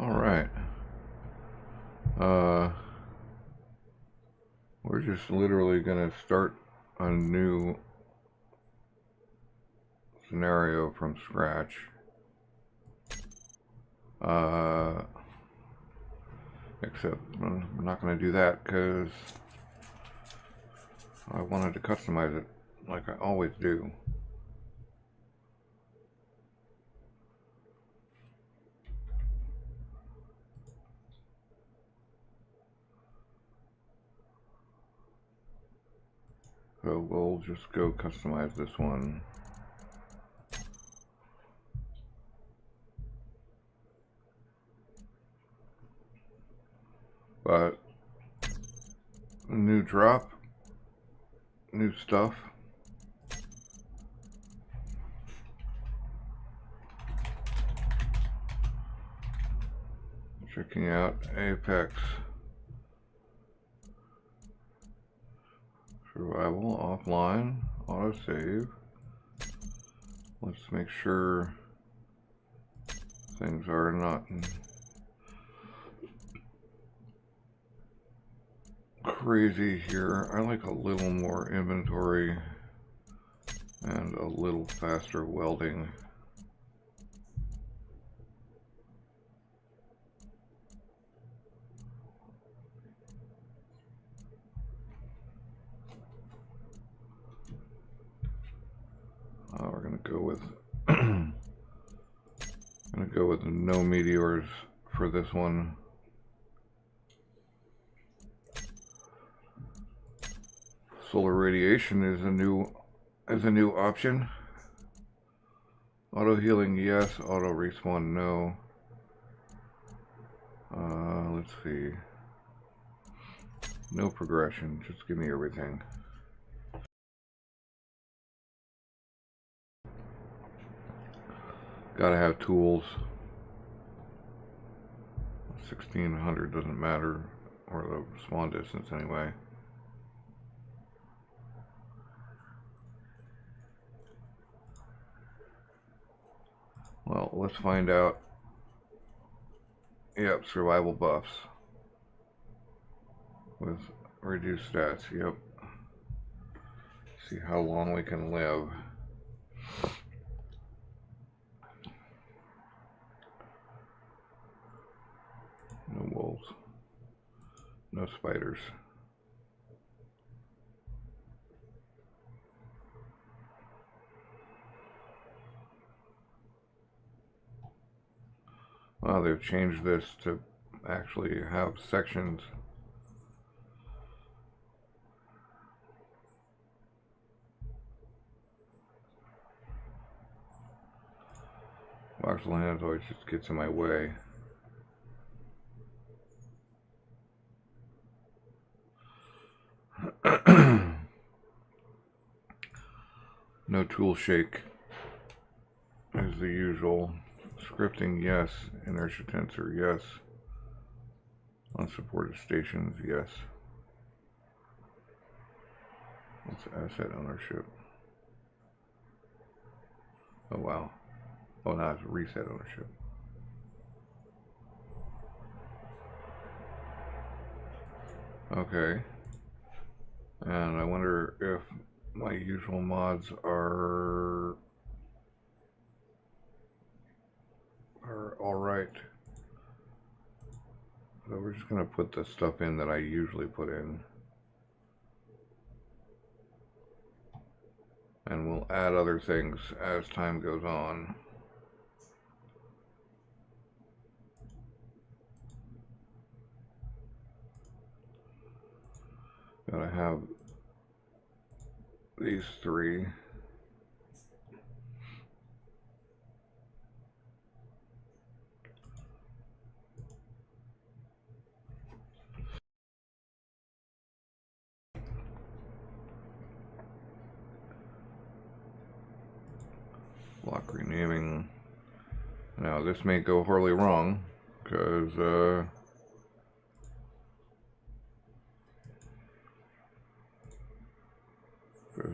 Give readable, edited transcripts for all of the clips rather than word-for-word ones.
All right. Uh, we're just literally gonna start a new scenario from scratch. Except I'm not gonna do that because I wanted to customize it like I always do. So we'll just go customize this one. But new drop, new stuff. Checking out Apex Survival offline, autosave. Let's make sure things are not crazy here. I like a little more inventory and a little faster welding. We're gonna go with no meteors for this one. Solar radiation is a new option. Auto healing, yes. Auto respawn, no. Let's see. No progression. Just give me everything. Gotta have tools. 1600 doesn't matter, or the spawn distance anyway. Well, let's find out. Yep, survival buffs with reduced stats. Yep. See how long we can live. No wolves. No spiders. Well, they've changed this to actually have sections. Voxel hands always just gets in my way. No tool shake as the usual. Scripting, yes. Inertia tensor, yes. Unsupported stations, yes. What's asset ownership? Oh wow. Oh, now it's reset ownership. Okay. And I wonder if my usual mods are all right. So we're just gonna put the stuff in that I usually put in, and we'll add other things as time goes on. Gotta have these three. Block renaming. Now this may go horribly wrong, because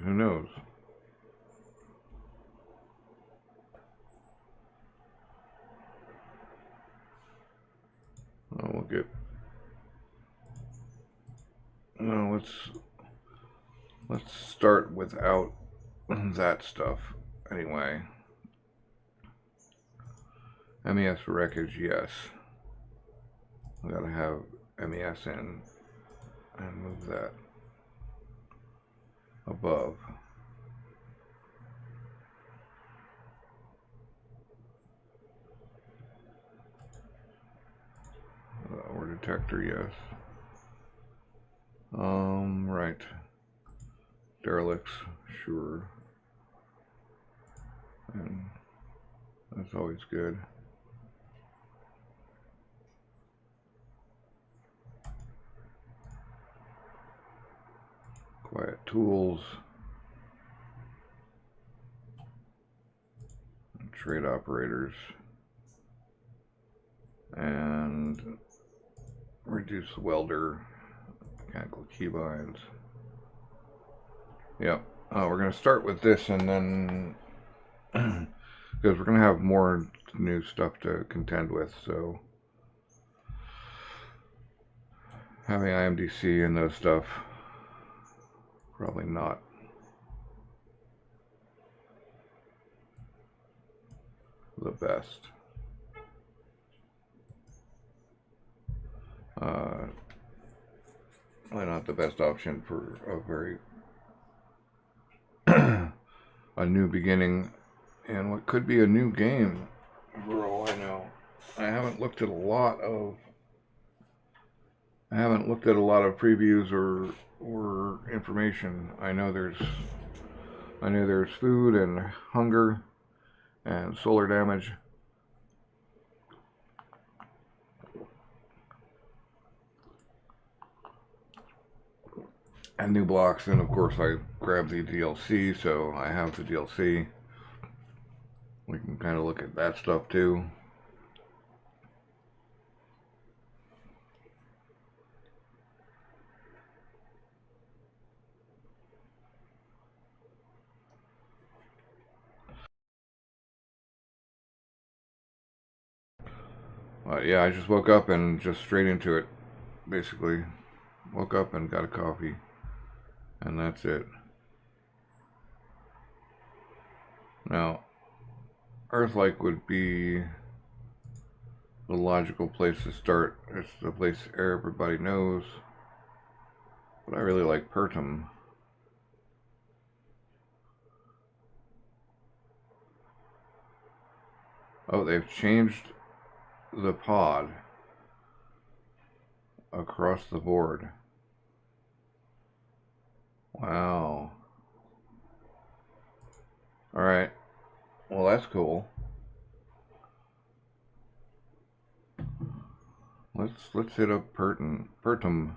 who knows? get... No, let's start without that stuff. Anyway. MES wreckage, yes. We gotta have MES in and move that above. Or detector, yes. Right. Derelicts, sure. And that's always good. Quiet tools. Trade operators. And reduce welder. Mechanical keybinds. Yep. We're going to start with this and then because we're going to have more new stuff to contend with, so having IMDC and those stuff, probably not the best. Probably not the best option for a very a new beginning and what could be a new game for all I know. I haven't looked at a lot of previews or information. I know there's food and hunger and solar damage. And new blocks, and of course I grabbed the DLC, so I have the DLC. We can kind of look at that stuff too. Yeah, I just woke up and just straight into it, basically. Woke up and got a coffee, and that's it. Now, Earthlike would be the logical place to start. It's the place everybody knows, but I really like Pertum. Oh, they've changed the pod across the board. Wow. Alright. Well, that's cool. Let's hit up Pertum.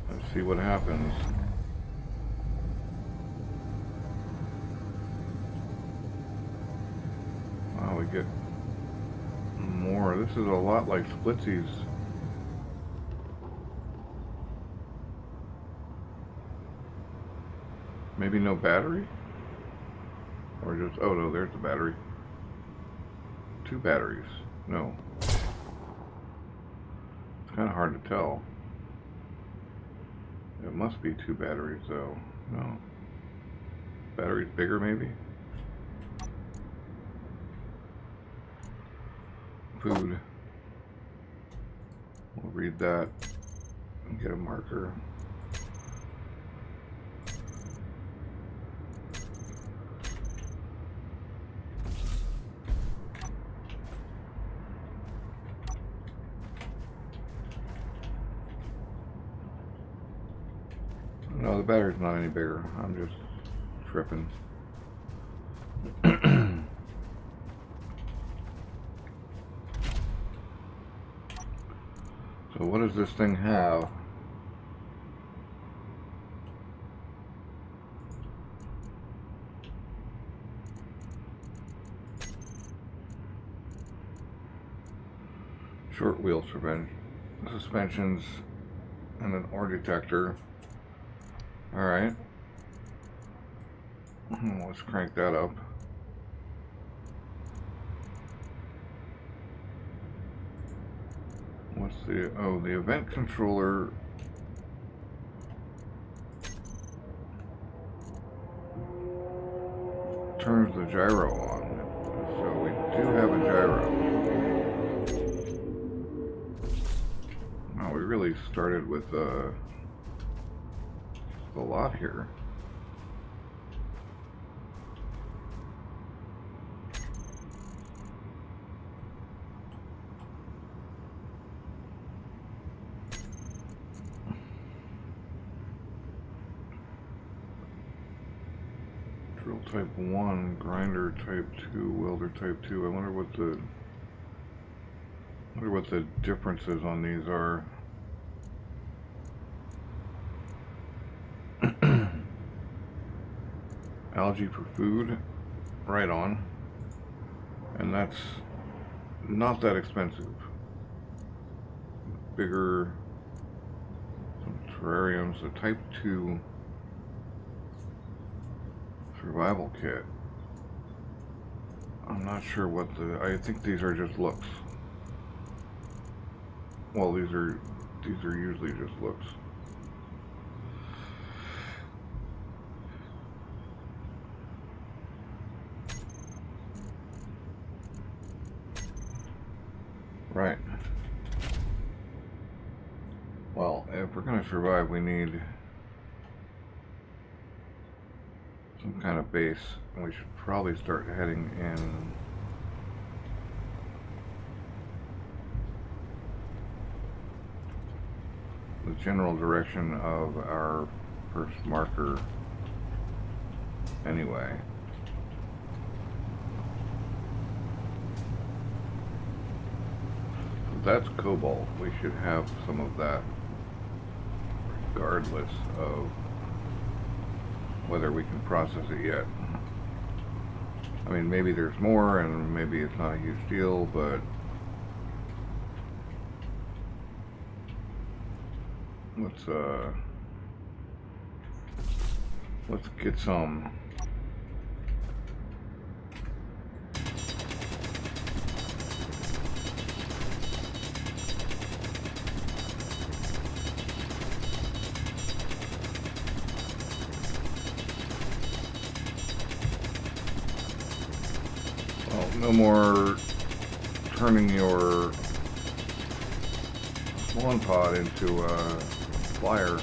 Let's see what happens. Wow, we get more. This is a lot like Splitsies. Maybe no battery? Or just, oh no, there's the battery. 2 batteries. No. It's kind of hard to tell. It must be 2 batteries though. No. Battery's bigger maybe? Food. We'll read that and get a marker. No, the battery's not any bigger. I'm just tripping. So what does this thing have? Short wheel suspensions and an ore detector. Alright. Let's crank that up. What's the, oh, the event controller turns the gyro on. So we do have a gyro. Wow, we really started with a lot here. Drill type 1, grinder type 2, welder type 2. I wonder what the differences on these are. Algae for food, right on. And that's not that expensive. Bigger, some terrariums, a type 2 survival kit. I'm not sure what I think these are just looks. Well, these are usually just looks. Right. Well, if we're gonna survive, we need some kind of base, and we should probably start heading in the general direction of our first marker anyway. So that's cobalt. We should have some of that regardless of whether we can process it yet. I mean, maybe there's more and maybe it's not a huge deal, but let's get some. Well, no more turning your spawn pod into a flyer.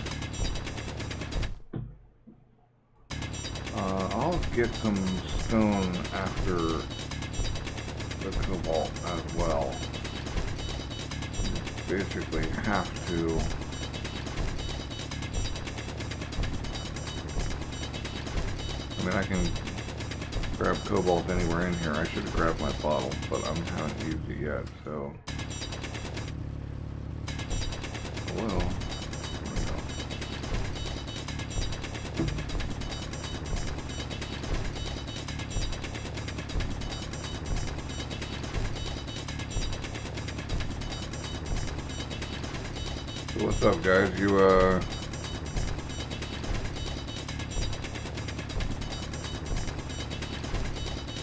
I'll get some stone after the cobalt as well. Basically have to. I mean, I can grab cobalt anywhere in here. I should have grabbed my bottle, but I haven't used it yet, so. Well. So what's up, guys?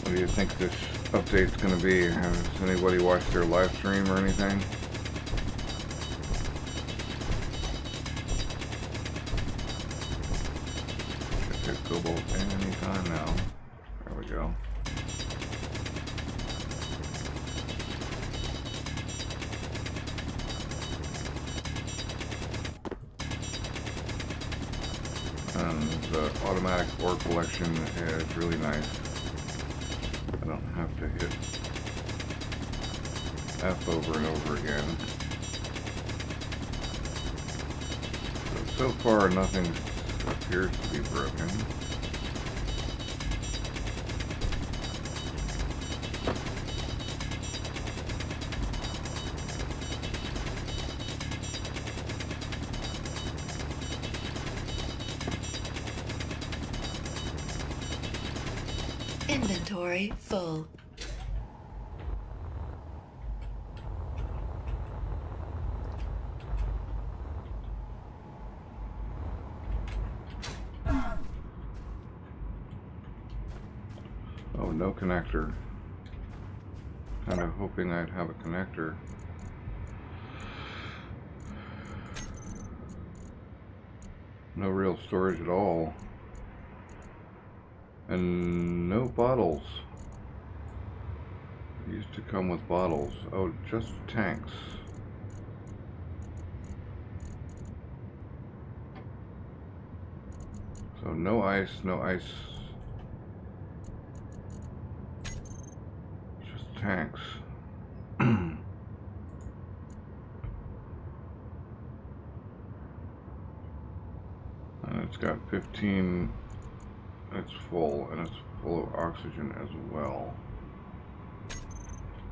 What do you think this update's gonna be? Has anybody watched their live stream or anything? Should hit cobalt anytime now. There we go. And the automatic ore collection is really nice. I don't have to hit F over and over again. So far nothing appears to be broken. Inventory full. Oh, no connector. Kind of hoping I'd have a connector. No real storage at all. And no bottles. It used to come with bottles. Oh, just tanks. So no ice, no ice. Just tanks. And it's got 15. It's full, and it's full of oxygen as well.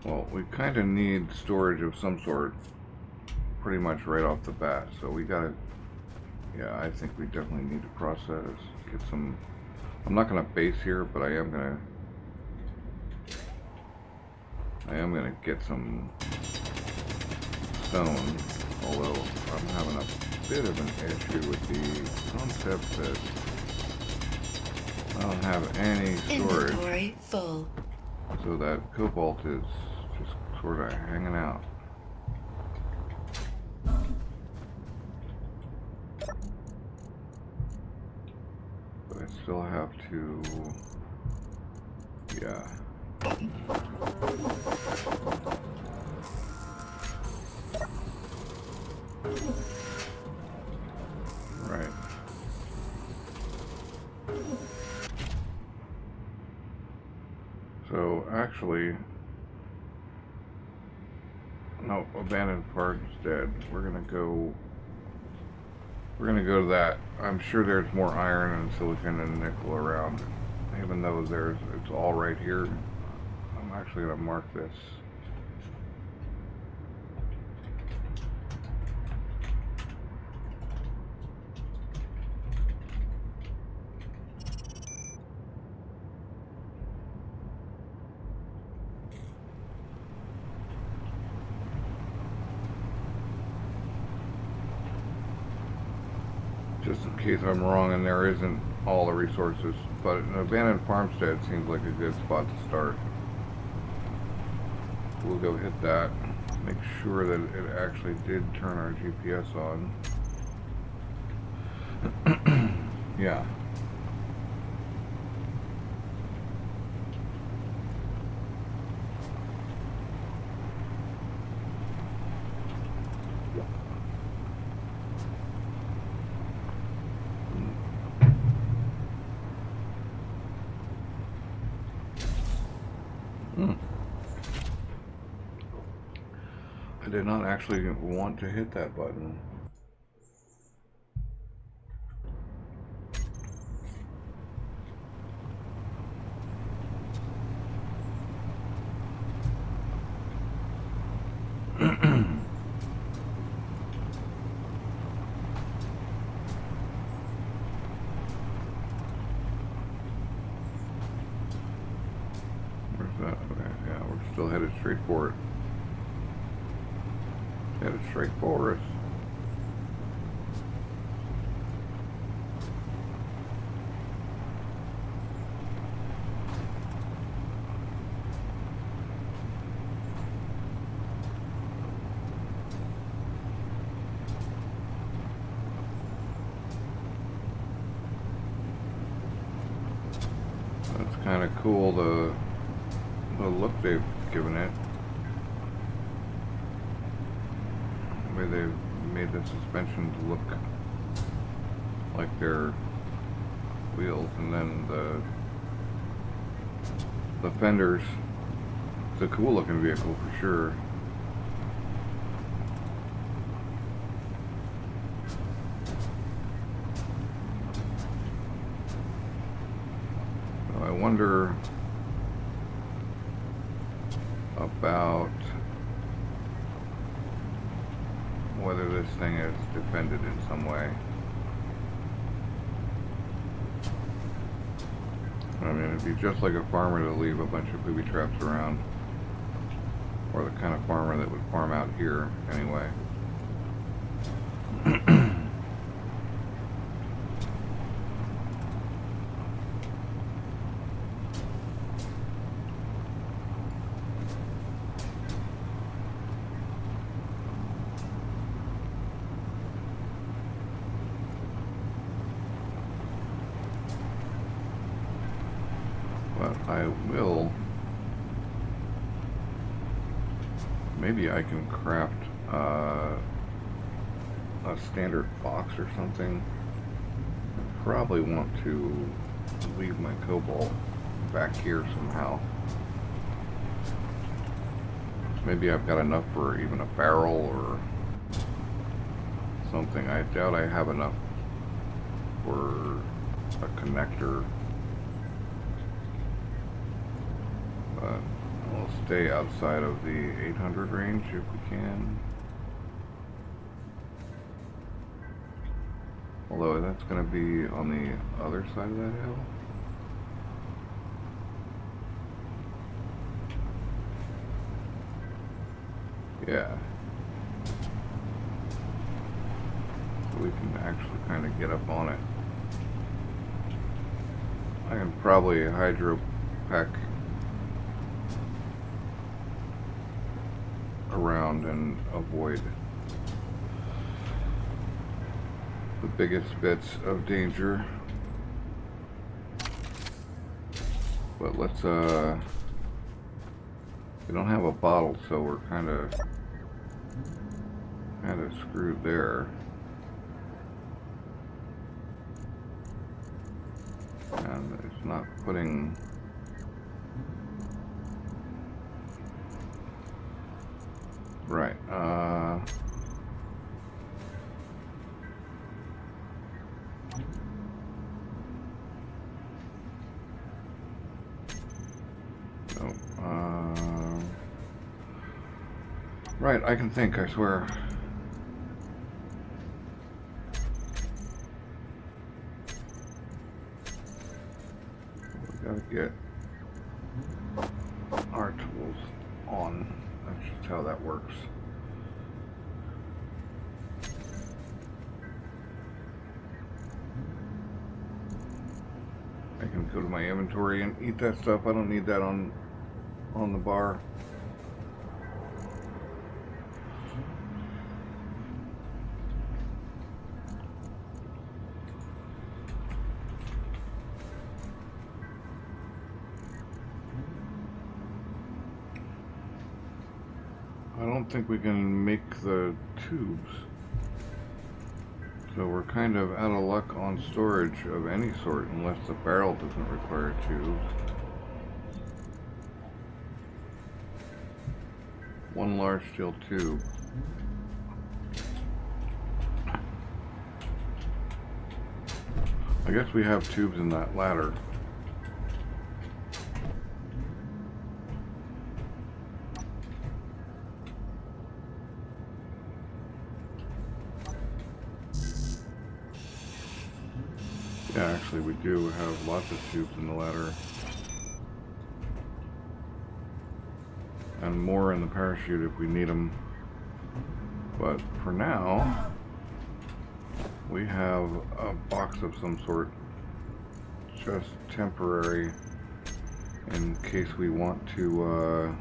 Well, we kind of need storage of some sort pretty much right off the bat, so we gotta, yeah, I think we definitely need to process, get some, I'm not gonna base here, but I am gonna get some stone, although I'm having a bit of an issue with the concept that I don't have any storage. Inventory full. So that cobalt is just sort of hanging out. But I still have to, yeah. Right. So actually, no, abandoned farmstead. We're gonna go to that. I'm sure there's more iron and silicon and nickel around, even though it's all right here. I'm actually gonna mark this. Just in case I'm wrong and there isn't all the resources, but an abandoned farmstead seems like a good spot to start. We'll go hit that, make sure that it actually did turn our GPS on. Yeah. I did not actually want to hit that button. Where's that? Okay, yeah, we're still headed straight for it. Headed straight for us. That's kind of cool, the look they've given it. The way they've made the suspension to look like they're wheels, and then the fenders. It's a cool looking vehicle for sure. I wonder about whether this thing is defended in some way. I mean, it'd be just like a farmer to leave a bunch of booby traps around, or the kind of farmer that would farm out here anyway. But I will... Maybe I can craft a standard box or something. I probably want to leave my cobalt back here somehow. Maybe I've got enough for even a barrel or something. I doubt I have enough for a connector. But we'll stay outside of the 800 range if we can. Although that's going to be on the other side of that hill. Yeah. So we can actually kind of get up on it. I can probably hydro pack around and avoid the biggest bits of danger. But let's we don't have a bottle, so we're kind of screwed there. And it's not putting right. Right, I can think, I swear. We gotta get our tools on. That's just how that works. I can go to my inventory and eat that stuff. I don't need that on the bar. I don't think we can make the tubes. So we're kind of out of luck on storage of any sort unless the barrel doesn't require tubes. One large steel tube. I guess we have tubes in that ladder. Yeah, actually we do have lots of tubes in the ladder. And more in the parachute if we need them. But for now, we have a box of some sort, just temporary, in case we want to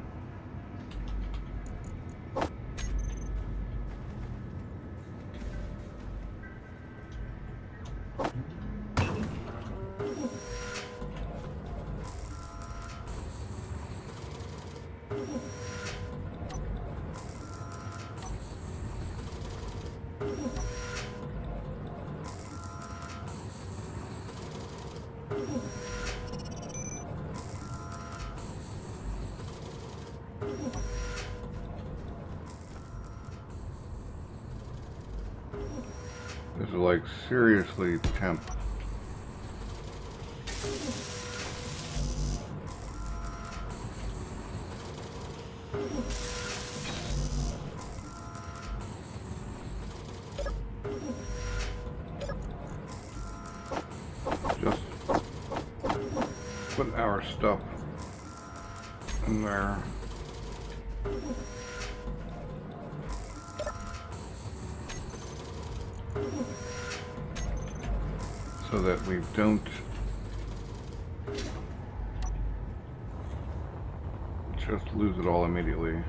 this is like seriously temp. Just put our stuff in there. So that we don't just lose it all immediately.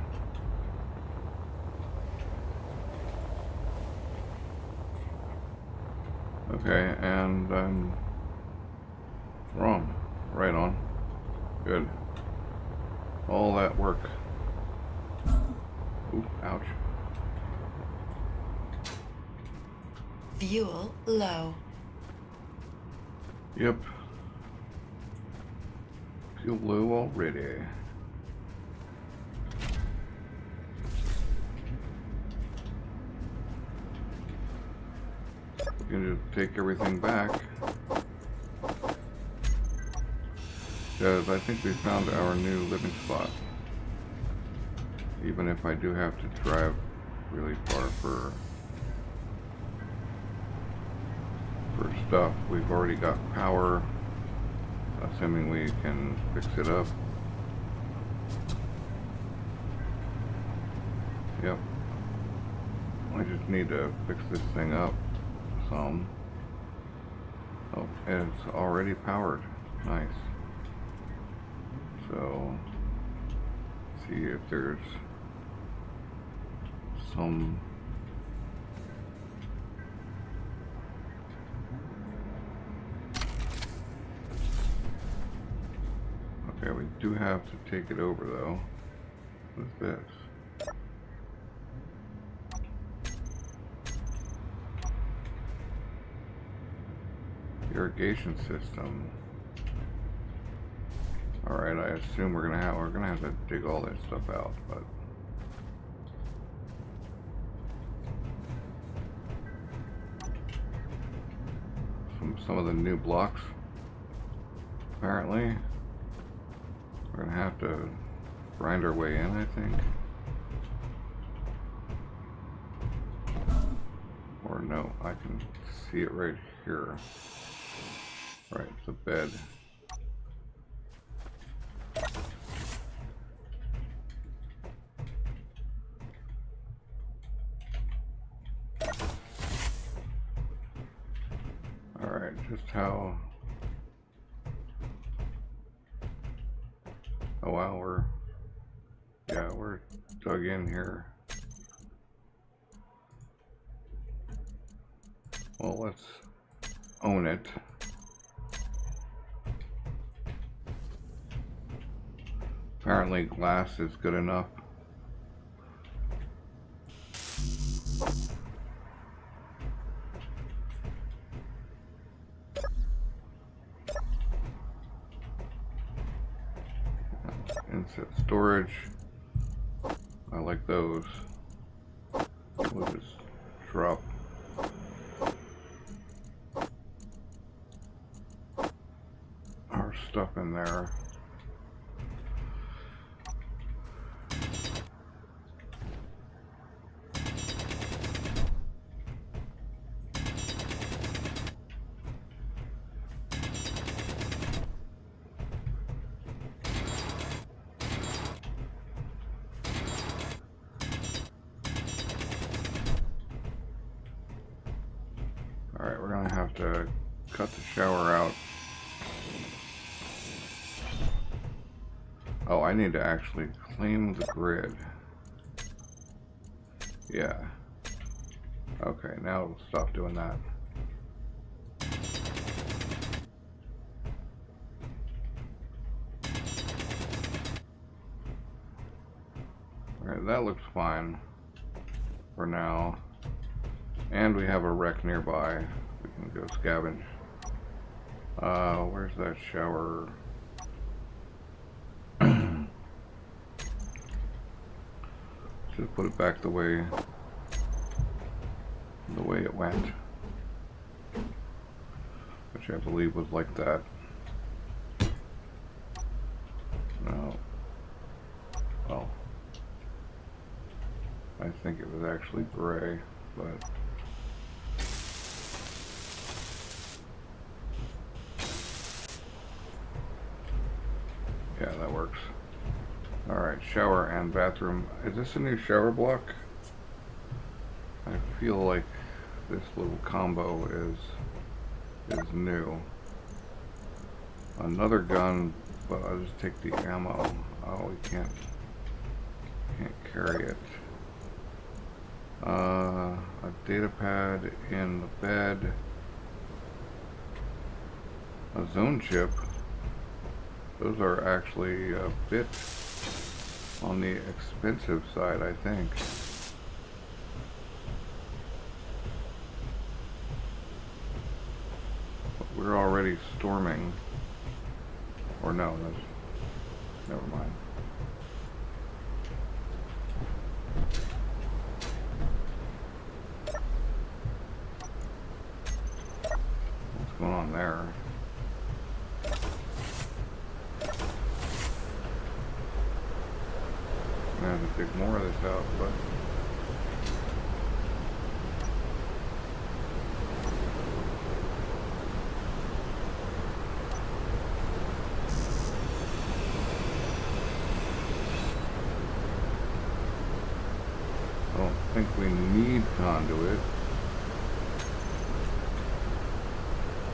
Okay, and I'm wrong. Right on. Good. All that work. Ooh, ouch. Fuel low. Yep. Fuel low already. We're gonna take everything back. Because I think we found our new living spot. Even if I do have to drive really far for stuff, we've already got power, assuming we can fix it up. Yep. I just need to fix this thing up some. Oh, and it's already powered. Nice. So, see if there's some okay, we do have to take it over though. What's this? Irrigation system. Alright, I assume we're gonna have to dig all that stuff out, but some of the new blocks, apparently we're gonna have to grind our way in, I think. Or no, I can see it right here. Right, it's a bed. Alright, just how... Oh wow, we're dug in here. Well, let's own it. Apparently glass is good enough. Inset storage. I like those. We'll just drop our stuff in there. Alright, we're gonna have to cut the shower out. Oh, I need to actually clean the grid. Yeah. Okay, now it'll stop doing that. Alright, that looks fine for now. And we have a wreck nearby. We can go scavenge. Where's that shower? Should put it back the way it went, which I believe was like that. No. Well, I think it was actually gray, but yeah, that works. Alright, shower and bathroom. Is this a new shower block? I feel like this little combo is new. Another gun, but I'll just take the ammo. Oh, we can't carry it. A data pad in the bed. A zone chip. Those are actually a bit on the expensive side, I think. But we're already storming. Or no, that's... never mind. What's going on there? I'm gonna have to dig more of this out, but... I don't think we need conduit.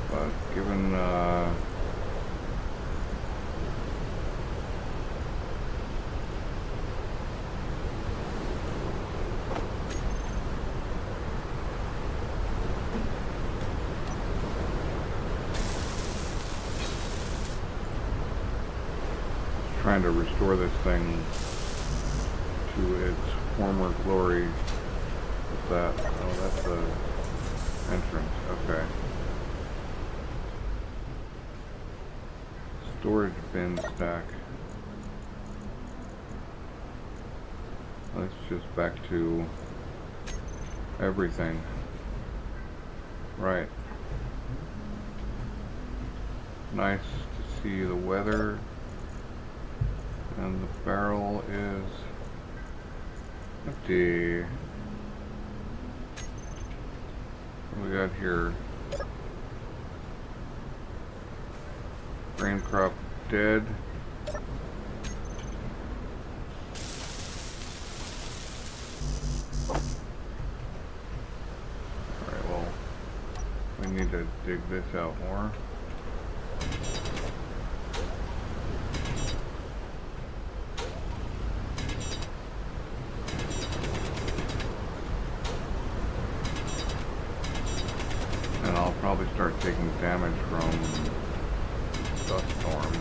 But given, trying to restore this thing to its former glory. What's that? Oh, that's the entrance. Okay. Storage bin stack. Let's just back to everything. Right. Nice to see the weather. And the barrel is empty. What do we got here? Grain crop dead. Alright, well, we need to dig this out more. And I'll probably start taking damage from dust storms.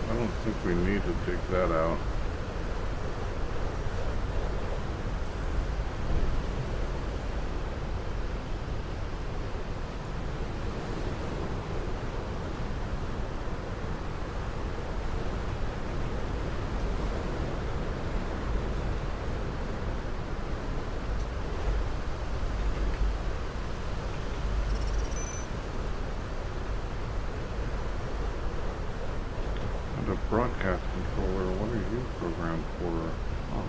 I don't think we need to dig that out. The broadcast controller, what are you programmed for? Oh,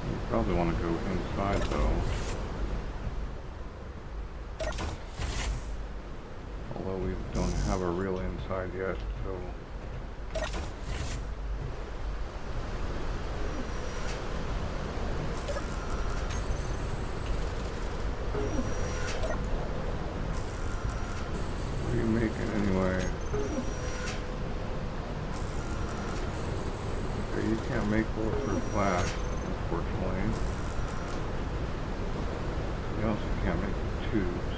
you probably want to go inside though. Although we don't have a real inside yet, so... What are you making anyway? You can't make bulletproof glass, unfortunately. You also can't make the tubes.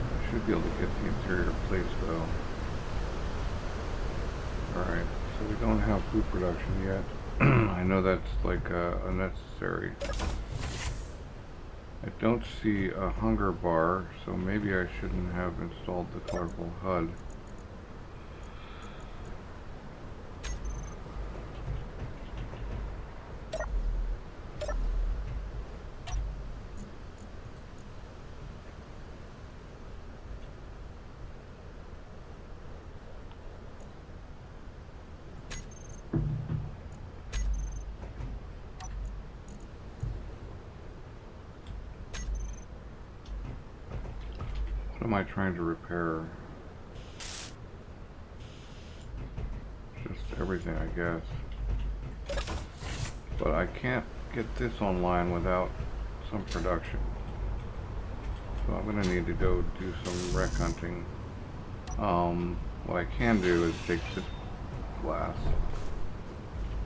I should be able to get the interior plates though. Alright, so we don't have food production yet. I know that's like unnecessary. I don't see a hunger bar, so maybe I shouldn't have installed the colorful HUD. What am I trying to repair? Just everything, I guess. But I can't get this online without some production. So I'm gonna need to go do some wreck hunting. What I can do is take this glass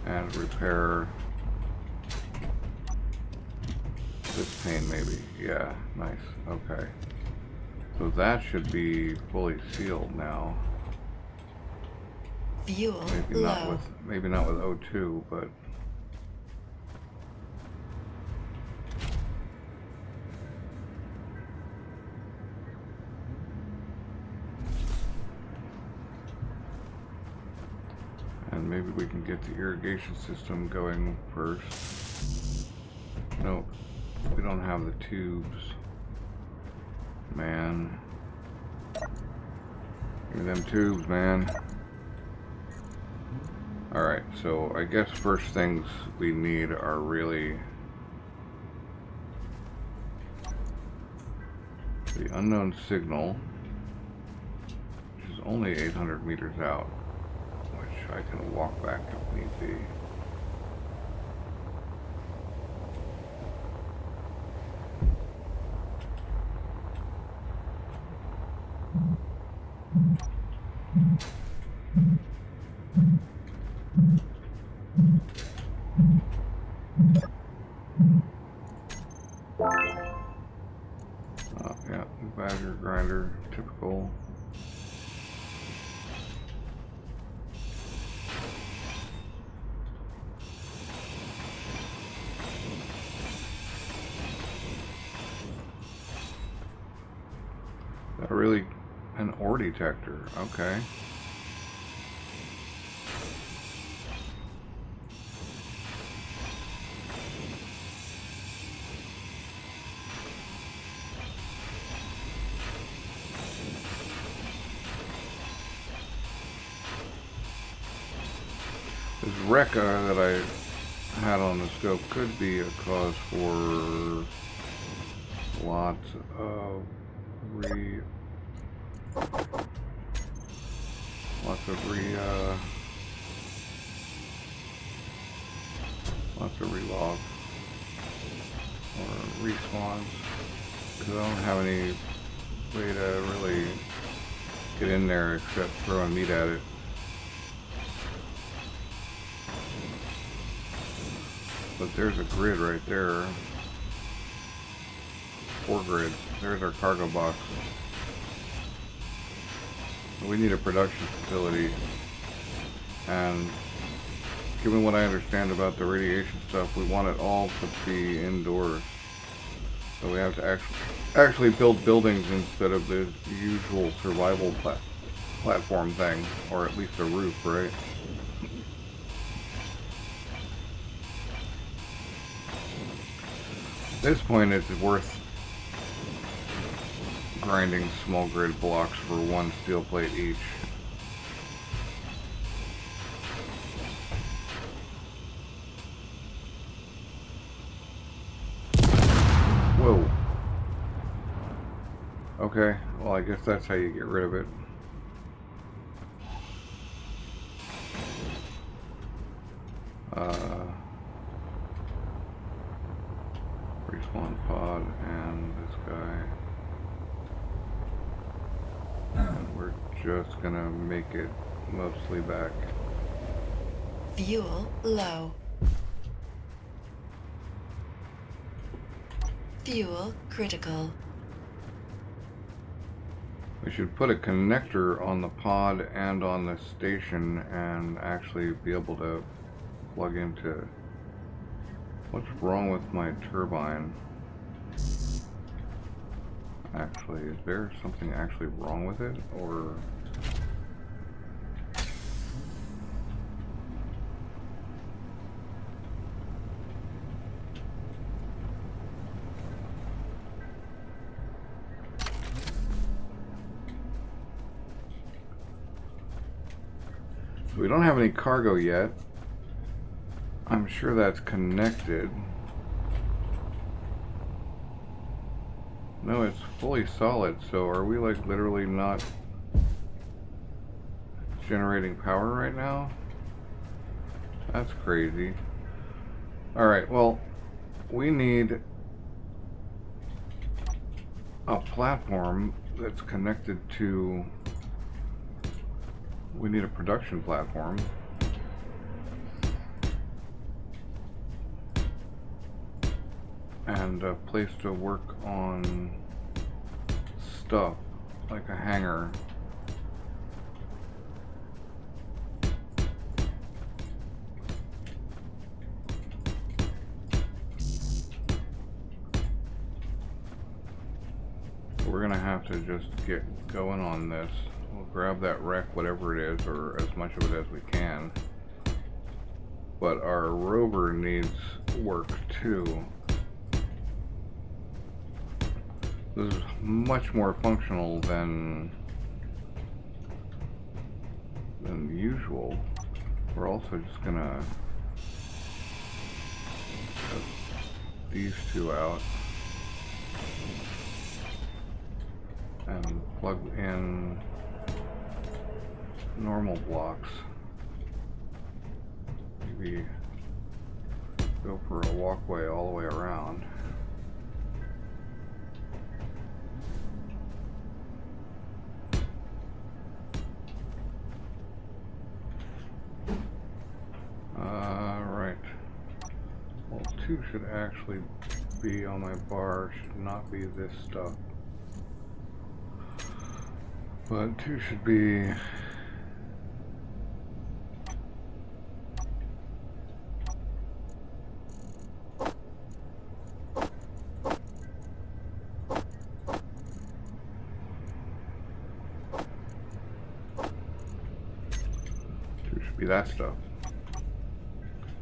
and repair this pane maybe. Yeah, nice. Okay. So that should be fully sealed now. Fuel Maybe not with O2, but and maybe we can get the irrigation system going first. Nope, we don't have the tubes. Man. Give me them tubes, man. Alright, so I guess first things we need are really the unknown signal, which is only 800 meters out, which I can walk back if need be. Yeah, badger grinder, typical. Really an ore detector, okay. This wreck that I had on the scope could be a cause for lots of relog or respawns, because I don't have any way to really get in there except throwing meat at it. But there's a grid right there. 4 grids. There's our cargo box. We need a production facility, and given what I understand about the radiation stuff, we want it all to be indoors. So we have to actually build buildings instead of the usual survival platform thing, or at least a roof, right? At this point, it's worth grinding small grid blocks for 1 steel plate each. Whoa. Okay, well I guess that's how you get rid of it. Respawn pod and this guy. And we're just gonna make it mostly back. Fuel low. Fuel critical. We should put a connector on the pod and on the station and actually be able to plug into... What's wrong with my turbine? Actually, is there something actually wrong with it, or... So we don't have any cargo yet. I'm sure that's connected. No, it's fully solid, so are we like literally not generating power right now? That's crazy. Alright, well, we need a platform that's connected to... We need a production platform. And a place to work on stuff, like a hangar. We're gonna have to just get going on this. We'll grab that wreck, whatever it is, or as much of it as we can. But our rover needs work too. This is much more functional than usual. We're also just gonna cut these two out and plug in normal blocks. Maybe go for a walkway all the way around. Right. Well, 2 should actually be on my bar, should not be this stuff. But 2 should be... should be that stuff.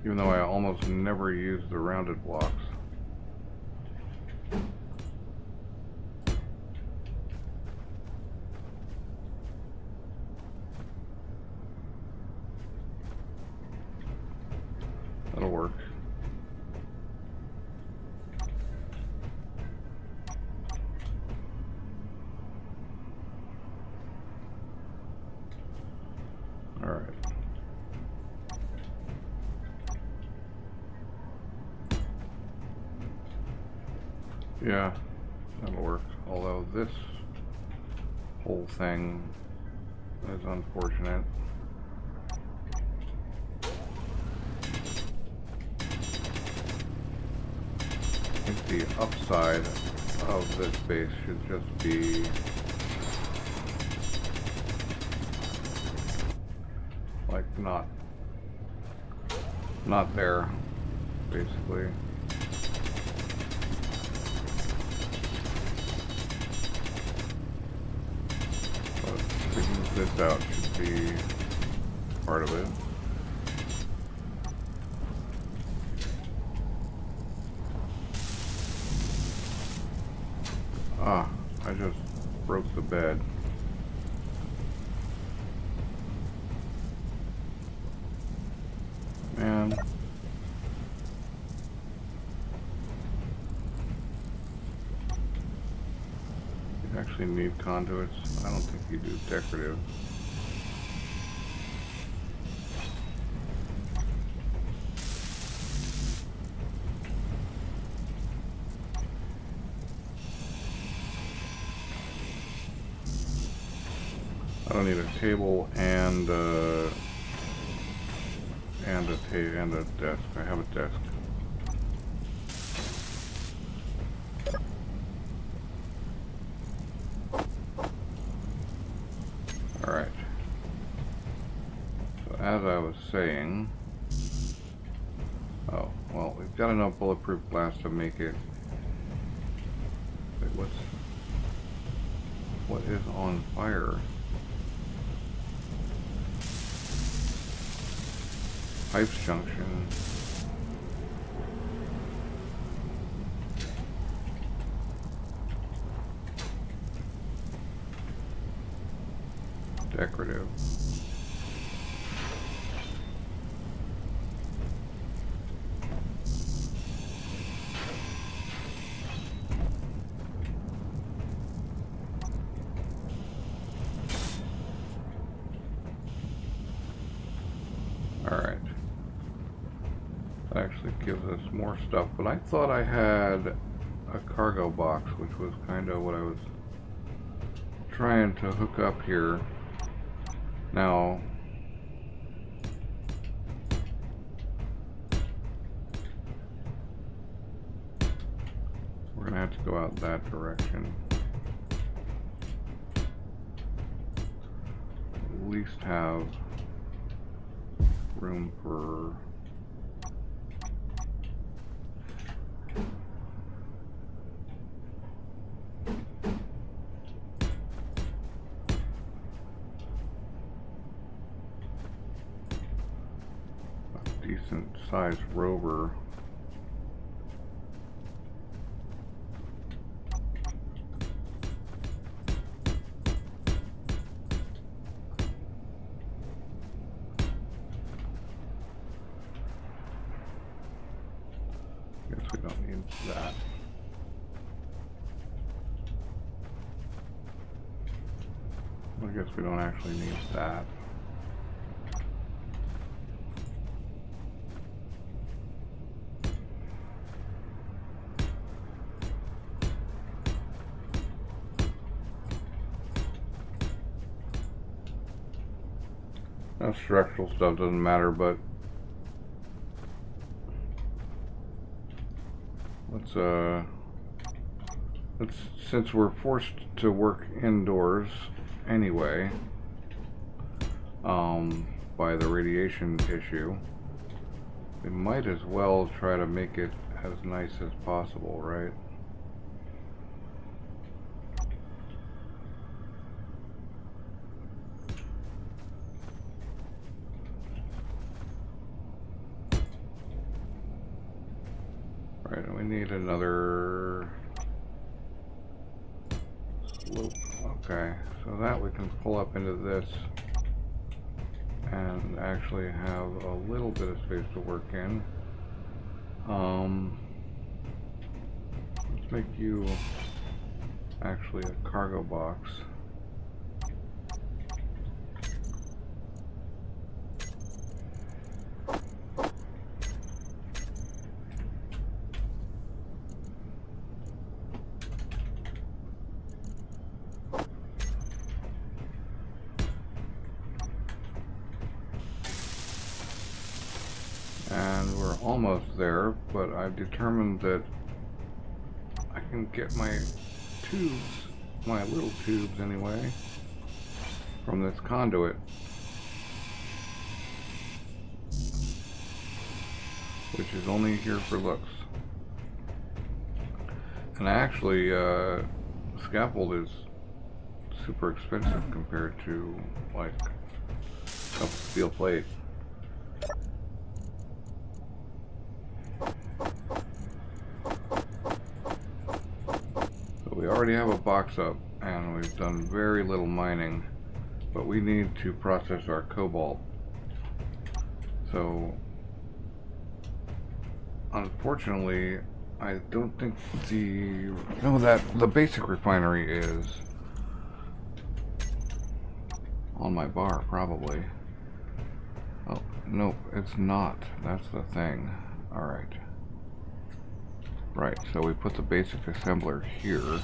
Even though I almost never use the rounded blocks. That'll work. All right. Yeah, that'll work. Although this whole thing is unfortunate. I think the upside of this base should just be like not there, basically. This out should be part of it. Ah, I just broke the bed. Man. You actually need conduits. I don't think you do decorative. I don't need a table and a desk. I have a desk. All right. So as I was saying, oh well, we've got enough bulletproof glass to make it. Wait, what is on fire? Pipes junction. Decorative. actually gives us more stuff, but I thought I had a cargo box, which was kind of what I was trying to hook up here. Now, we're gonna have to go out that direction. At least have room for a decent sized rover. Guess we don't need that. I guess we don't actually need that. That structural stuff doesn't matter, but let's since we're forced to work indoors anyway, by the radiation issue, we might as well try to make it as nice as possible, right? Right, and we need another slope. Okay, so that we can pull up into this and actually have a little bit of space to work in. Let's make you actually a cargo box. And we're almost there, but I've determined that I can get my tubes, my little tubes anyway, from this conduit, which is only here for looks. And actually, scaffold is super expensive compared to like a steel plate. We already have a box up and we've done very little mining, but we need to process our cobalt. So unfortunately, I don't think the basic refinery is on my bar, probably. Oh, nope, it's not. That's the thing. Alright. Right, so we put the basic assembler here.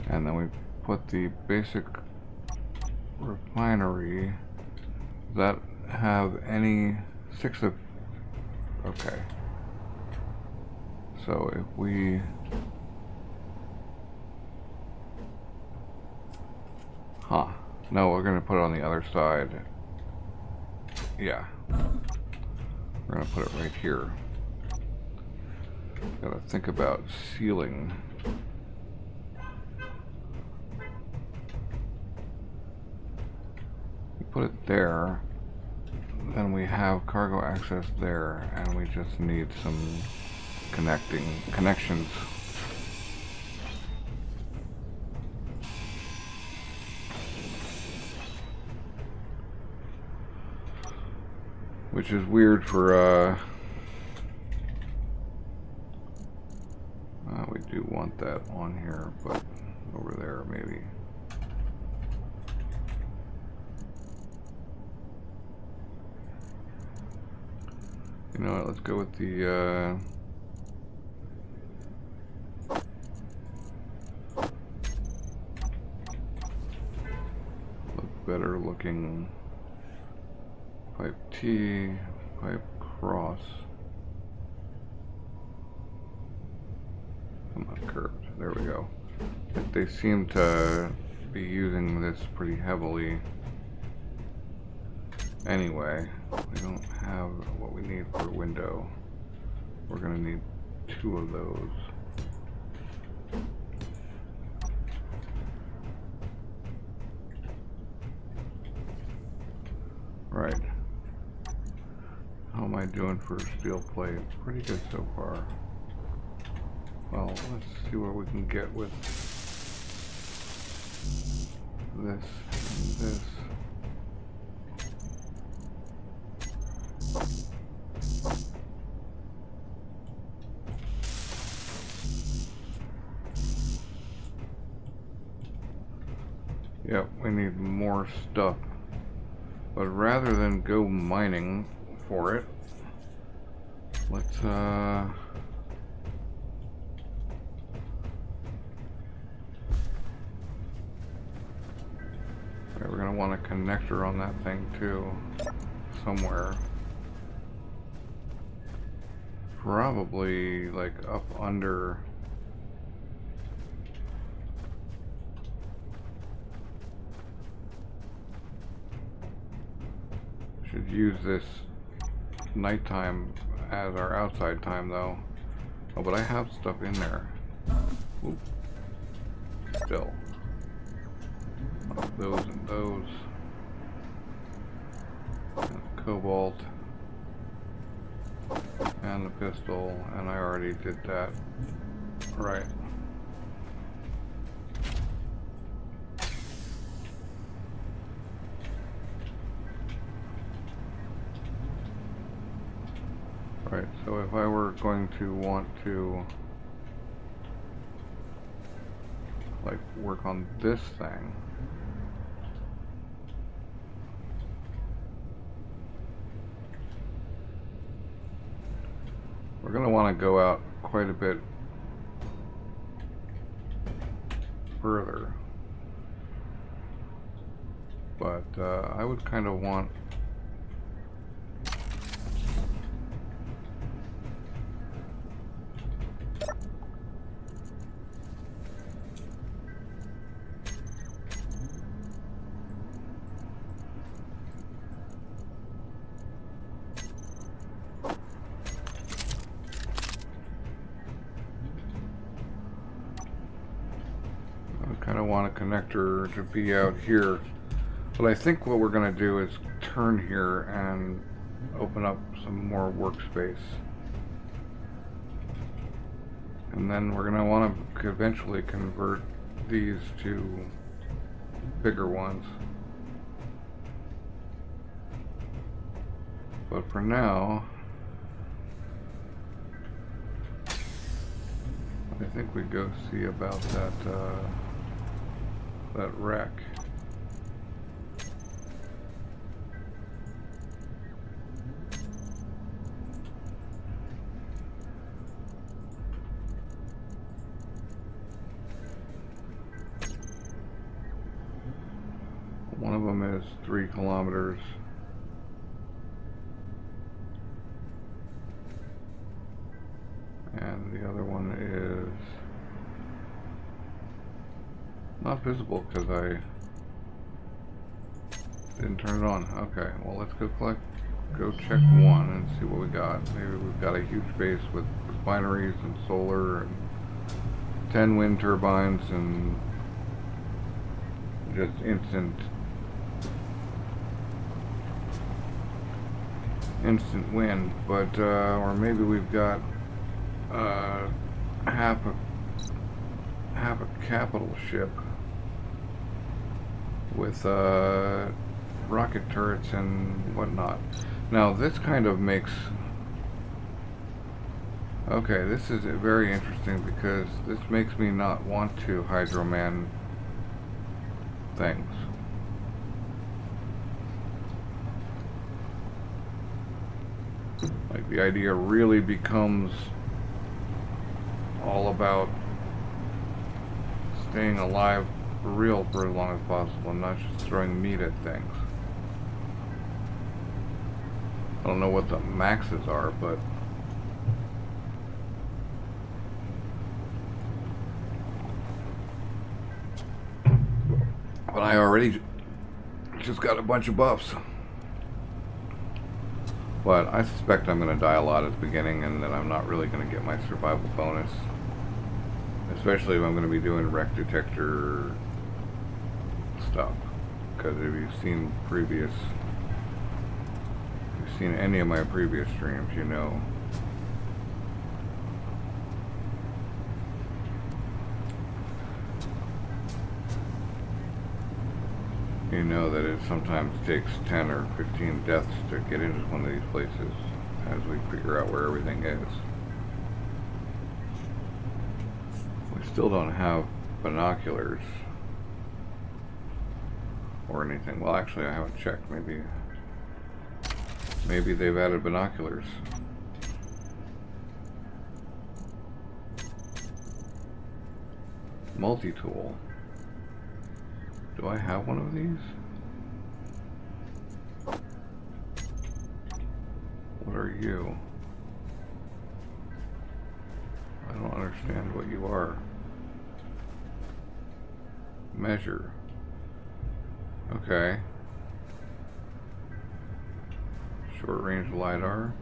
And then we put the basic refinery that have any 6 of... Okay. So if we... Huh. No, we're gonna put it on the other side. Yeah. We're gonna put it right here. Gotta think about sealing. We put it there, then we have cargo access there, and we just need some connections. Which is weird for, we do want that on here, but over there maybe. You know what, let's go with the better looking pipe T, pipe cross. Come on, curved. There we go. They seem to be using this pretty heavily. Anyway, we don't have what we need for a window. We're gonna need 2 of those. Right. How am I doing for steel plate? Pretty good so far. Well, let's see what we can get with this and this. Yep, we need more stuff. But rather than go mining for it, let's okay, we're gonna want a connector on that thing too, somewhere. Probably like up under. Should use this nighttime as our outside time though. Oh, but I have stuff in there. Oop. Still. Those and those. And cobalt. And the pistol. And I already did that. Right. Right, so if I were going to want to like work on this thing, we're going to want to go out quite a bit further, but I would kind of want a connector to be out here, but I think what we're going to do is turn here and open up some more workspace, and then we're going to want to eventually convert these to bigger ones, but for now I think we go see about that wreck. One of them is 3 kilometers. And the other one is not visible because I didn't turn it on. Okay, well let's go check one and see what we got. Maybe we've got a huge base with refineries and solar and 10 wind turbines and just instant wind, but or maybe we've got half a capital ship with rocket turrets and whatnot. Now this kind of makes, okay, this is very interesting because this makes me not want to hydroman things. Like, the idea really becomes all about staying alive for real for as long as possible and not just throwing meat at things. I don't know what the maxes are, but I already just got a bunch of buffs. But I suspect I'm going to die a lot at the beginning and that I'm not really going to get my survival bonus. Especially if I'm going to be doing wreck detector stuff. Because if you've seen any of my previous streams, you know. You know that it sometimes takes 10 or 15 deaths to get into one of these places as we figure out where everything is. We still don't have binoculars or anything. Well, actually, I haven't checked. Maybe they've added binoculars. Multi-tool. Do I have one of these? What are you? I don't understand what you are. Measure. Okay. Short range LiDAR.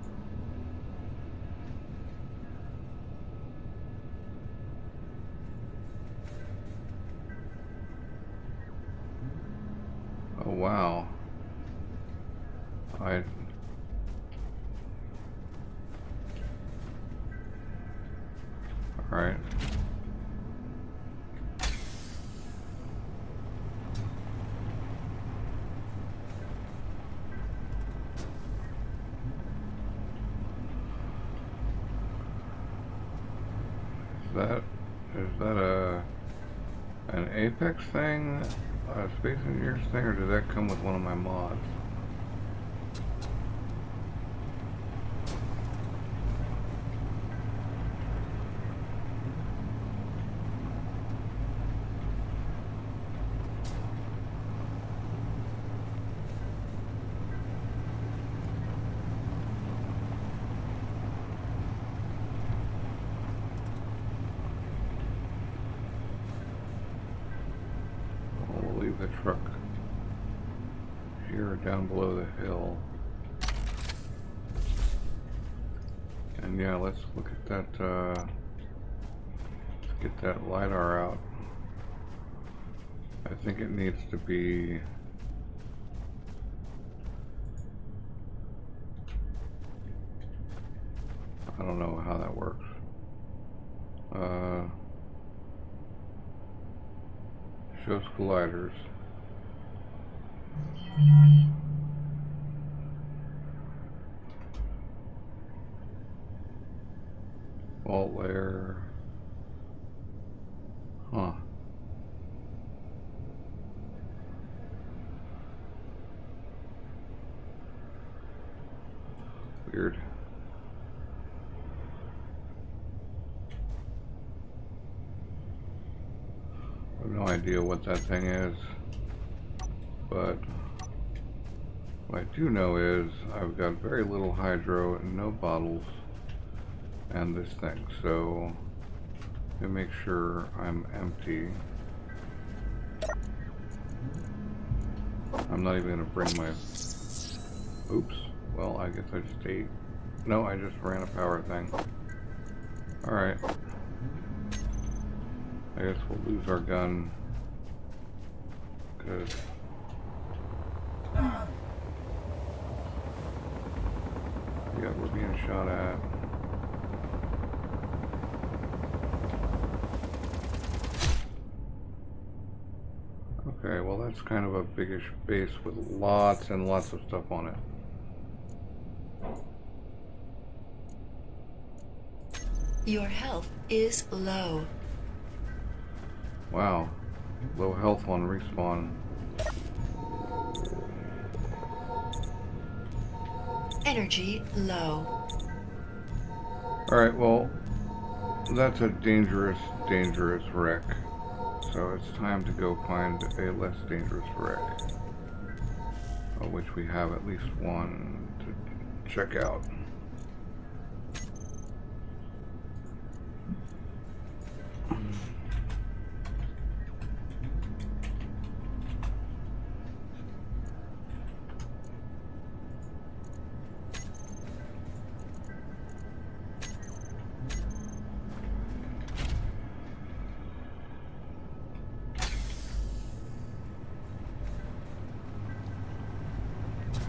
Oh wow. Alright. Is that an Apex thing? A Space Engineers thing, or did that come with one of my mods? We'll leave the truck here down below the hill. And yeah, let's look at that, let's get that LiDAR out. I think it needs to be I don't know how that works. Shows colliders. Fault layer. Huh. Weird. I have no idea what that thing is, but what I do know is I've got very little hydro and no bottles and this thing, so to make sure I'm empty. I'm not even gonna bring my, oops, well I guess I just ate. No, I just ran a power thing. Alright. I guess we'll lose our gun. Good. Yeah, we're being shot at. Okay, well that's kind of a biggish base with lots and lots of stuff on it. Your health is low. Wow. Low health on respawn. Energy low. Alright, well, that's a dangerous, dangerous wreck. So it's time to go find a less dangerous wreck. Of which we have at least one to check out.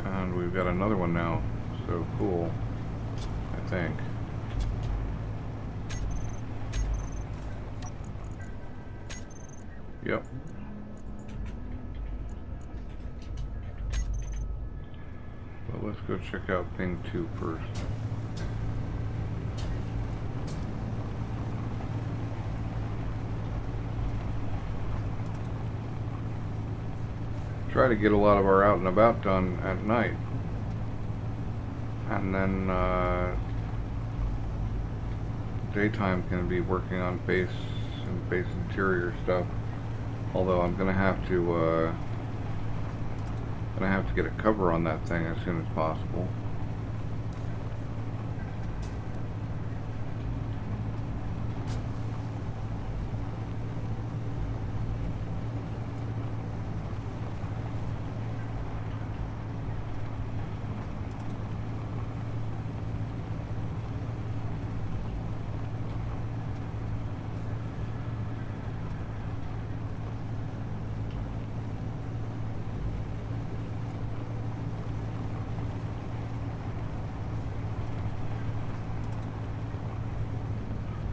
And we've got another one now, so cool, I think. Yep. But let's go check out thing 2 first. Try to get a lot of our out and about done at night, and then daytime can be working on base and base interior stuff. Although I'm gonna have to get a cover on that thing as soon as possible.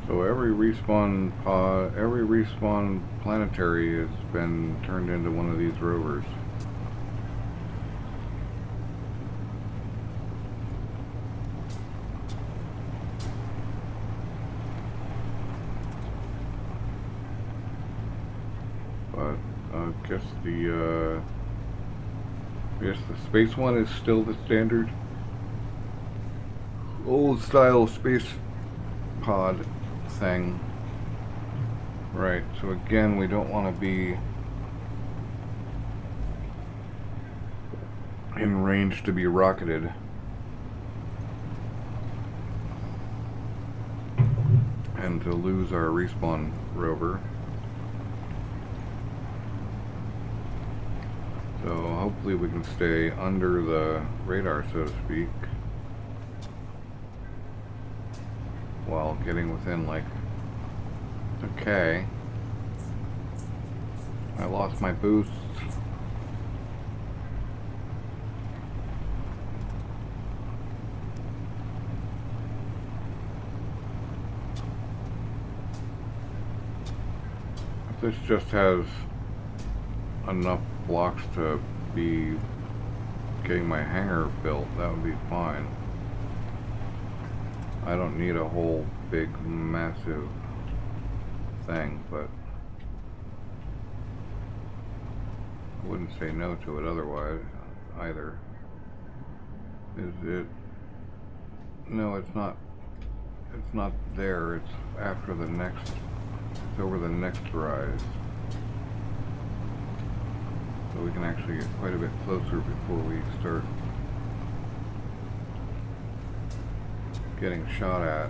So every respawn pod, every respawn planetary has been turned into one of these rovers. But I guess the space one is still the standard old style space pod thing. Right, so again, we don't want to be in range to be rocketed. And to lose our respawn rover. So hopefully we can stay under the radar, so to speak, while getting within, like, okay. I lost my boost. If this just has enough blocks to be getting my hangar built, that would be fine. I don't need a whole big massive thing, but I wouldn't say no to it otherwise either. Is it? No, it's not. It's not there. It's after the next. It's over the next rise. So we can actually get quite a bit closer before we start getting shot at.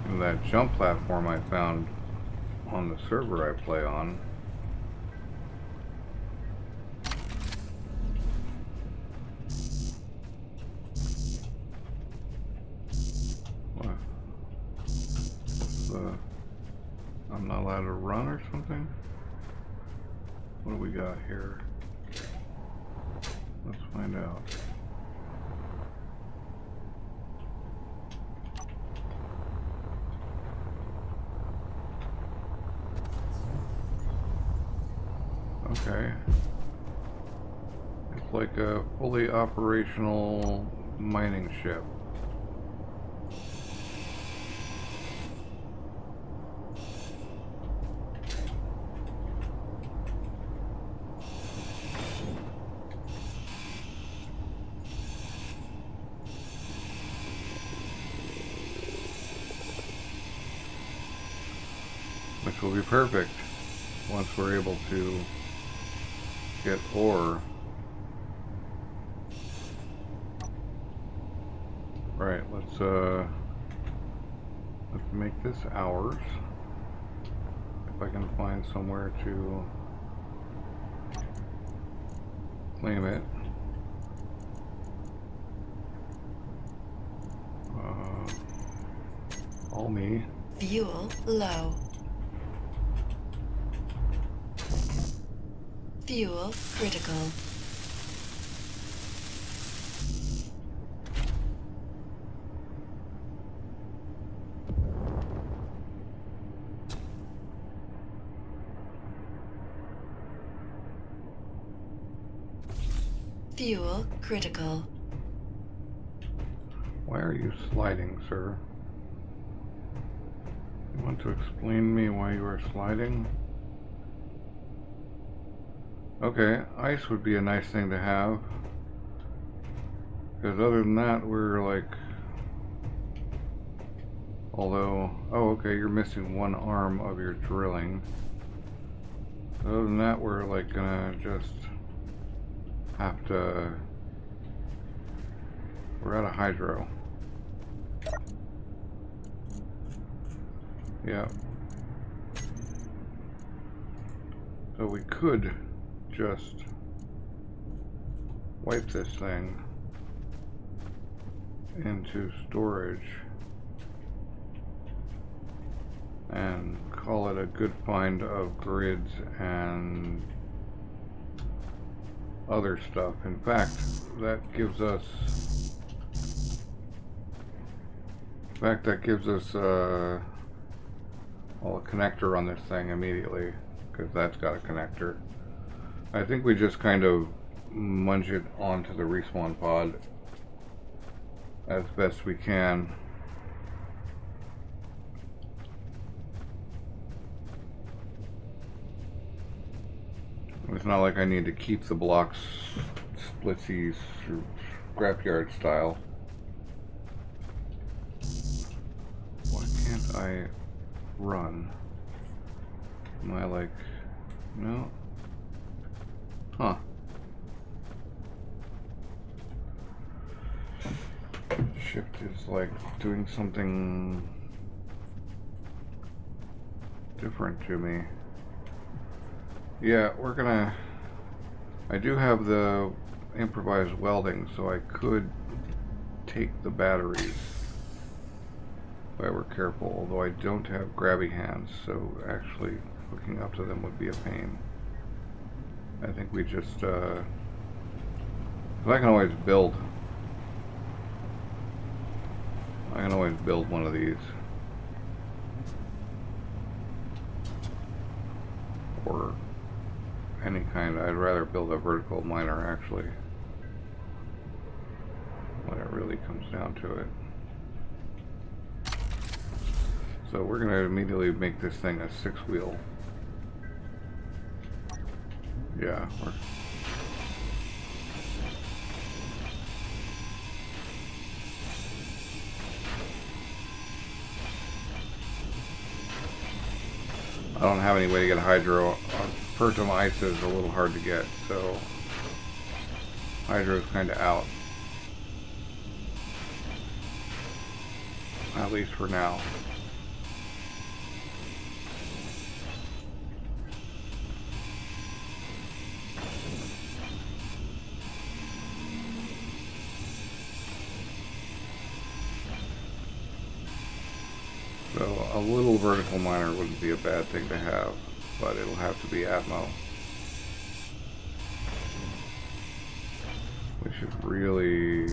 And that jump platform I found on the server I play on, what? I'm not allowed to run or something? What do we got here? Let's find out. Okay. It's like a fully operational mining ship. will be perfect once we're able to get ore. Right, let's make this ours. If I can find somewhere to claim it. All me. Fuel low. Fuel critical. Fuel critical. Why are you sliding, sir? You want to explain to me why you are sliding? Okay, ice would be a nice thing to have. Because other than that, we're like... Although... Oh, okay, you're missing one arm of your drilling. Other than that, we're like gonna just have to... We're out of hydro. Yeah. So we could just wipe this thing into storage and call it a good find of grids and other stuff. In fact, that gives us well, a connector on this thing immediately, because that's got a connector. I think we just kind of munch it onto the respawn pod as best we can. It's not like I need to keep the blocks splitsies or scrapyard style. Why can't I run? Am I like... No? Huh. Shift is like doing something different to me. Yeah, we're gonna... I do have the improvised welding, so I could take the batteries if I were careful, although I don't have grabby hands, so actually hooking up to them would be a pain. I think we just, I can always build. I can always build one of these. Or any kind. I'd rather build a vertical miner, actually, when it really comes down to it. So we're going to immediately make this thing a 6-wheel. Yeah, I don't have any way to get hydro. Pertum ice is a little hard to get, so hydro is kind of out. At least for now. So a little vertical miner wouldn't be a bad thing to have, but it'll have to be Atmo. We should really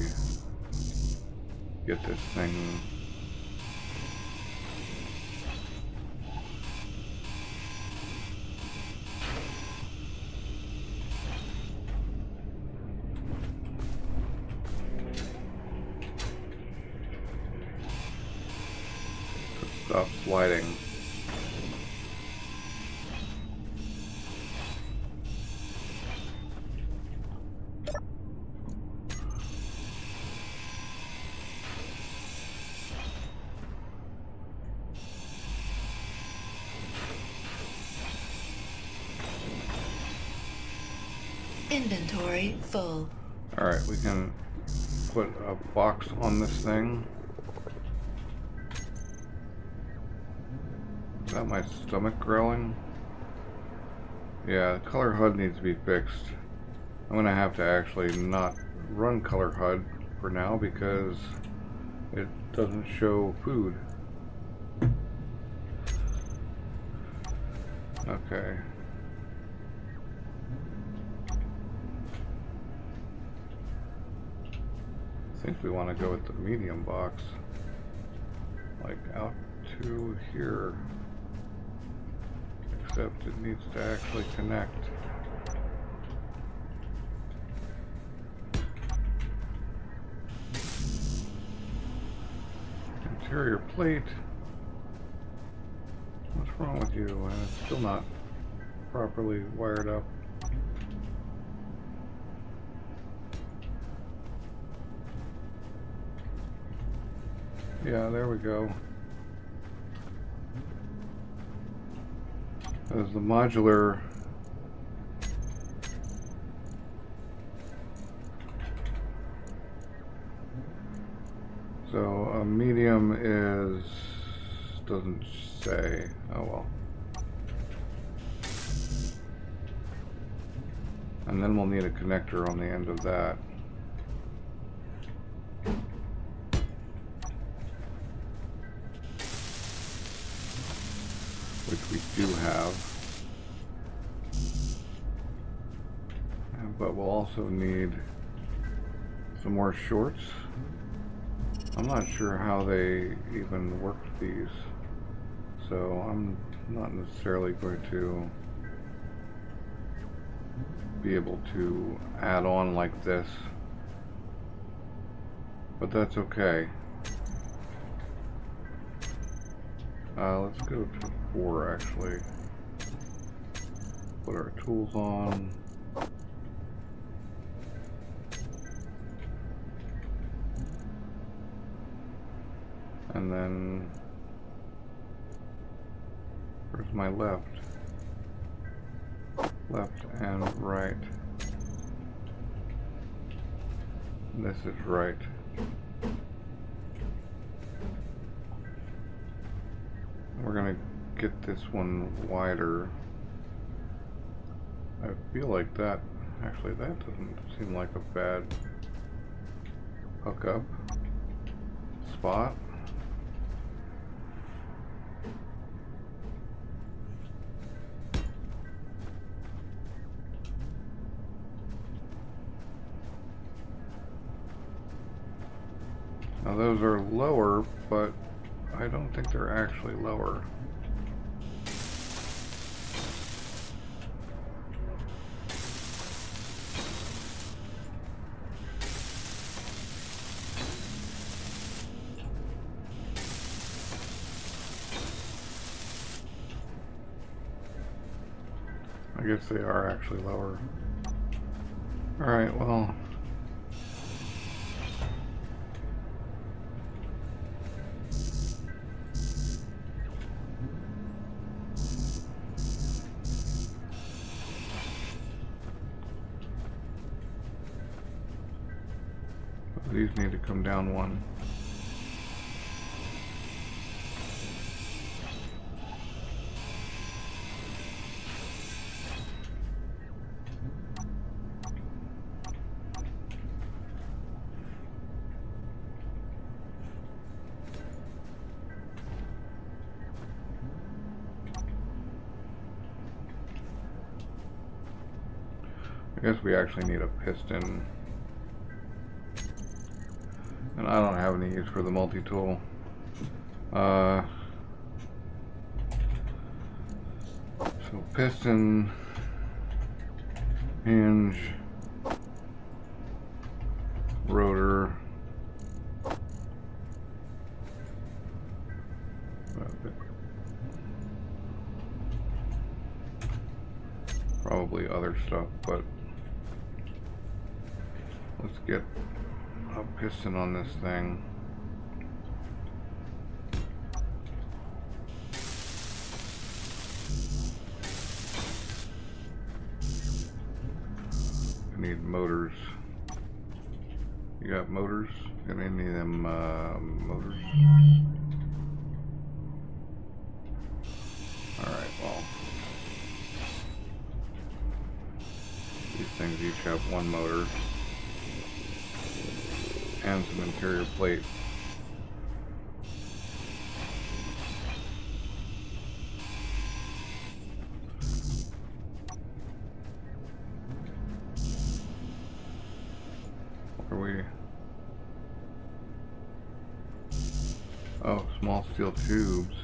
get this thing stop sliding. Inventory full. Alright, we can put a box on this thing. Is that my stomach growling? Yeah, the color HUD needs to be fixed. I'm gonna have to actually not run color HUD for now because it doesn't show food. Okay. I think we want to go with the medium box. Like out to here. Except it needs to actually connect. Interior plate. What's wrong with you? And it's still not properly wired up. Yeah, there we go. There's the modular. So a medium is, doesn't say. Oh well. And then we'll need a connector on the end of that. Which we do have. But we'll also need some more shorts. I'm not sure how they even work these. So I'm not necessarily going to be able to add on like this. But that's okay. Let's go to 4 actually. Put our tools on. And then, where's my left? Left and right. This is right. We're gonna get this one wider. I feel like that, actually that doesn't seem like a bad hookup spot. Now those are lower, but I don't think they're actually lower. I guess they are actually lower. Alright, well. These need to come down one. I guess we actually need a piston. And I don't have any use for the multi-tool. So piston, hinge, rotor, probably other stuff, but let's get a piston on this thing. I need motors. You got motors? Got any of them motors? Alright, well. These things each have one motor. And some interior plate. What are we? Oh, small steel tubes.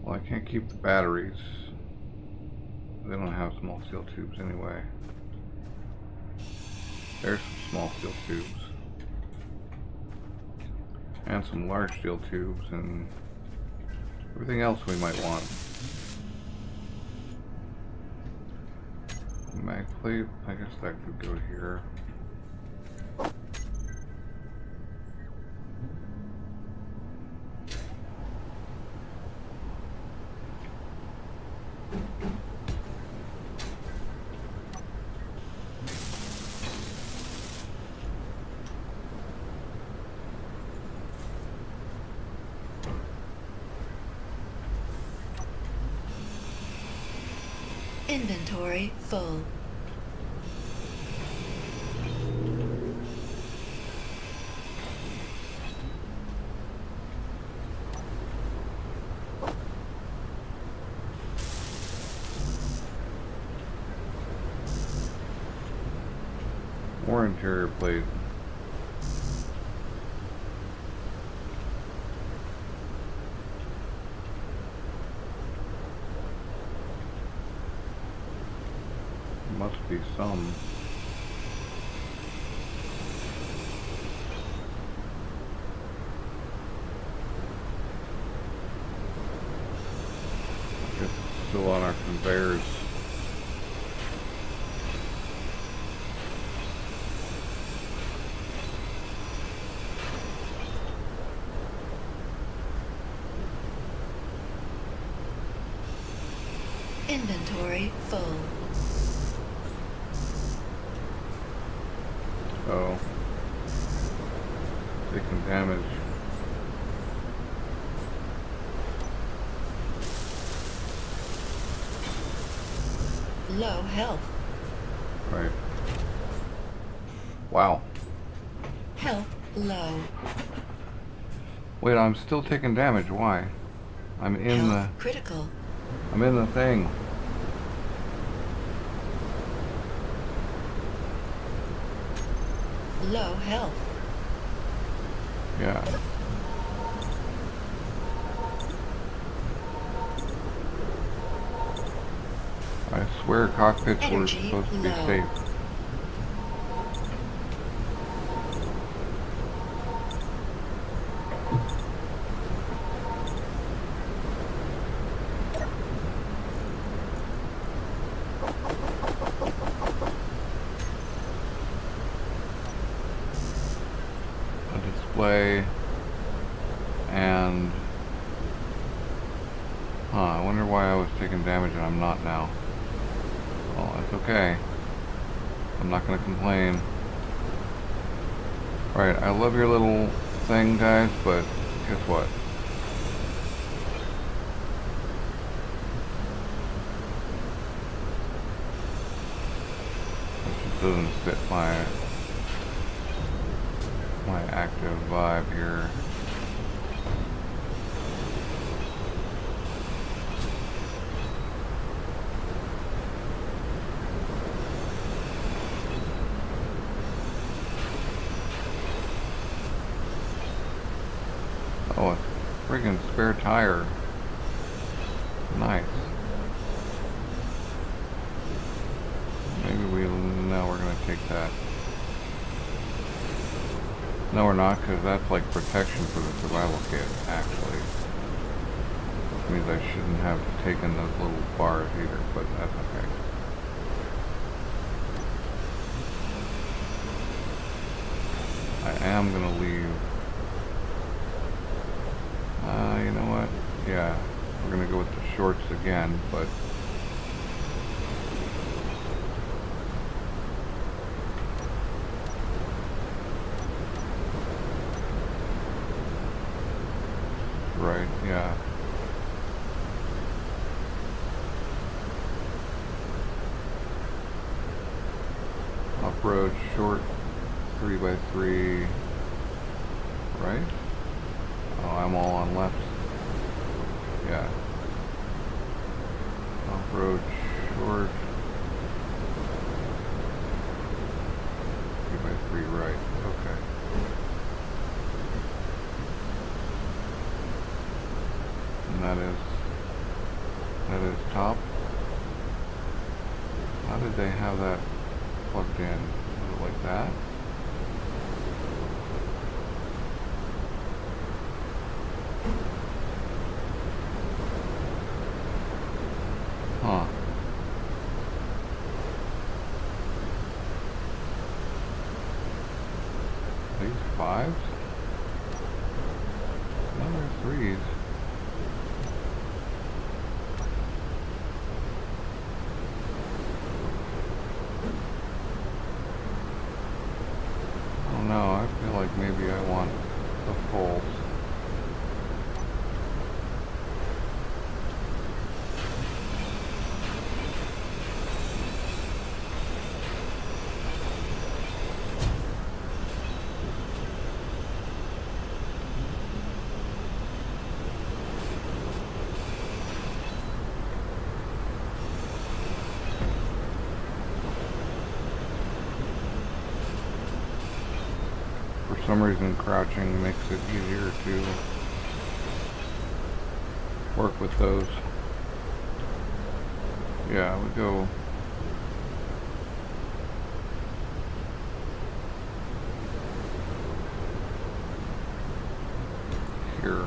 Well, I can't keep the batteries. They don't have small steel tubes anyway. There's some small steel tubes. And some large steel tubes and everything else we might want. Mag plate, I guess that could go here. Inventory full. More interior plate. Must be some. I guess it's still on our conveyors. Inventory full. Oh. Taking damage. Low health. Right. Wow. Health low. Wait, I'm still taking damage. Why? I'm in Health critical. I'm in the thing. Low health. Yeah. I swear cockpits were Energy supposed to be low. safe. A display and I wonder why I was taking damage and I'm not now. Well, that's okay. I'm not gonna complain. Right, I love your little thing, guys, but guess what? This just doesn't fit my active vibe here. Oh, a friggin' spare tire. Nice. Maybe no, we're gonna take that. No, we're not, because that's like protection for the survival kit, actually. Which means I shouldn't have taken those little bars either, but that's okay. I am gonna leave. You know what? Yeah, we're gonna go with the shorts again, but Off-road, short, 3x3, right? Oh, I'm all on left. Yeah. Off-road, short, 3x3, right. Okay. And that is top. How did they have that plugged in? Was it like that? Huh. These fives? No, they're threes. I don't know, I feel like maybe I want the fulls. For some reason, crouching makes it easier to work with those. Yeah, we go here.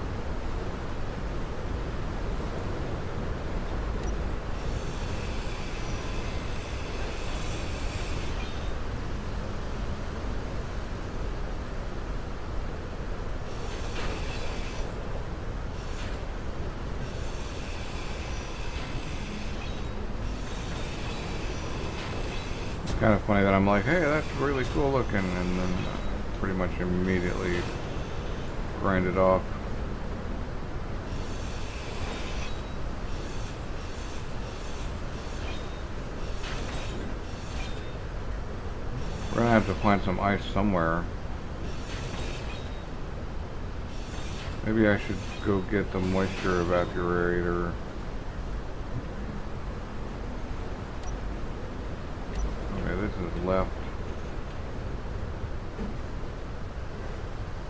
Kind of funny that I'm like, hey, that's really cool looking, and then pretty much immediately grind it off. We're gonna have to find some ice somewhere. Maybe I should go get the moisture evaporator. Okay, this is left.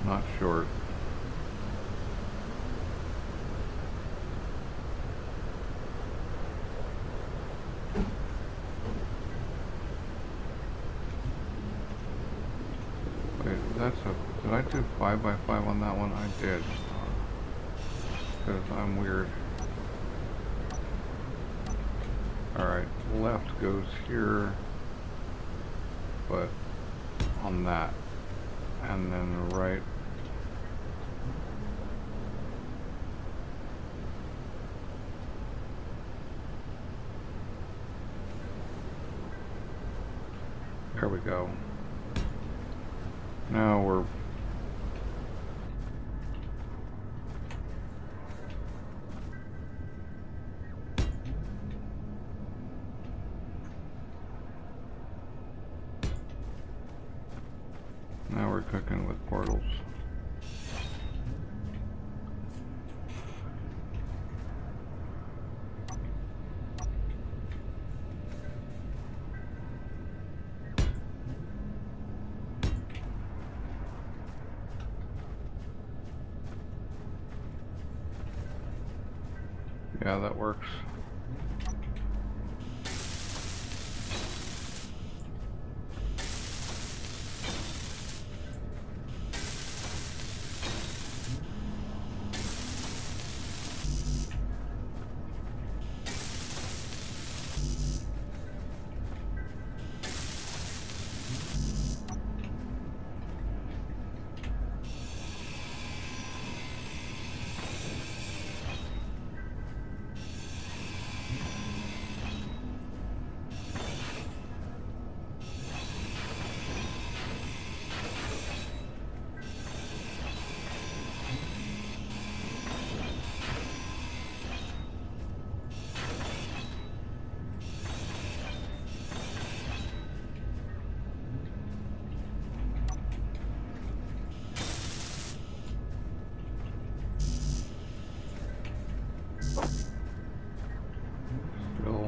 Not short. Wait, that's a... Did I do 5x5 on that one? I did. Because I'm weird. Alright, left goes here, but on that. And then the right. There we go. Now we're cooking with portals. Yeah, that works.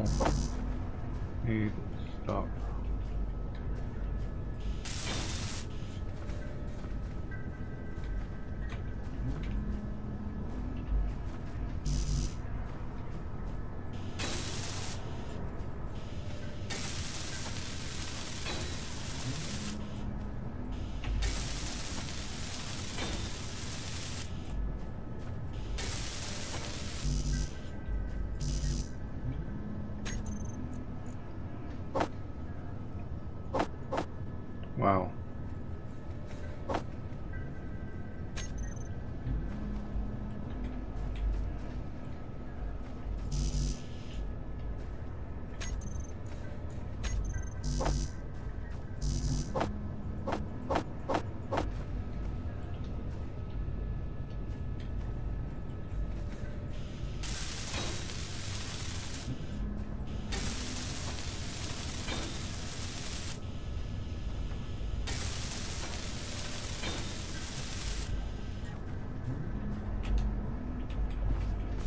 all need stuff. Wow.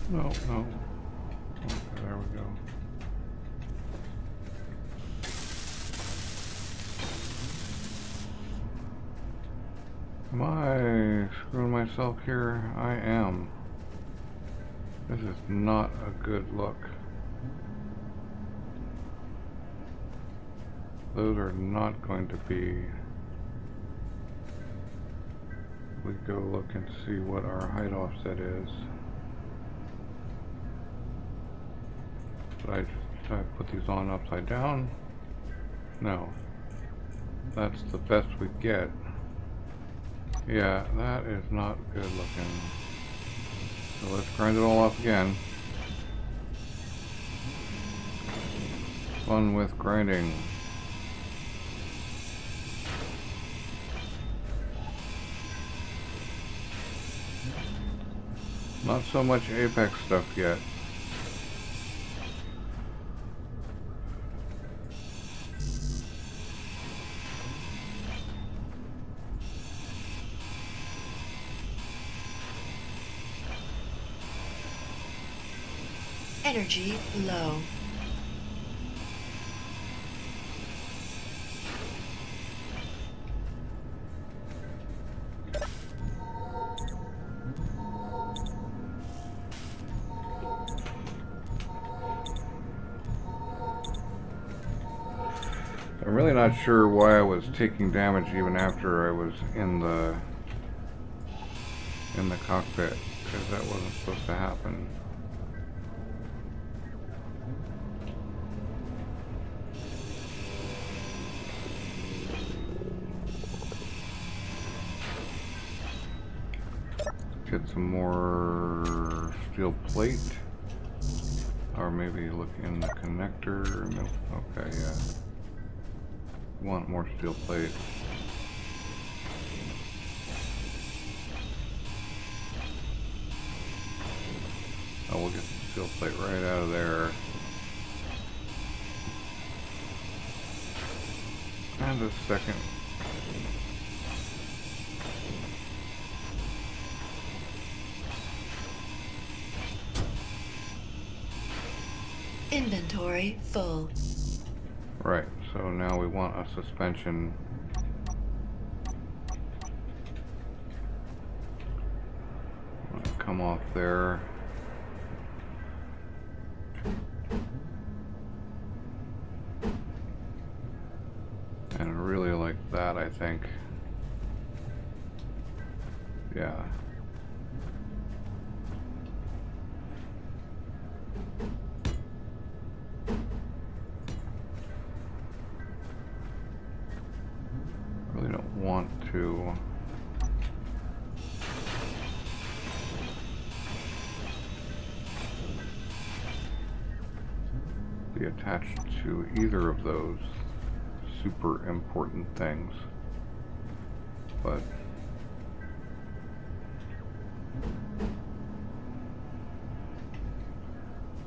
No, no. Okay, there we go. Am I screwing myself here? I am. This is not a good look. Those are not going to be... We go look and see what our height offset is. Should I put these on upside down? No. That's the best we get. Yeah, that is not good looking. So let's grind it all up again. Fun with grinding. Not so much Apex stuff yet. Energy low. I'm really not sure why I was taking damage even after I was in the cockpit, because that wasn't supposed to happen. Get some more steel plate, or maybe look in the connector. No, okay, yeah. Want more steel plate. Oh, we'll get some steel plate right out of there. And a second. Inventory full. Right, so now we want a suspension. Come off there. And I really like that, I think. Yeah. Really don't want to be attached to either of those super important things, but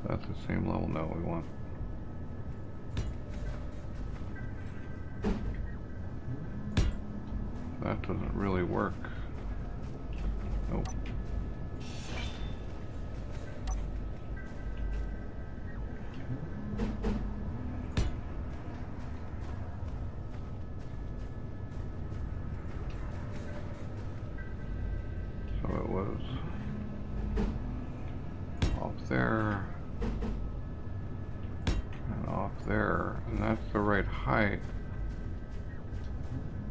that's the same level. No, we want that doesn't really work. Nope. there and off there, and that's the right height.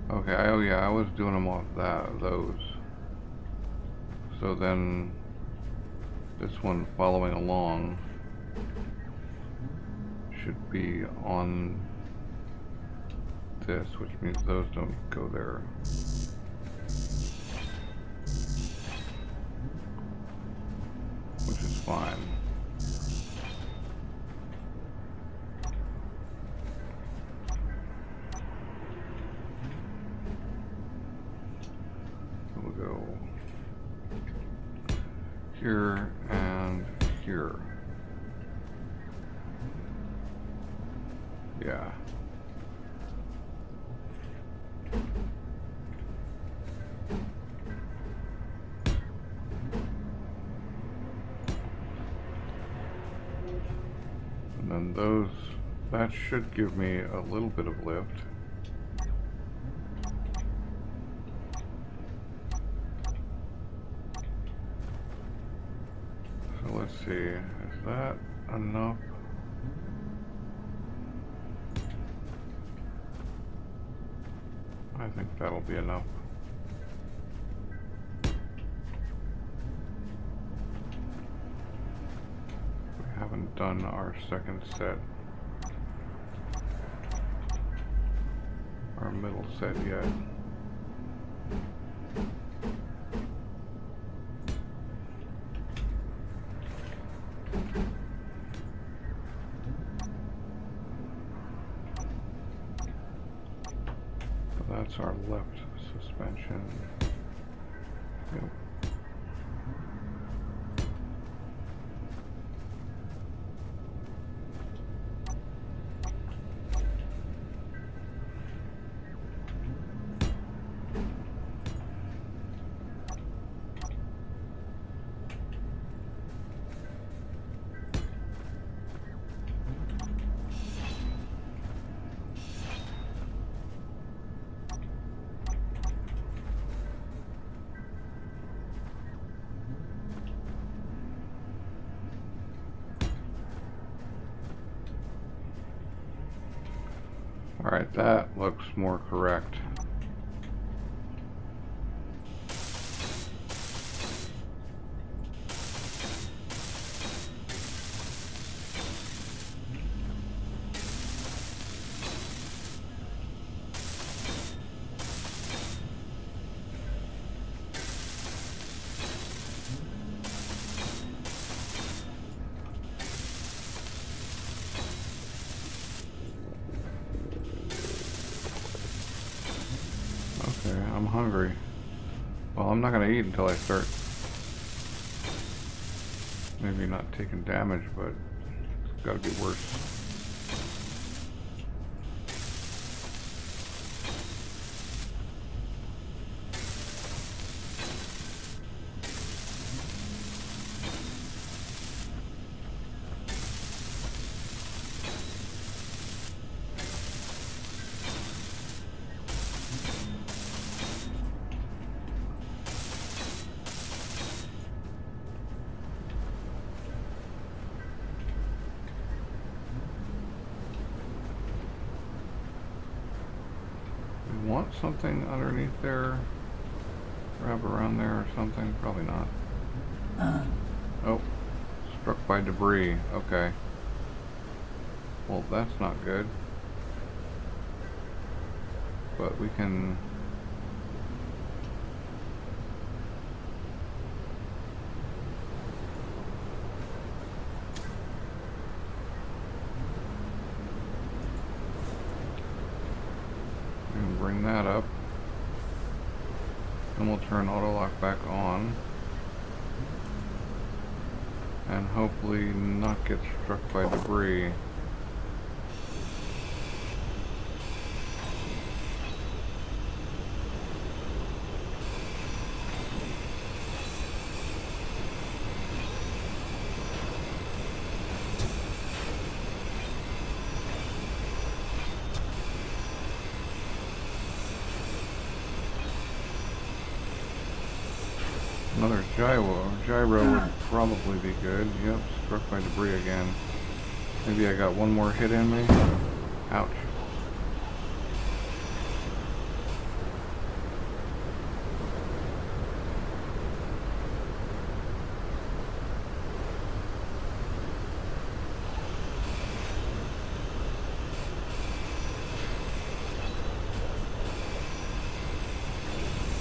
Okay, oh yeah, I was doing them off those. So then this one following along should be on this, which means those don't go there. Which is fine. We'll go here and here. Yeah. And then those, that should give me a little bit of lift. So let's see, is that enough? I think that'll be enough. We haven't done our second set, our middle set yet. That's our left suspension. Yep. All right, that looks more correct. Okay, I'm hungry. Well, I'm not gonna eat until I start maybe not taking damage, but it's gotta be worse. Want something underneath there? Wrap around there or something? Probably not. Oh, struck by debris. Okay. Well, that's not good. But we can... bring that up, and we'll turn auto lock back on, and hopefully not get struck by debris. Another gyro would probably be good. Yep, struck by debris again. Maybe I got one more hit in me. Ouch.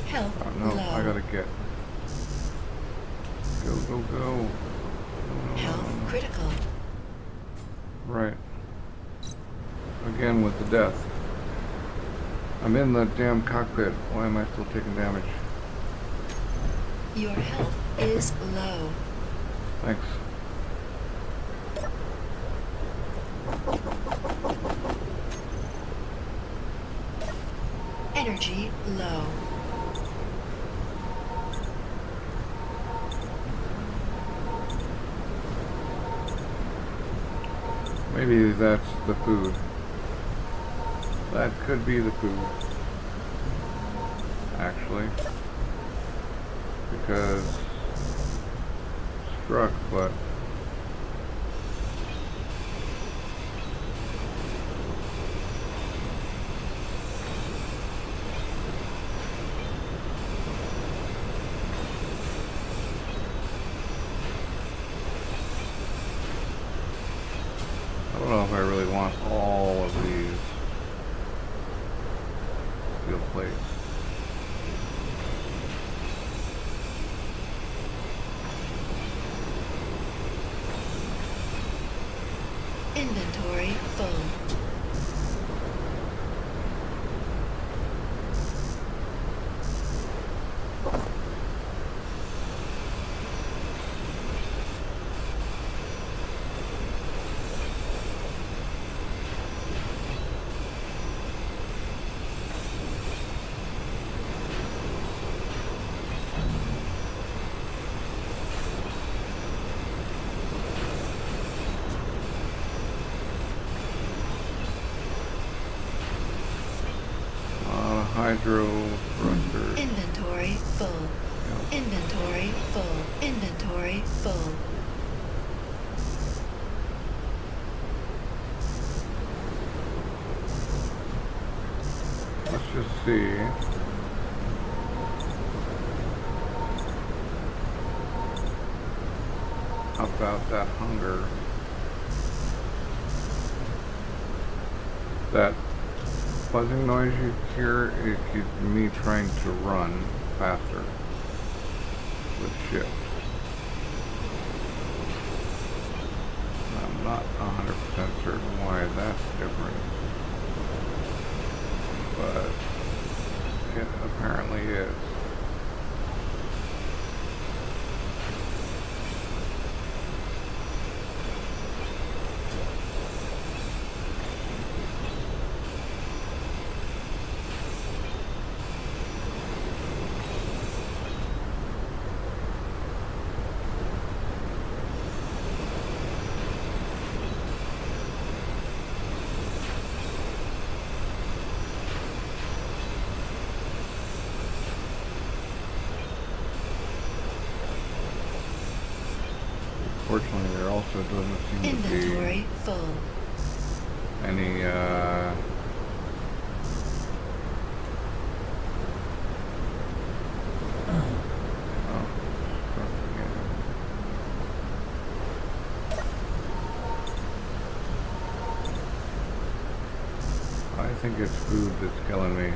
Health Oh no, I low. gotta get. Go, go, go. No, no, Health no, no. critical. Right. Again with the death. I'm in the damn cockpit. Why am I still taking damage? Your health is low. Thanks. Energy low. Maybe that's the food. That could be the food. Actually. Because struck, but I don't know if I really want all of these steel plates. Inventory full. Hydro thrusters. Inventory full. Yeah. Inventory full. Inventory full. Let's just see. About that hunger. That buzzing noise you hear is me trying to run faster with shift. I'm not 100% certain why that's different, but it apparently is. Fortunately, there also doesn't seem to be Inventory full. any oh, struck again. I think it's food that's killing me.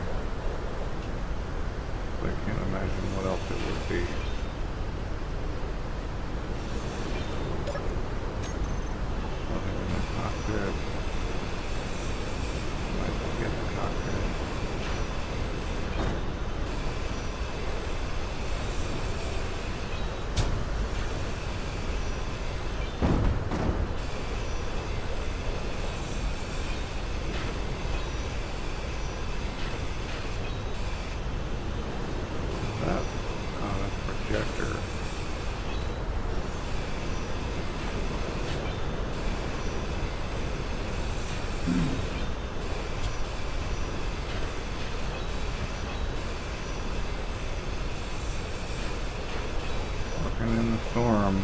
I can't imagine what else it would be. Nothing in the cockpit. Might get the cockpit. That, projector. Walking in the storm.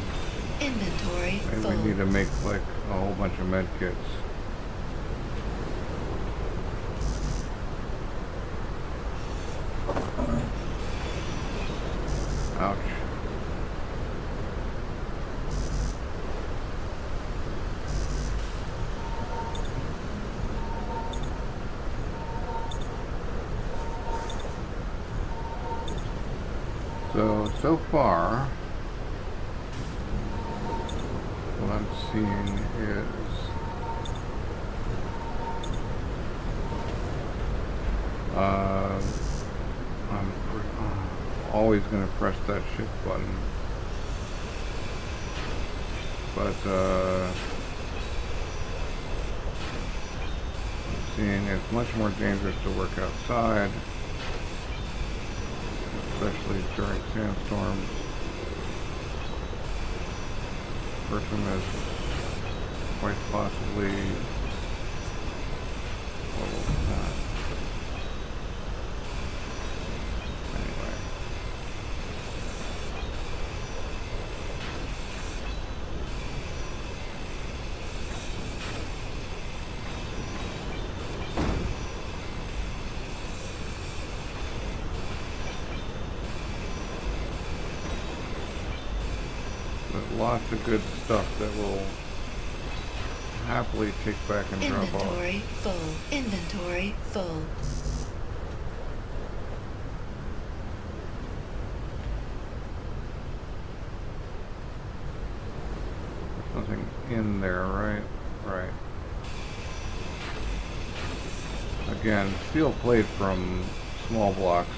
Inventory Maybe full. we need to make like a whole bunch of med kits. Ouch. So far, what I'm seeing is I'm always going to press that shift button, but I'm seeing it's much more dangerous to work outside, especially during sandstorms. Person is quite possibly, what was that? Anyway. There's lots of good stuff that we'll happily take back and drop off. Inventory full. Inventory full. There's nothing in there, right? Right. Again, steel plate from small blocks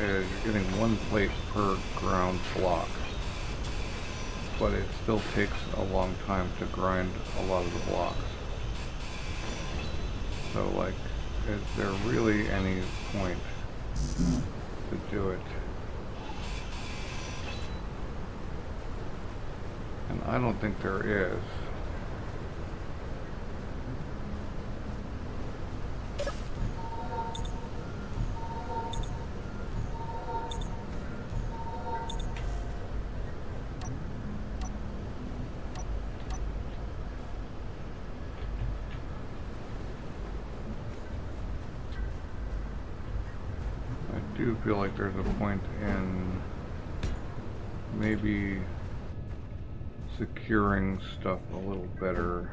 is you're getting one plate per ground block. But it still takes a long time to grind a lot of the blocks. So like, is there really any point to do it? And I don't think there is. I do feel like there's a point in maybe securing stuff a little better.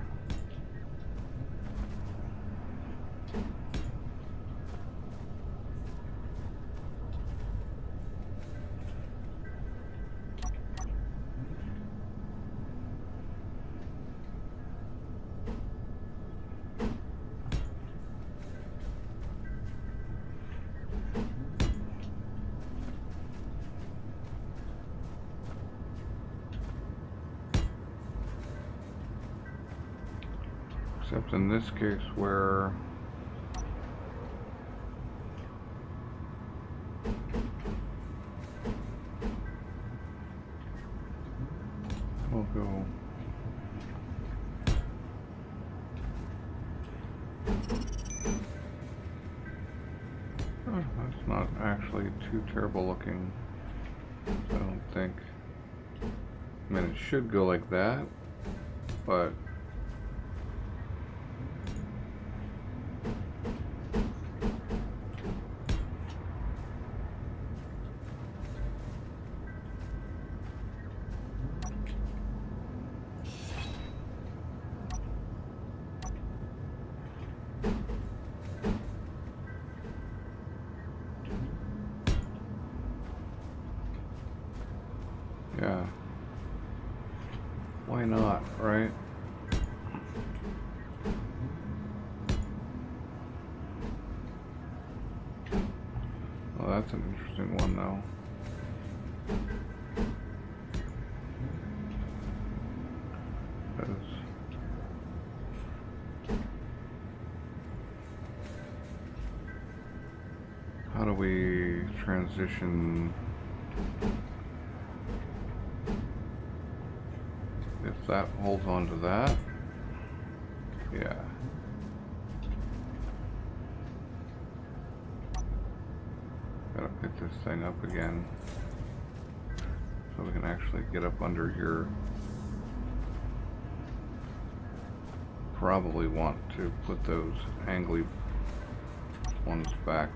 Except in this case where we'll go that's not actually too terrible looking, I don't think. I mean, it should go like that, but yeah, why not, right? Well, that's an interesting one though. Because how do we transition if that holds on to that? Yeah. Gotta pick this thing up again so we can actually get up under here. probably want to put those angly ones back.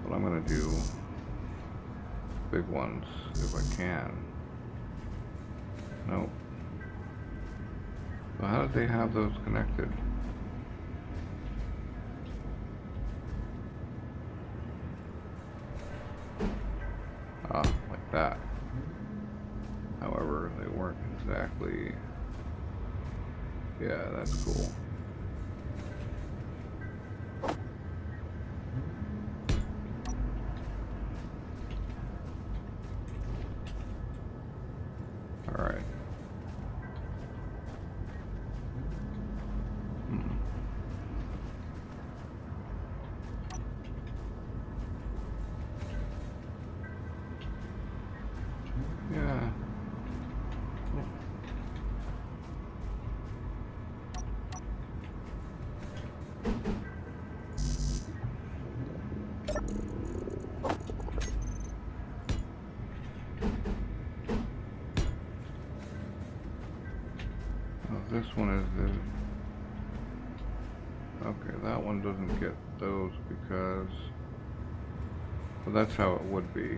But I'm gonna do big ones if I can. Nope. So how did they have those connected? Ah, like that. However, they weren't exactly... Yeah, that's cool. Alright. Yeah. This one is the... Okay, that one doesn't get those because... Well, that's how it would be.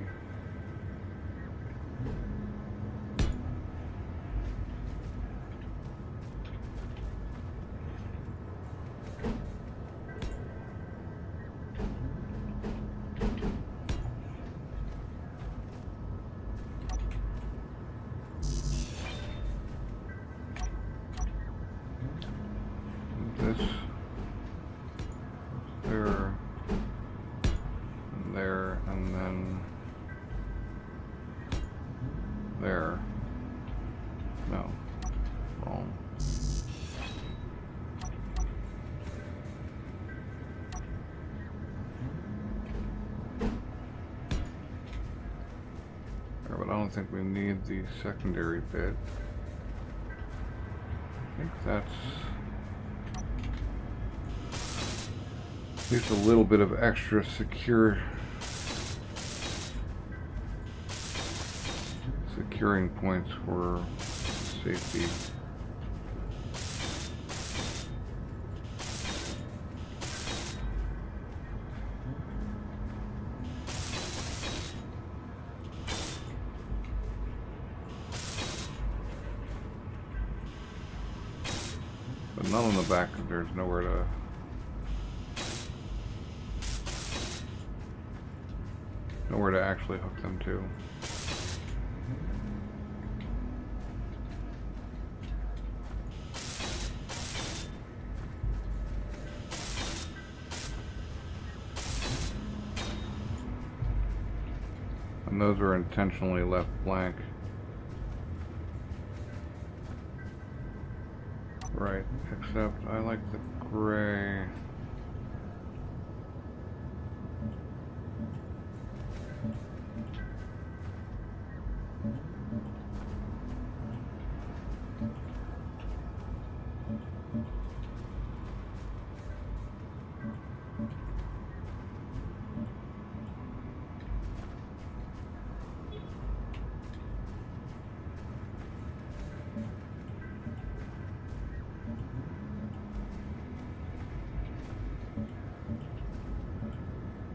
This, there, and there, and then there. No, wrong. But I don't think we need the secondary bit. I think that's at least a little bit of extra securing points for safety. But none on the back, there's nowhere to actually hook them to. And those are intentionally left blank. Right, except I like the gray.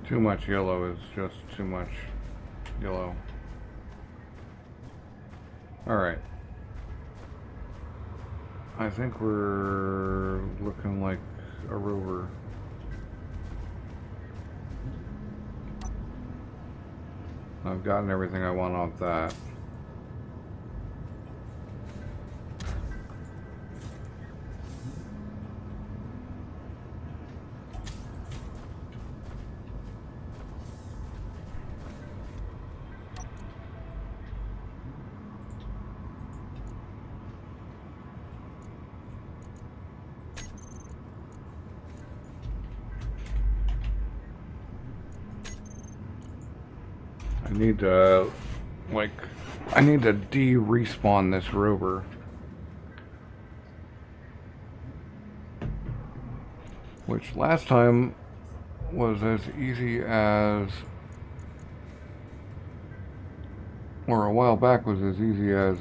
Too much yellow is just too much yellow. Alright. I think we're looking like a rover. I've gotten everything I want off that. I need to, I need to de-respawn this rover. Which last time was as easy as, or a while back was as easy as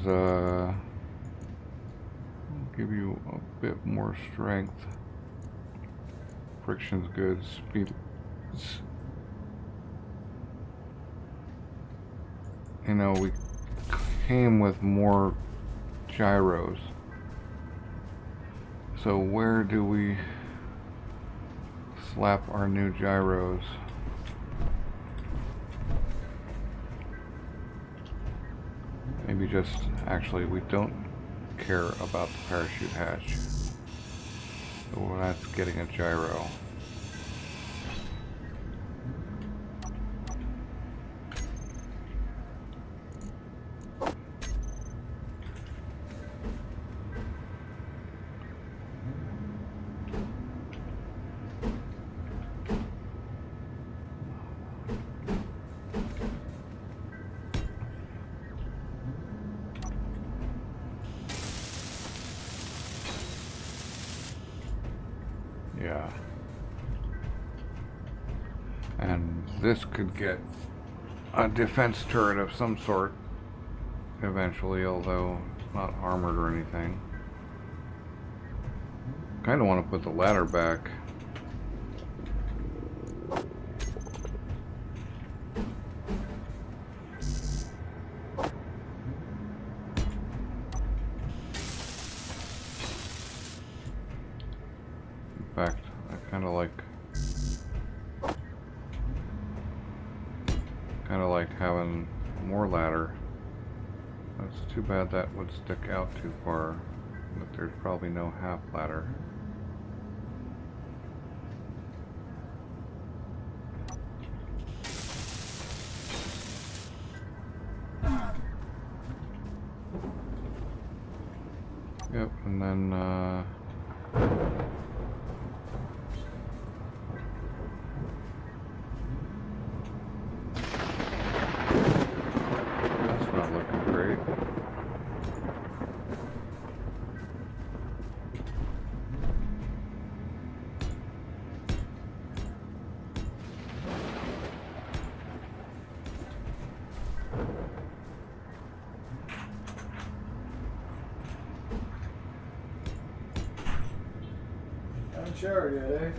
give you a bit more strength. Friction's good. Speed. You know, we came with more gyros. So where do we slap our new gyros? Maybe just, actually, we don't care about the parachute hatch. So that's getting a gyro. Yeah. And this could get a defense turret of some sort eventually, although it's not armored or anything. Kind of want to put the ladder back. In fact, I kind of like having more ladder. That's too bad that would stick out too far, but there's probably no half ladder. Yep, and then that's not looking great. Haven't showered yet, eh?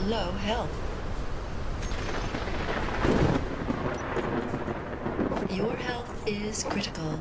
Low health. Your health is critical.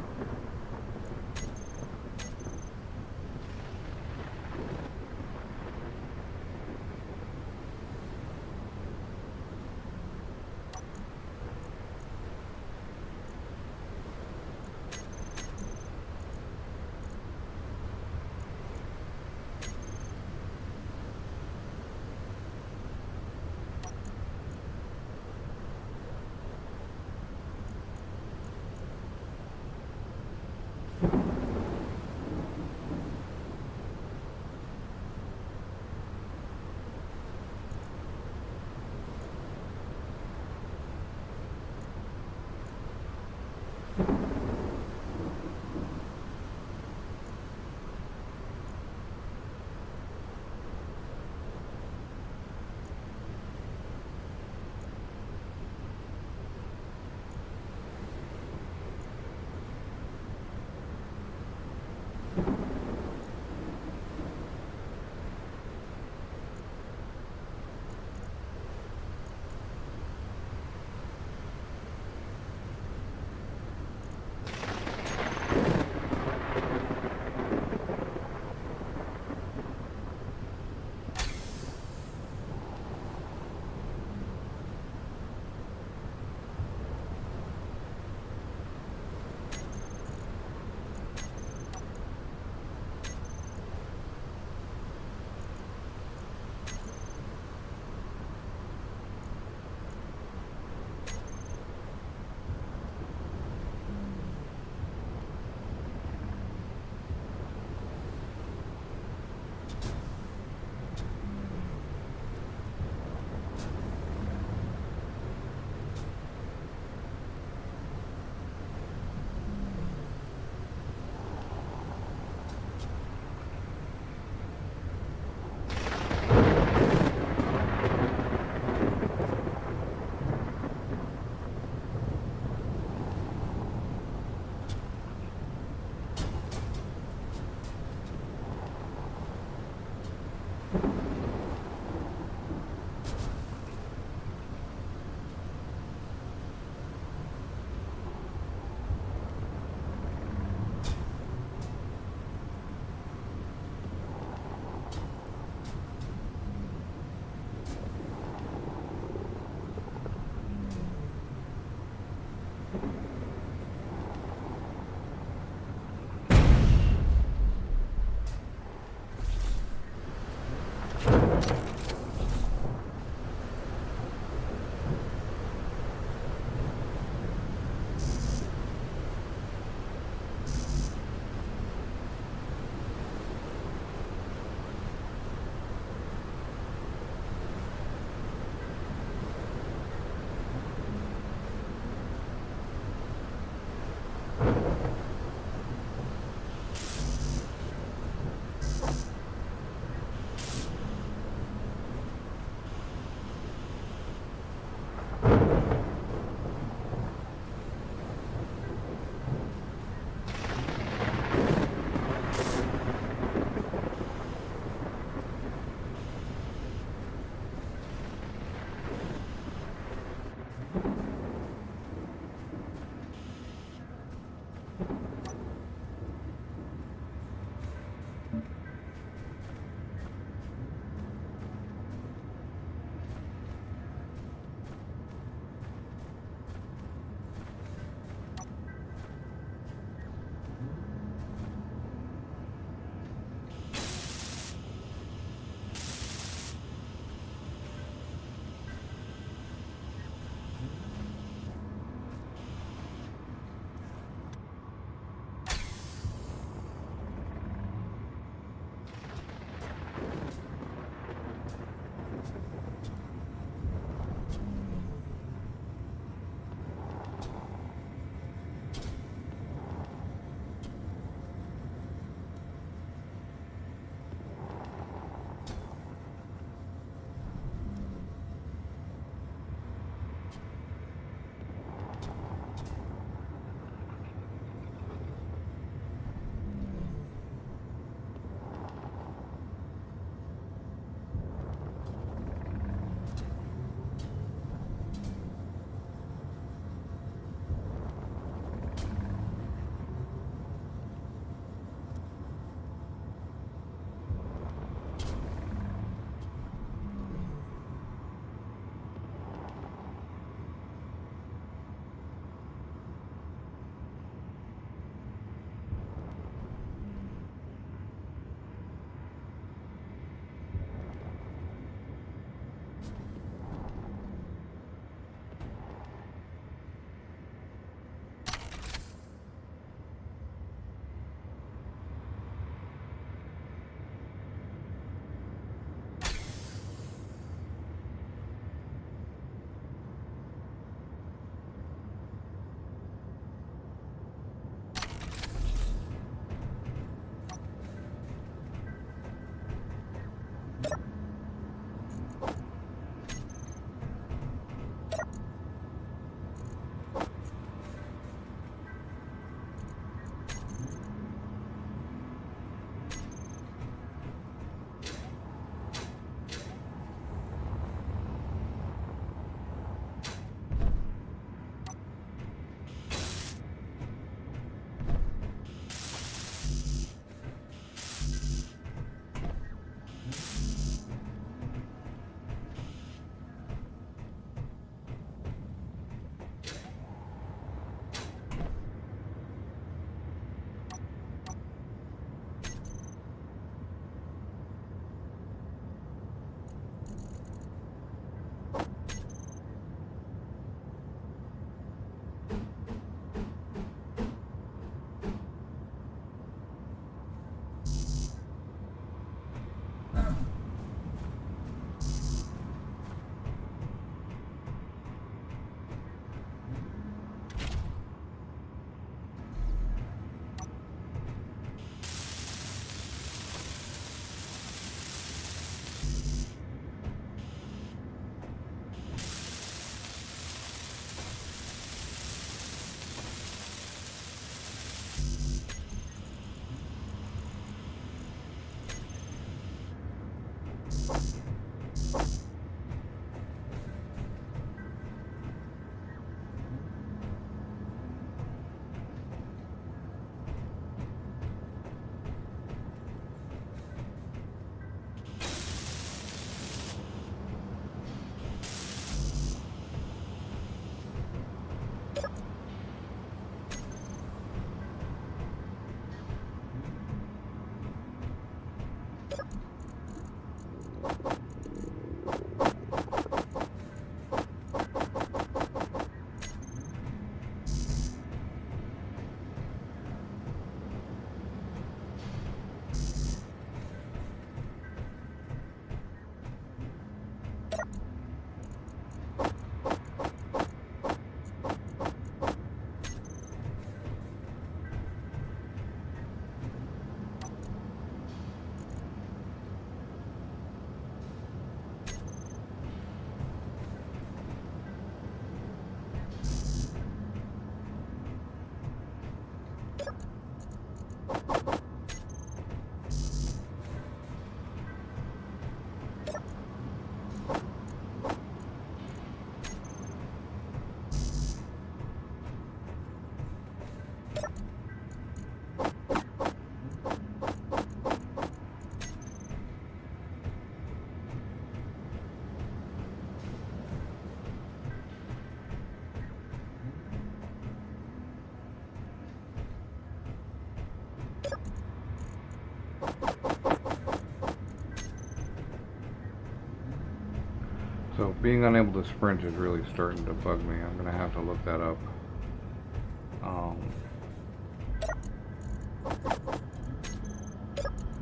So being unable to sprint is really starting to bug me. I'm gonna have to look that up.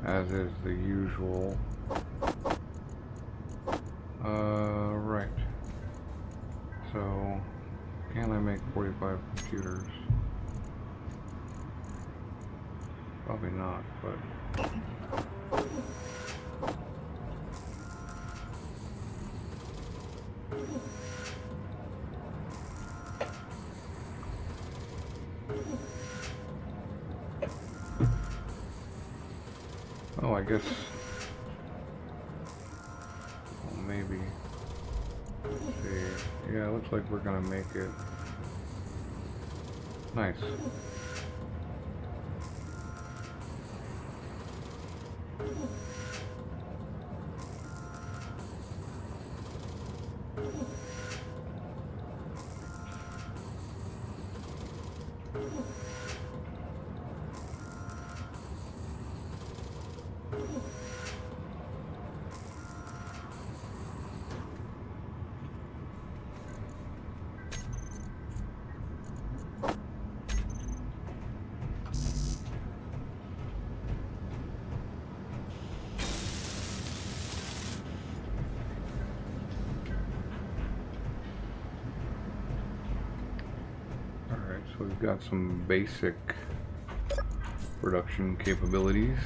As is the usual. Right. So, can I make 45 computers? Probably not, but... Oh, I guess... Well, maybe... Let's see. Yeah, it looks like we're gonna make it. Nice. So we've got some basic production capabilities.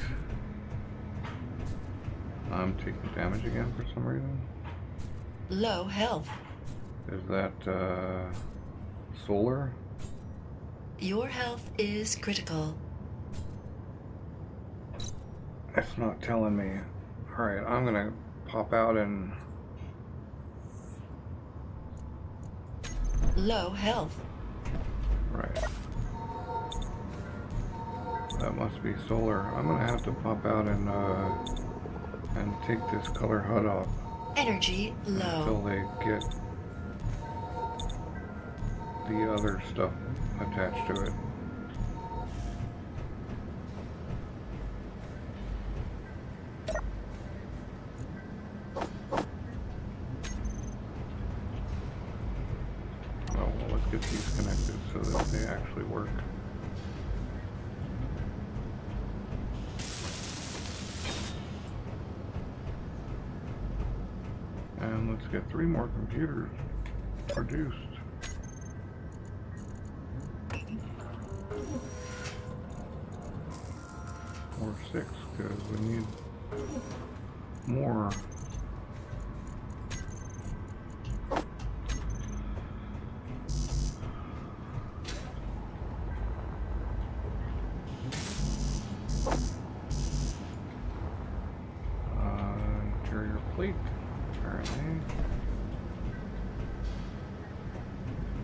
I'm taking damage again for some reason. Low health. Is that solar? Your health is critical. It's not telling me. Alright, I'm gonna pop out and... Low health. Right. That must be solar. I'm gonna have to pop out and take this color HUD off Energy until low. they get the other stuff attached to it. Oh, well, let's get these connected so that they actually work. And let's get 3 more computers produced. Or 6, because we need more. Interior plate, apparently.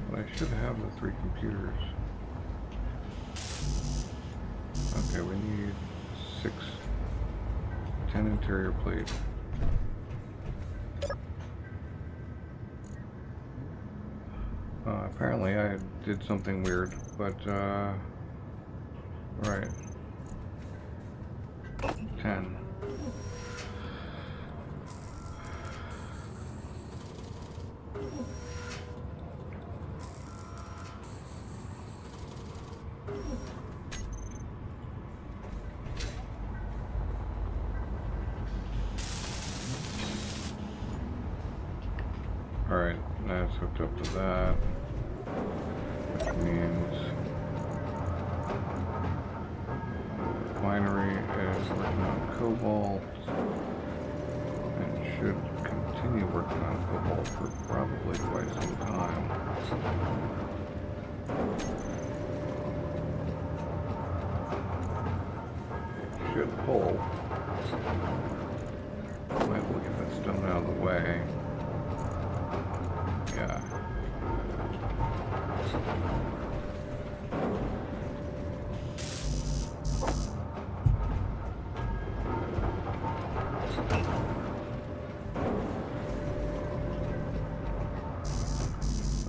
But I should have the 3 computers. Okay, we need 6, 10 interior plate. Apparently I did something weird, but right. 10. Alright, that's hooked up to that, which means Winery is working on cobalt and should continue working on cobalt for probably quite some time. Should pull. Might as well get that stone out of the way. Yeah.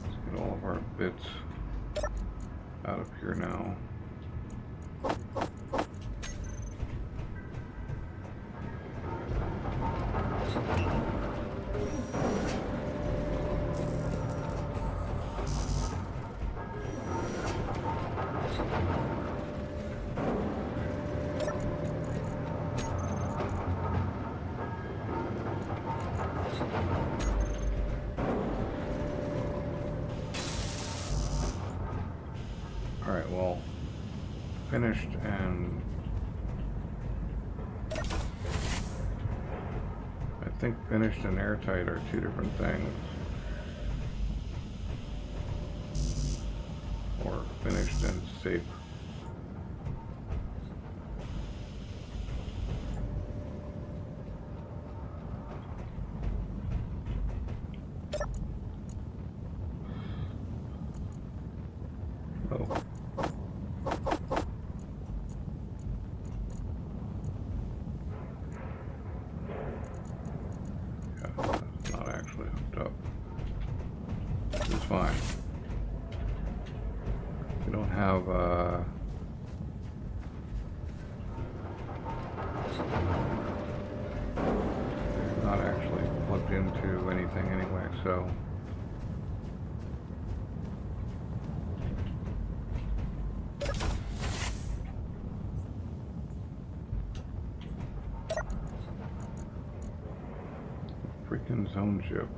Let's get all of our bits out of here now. Alright, well, finished and I think finished and airtight are 2 different things. Or finished and safe. Oh. Yeah, that's not actually hooked up. It's fine. We don't have they're not actually plugged into anything anyway, so freaking zone ship.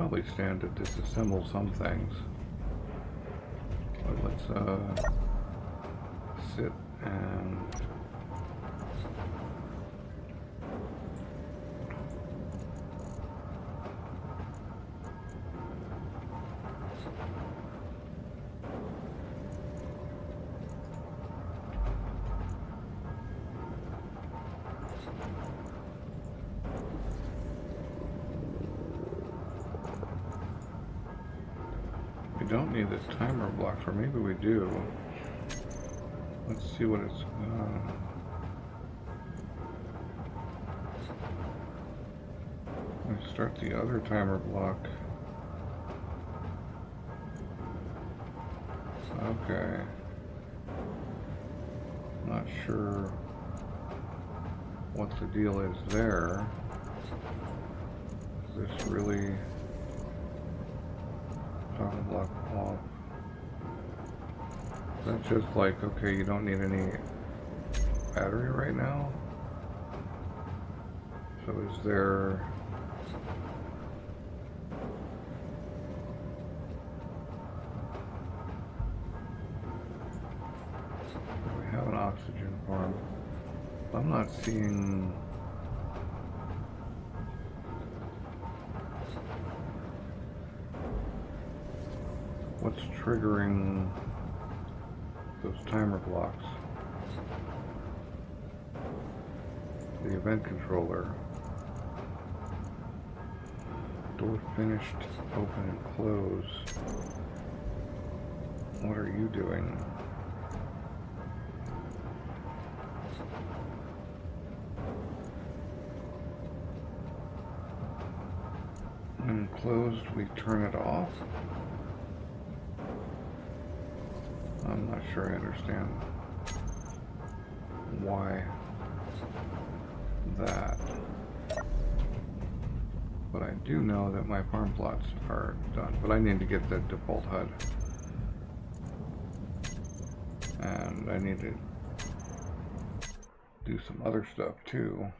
probably stand to disassemble some things. But let's sit and we don't need this timer block, or maybe we do. Let's see what it's let's start the other timer block. Okay. Not sure what the deal is there. Is this really timer block off? That's just like, okay, you don't need any battery right now. So is there... We have an oxygen farm. I'm not seeing... what's triggering those timer blocks. The event controller. Door finished, open and close. What are you doing? When closed, we turn it off. I'm not sure I understand why that. But I do know that my farm plots are done. But I need to get the default HUD. And I need to do some other stuff too.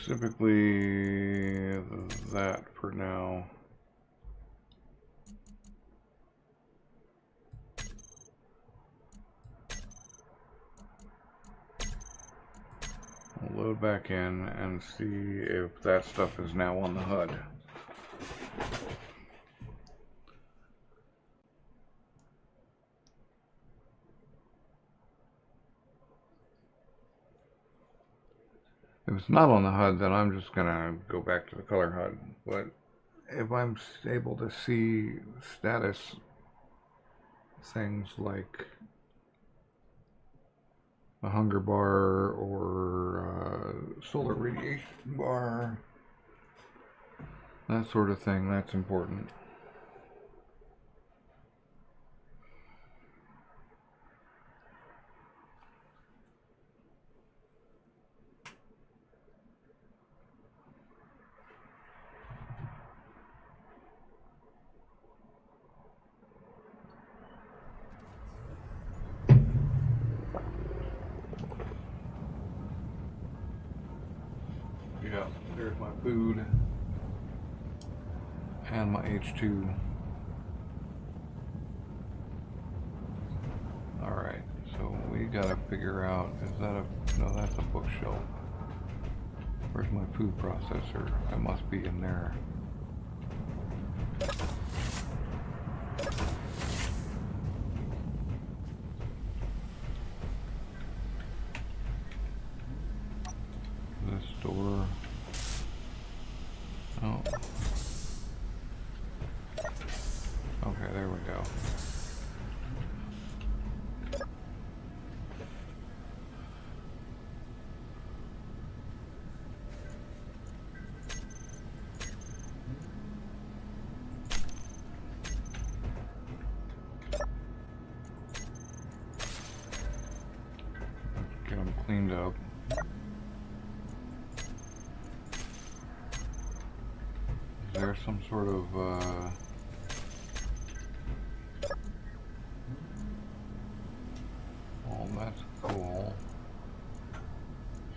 Specifically that for now. I'll load back in and see if that stuff is now on the HUD. If it's not on the HUD, then I'm just gonna go back to the color HUD. But if I'm able to see status things like a hunger bar or solar radiation bar, that sort of thing, that's important. Yeah, there's my food and my H2. Alright, so we gotta figure out, is that a, no, that's a bookshelf. Where's my food processor? It must be in there. This door. Oh. Okay, there we go. cleaned up. Is there some sort of oh, that's cool.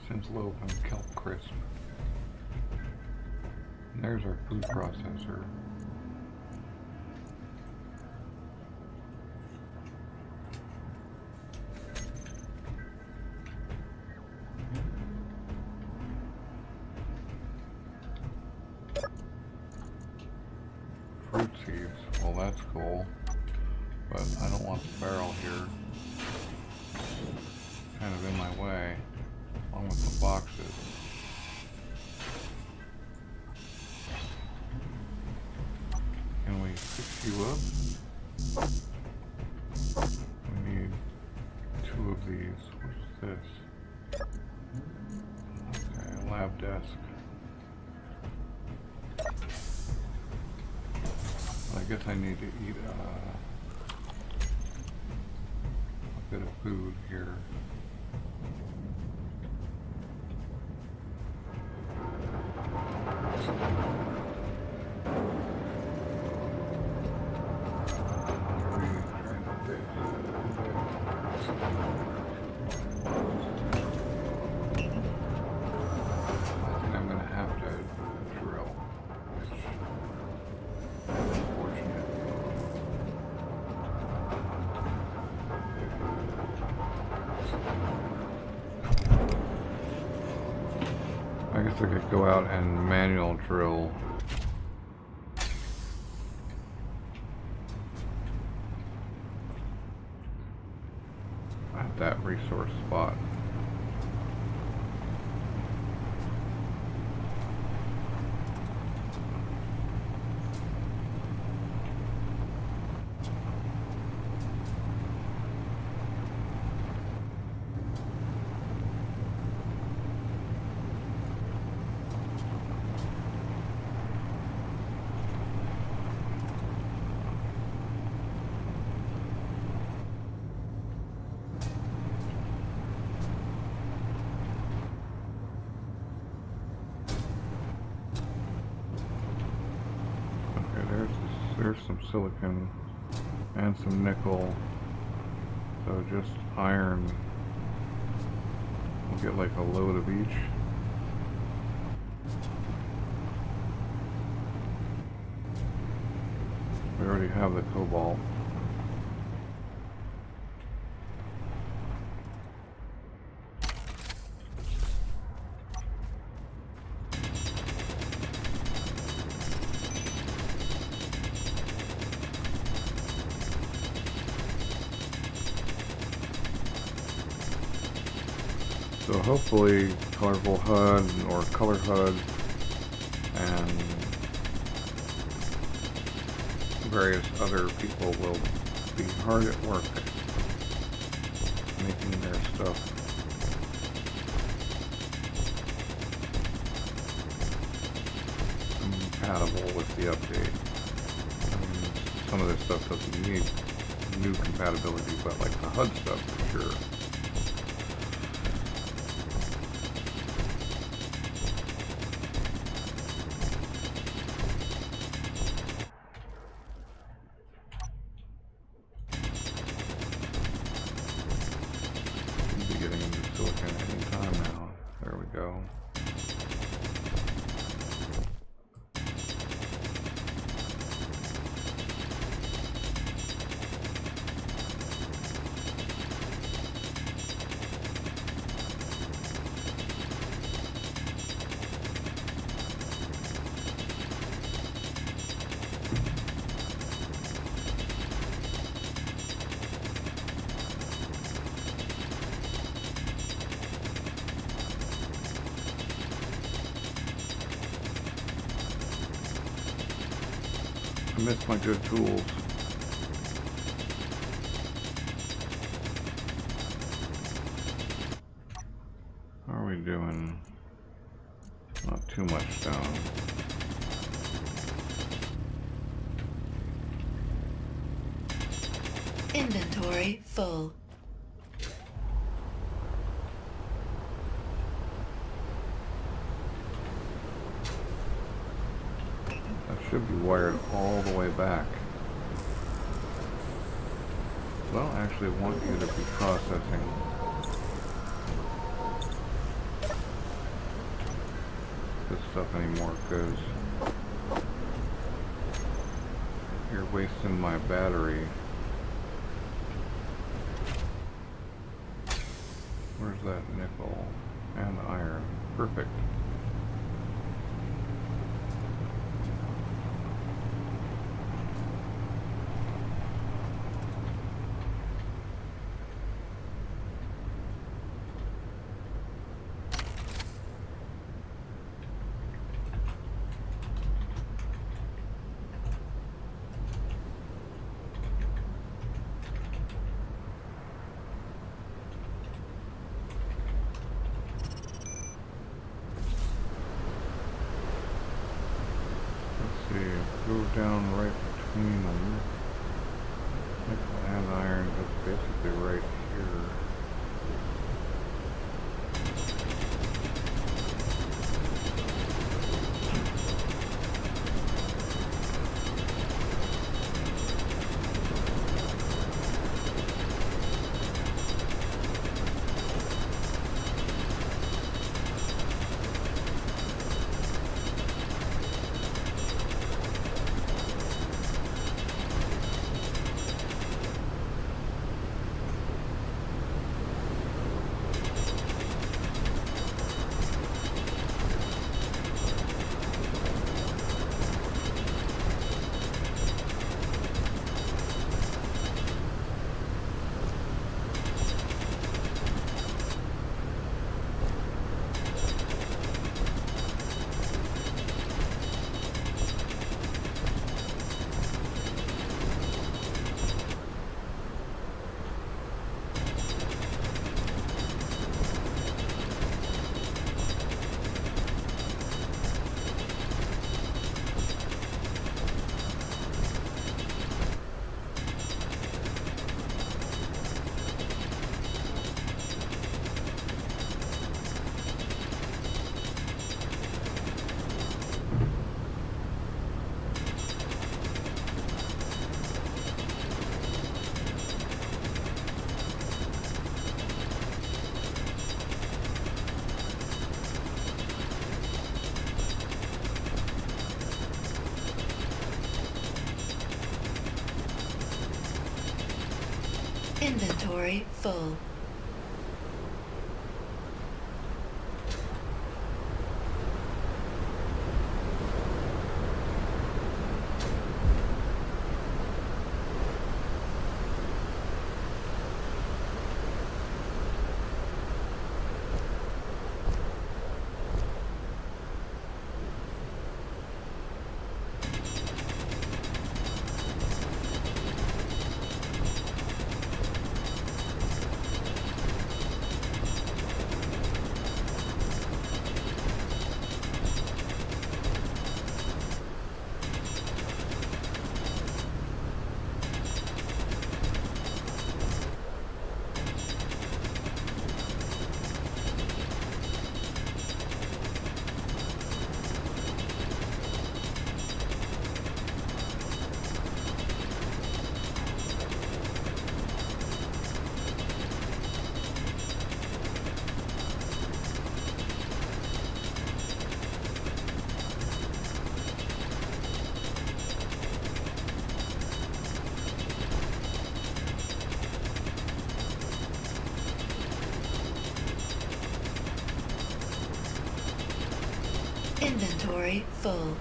Sincelope and kelp crisp. And there's our food processor. Fruit seeds. Well, that's cool. But I don't want the barrel here. Kind of in my way. Along with the boxes. Can we fix you up? We need 2 of these. What's this? Okay, lab desk. I guess I need to eat a bit of food here. I guess I could go out and manual drill. At that resource spot. There's some silicon and some nickel, so just iron. We'll get like a load of each. We already have the cobalt. So hopefully colorful HUD or color HUD and various other people will be hard at work making their stuff compatible with the update. I mean, some of this stuff doesn't need new compatibility, but like the HUD stuff for sure. I miss my good tools. How are we doing? Not too much down. Inventory full. should be wired all the way back. So I don't actually want you to be processing this stuff anymore, because you're wasting my battery. Where's that nickel and iron? Perfect. Go down right between them. Nickel and iron is basically right here. Inventory full. Inventory full.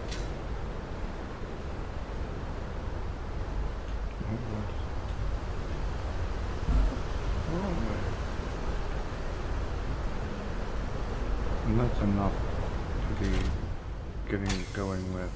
And that's enough to be getting going with.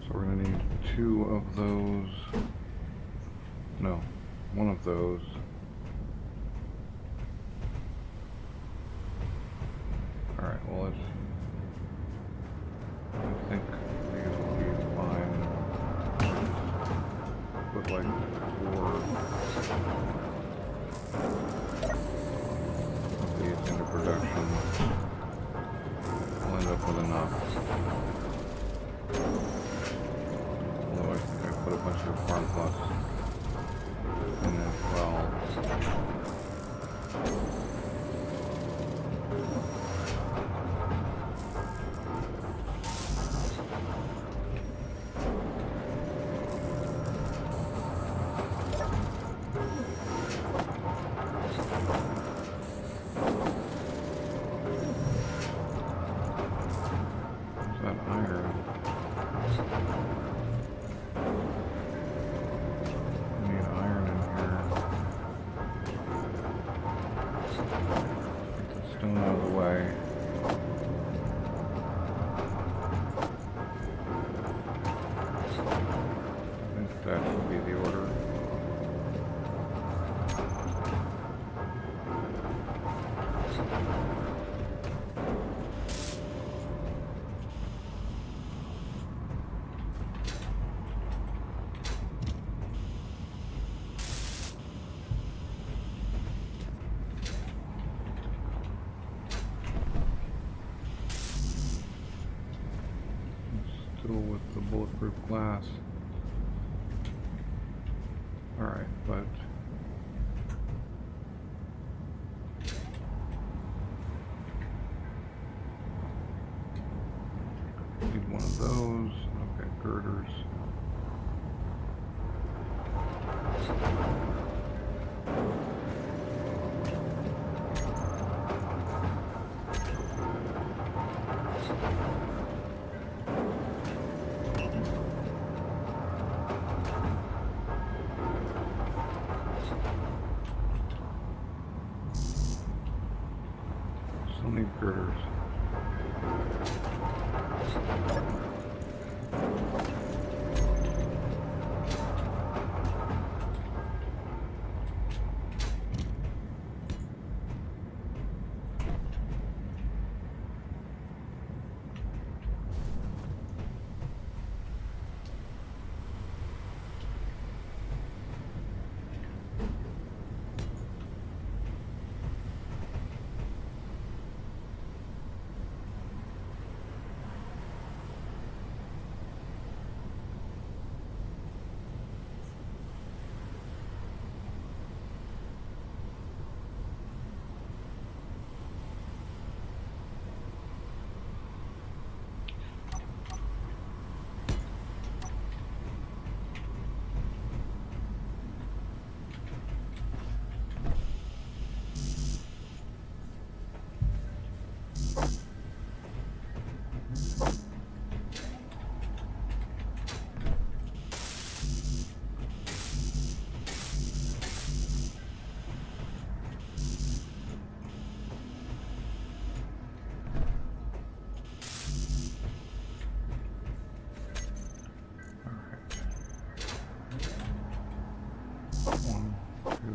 So we're gonna need 2 of those. No, 1 of those. Alright, well I think these will be fine. Put like 4 of these into production. We'll end up with enough. Although I think I put a bunch of farm plots in as well. With the bulletproof glass. Alright, but need 1 of those. Okay, girders. Still need girders.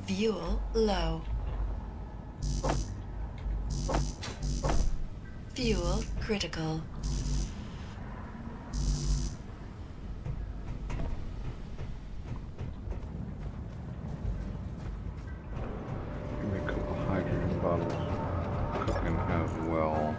Fuel low. Fuel critical. Give me a couple hydrogen bottles cooking as well.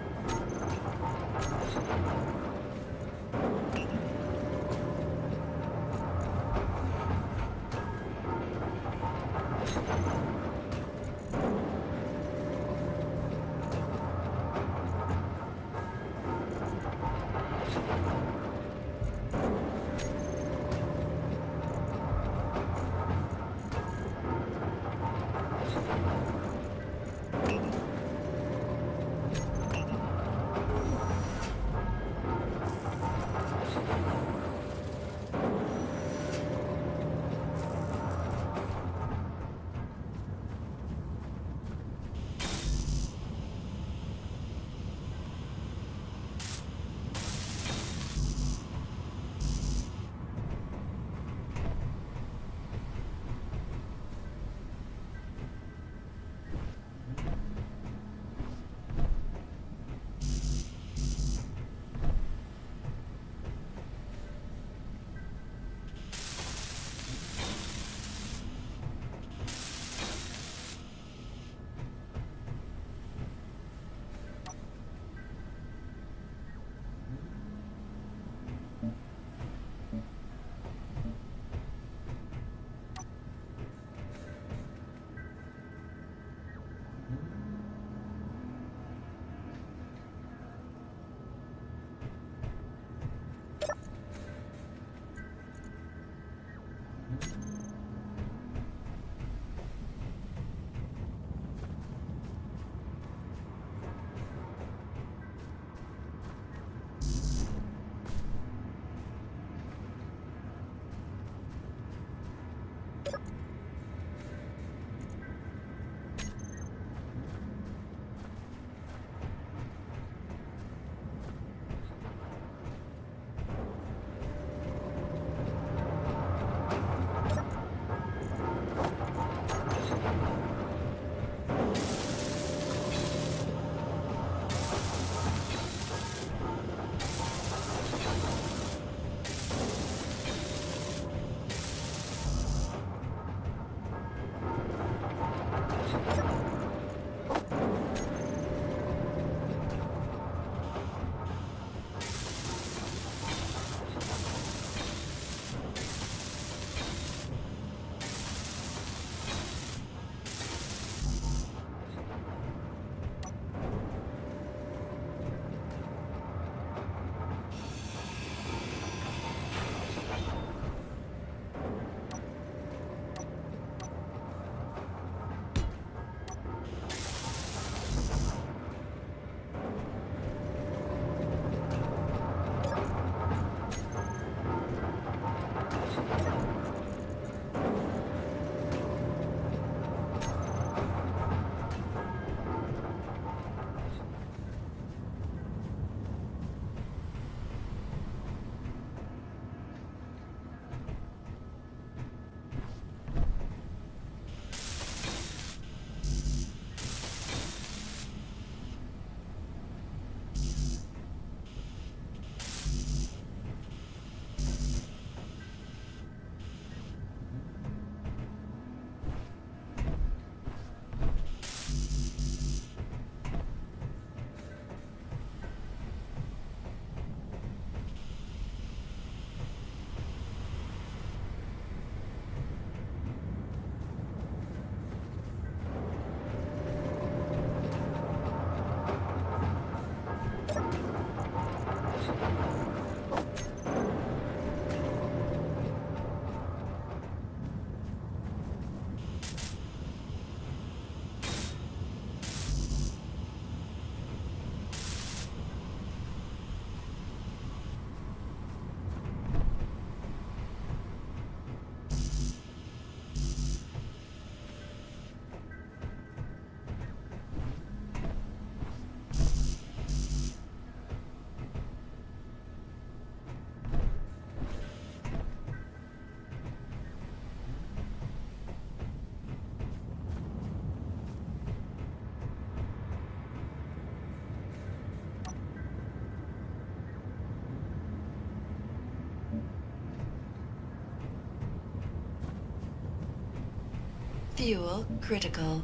Fuel critical.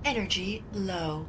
Energy low.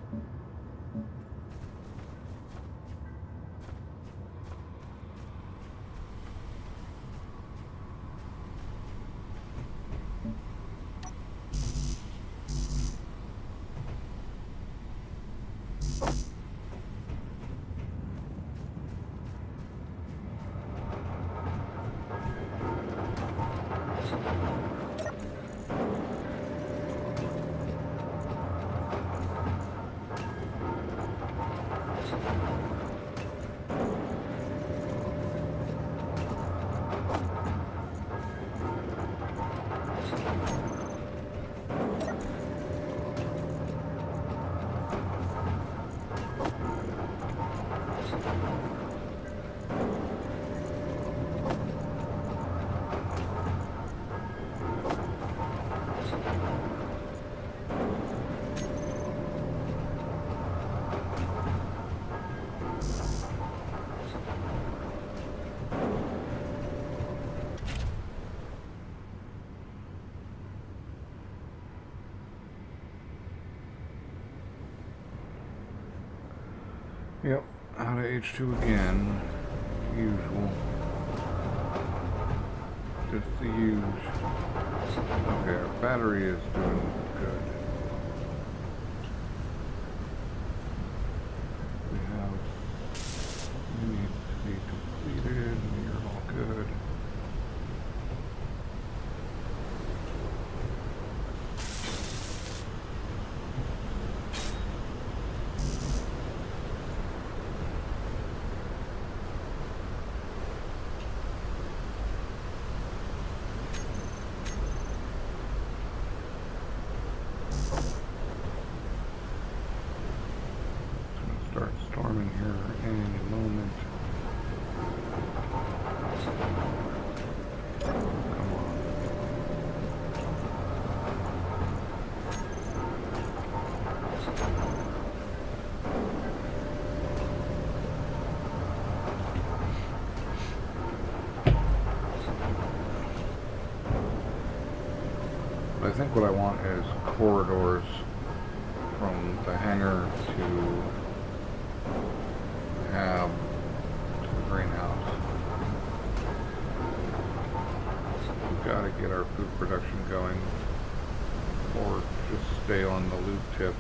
Yep, out of H2 again. Usual. Just the huge. Okay, our battery is doing good. We have needs to be completed. You're all good. Start storming here any moment. Come on. But I think what I want is corridors from the hangar to have to the greenhouse. We've got to get our food production going, or just stay on the loot tip.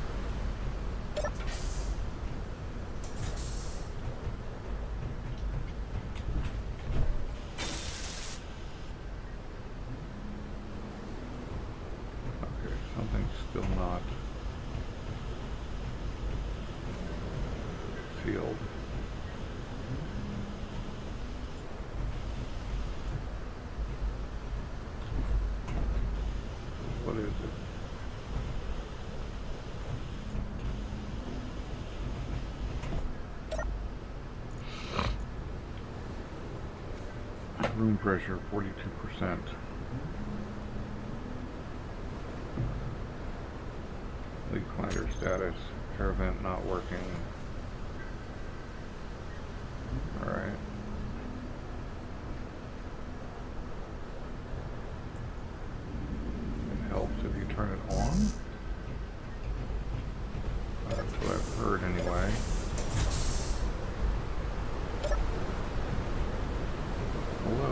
Okay, something's still not sealed. What is it? Room pressure 42%. Leak finder status. Air vent not working. Alright. It helps if you turn it on. That's what I've heard anyway. Hello?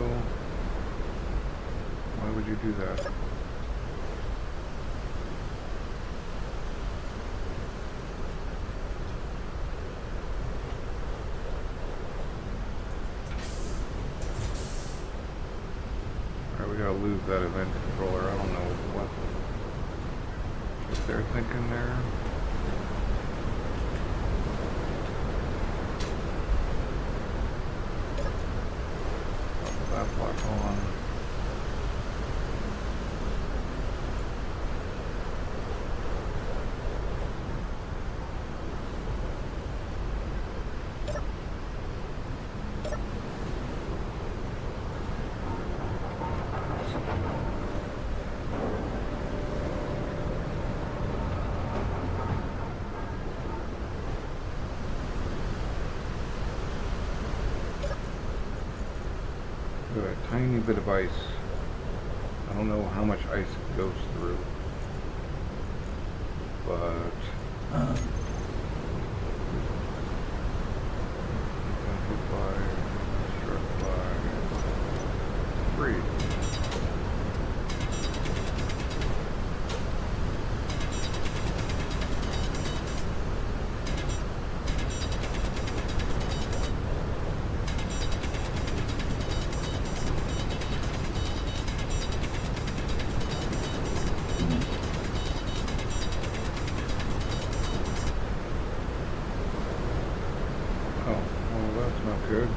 Why would you do that? Alright, we gotta lose that event controller. I don't know what they're thinking there. That block on. A tiny bit of ice. I don't know how much ice it goes through. but amplify, struck by 3. Oh, well, that's not good.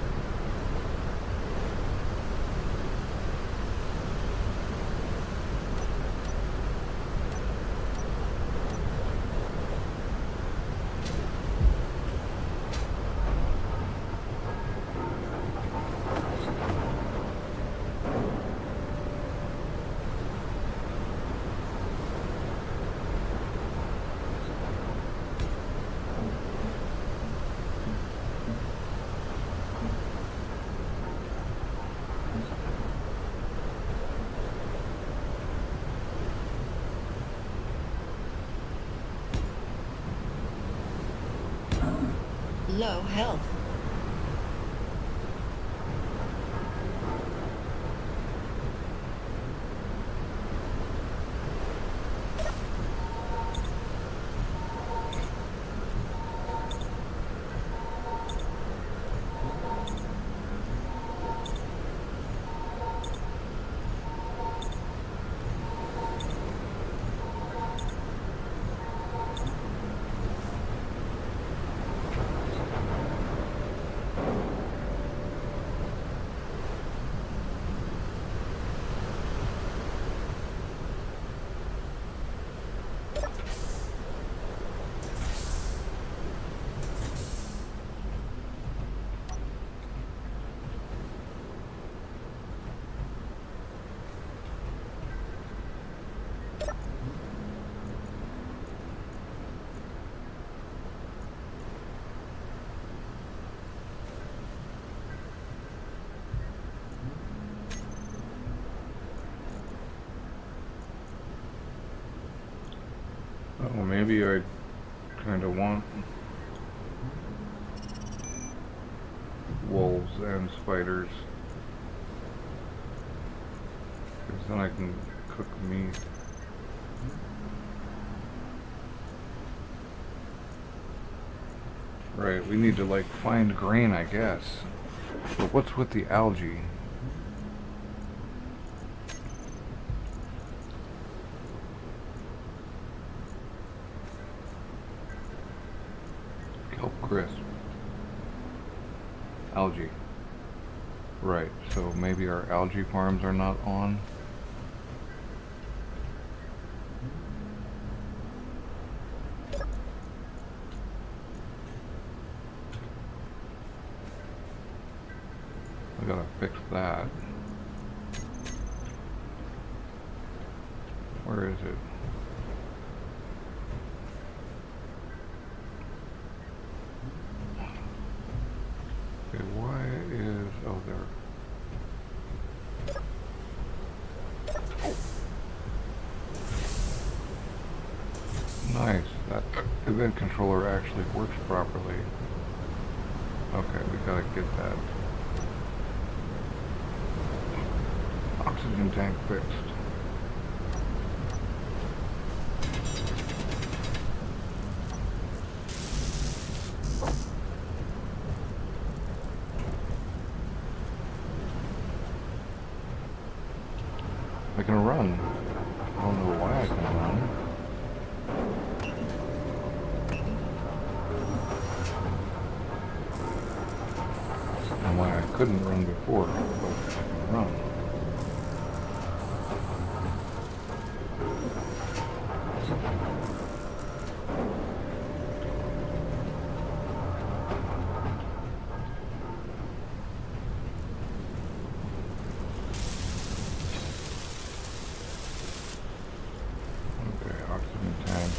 Low health. Oh, maybe I kind of want wolves and spiders, because then I can cook meat. Right, we need to like find grain, I guess. But what's with the algae? Kelp crisp. Algae. Right, so maybe our algae farms are not on. I gotta fix that. Where is it? Okay, why is... oh, there. Nice, that event controller actually works properly. Okay, we gotta get that oxygen tank fixed. I can run. I don't know why I can run. And why I couldn't run before, but I can run. Okay, oxygen tank.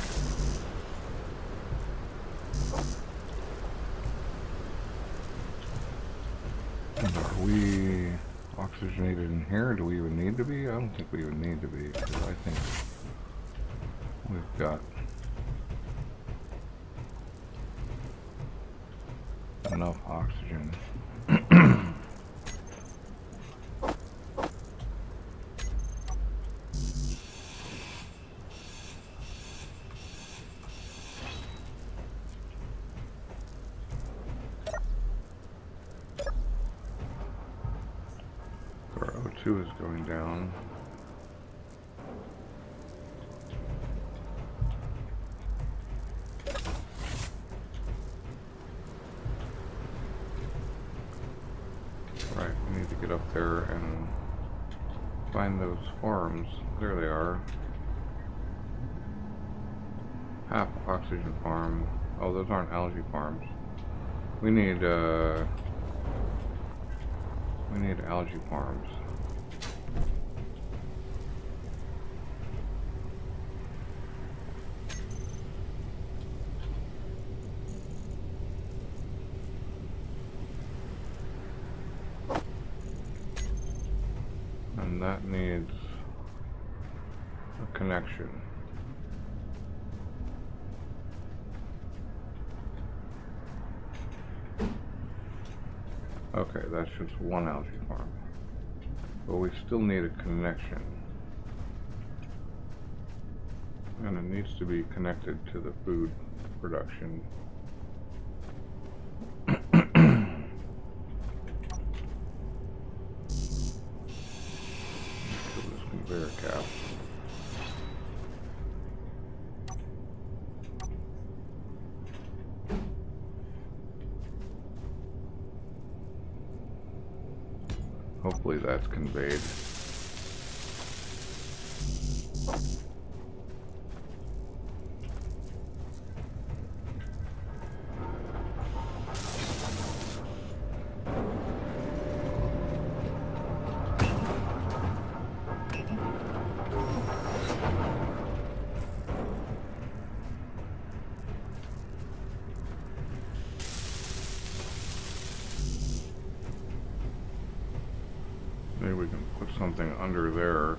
And are we oxygenated in here? Do we even need to be? I don't think we even need to be, because I think we've got enough oxygen. Our O2 is going down. Right, we need to get up there and find those farms. There they are. Half oxygen farm. Oh, those aren't algae farms. We need algae farms. And that needs a connection. Okay, that's just one algae farm. But we still need a connection. And it needs to be connected to the food production. So this conveyor cap. Hopefully that's conveyed. Maybe we can put something under there.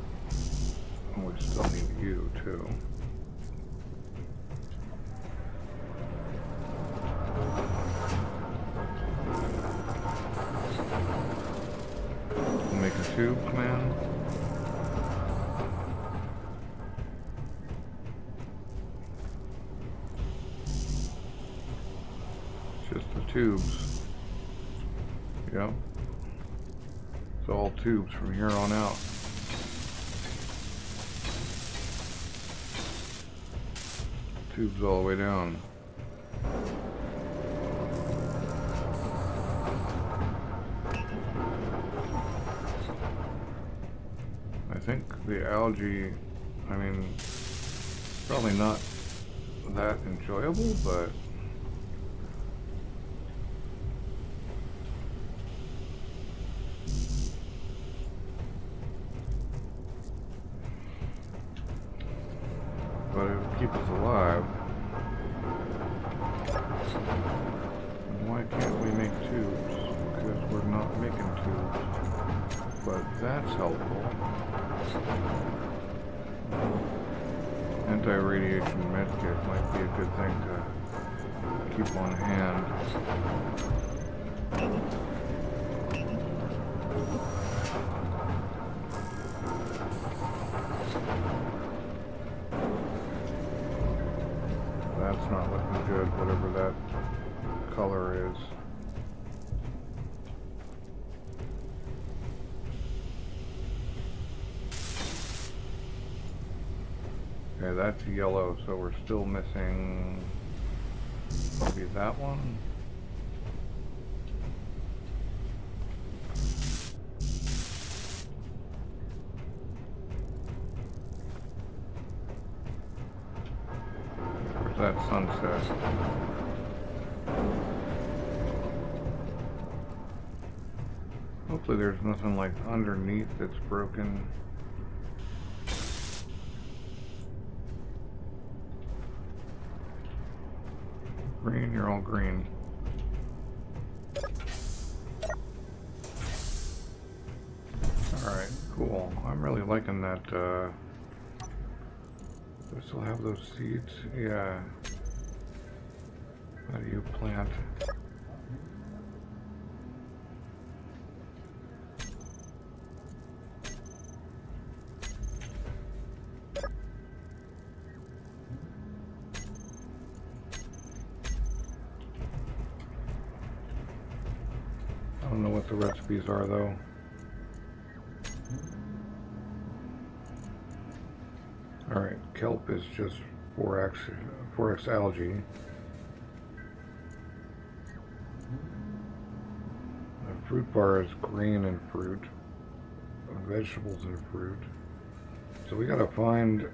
And we still need you too. Make a tube, man. Just the tubes. Yep. It's all tubes from here on out. Tubes all the way down. I think the algae, I mean, probably not that enjoyable, but it would keep us alive. And why can't we make tubes? Because we're not making tubes. But that's helpful. Anti-radiation medkit might be a good thing to keep on hand. That's not looking good, whatever that color is. Okay, that's yellow, so we're still missing maybe that one. Where's that sunset? Hopefully there's nothing like underneath that's broken. Green, you're all green. Alright, cool. I'm really liking that, do I still have those seeds? Yeah. How do you plant? recipes are, though. Alright, kelp is just 4x algae. The fruit bar is green and fruit, vegetables and fruit. So we gotta find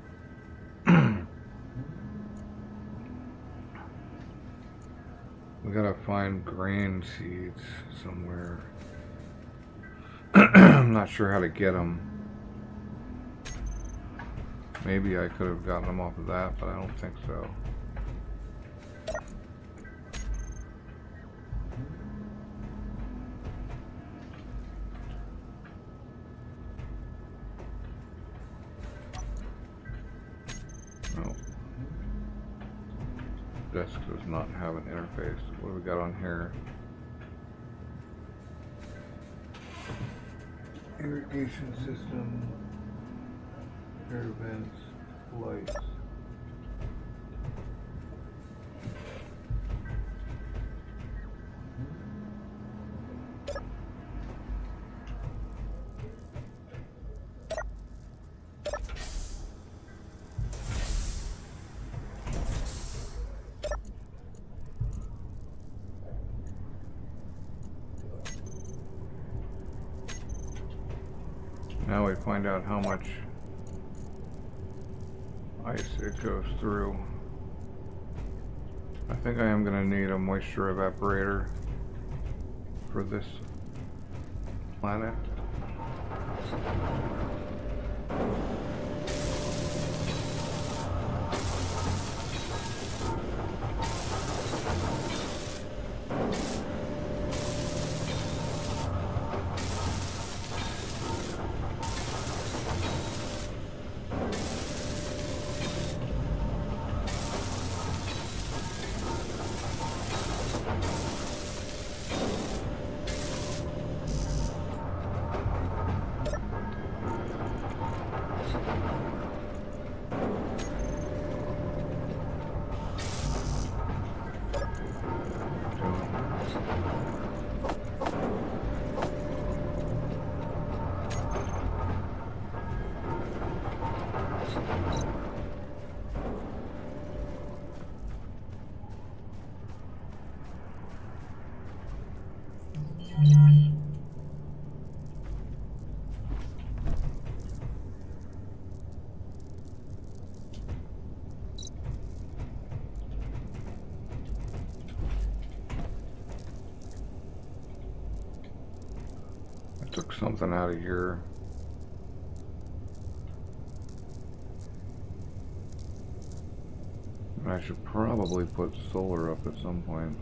we gotta find grain seeds somewhere. I'm not sure how to get them. Maybe I could have gotten them off of that, but I don't think so. No. Desk does not have an interface. What do we got on here? Irrigation system, air vents, lights. Now we find out how much ice it goes through. I think I am going to need a moisture evaporator for this planet. Took something out of here. I should probably put solar up at some point.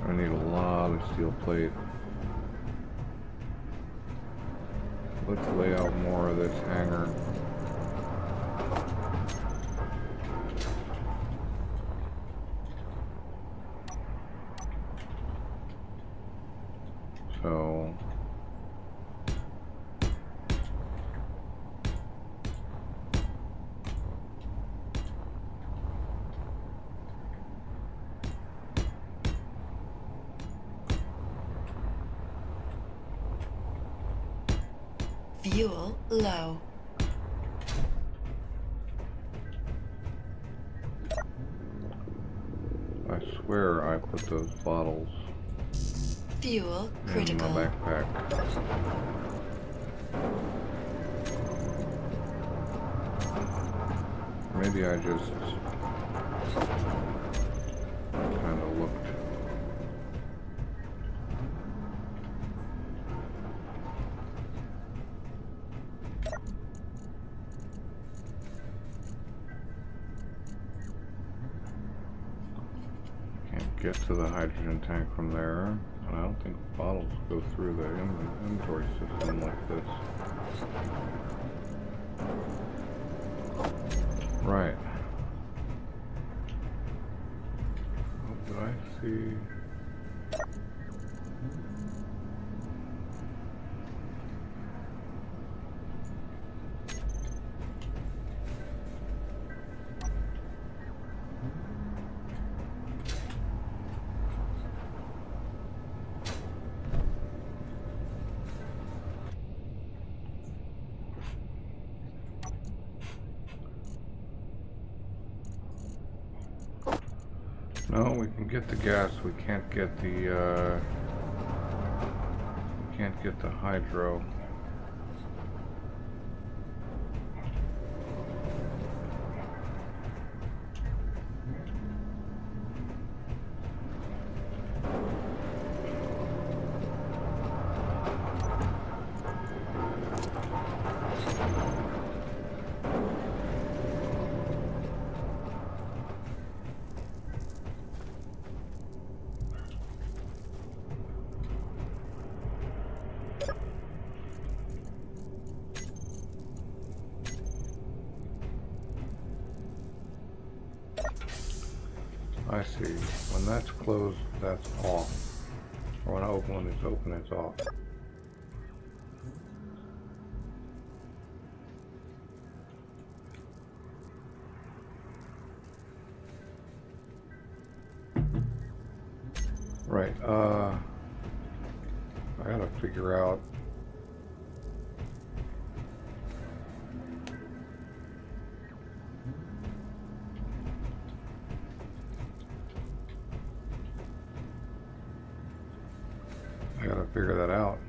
I need a lot of steel plate. Let's lay out more of this hangar. So Fuel low. I swear I put those bottles Fuel in critical. my backpack. Maybe I just kind of looked. Can't get to the hydrogen tank from there. And I don't think bottles go through the inventory system like this. Right. Oh, did I see? No, we can get the gas. We can't get the hydro. I see. When that's closed, that's off. Or when it's open, it's off. Right, I gotta figure out that out.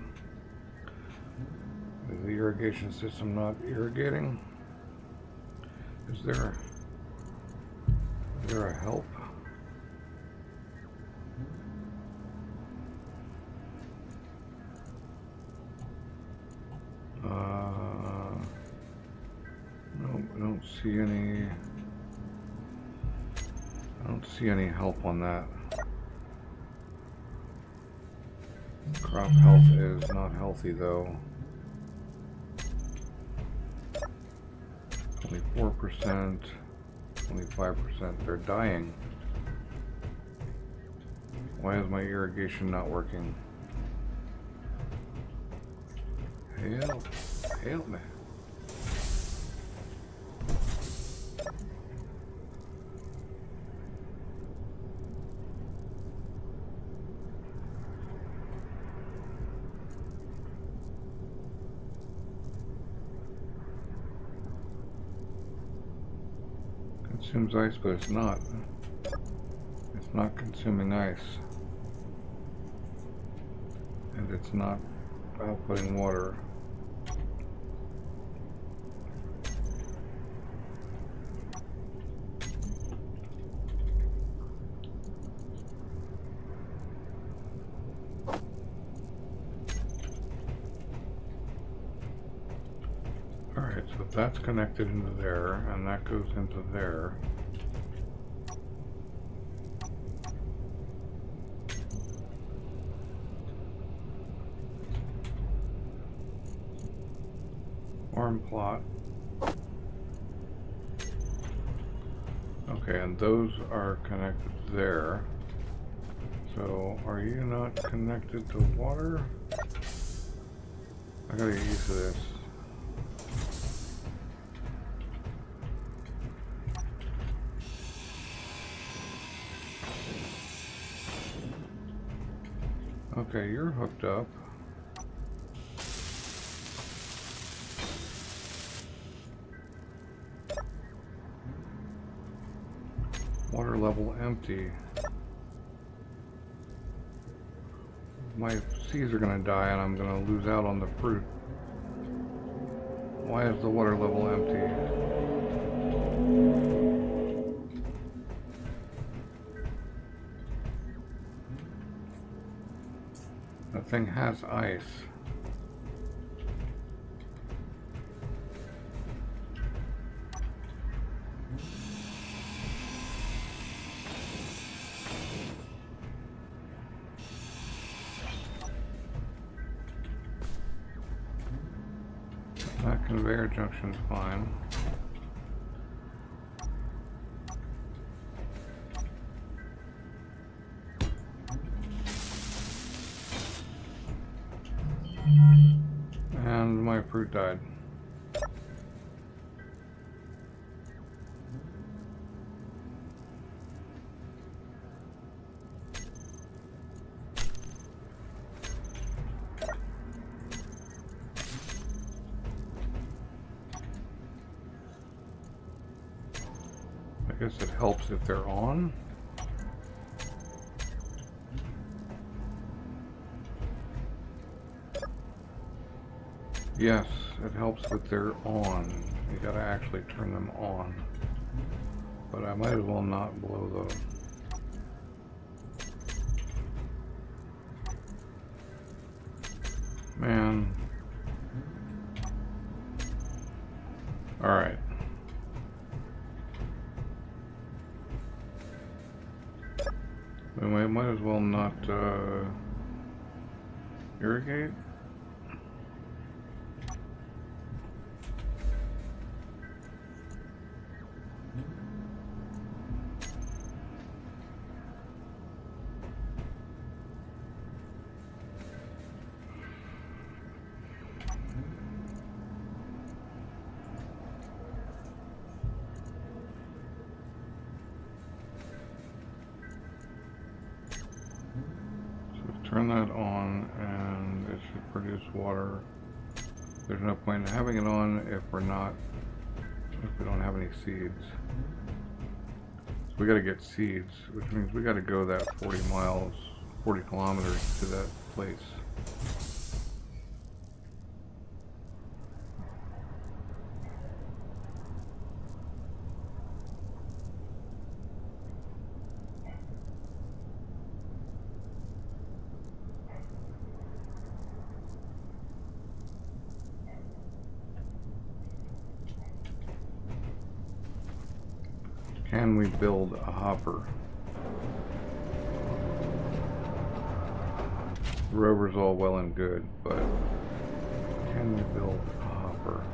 Is the irrigation system not irrigating? Is there a help? No, I don't see any. I don't see any help on that. Crop health is not healthy though. 24%, 25%. They're dying. Why is my irrigation not working? Help me. Consumes ice, but it's not. It's not consuming ice. And it's not outputting water. Alright, so that's connected into there, and that goes into there. Farm plot. Okay, and those are connected there. So, are you not connected to water? I gotta get used to this. Okay, you're hooked up. Water level empty. My seeds are gonna die and I'm gonna lose out on the fruit. Why is the water level empty? That thing has ice. That conveyor junction's fine. And my fruit died. I guess it helps if they're on. Yes, it helps with their on. You gotta actually turn them on. But I might as well not blow those. Man. Alright. We might as well not irrigate. Turn that on and it should produce water. There's no point in having it on if we don't have any seeds. So we gotta get seeds, which means we gotta go that 40 kilometers to that place. Can we build a hopper? The rover's all well and good, but can we build a hopper?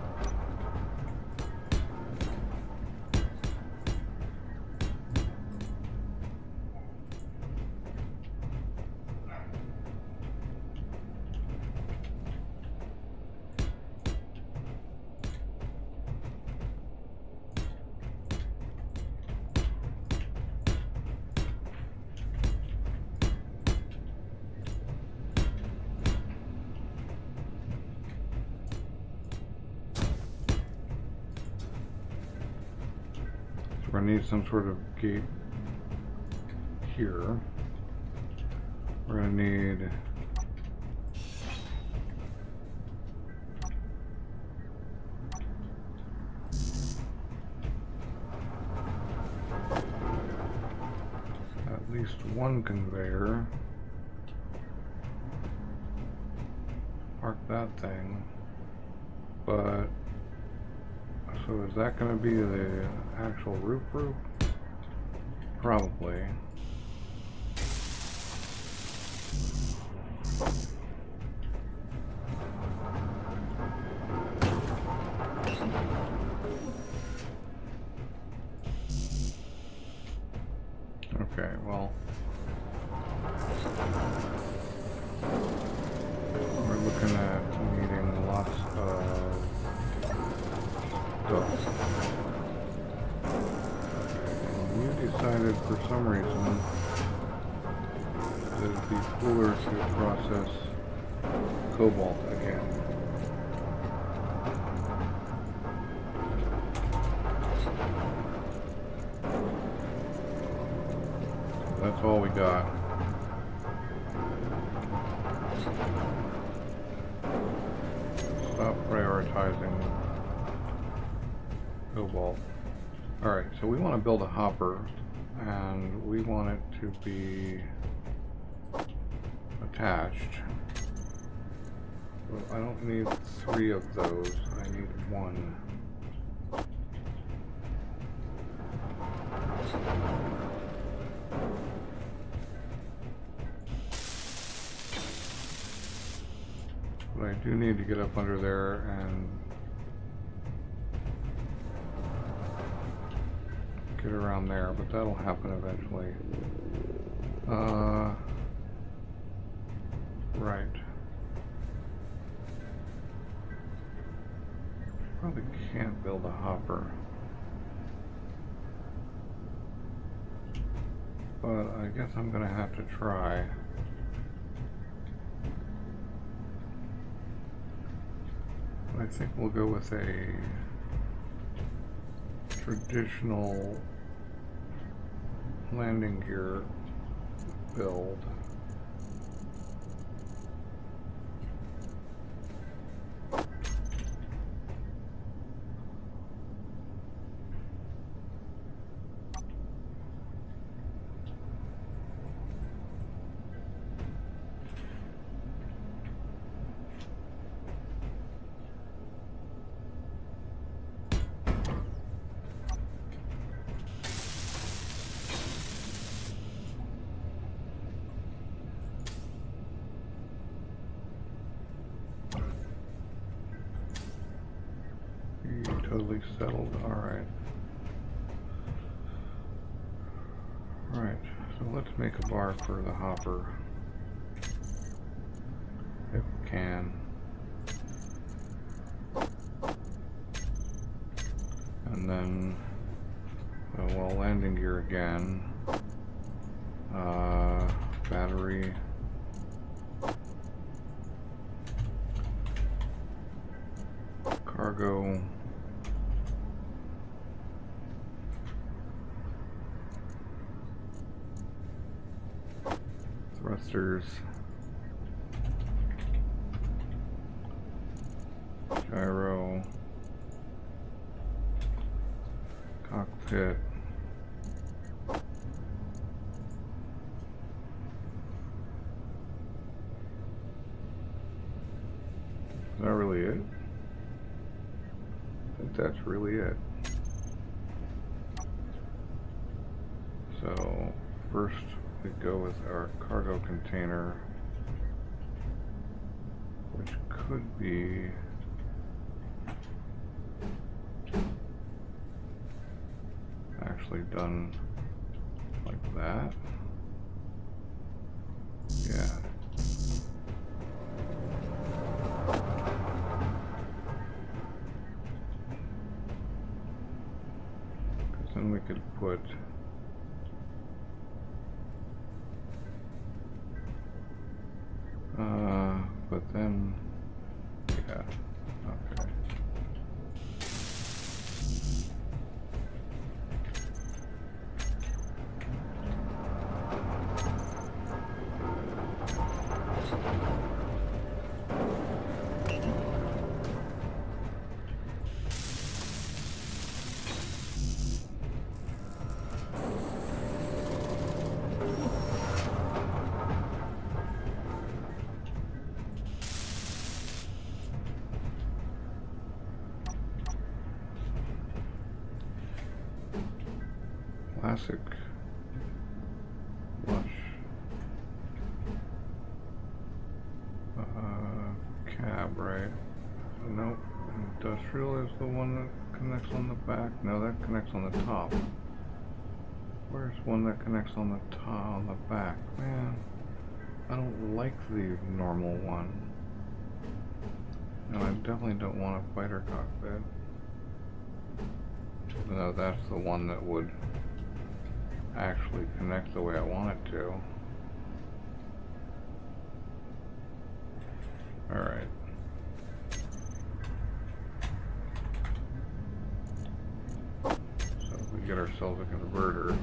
We're gonna need some sort of gate here. We're gonna need at least one conveyor. Park that thing. But so is that going to be the actual roof? Probably. Okay, well, we're looking at needing lots of stuff. And you decided for some reason that it'd be cooler to process cobalt again. That's all we got. Stop prioritizing cobalt. Alright, so we want to build a hopper, and we want it to be attached. Well, I don't need 3 of those, I need 1. But I do need to get up under there and get around there, but that'll happen eventually. Right. Probably can't build a hopper. But I guess I'm gonna have to try. I think we'll go with a traditional landing gear build. settled. Alright. Alright, so let's make a bar for the hopper. If we can. And then, well, landing gear again. Battery. Cargo. Thrusters. Gyro. Cockpit. Is that really it? I think that's really it. So first we go with our cargo container, which could be actually done like that. Yeah. Because then we could put but then, yeah, okay. Classic flush. Cab, right? Nope. Industrial is the one that connects on the back. No, that connects on the top. Where's one that connects on the top, on the back? Man, I don't like the normal one. No, I definitely don't want a fighter cockpit. No, that's the one that would actually connect the way I want it to. Alright. So if we get ourselves a converter.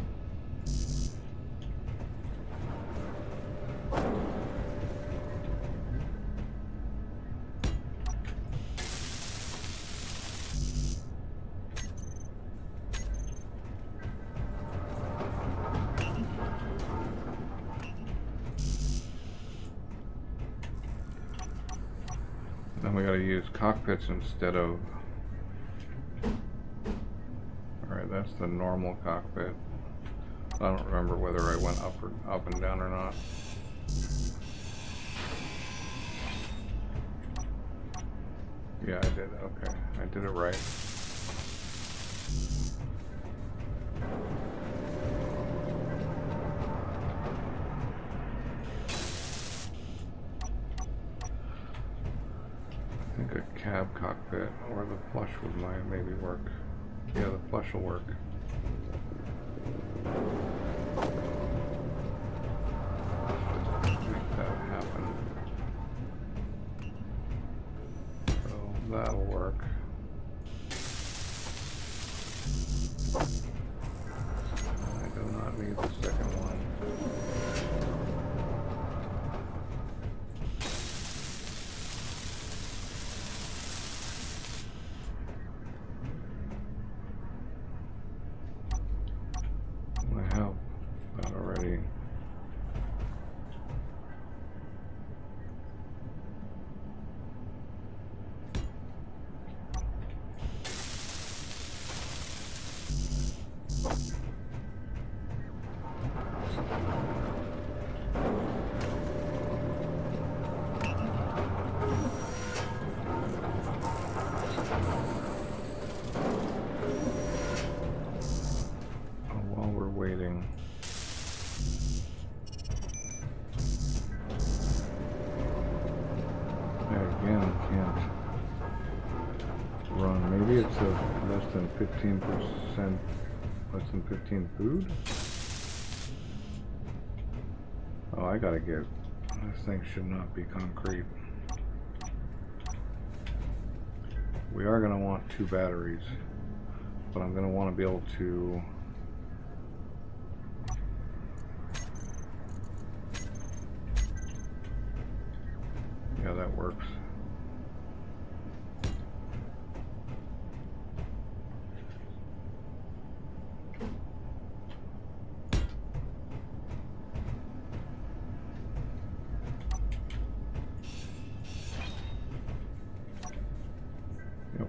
Then we gotta use cockpits instead of... Alright, that's the normal cockpit. I don't remember whether I went up and down or not. Yeah, I did. Okay, I did it right. I think a cab cockpit or the flush would maybe work. Yeah, the flush will work. Let's just make that happen. So that'll work. I do not need the second one. I have that already. 15%, less than 15 food? Oh, I gotta get, this thing should not be concrete. We are gonna want 2 batteries, but I'm gonna want to be able to yeah, that works. Yep.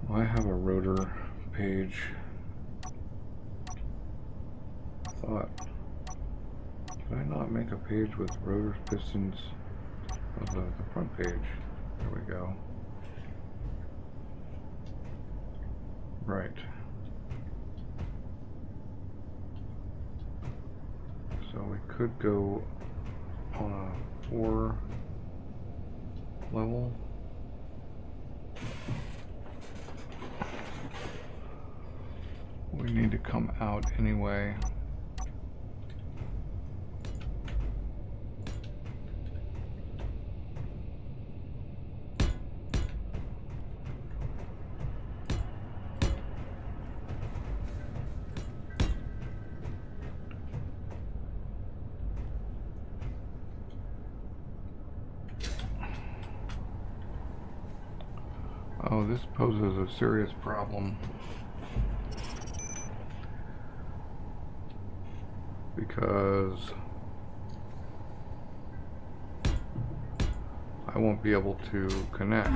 Well, I have a rotor page. I thought, did I not make a page with rotors, pistons? Oh, the front page. There we go. Right. So we could go on a 4 level. We need to come out anyway. Oh, this poses a serious problem. Because I won't be able to connect.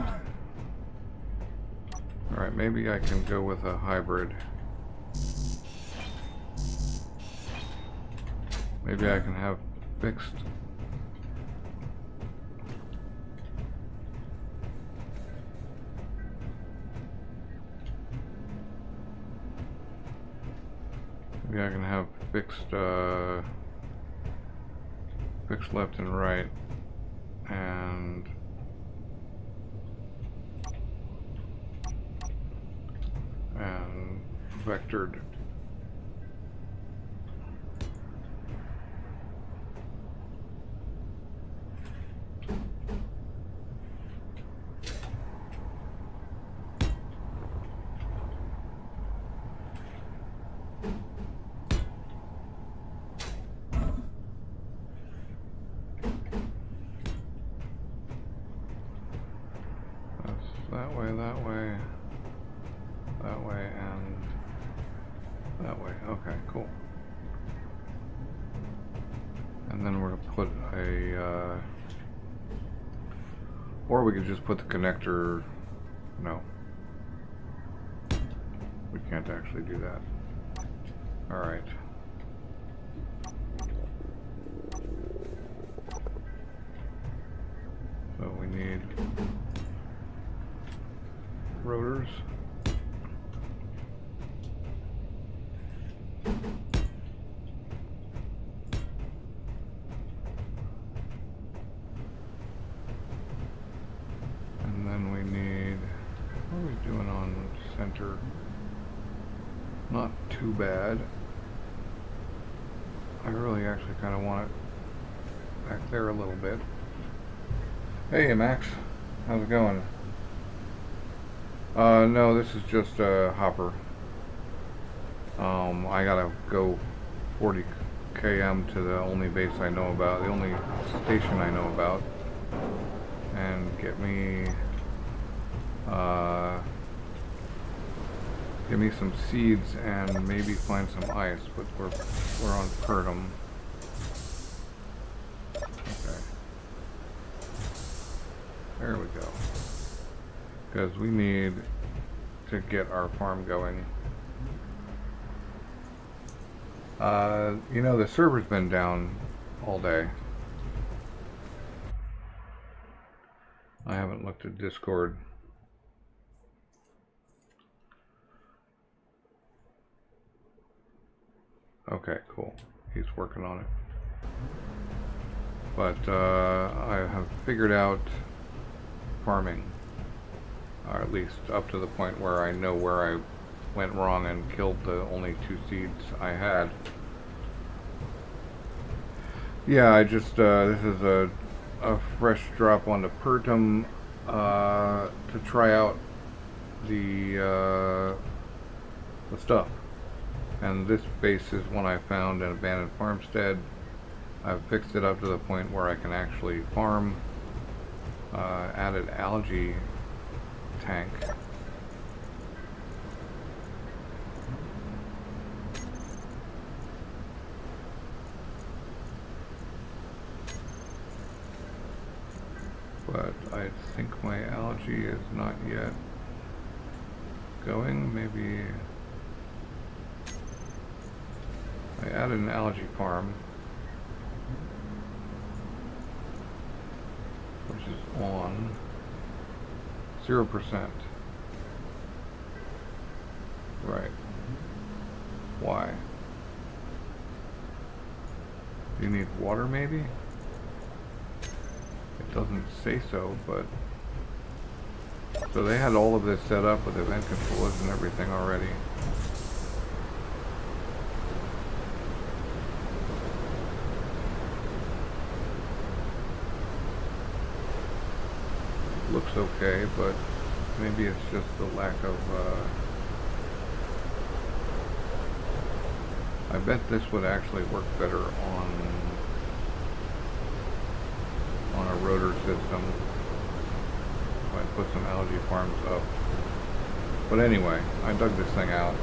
Alright, maybe I can go with a hybrid. Maybe I can have fixed. Maybe I can have fixed fixed left and right, and vectored. That way, that way, that way, and that way. Okay, cool. And then we're gonna put a, or we could just put the connector. No, we can't actually do that. All right. So we need rotors. And then we need, what are we doing on center? Not too bad. I really actually kind of want it back there a little bit. Hey Max, how's it going? No, this is just a hopper. I gotta go 40 km to the only base I know about, the only station I know about, and get me some seeds and maybe find some ice, but we're on Pertum. because we need to get our farm going. You know, the server's been down all day. I haven't looked at Discord. Okay, cool. He's working on it. But I have figured out farming, or at least up to the point where I know where I went wrong and killed the only 2 seeds I had. Yeah, I just this is a fresh drop onto Pertum to try out the stuff. And this base is one I found in an abandoned farmstead. I've fixed it up to the point where I can actually farm. Added algae tank. But I think my algae is not yet going. Maybe I added an algae farm, which is on 0%. Right. Why? Do you need water maybe? It doesn't say so, but... So they had all of this set up with event controllers and everything already. Looks okay, but maybe it's just the lack of, I bet this would actually work better on a rotor system if I put some algae farms up. But anyway, I dug this thing out.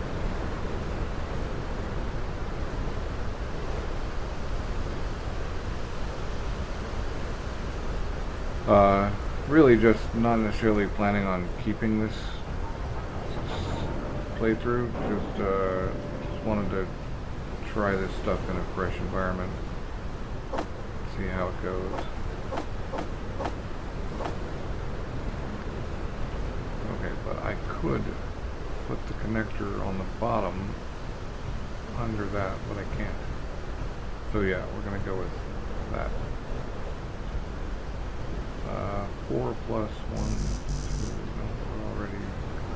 Really just not necessarily planning on keeping this playthrough, just wanted to try this stuff in a fresh environment, see how it goes. Okay, but I could put the connector on the bottom under that, but I can't. So yeah, we're gonna go with that. 4 plus 1, 2, no, we're already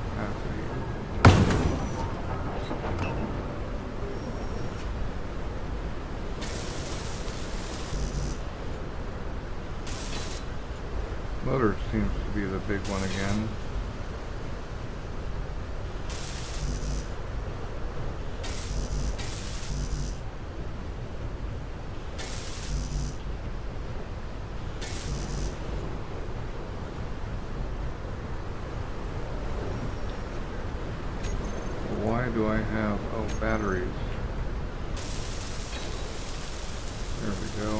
capacity. Motor seems to be the big one again. Why do I have, oh, batteries. There we go.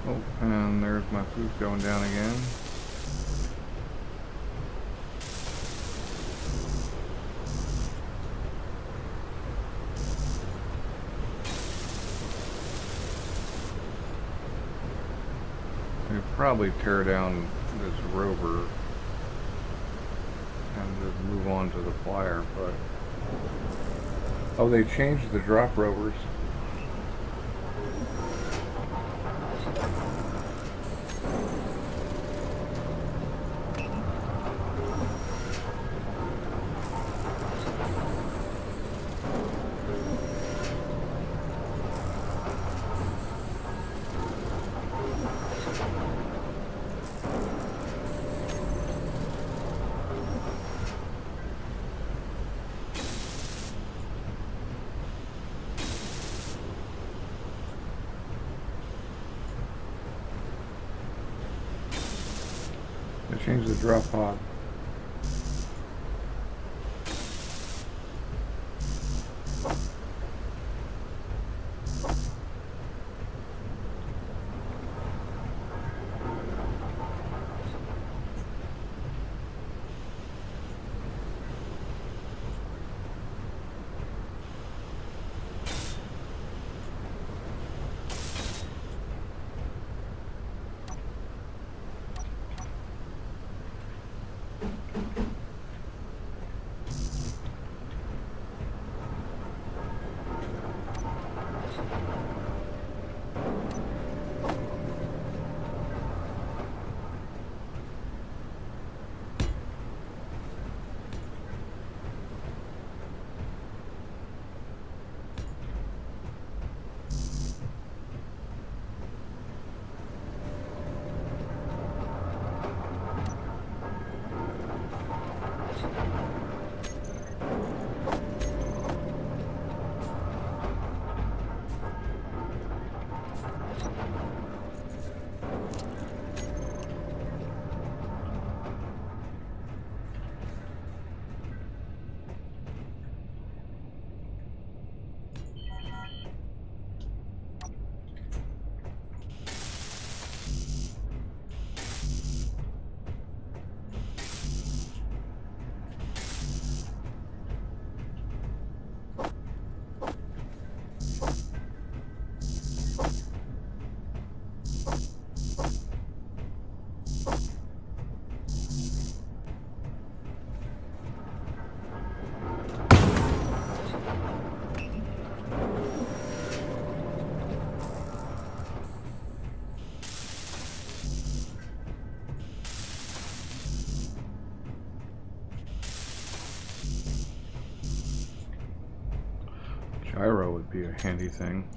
Oh, and there's my food going down again. We probably tear down this rover and just move on to the flyer, but... Oh, they changed the drop rovers. change the drop pod. Gyro would be a handy thing.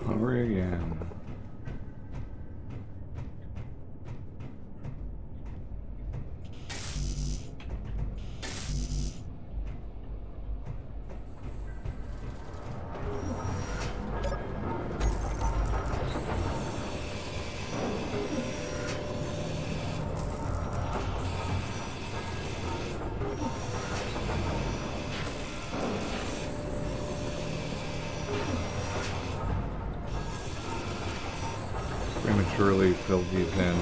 Hungry again. Prematurely filled these in.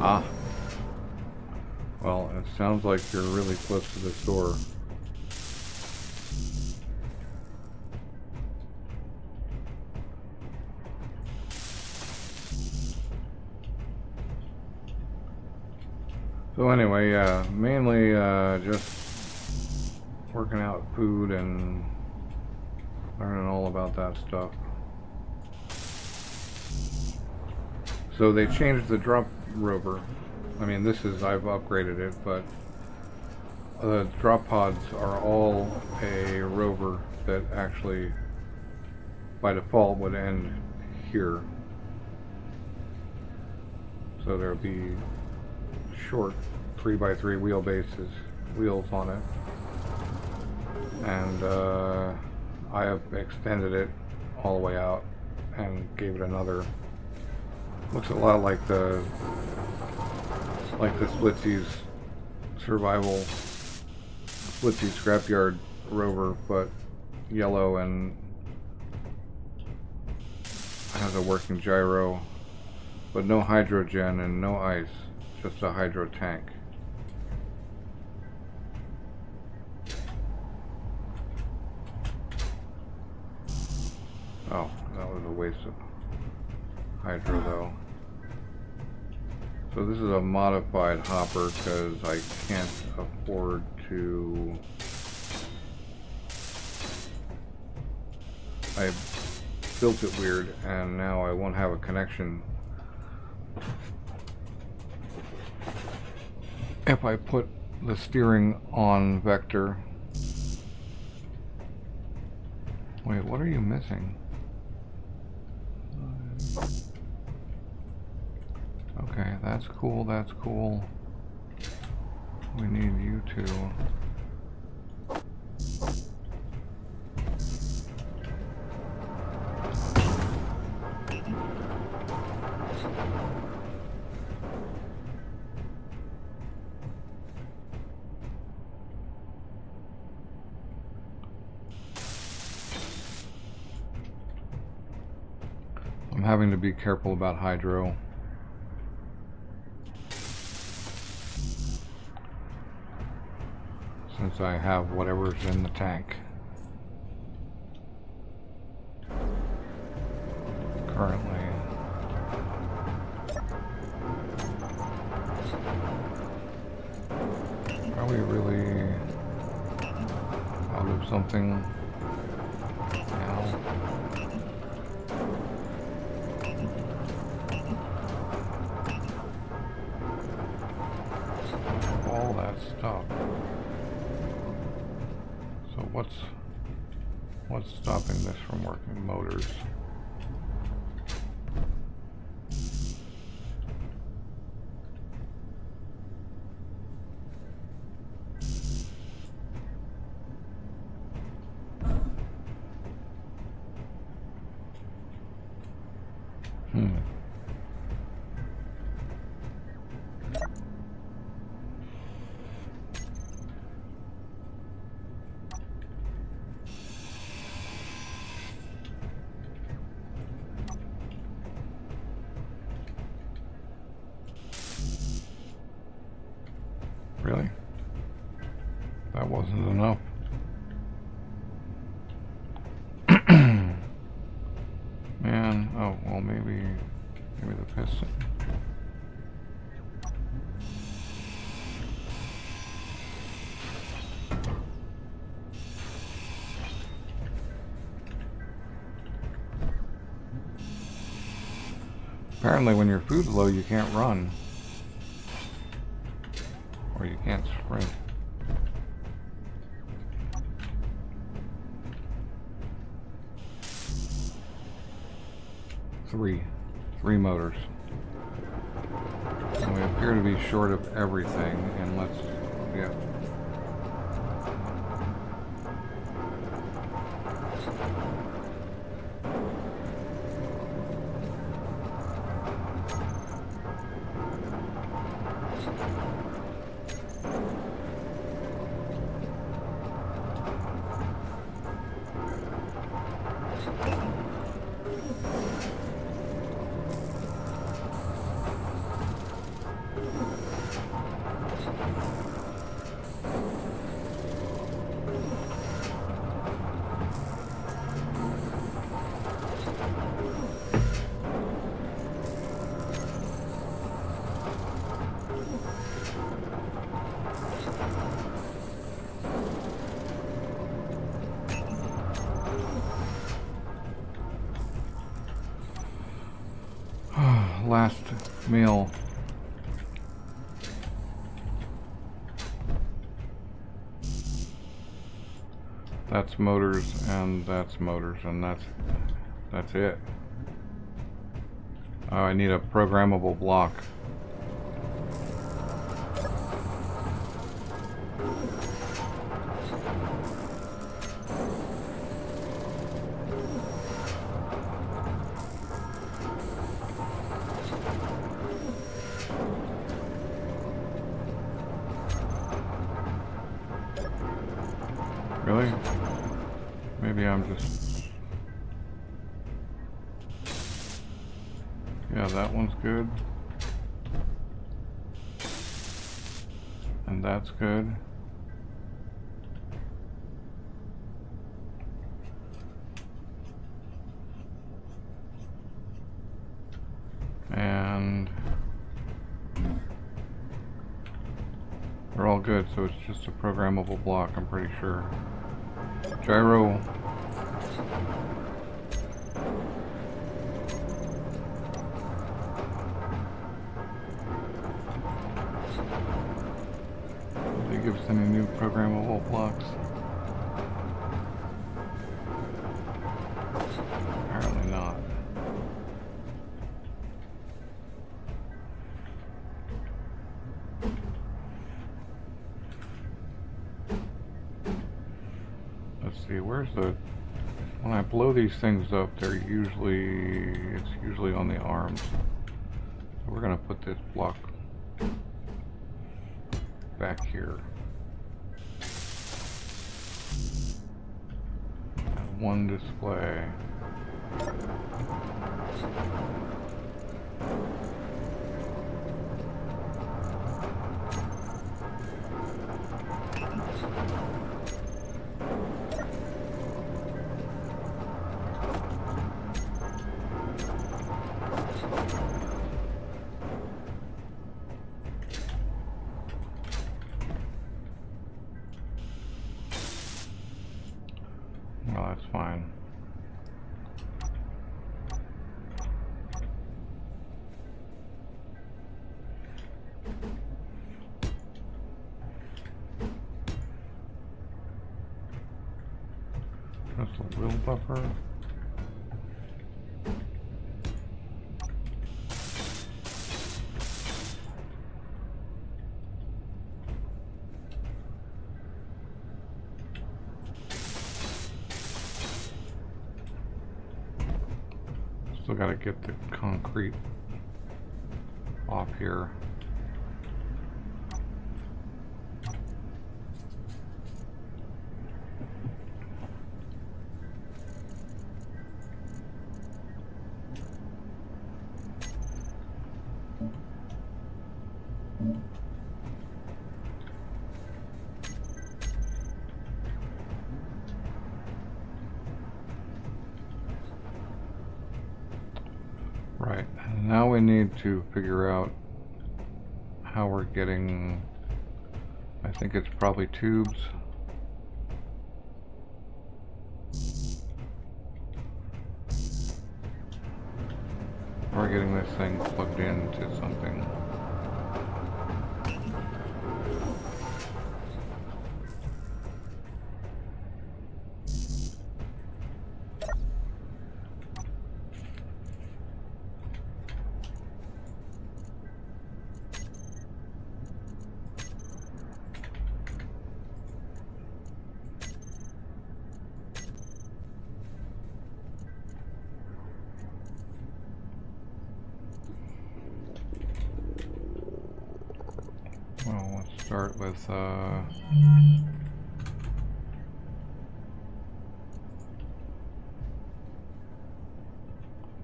Ah. Well, it sounds like you're really close to this door. So anyway, yeah, mainly just working out food and learning all about that stuff. So they changed the drop rover. I mean, I've upgraded it, but the drop pods are all a rover that actually by default would end here. So there'll be short 3x3 wheels on it, and I have extended it all the way out and gave it another. Looks a lot like the Splitsies survival Splitsies scrapyard rover, but yellow and has a working gyro, but no hydrogen and no ice, just a hydro tank. Oh, that was a waste of hydro though. So this is a modified hopper because I can't afford to. I built it weird and now I won't have a connection if I put the steering on vector. Wait, what are you missing? Okay, that's cool, that's cool. We need you two. I'm having to be careful about hydro. Since I have whatever's in the tank currently. Are we really out of something now? All that stuff. So what's stopping this from working? Motors. Really? That wasn't enough. Man, oh well, maybe the piston. Apparently when your food's low you can't run. Or you can't sprint. Three motors. And we appear to be short of everything, and yeah. last meal. That's motors, and that's motors, and that's it. Oh, I need a programmable block. Really? Maybe I'm just... Yeah, that one's good. And that's good. And they're all good, so it's just a programmable block, I'm pretty sure. Gyro. Did they give us any new programmable blocks? Apparently not. Let's see, where's the... When I blow these things up, it's usually on the arms. So we're gonna put this block back here. And one display. Well, that's fine. That's a wheel buffer. Still gotta get the concrete off here. Right, and now we need to figure out how we're getting, I think it's probably tubes. We're getting this thing plugged into something. Well, let's start with, what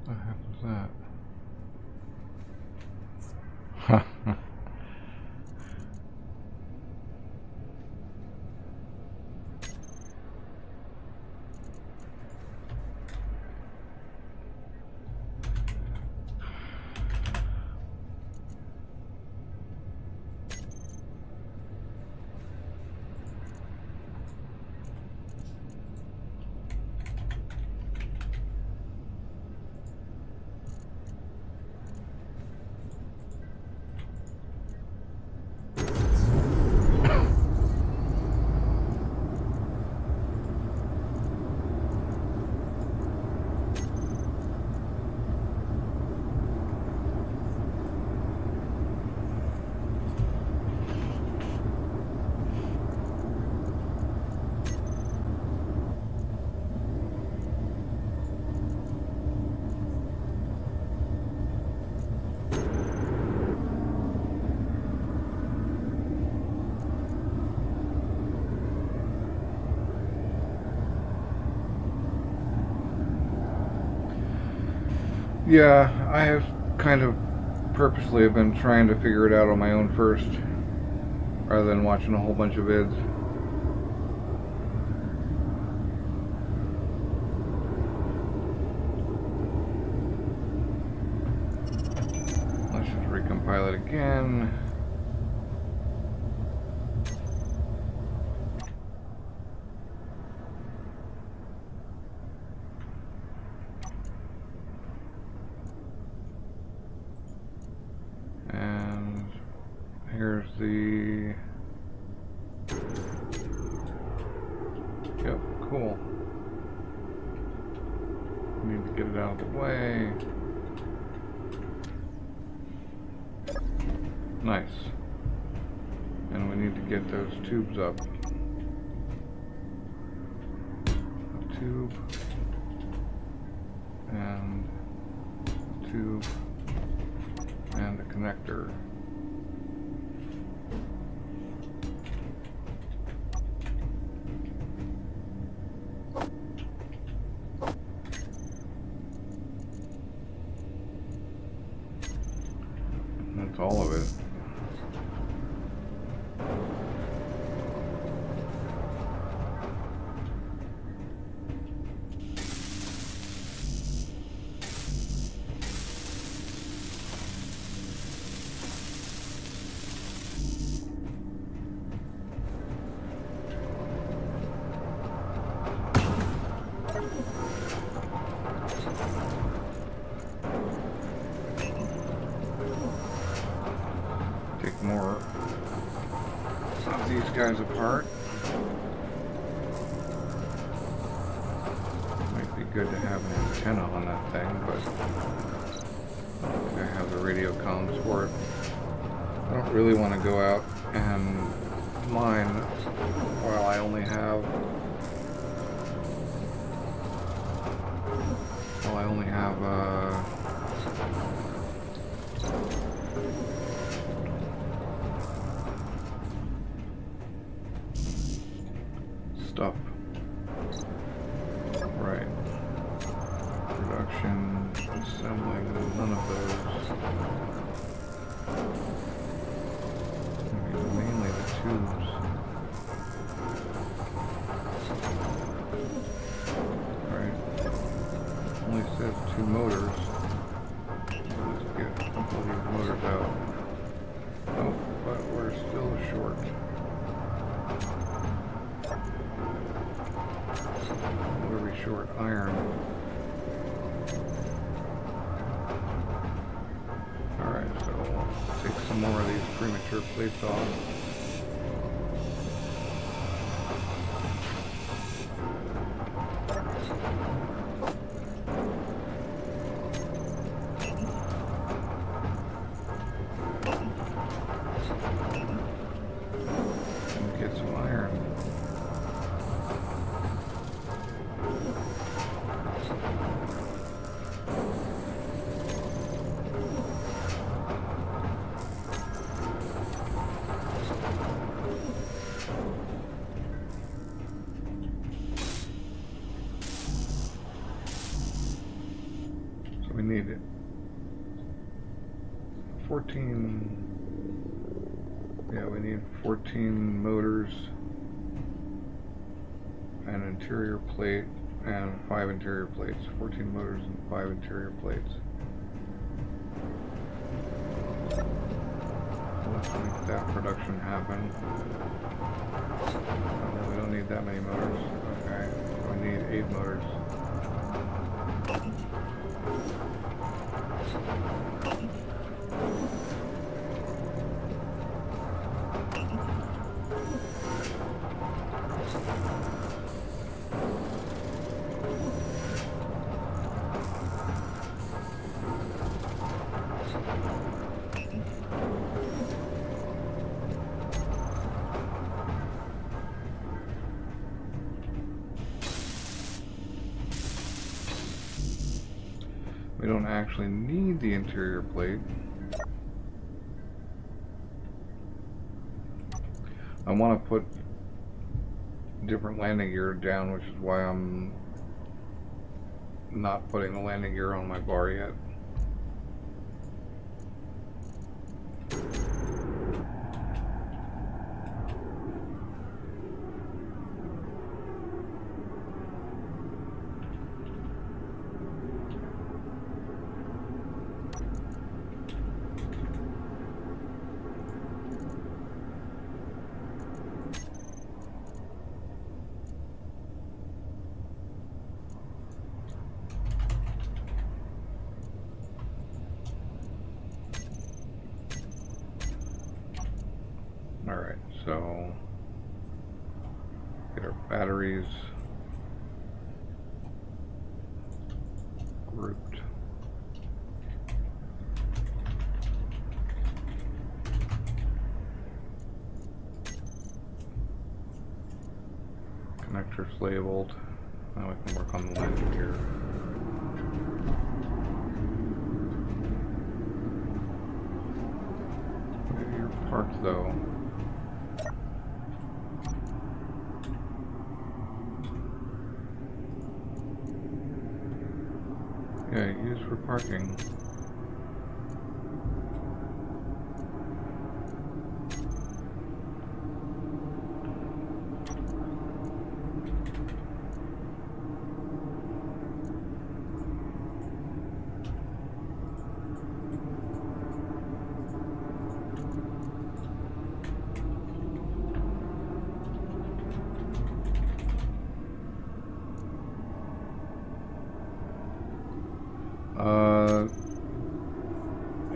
the heck was that? Yeah, I have kind of purposely have been trying to figure it out on my own first, rather than watching a whole bunch of vids. Let's just recompile it again. And here's the... Yep, cool. Need to get it out of the way. Nice. And we need to get those tubes up. A tube. And a tube. And a connector. That's all of it. Take more of these guys apart. Might be good to have an antenna on that thing, but I don't think I have the radio comms for it. I don't really want to go out and mine while I only have stuff. Right. Production, assembling, none of those. Mainly the tubes. Right. Only says 2 motors. Let's get a couple of these motors out. Oh, but we're still short. What are we short? Iron. Alright, so we'll take some more of these premature plates off. And get some iron. We need 14, yeah, we need 14 motors, an interior plate, and 5 interior plates. 14 motors and 5 interior plates. Let's make that production happen. Oh, we don't need that many motors. Okay, we need 8 motors. We don't actually need the interior plate. I want to put different landing gear down, which is why I'm not putting the landing gear on my bar yet. Batteries. Grouped. Connectors labeled. Now we can work on the landing gear. Where you're parked though. Yeah, use for parking.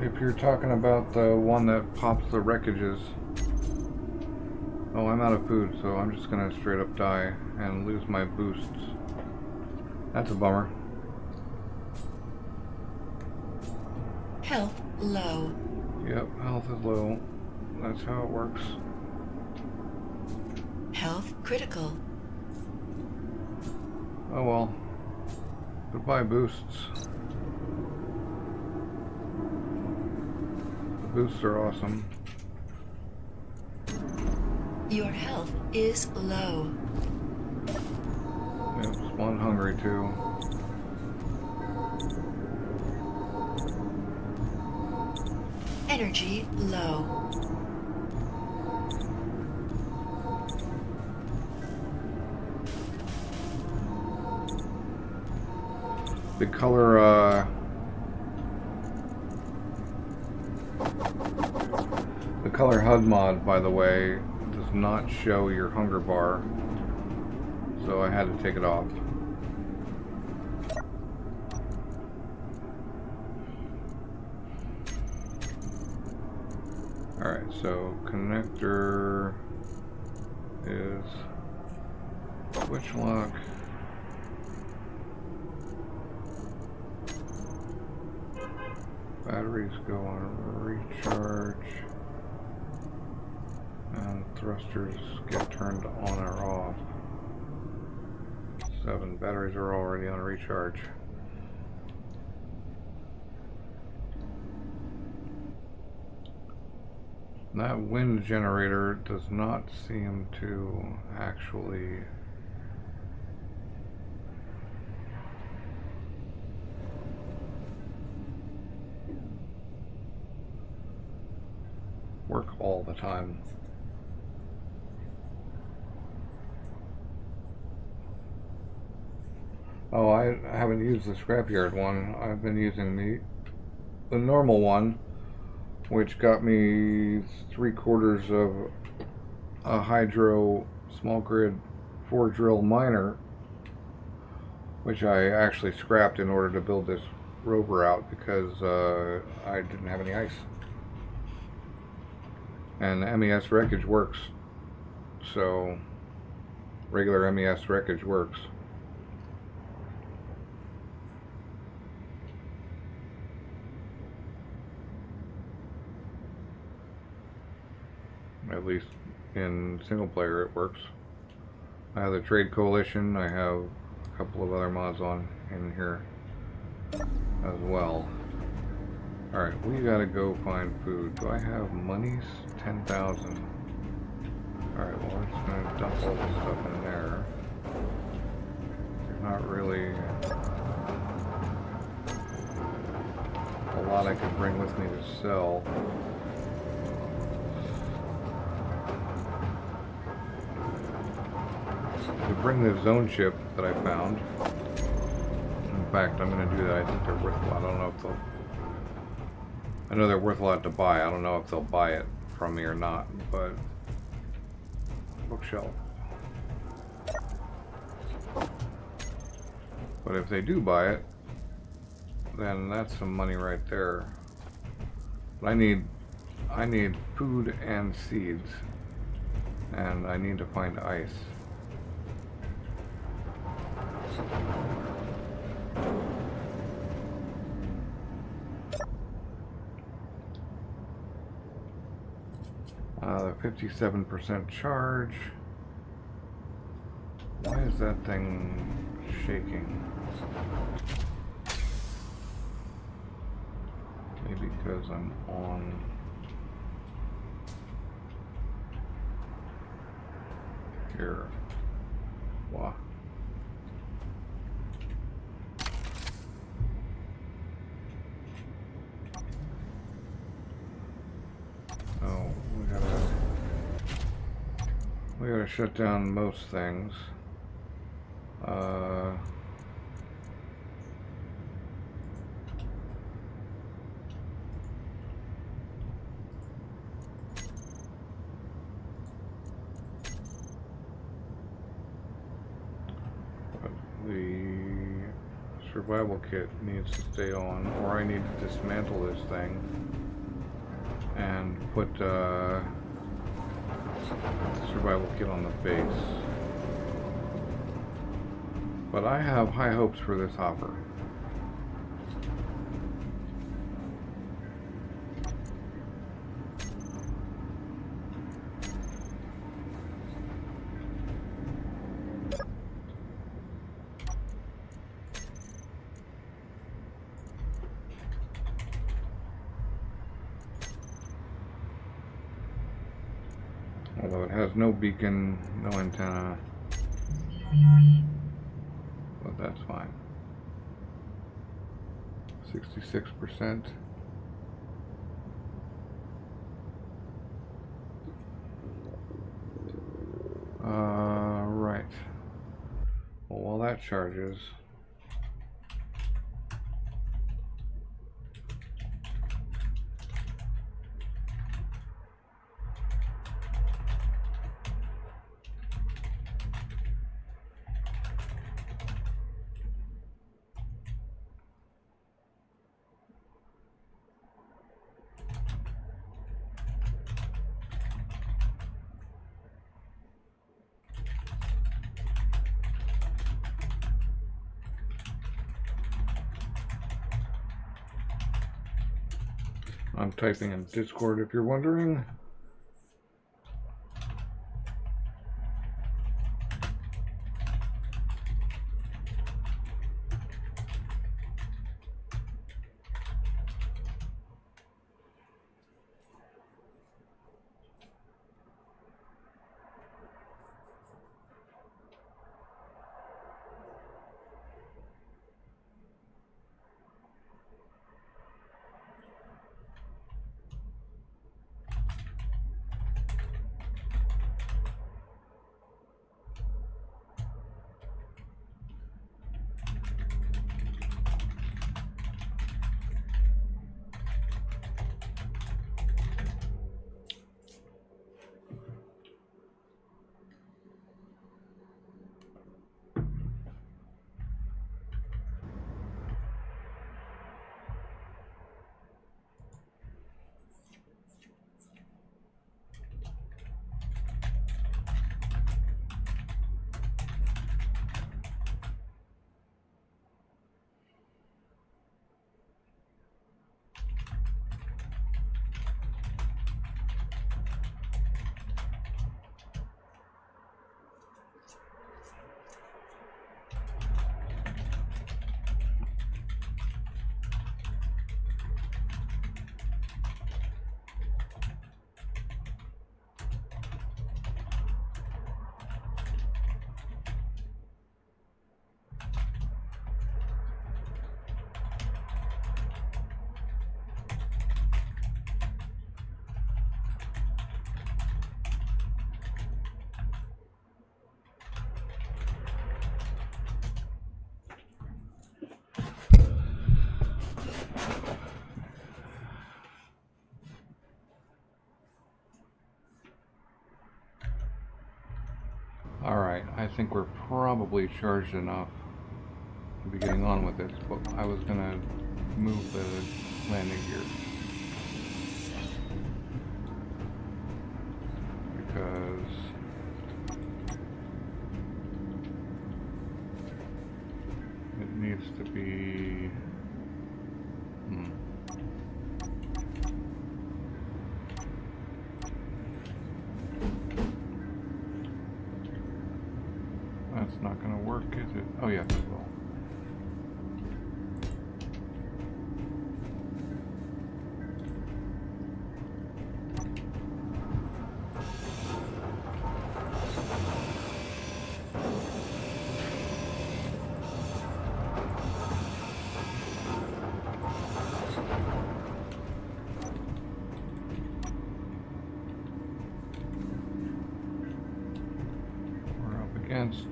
If you're talking about the one that pops the wreckages. Oh, I'm out of food, so I'm just gonna straight up die and lose my boosts. That's a bummer. Health low. Yep, health is low. That's how it works. Health critical. Oh well. Goodbye, boosts. The boosts are awesome. Your health is low. Yep, spawned hungry too. Energy low. The color, the color HUD mod, by the way, does not show your hunger bar, so I had to take it off. Alright, so connector is switch lock. Batteries go on recharge, and thrusters get turned on or off. 7 batteries are already on recharge. That wind generator does not seem to actually work all the time. Oh, I haven't used the scrapyard one. I've been using the normal one, which got me 3/4 of a hydro small grid 4 drill miner, which I actually scrapped in order to build this rover out because I didn't have any ice. And MES wreckage works, so regular MES wreckage works. At least in single player it works. I have the Trade Coalition, I have a couple of other mods on in here as well. Alright, we gotta go find food. Do I have monies? 10,000. Alright, well we're just gonna dump all this stuff in there. There's not really a lot I could bring with me to sell. To bring this zone chip that I found. In fact, I'm going to do that. I think they're worth a lot. I don't know if they'll... I know they're worth a lot to buy. I don't know if they'll buy it from me or not, but... Bookshelf. But if they do buy it, then that's some money right there. But I need food and seeds. And I need to find ice. 57% charge. Why is that thing shaking? Maybe because I'm on. Here. Wow. Oh, we gotta shut down most things. The survival kit needs to stay on, or I need to dismantle this thing and put the survival kit on the base. But I have high hopes for this hopper. Although it has no beacon, no antenna, but that's fine. 66%. Right. Well, while that charges, I'm typing in Discord if you're wondering. Alright, I think we're probably charged enough to be getting on with this, but I was gonna move the landing gear. Because it needs to be... That's not going to work, is it? Oh, yes, it will. We're up against.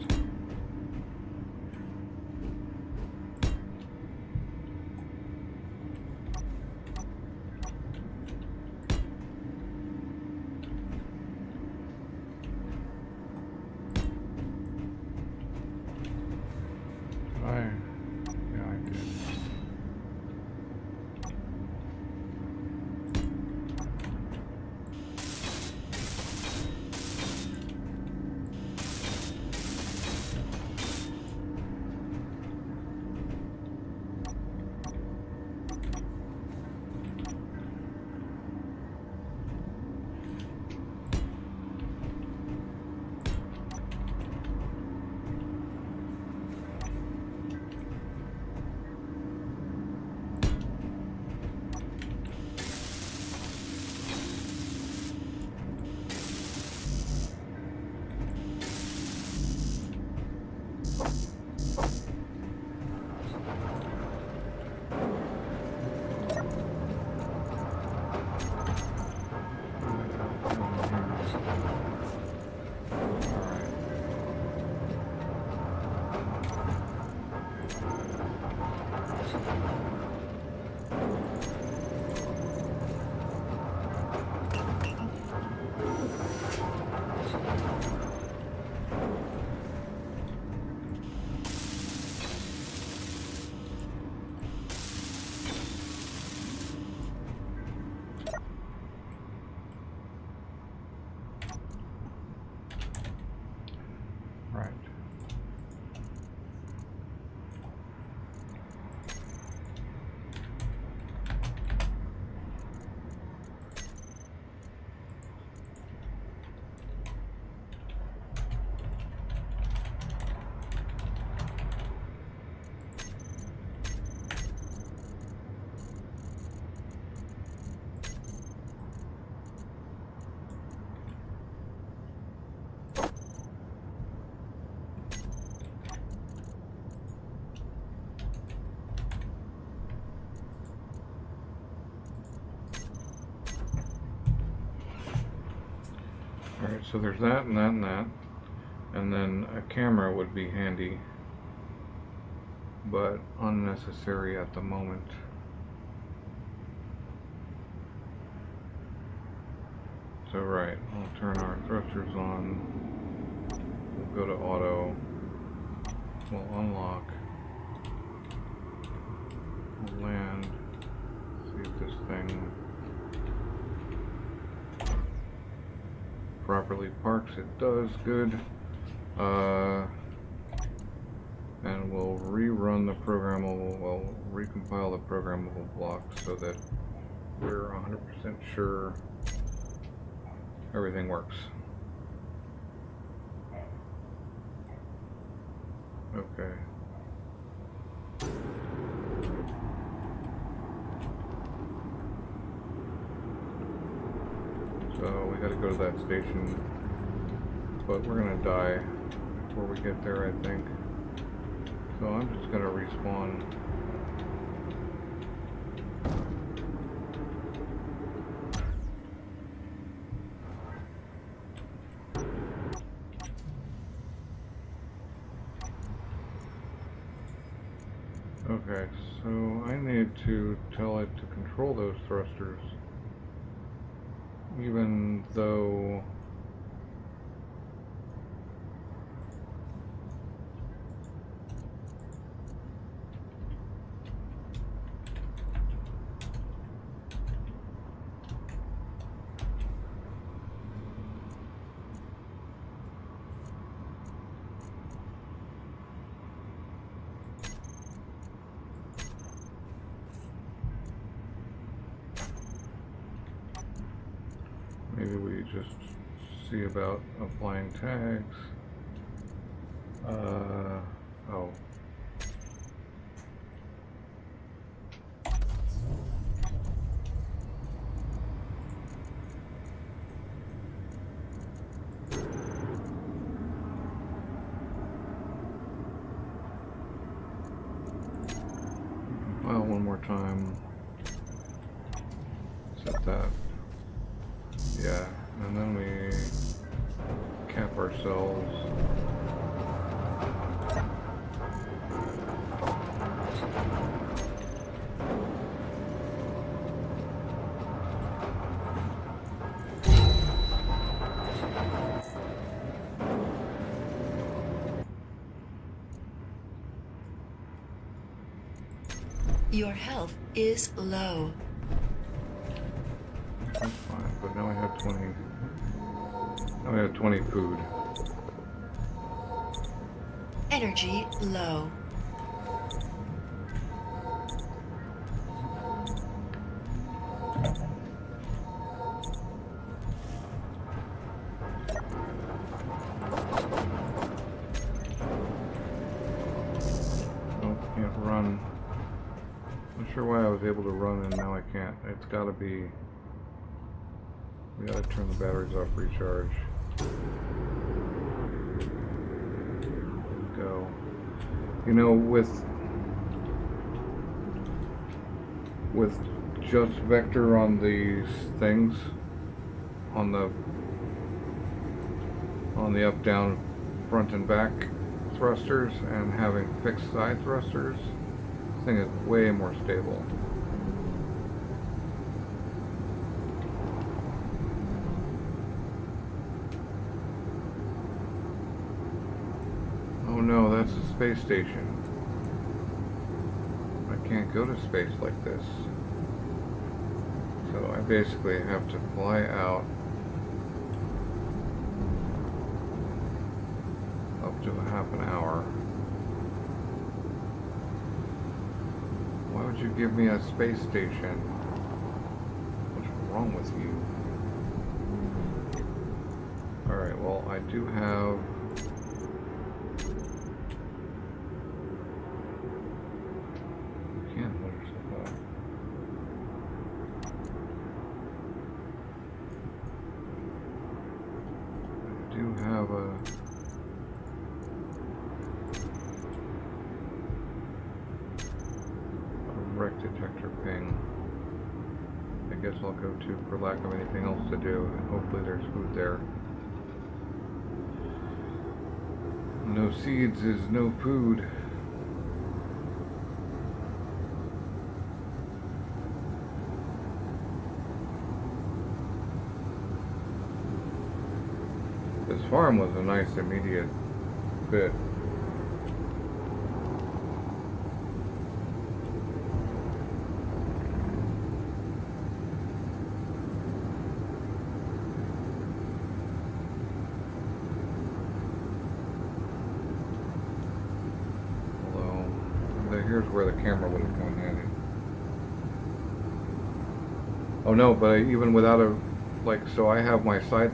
Yeah, I did. Right. Alright, so there's that and that and that. And then a camera would be handy, but unnecessary at the moment. So right, we'll turn our thrusters on. We'll go to auto. We'll unlock. We'll land. See if this thing properly parks. It does. Good. And we'll rerun the programmable, well, recompile the programmable blocks so that we're 100% sure everything works. Okay. So we gotta go to that station, but we're gonna die before we get there, I think. So I'm just gonna respawn. Okay, so I need to tell it to control those thrusters, even though maybe we just see about applying tags. Oh. Well, one more time. Set that. Yeah, and then we cap ourselves. Your health is low. That's fine, but now I have 20. Now we have 20 food. Energy low. Oh, can't run. Not sure why I was able to run and now I can't. It's gotta be... We gotta turn the batteries off, recharge. Go. You know, with just vector on these things, on the up, down, front and back thrusters, and having fixed side thrusters, this thing is way more stable. Oh no, that's a space station. I can't go to space like this. So I basically have to fly out up to a half an hour. Why would you give me a space station? What's wrong with you? Alright, well, I do have... You can't hold yourself up. I do have a... wreck detector ping. I guess I'll go to for lack of anything else to do, and hopefully there's food there. No seeds is no food. This farm was a nice immediate bit. Here's where the camera would have come in handy. Oh no, but even without a, like, so I have my side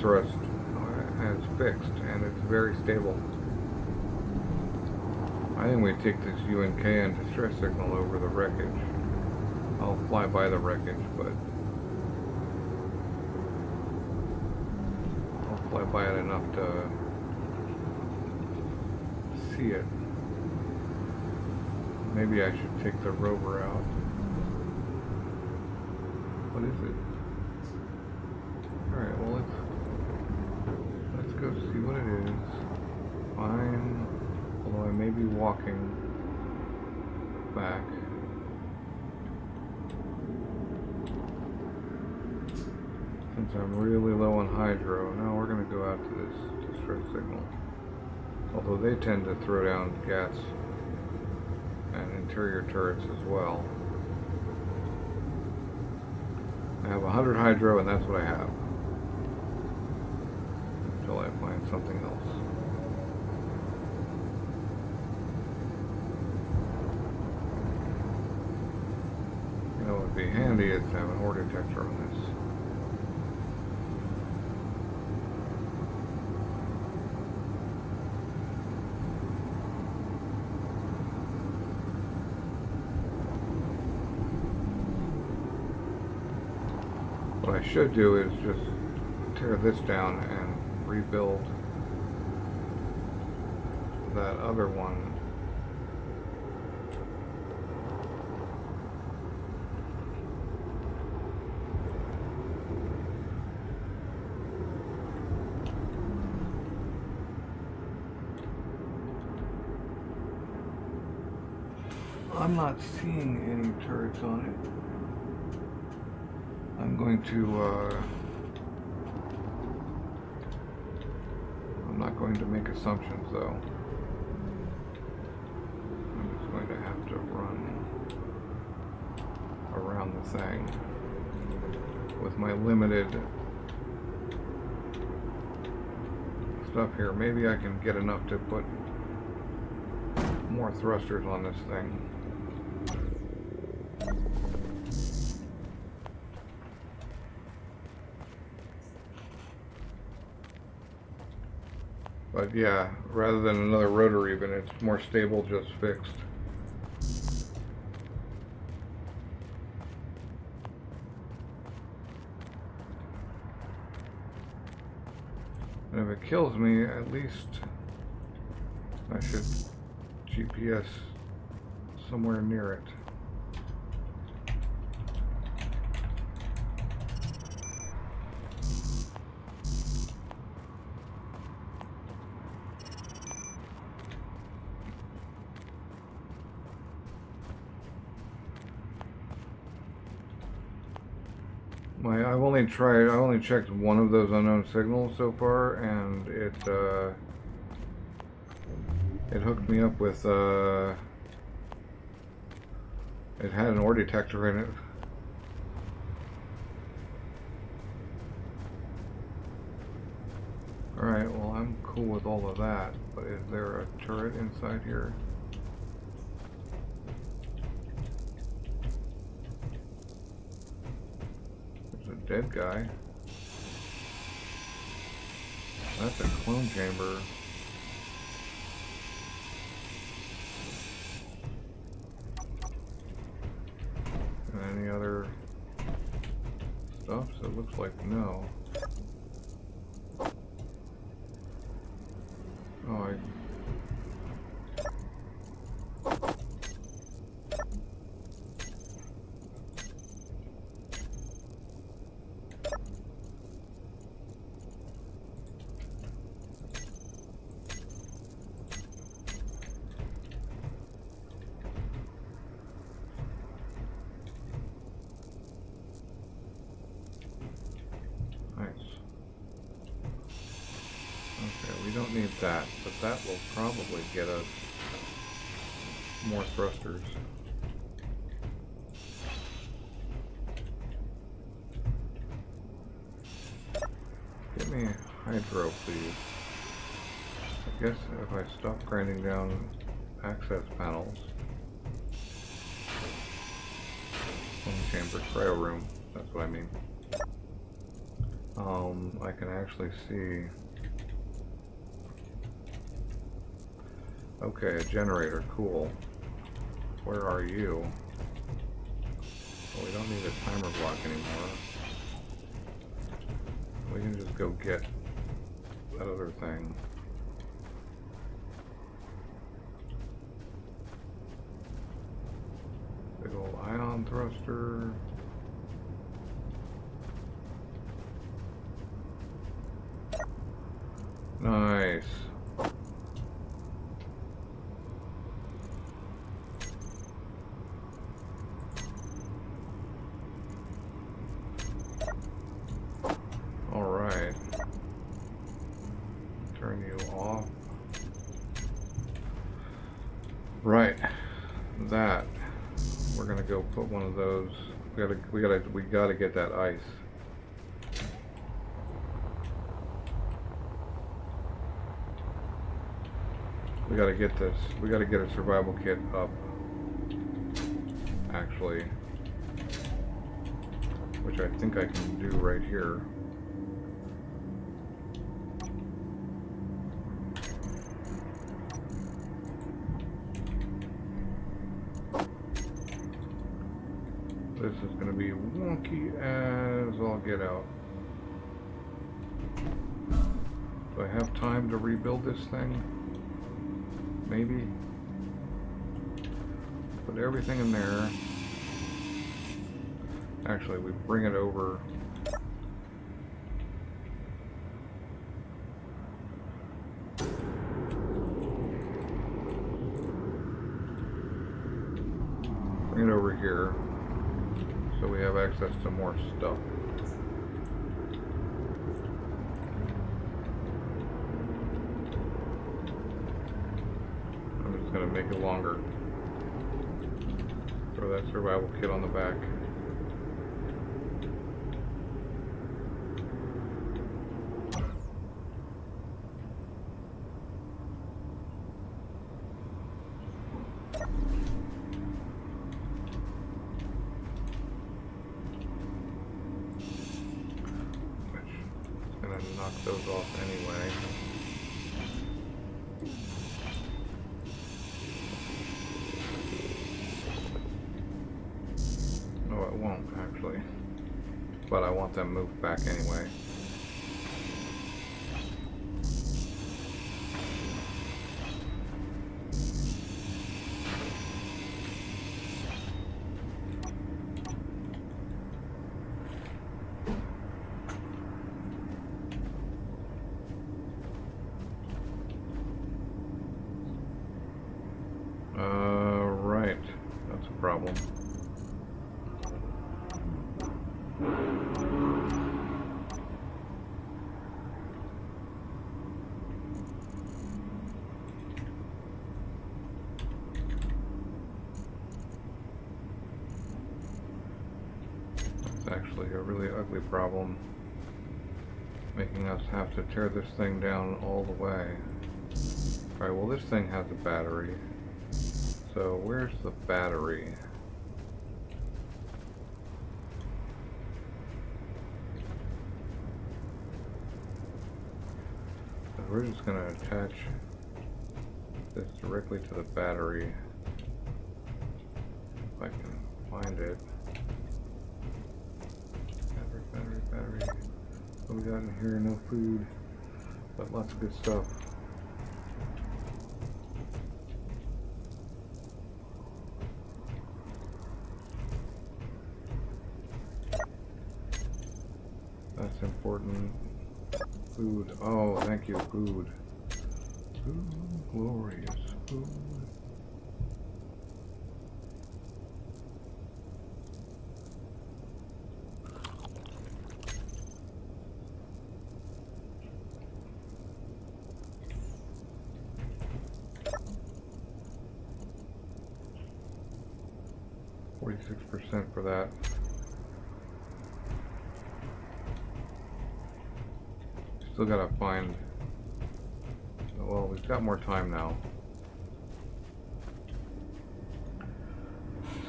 thrust and it's fixed and it's very stable. I think we take this UNK and distress signal over the wreckage. I'll fly by the wreckage, but I'll fly by it enough to see it. Maybe I should take the rover out. What is it? Alright, well let's go see what it is. Fine. Although I may be walking back. Since I'm really low on hydro, now we're gonna go out to this distress signal. Although they tend to throw down gas and interior turrets as well. I have 100 hydro and that's what I have. Until I find something else. You know what would be handy is to have an ore detector on this. I should do is just tear this down and rebuild that other one. I'm not seeing any turrets on it. I'm going to, I'm not going to make assumptions though. I'm just going to have to run around the thing with my limited stuff here. Maybe I can get enough to put more thrusters on this thing. But yeah, rather than another rotor even, it's more stable, just fixed. And if it kills me, at least I should GPS somewhere near it. I only checked one of those unknown signals so far, and it hooked me up with, it had an ore detector in it. Alright, well I'm cool with all of that, but is there a turret inside here? Dead guy. That's a clone chamber. And any other stuff? So it looks like no. Oh, don't need that, but that will probably get us more thrusters. Give me hydro, please. I guess if I stop grinding down access panels. Home chamber, cryo room, that's what I mean. I can actually see. Okay, a generator, cool. Where are you? Well, we don't need a timer block anymore. We can just go get that other thing. Big old ion thruster. Nice. Right, that we're gonna go put one of those. We gotta get that ice. We gotta get this. We gotta get a survival kit up. Actually, which I think I can do right here. This is going to be wonky as all get out. Do I have time to rebuild this thing? Maybe. Put everything in there. Actually, we bring it over. Bring it over here so we have access to more stuff. I'm just going to make it longer. Throw that survival kit on the back. Knock those off anyway. No, it won't actually. But I want them moved back anyway. Right. That's a problem. It's actually a really ugly problem, making us have to tear this thing down all the way. Alright, well this thing has a battery. So where's the battery? So we're just going to attach this directly to the battery. If I can find it. Battery. What we got in here? No food, but lots of good stuff. That's important. Food. Oh, thank you, food. Food, glorious food. %46 for that. Still gotta find. Well, we've got more time now.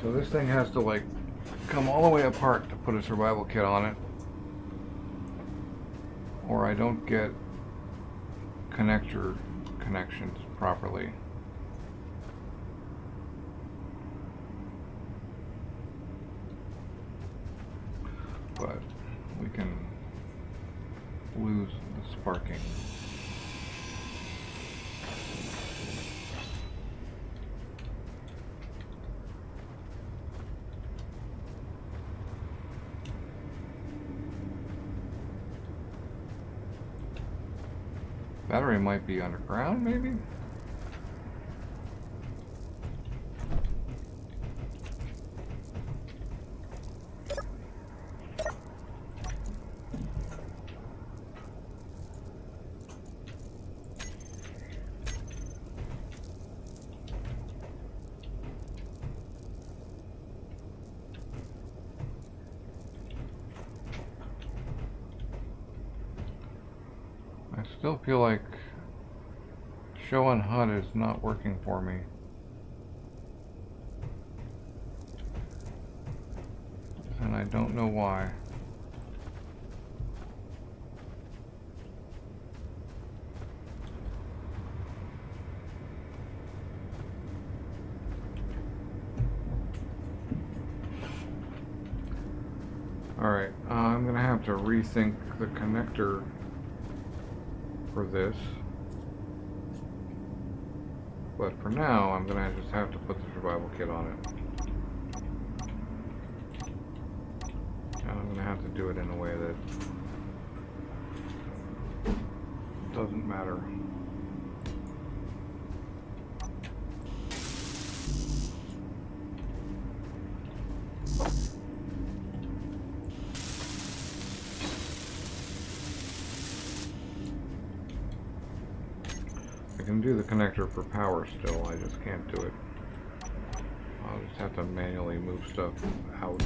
So this thing has to like come all the way apart to put a survival kit on it, or I don't get connector connections properly. But we can lose the sparking. Battery might be underground, maybe? I still feel like show on HUD is not working for me. And I don't know why. Alright, I'm gonna have to rethink the connector for this. But for now, I'm gonna just have to put the survival kit on it. And I'm gonna have to do it in a way that doesn't matter. I can do the connector for power still, I just can't do it. I'll just have to manually move stuff out.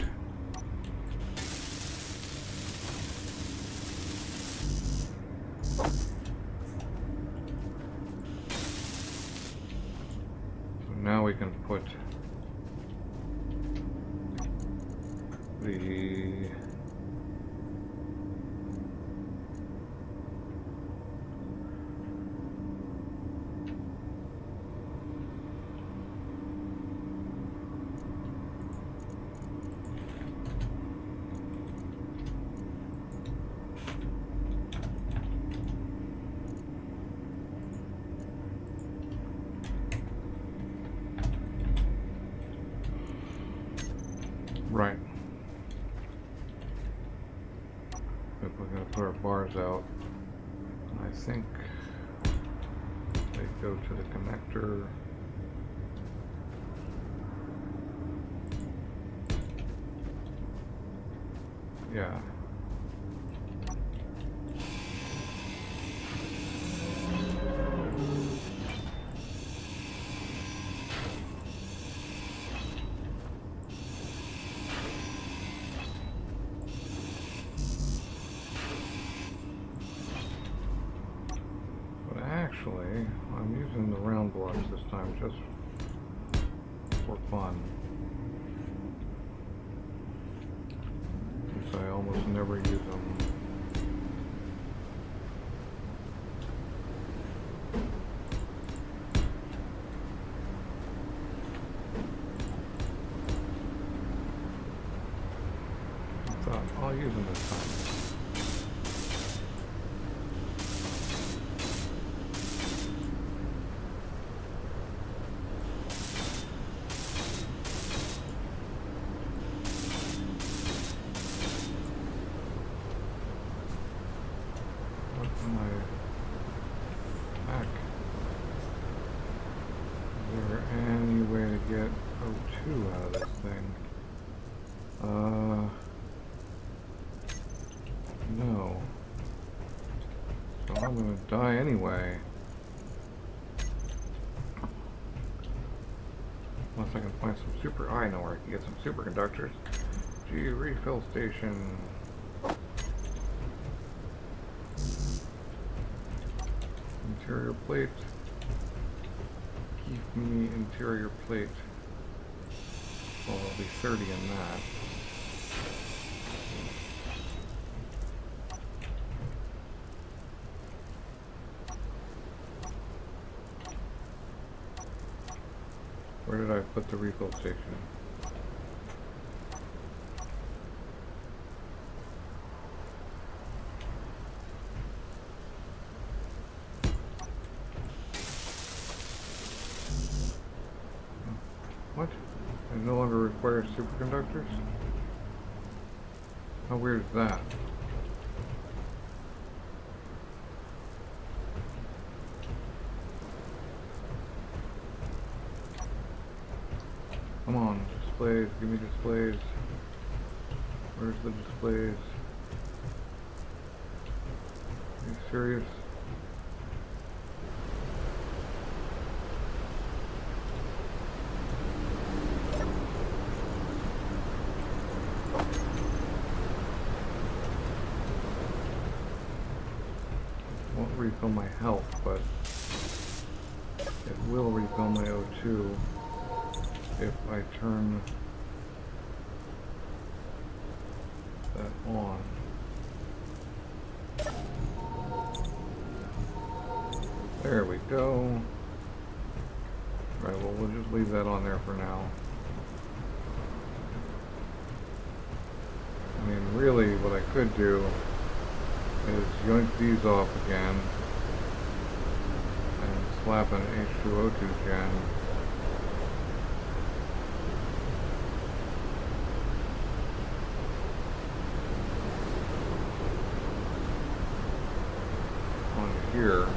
So now we can put the right. If we're going to put our bars out, I think they go to the connector. Yeah. Actually, I'm using the round blocks this time just for fun. Since I almost never use them. I thought I'll use them this time. No. So I'm gonna die anyway. Unless I can find some super... I know where I can get some superconductors. Gee, refill station. Interior plate. Give me interior plate. Well, there'll be 30 in that. Where did I put the refill station? What? It no longer requires superconductors? How weird is that? Come on, displays, give me displays. Where's the displays? Are you serious? Won't refill my health, but it will refill my O2 if I turn that on. There we go. Right, well, we'll just leave that on there for now. I mean, really, what I could do is yoink these off again and slap an H2O2 gen. On here.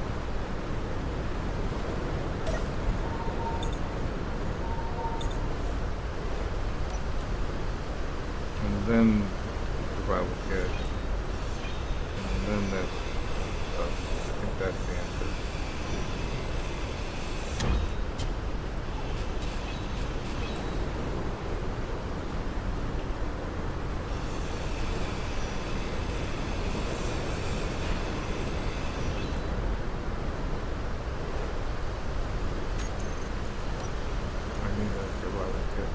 And then survival kit. And then this stuff. I think that's the answer. I need a survival kit.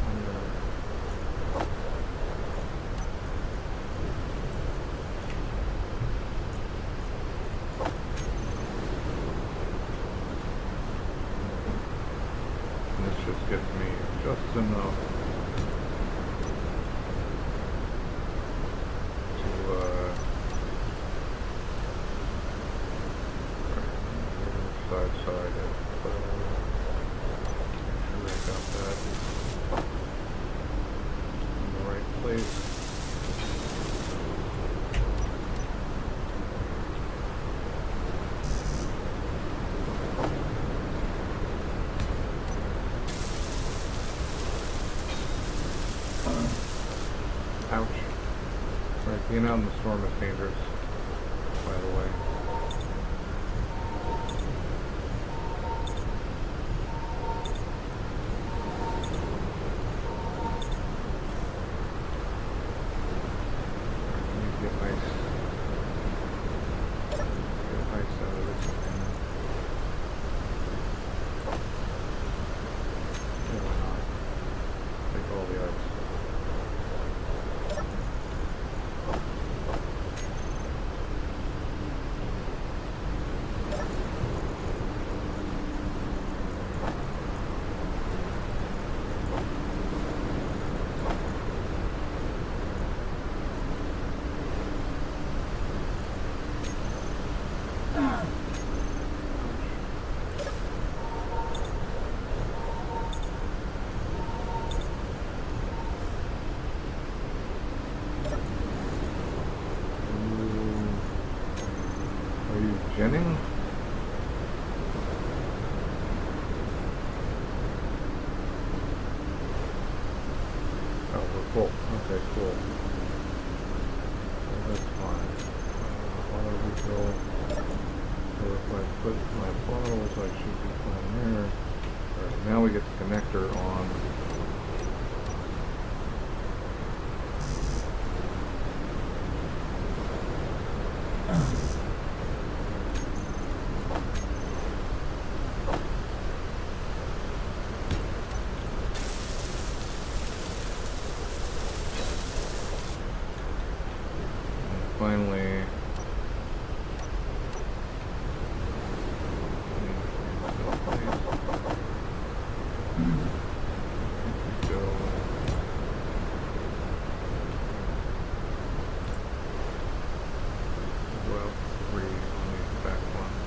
I'm gonna and this just gets me just enough to side it. Make sure I got that in the right place. Ouch. Right, being out in the storm is dangerous, by the way. I need to get ice. Get ice out of this thing. Yeah, why not? Take all the ice. Are you Jenning? Oh, we're full. Okay, cool. Well, that's fine. Auto refill. So if I put my bottles, I should be fine there. Alright, now we get the connector on. Finally, well, 3 on these back ones.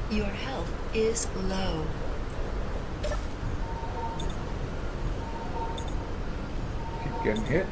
Your health is low. Keep getting hit.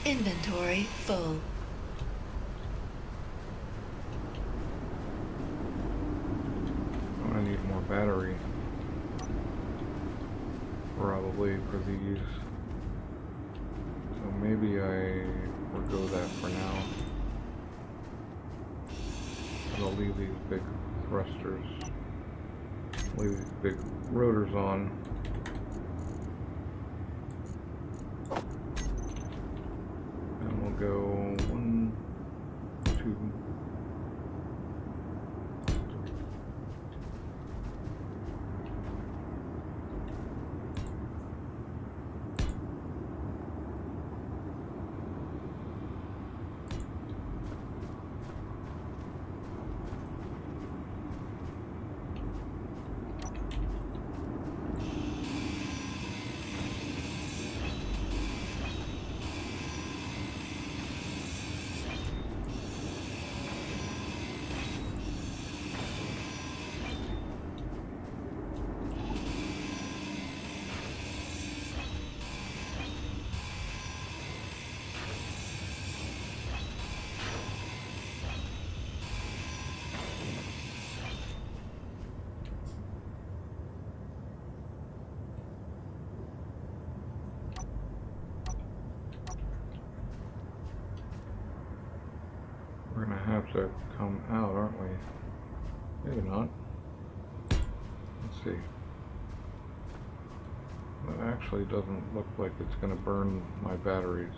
Inventory full. I need more battery. Probably for these. So maybe I forgo that for now. I'll leave these big thrusters, leave these big rotors on. And we'll go 1, 2, 3. We're gonna have to come out, aren't we? Maybe not. Let's see. That actually doesn't look like it's gonna burn my batteries.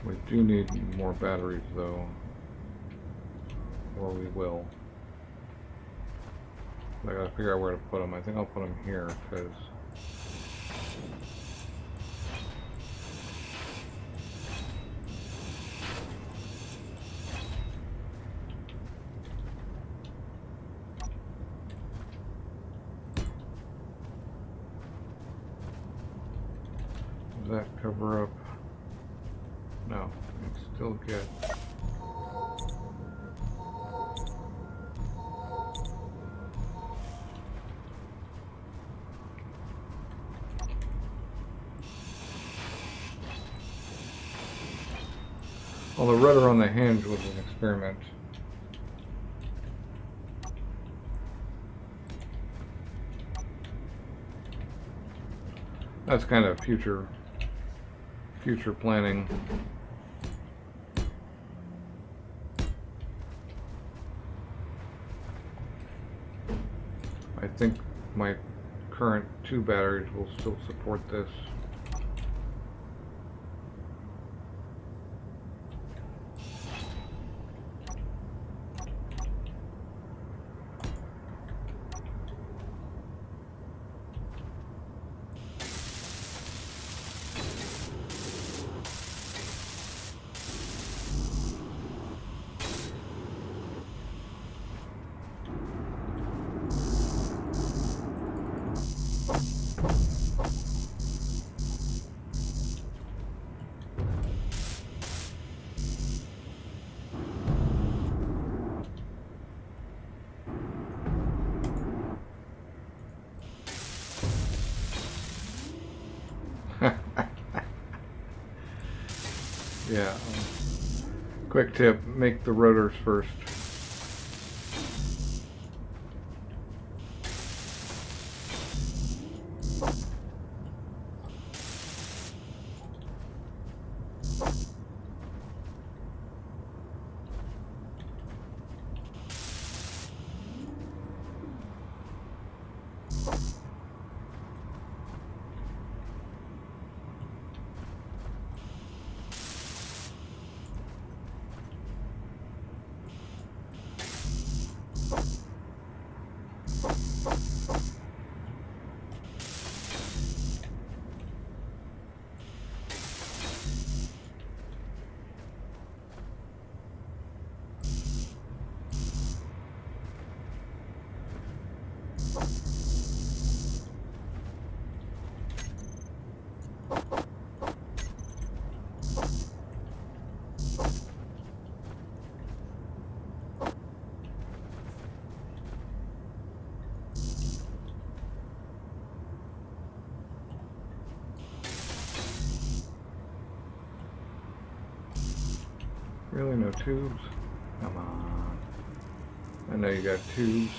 We do need more batteries though, or we will. I gotta figure out where to put them. I think I'll put them here because does that cover up? No, it's still good. Well, the rudder on the hinge was an experiment. That's kind of future planning. I think my current 2 batteries will still support this. Yeah. Quick tip, make the rotors first. Really, no tubes? Come on. I know you got tubes.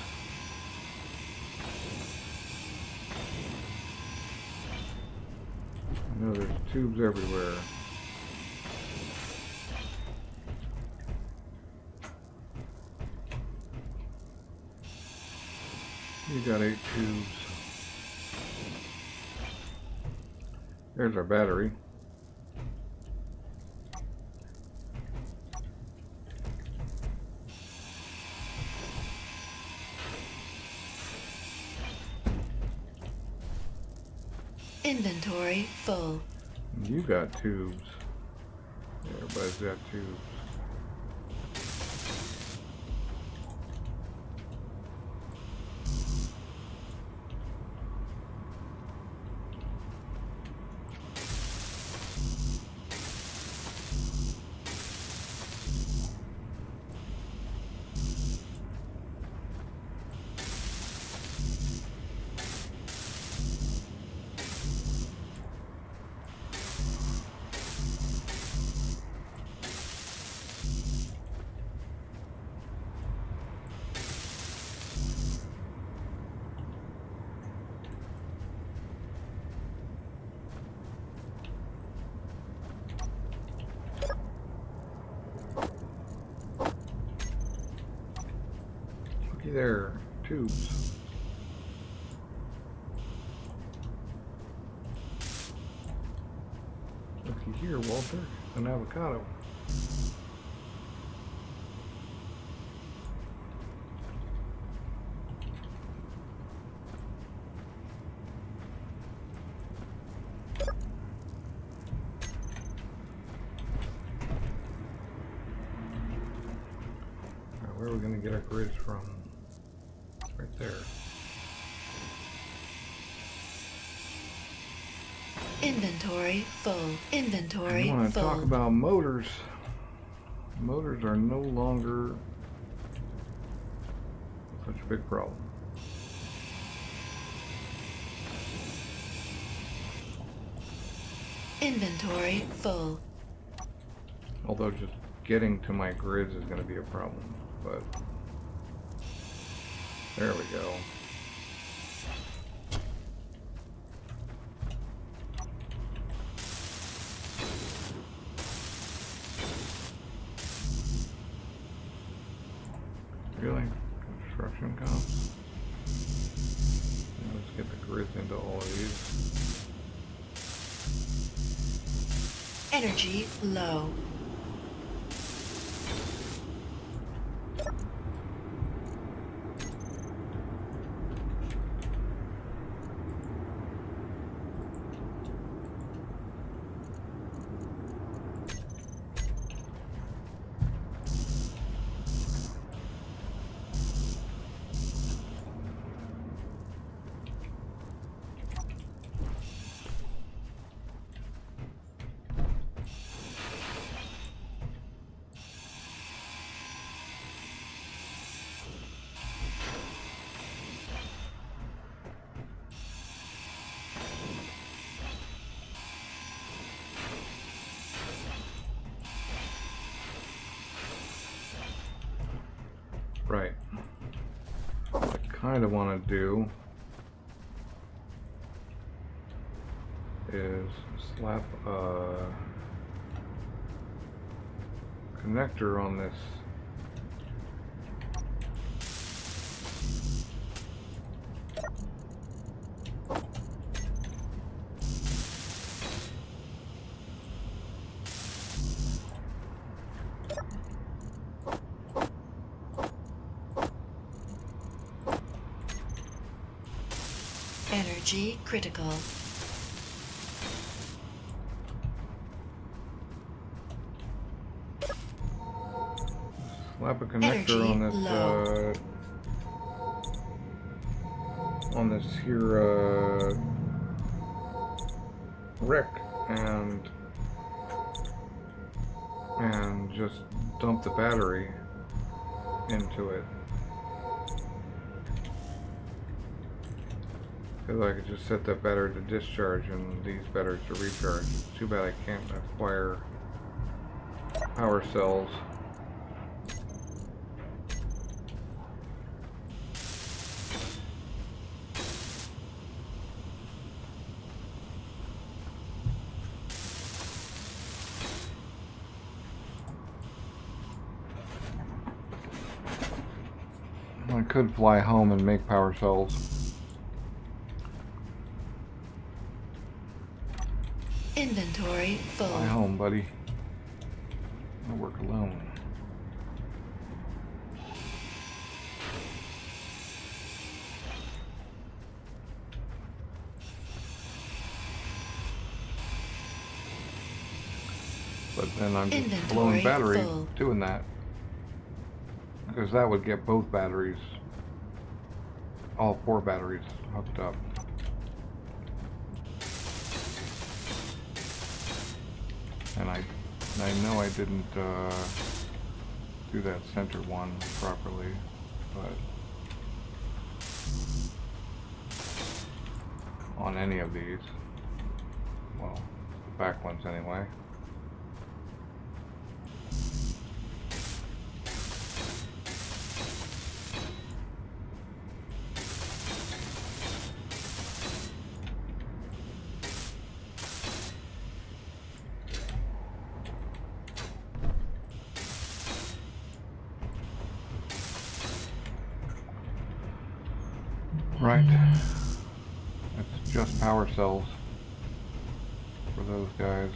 I know there's tubes everywhere. You got 8 tubes. There's our battery. Inventory full. You got tubes. Everybody's got tubes. Looky there, tubes. Looky here, Walter, an avocado. Now, where are we going to get our grids from? Right there. Inventory full. Inventory I want to full. talk about motors. Motors are no longer such a big problem. Inventory full. Although just getting to my grids is going to be a problem. But there we go. Really? Construction comps? Let's get the grids into all of these. Energy low. Right. What I kind of want to do is slap a connector on this Energy critical. slap a connector Energy on this here rick and just dump the battery into it. Because I could just set that battery to discharge and these batteries to recharge. It's too bad I can't acquire power cells. I could fly home and make power cells. Inventory full. Fly home, buddy. I work alone. But then I'm just Inventory blowing battery full. doing that. Because that would get both batteries, all 4 batteries hooked up. And I know I didn't do that center one properly, but on any of these, well, the back ones anyway. Right. It's just power cells for those guys.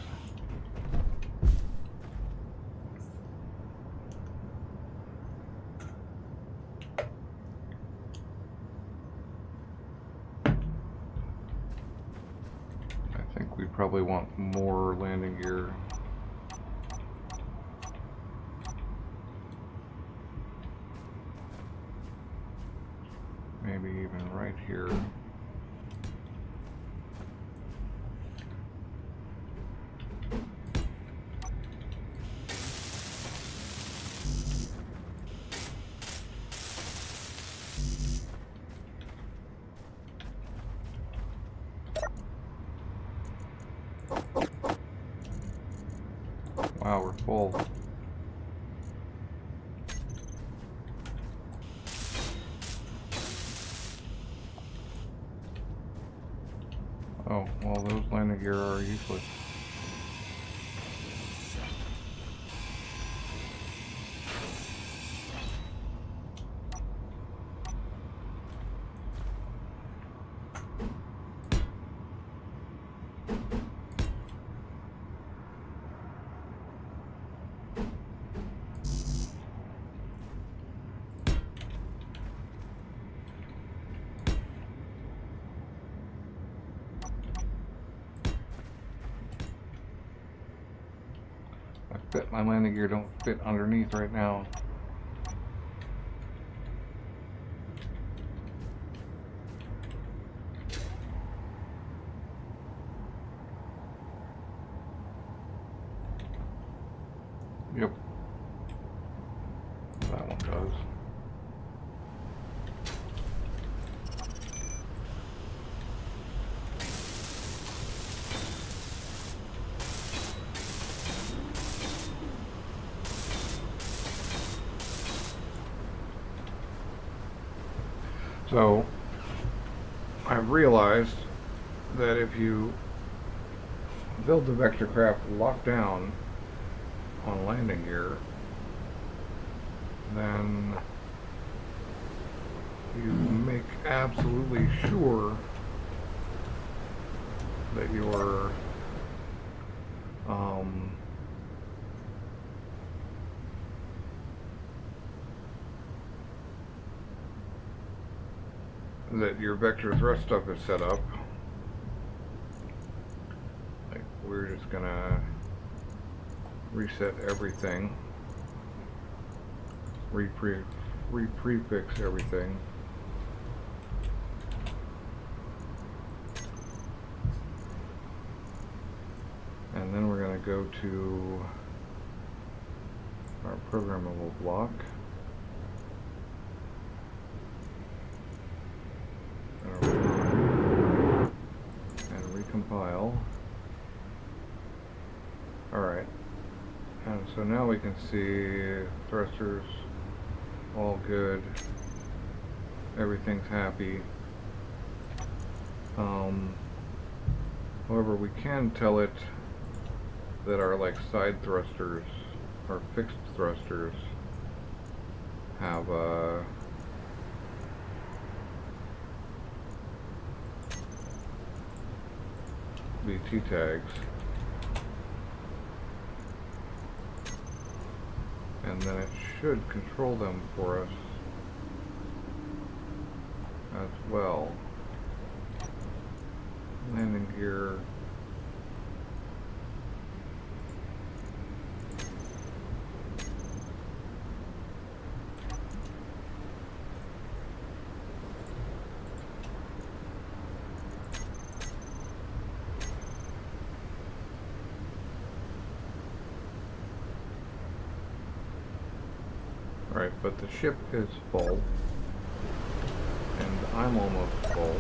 I think we probably want more landing gear. Maybe even right here. Wow, we're full. Oh, well, those landing gear are useless. My landing gear don't fit underneath right now. Yep. That one does. So, I've realized that if you build the vector craft locked down on landing gear, then you make absolutely sure that your vector thrust stuff is set up. Like, we're just gonna reset everything, re-prefix everything. And then we're going to go to our programmable block. And recompile. Alright. And so So now we can see thrusters all good. Everything's happy. However, we can tell it that our side thrusters, our fixed thrusters, have BT tags, and then it should control them for us as well. Landing gear. Alright, but the ship is full, and I'm almost full.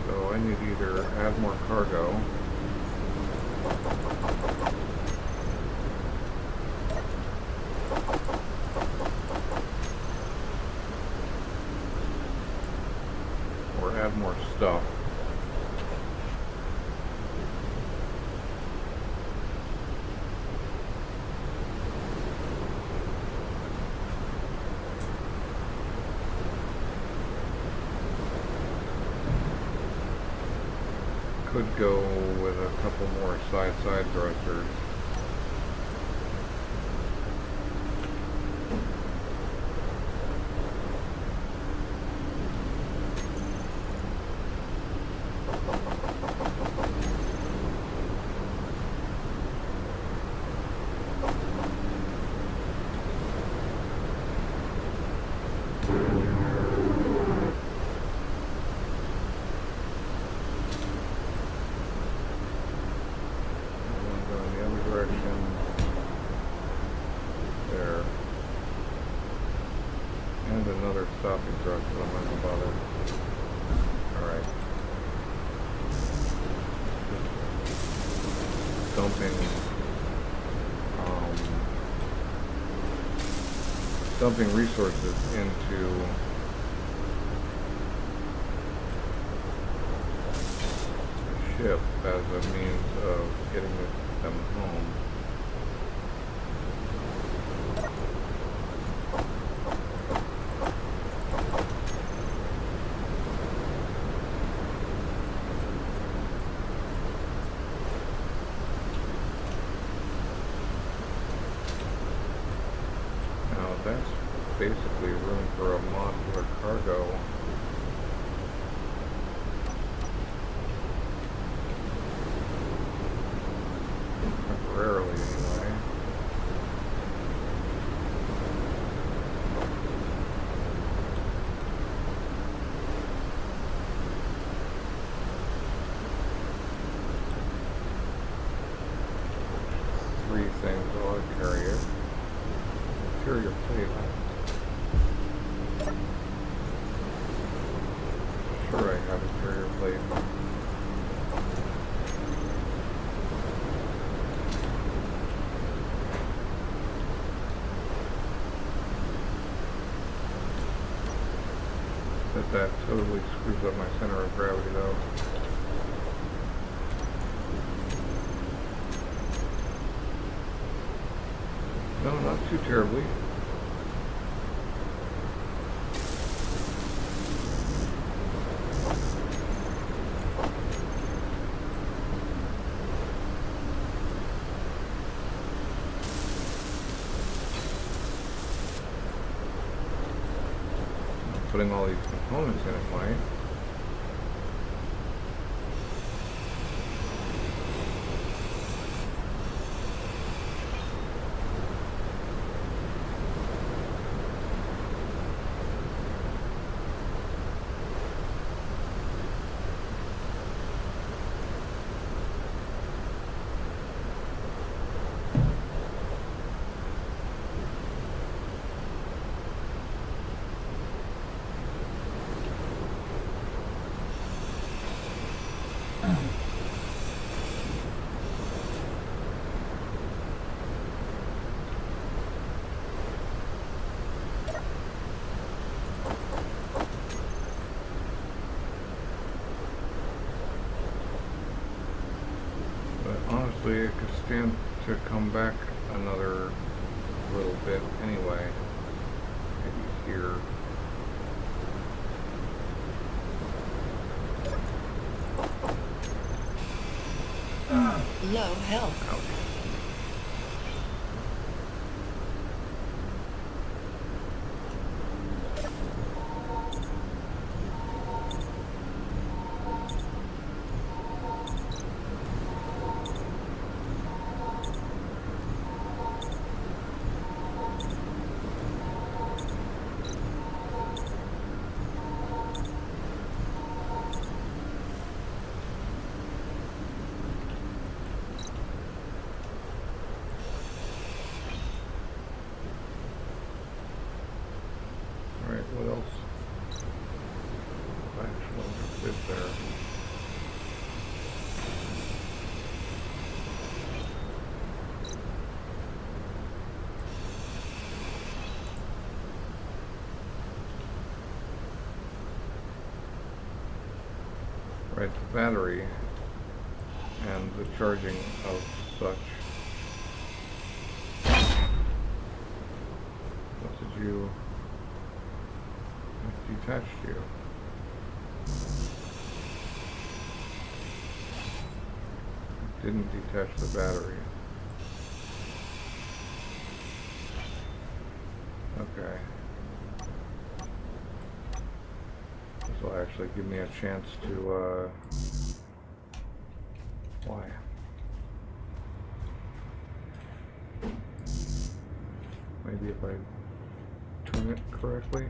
So I need to either add more cargo or add more stuff. Could go with a couple more side thrusters. There. And another stopping thrust, but I'm not going to bother. Alright. Dumping resources into the ship as a means of getting them home. That's basically room for a modular cargo. Temporarily, anyway. Three things ought to carry it. Interior plate. Sure, I have interior plate. That totally screws up my center of gravity, though. No, not too terribly. Putting all these components in it might. Honestly, it could stand to come back another little bit anyway. Maybe here. Low health. Ouch. Alright, what else? Actually, is there? Right, the battery and the charging of such. What did you detach you? Didn't detach the battery. Okay. This will actually give me a chance to, why? Maybe if I turn it correctly.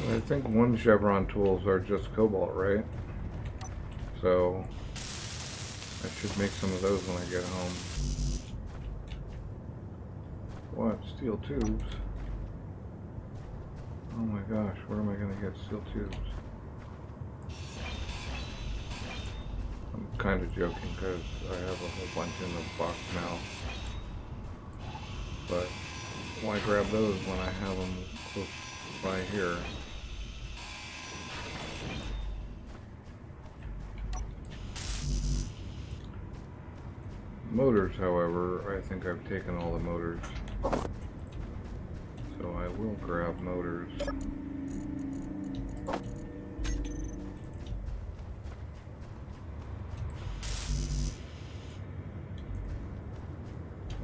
I think one chevron tools are just cobalt, right? So I should make some of those when I get home. What? Steel tubes? Oh my gosh, where am I going to get steel tubes? I'm kind of joking because I have a whole bunch in the box now. But why grab those when I have them close by here? Motors, however, I think I've taken all the motors. So I will grab motors.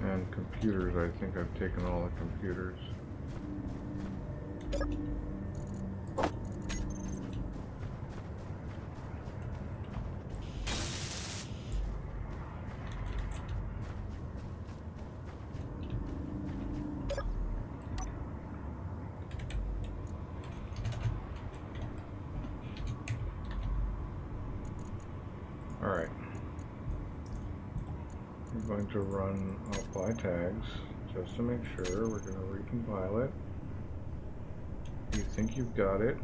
And computers, I think I've taken all the computers. Alright. We're going to run apply tags just to make sure. We're going to recompile it. You think you've got it.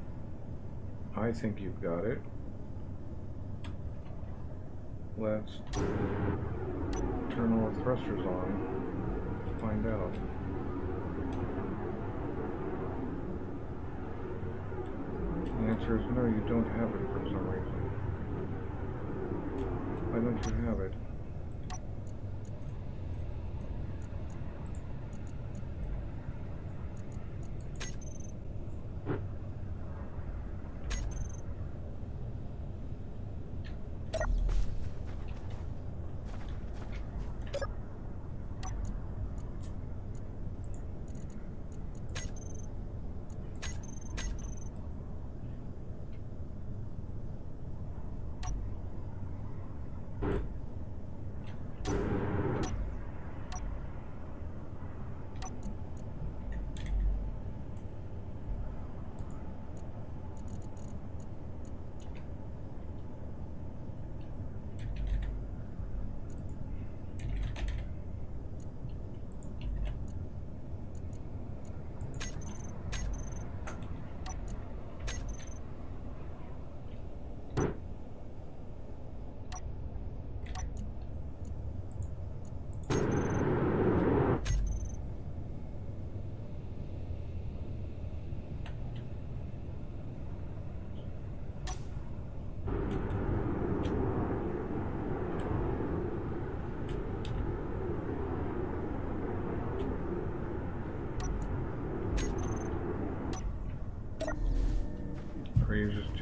I think you've got it. Let's turn all the thrusters on. Find out. The answer is no, you don't have it for some reason. Why don't you have it?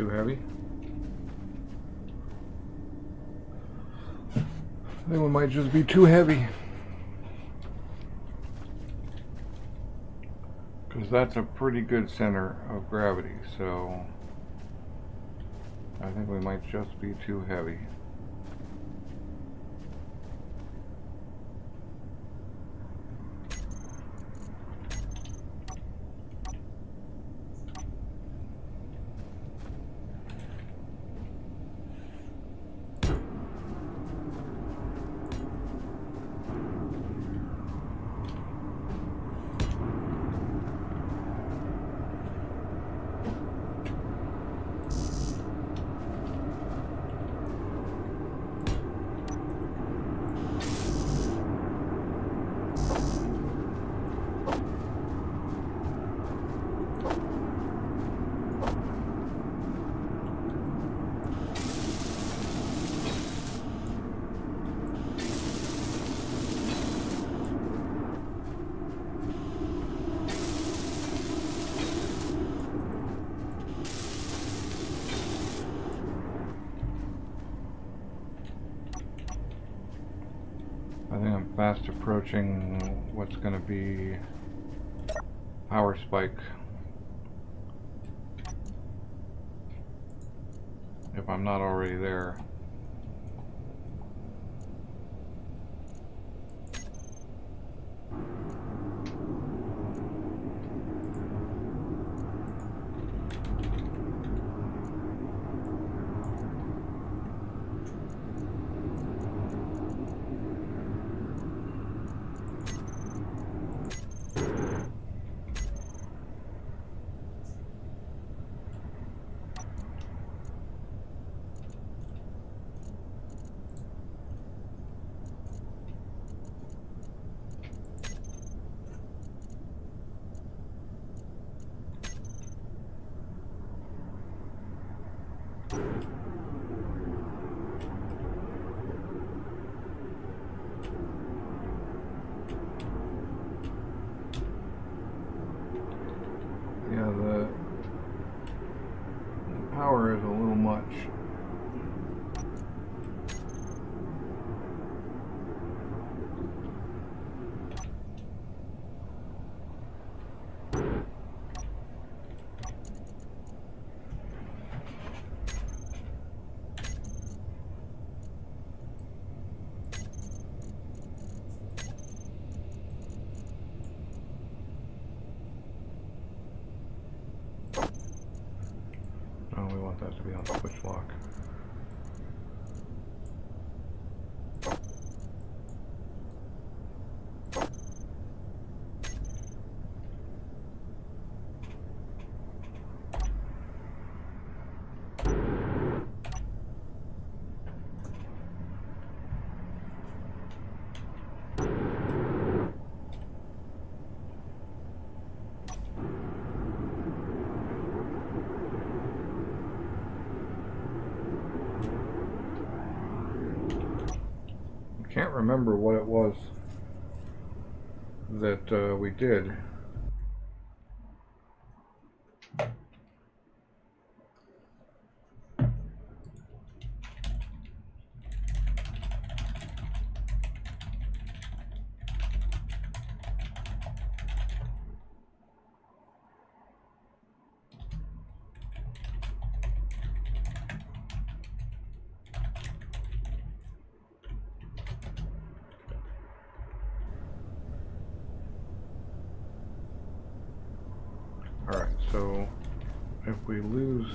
too heavy. I think we might just be too heavy. Because that's a pretty good center of gravity, so I think we might just be too heavy. I think I'm fast approaching what's going to be power spike. If I'm not already there. Yeah, the power is a little much. Oh, we want that to be on the switch lock. Can't remember what it was that we did. Alright, so if we lose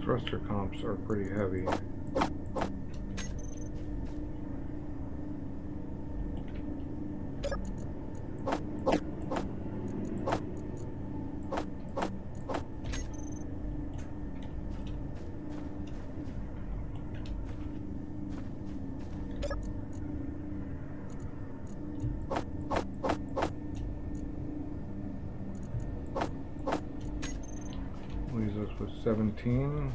thruster comps are pretty heavy. Leaves us with 17.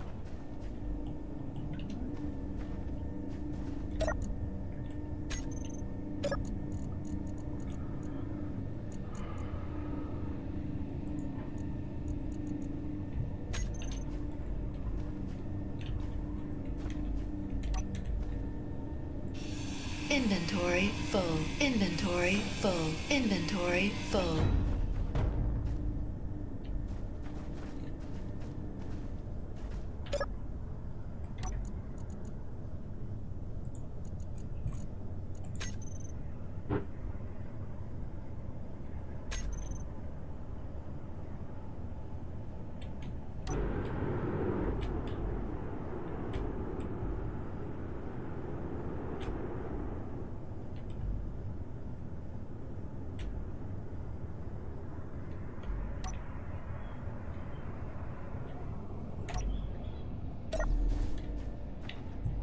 Inventory full. Inventory full. Inventory full.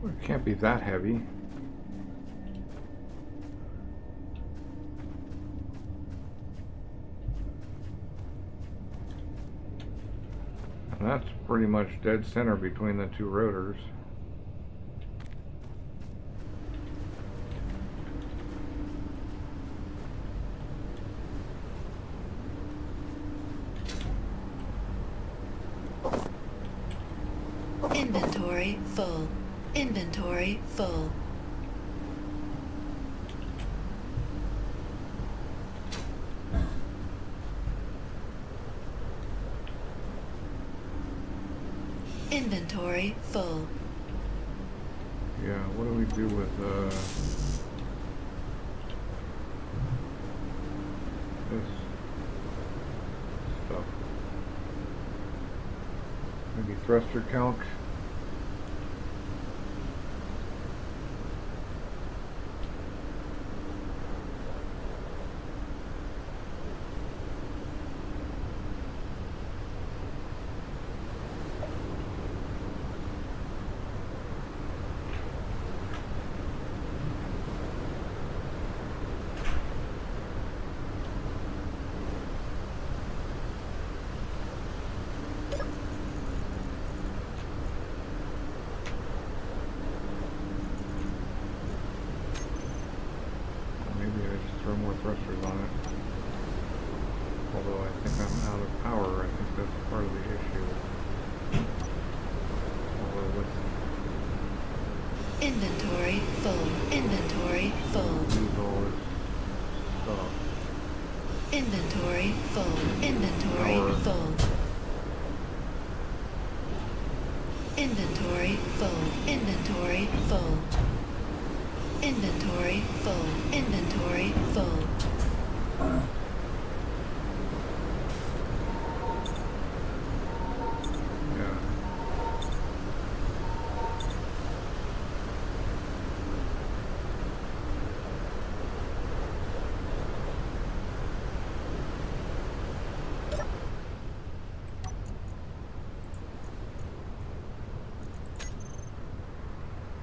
It can't be that heavy. And that's pretty much dead center between the two rotors. Inventory full. Inventory full. Inventory full. Yeah, what do we do with this stuff? Maybe thruster calc? Throw more thrusters on it. Although I think I'm out of power, I think that's part of the issue. Although let's Inventory full. Inventory full. use all this stuff. Inventory full. Inventory Power. full. Inventory full. Inventory full. Inventory full. Inventory full. Yeah.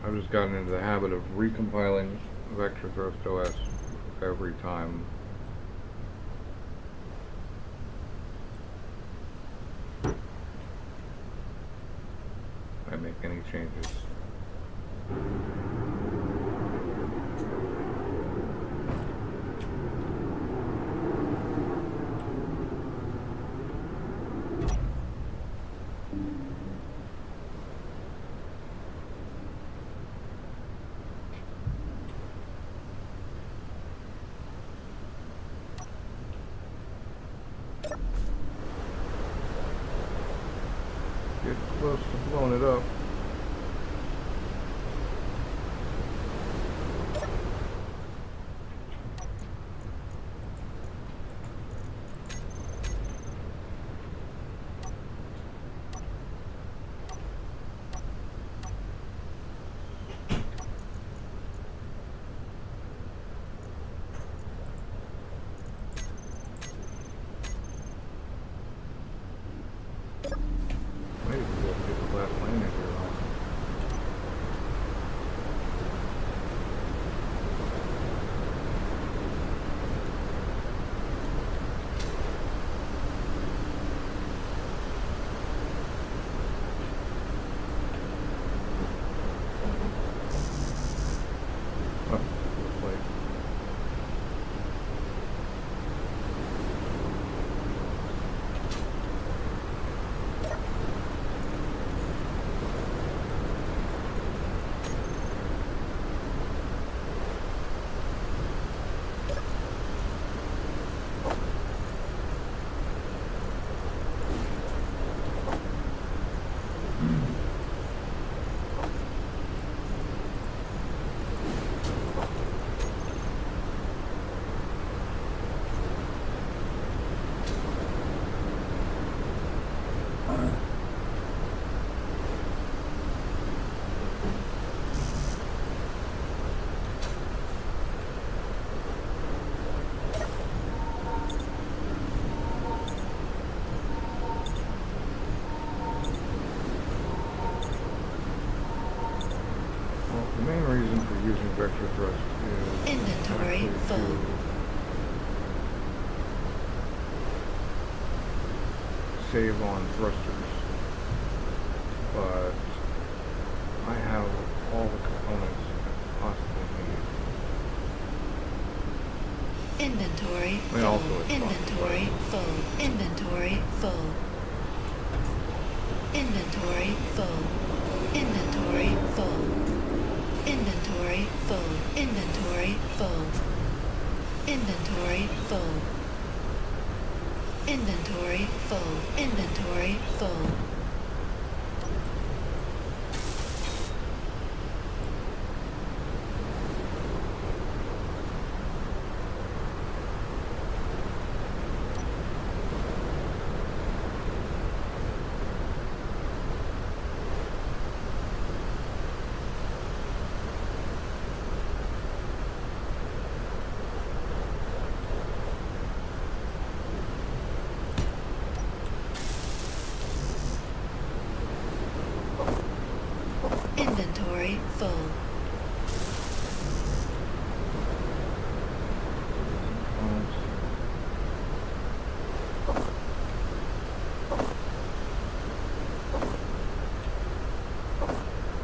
I've just gotten into the habit of recompiling Vector Thrust OS every time. I make any changes. Get close to blowing it up. Maybe we'll get the last landing here. reason for using vector thrust is Inventory actually full. to save on thrusters, but I have all the components I possibly need. Inventory I mean, also full. it's Inventory full. Inventory full. Inventory full. Inventory full. Inventory full. Inventory full. Inventory full. Inventory full. Inventory full.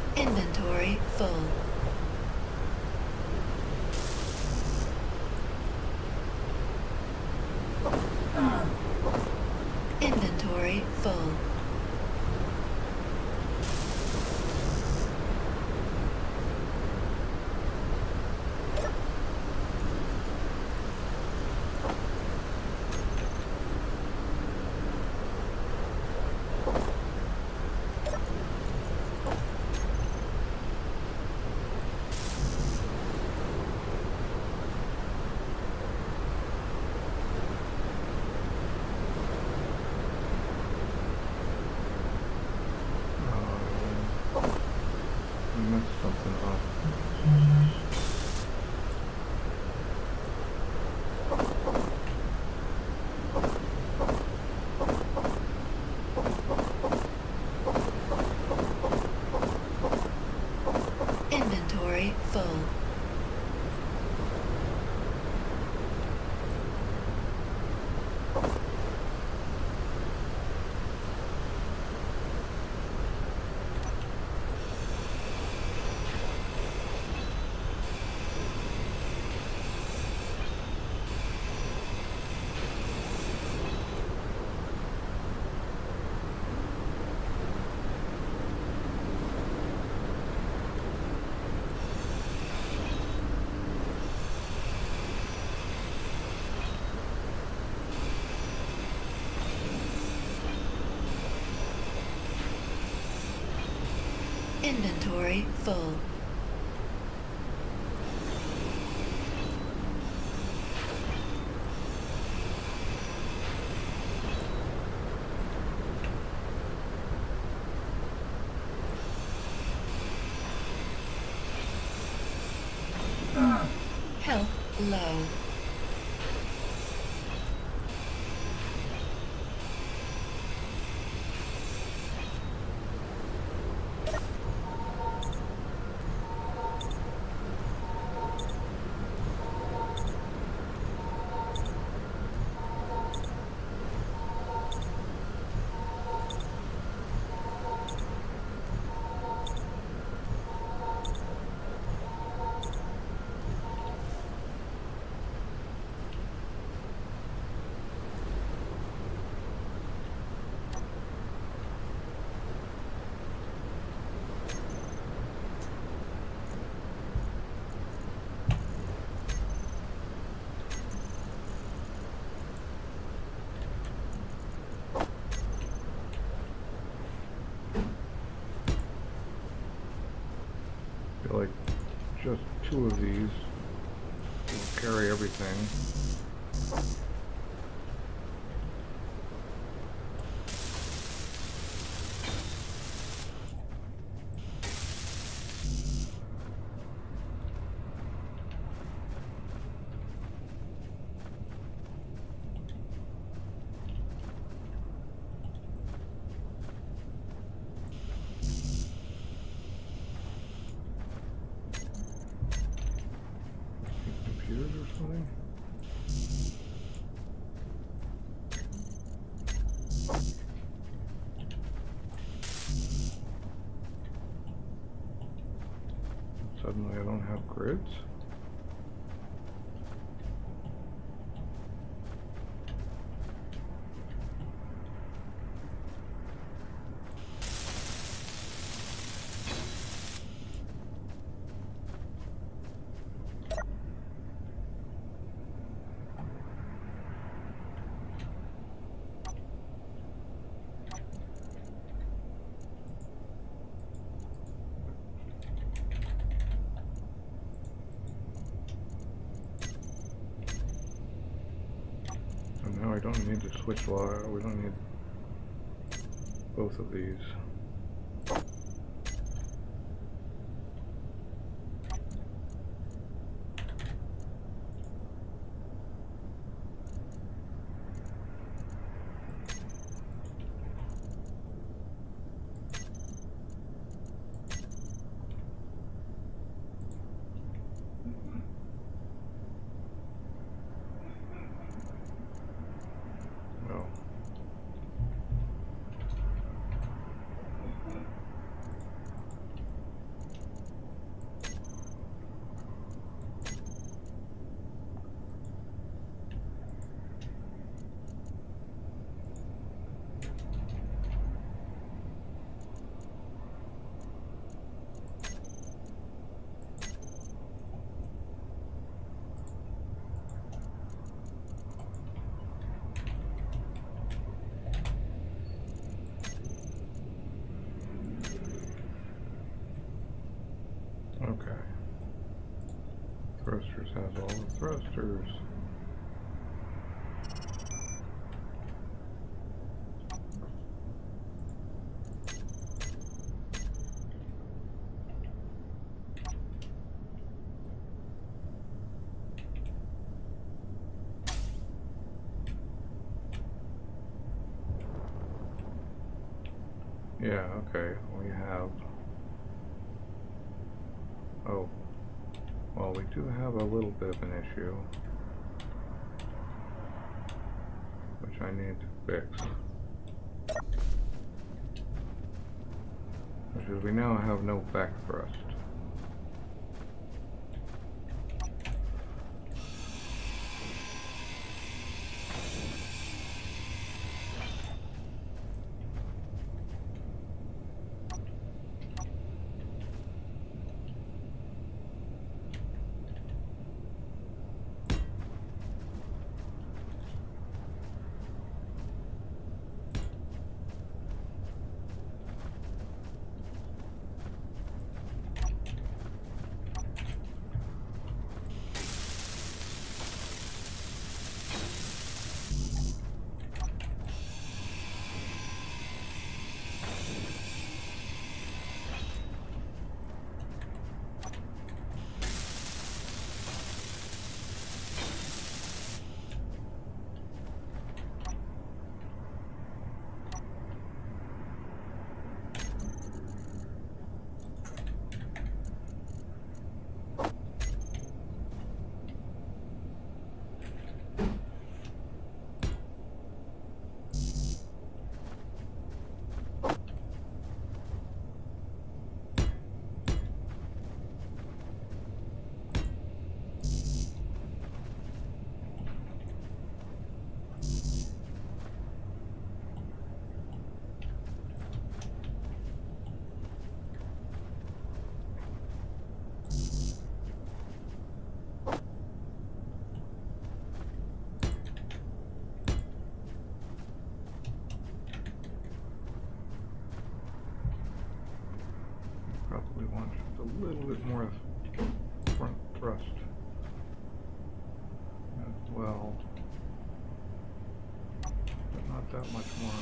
Inventory full. Inventory full. Inventory full. I messed something up. Inventory full. Inventory full. Health low. I feel like just two of these will carry everything. Suddenly I don't have grids? And now I don't need to switch wire. We don't need both of these. No. Okay. Thrusters has all the thrusters. Yeah, okay. We have... Oh. Well, we do have a little bit of an issue, which I need to fix. Which is we now have no back thrust. Probably want just a little bit more front thrust as well, but not that much more.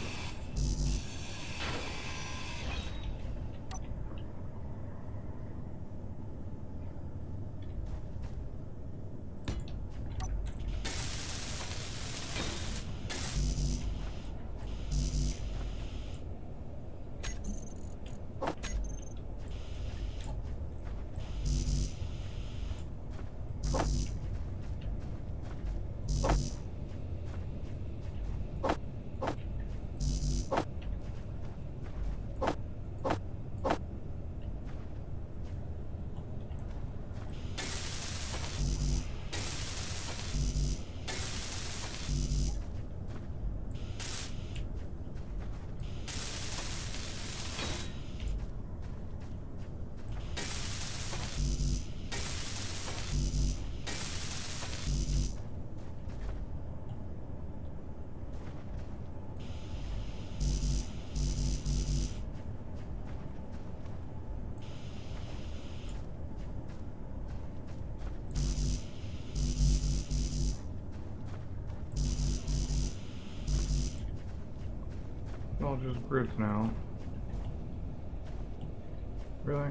all just grids now. Really?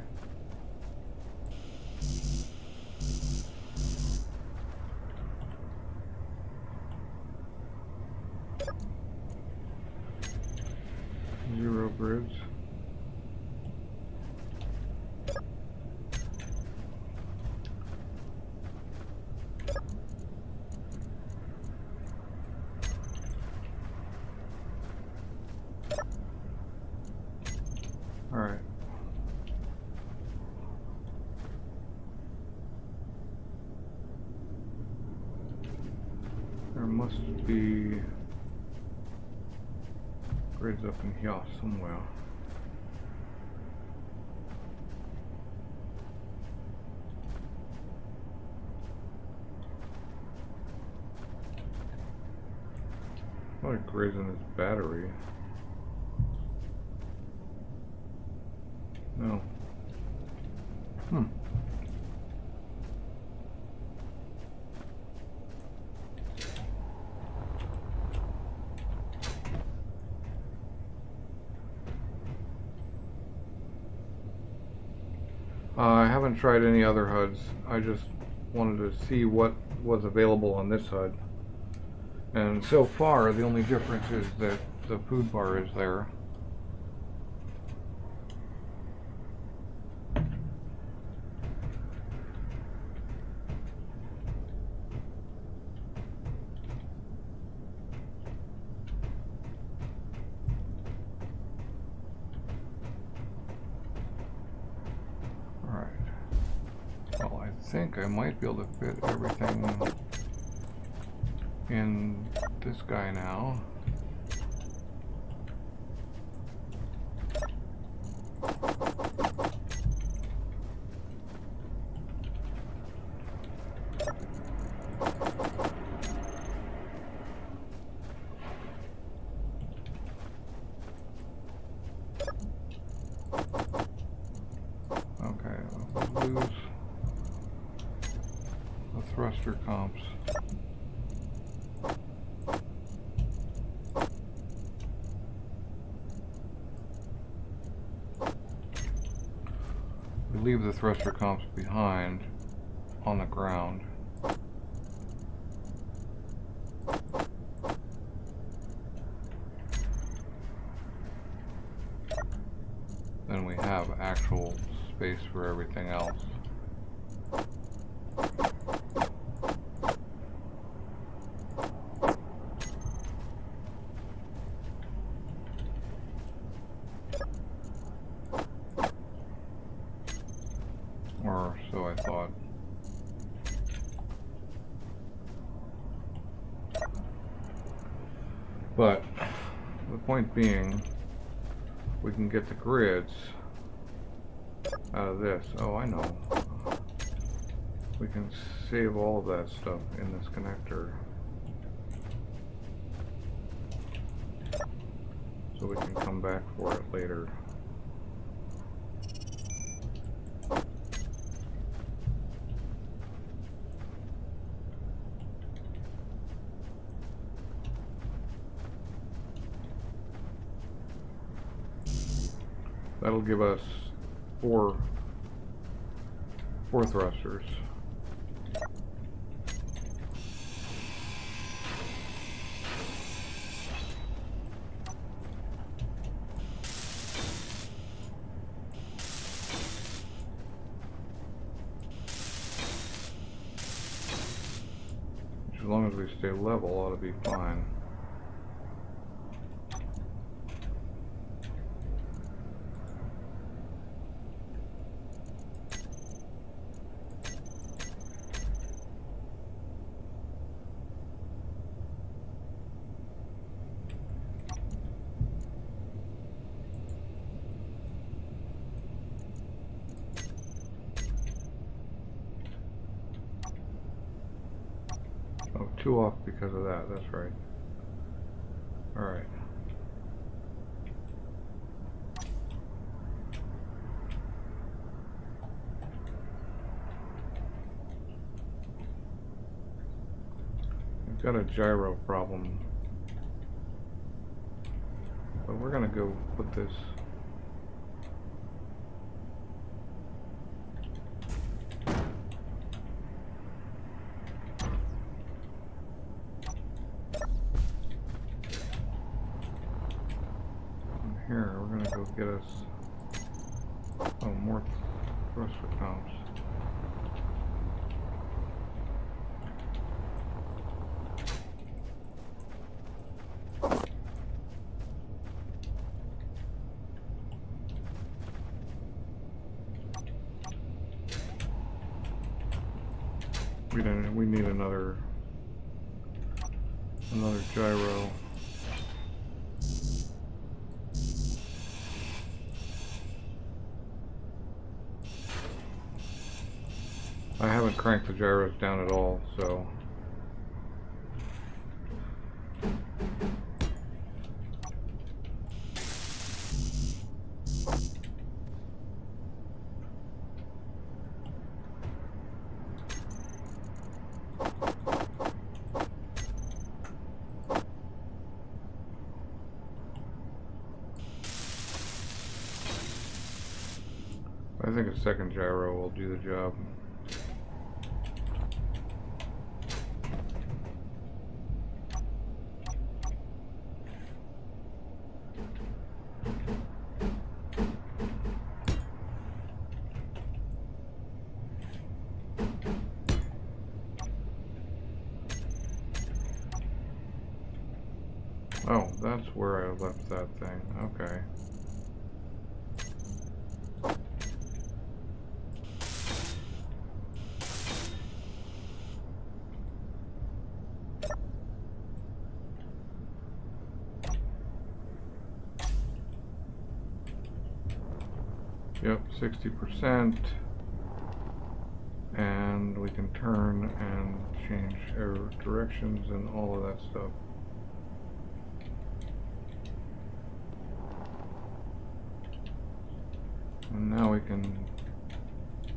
Zero grids. All right. There must be grids up in here somewhere. A lot of grids in this battery. No. I haven't tried any other HUDs. I just wanted to see what was available on this HUD. And so far, the only difference is that the food bar is there. I think I might be able to fit everything in this guy now. Okay, we'll lose thruster comps. We leave the thruster comps behind on the ground. Then we have actual space for everything else. Or so I thought. But the point being, we can get the grids out of this. Oh, I know. We can save all of that stuff in this connector. So we can come back for it later. That'll give us four thrusters. Which, as long as we stay level, ought to be fine. Oh, 2 off because of that, that's right. Alright. We've got a gyro problem. But we're gonna go put this. Here, we're gonna go get us, oh, more thruster comps. We need another gyro. I haven't cranked the gyros down at all, so I think a second gyro will do the job. Oh, that's where I left that thing. Okay. Yep, 60%. And we can turn and change our directions and all of that stuff. And now we can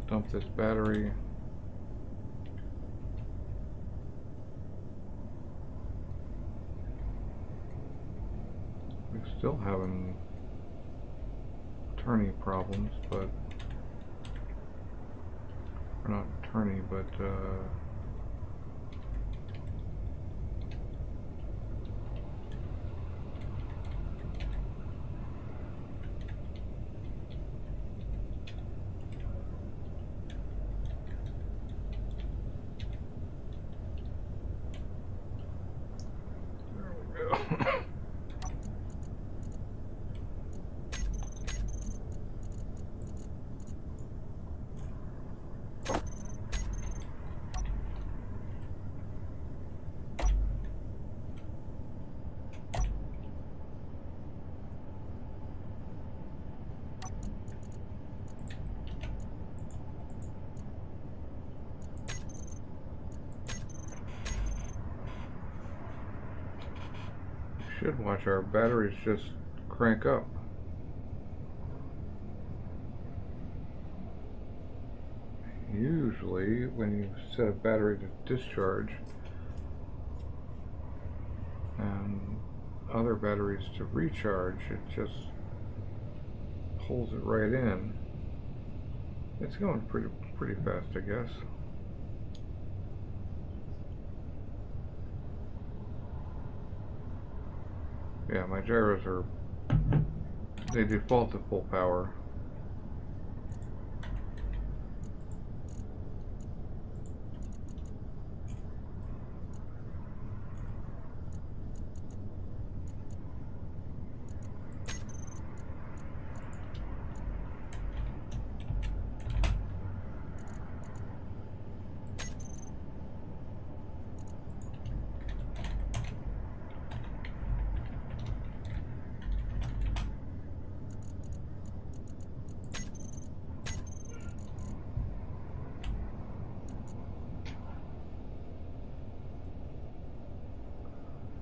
dump this battery. We're still having turny problems, but or not turny, but there we go. Should watch our batteries just crank up. Usually when you set a battery to discharge and other batteries to recharge, it just pulls it right in. It's going pretty fast, I guess. Yeah, my gyros they default to full power.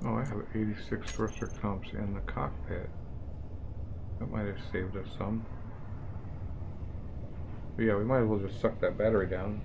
Oh, I have 86 thruster comps in the cockpit. That might have saved us some. But yeah, we might as well just suck that battery down.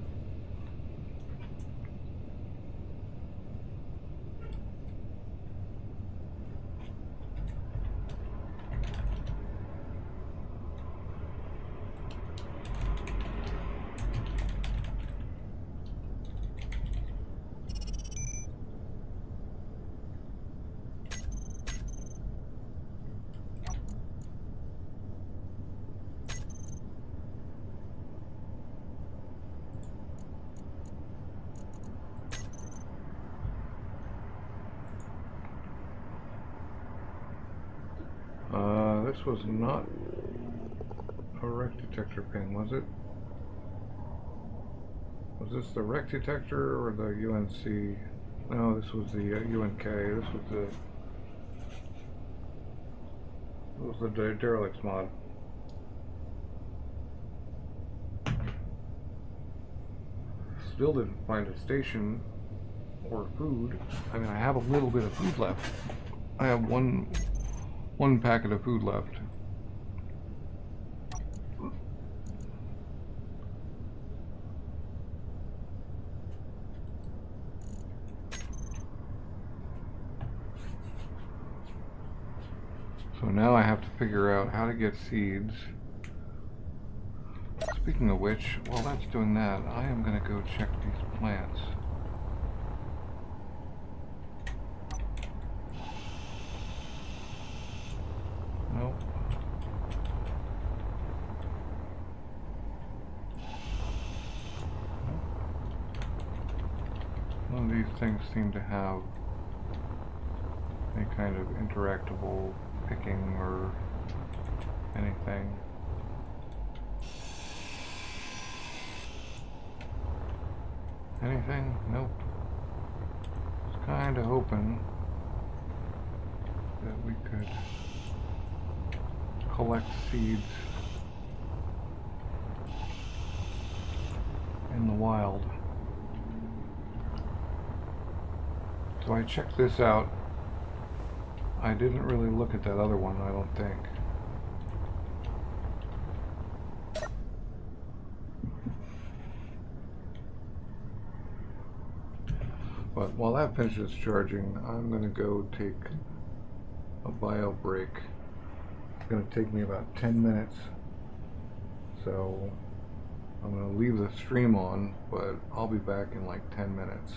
this was not a wreck detector ping, was it? Was this the wreck detector or the UNC? No, this was the UNK. This was the derelicts mod. Still didn't find a station or food. I mean, I have a little bit of food left. I have one packet of food left. So now I have to figure out how to get seeds. Speaking of which, while that's doing that, I am going to go check these plants. Nope. None of these things seem to have any kind of interactable picking or anything. Anything? Nope. I was kind of hoping that we could collect seeds in the wild. So I checked this out. I didn't really look at that other one, I don't think. But while that finishes charging, I'm going to go take a bio break. It's going to take me about 10 minutes. So I'm going to leave the stream on, but I'll be back in like 10 minutes.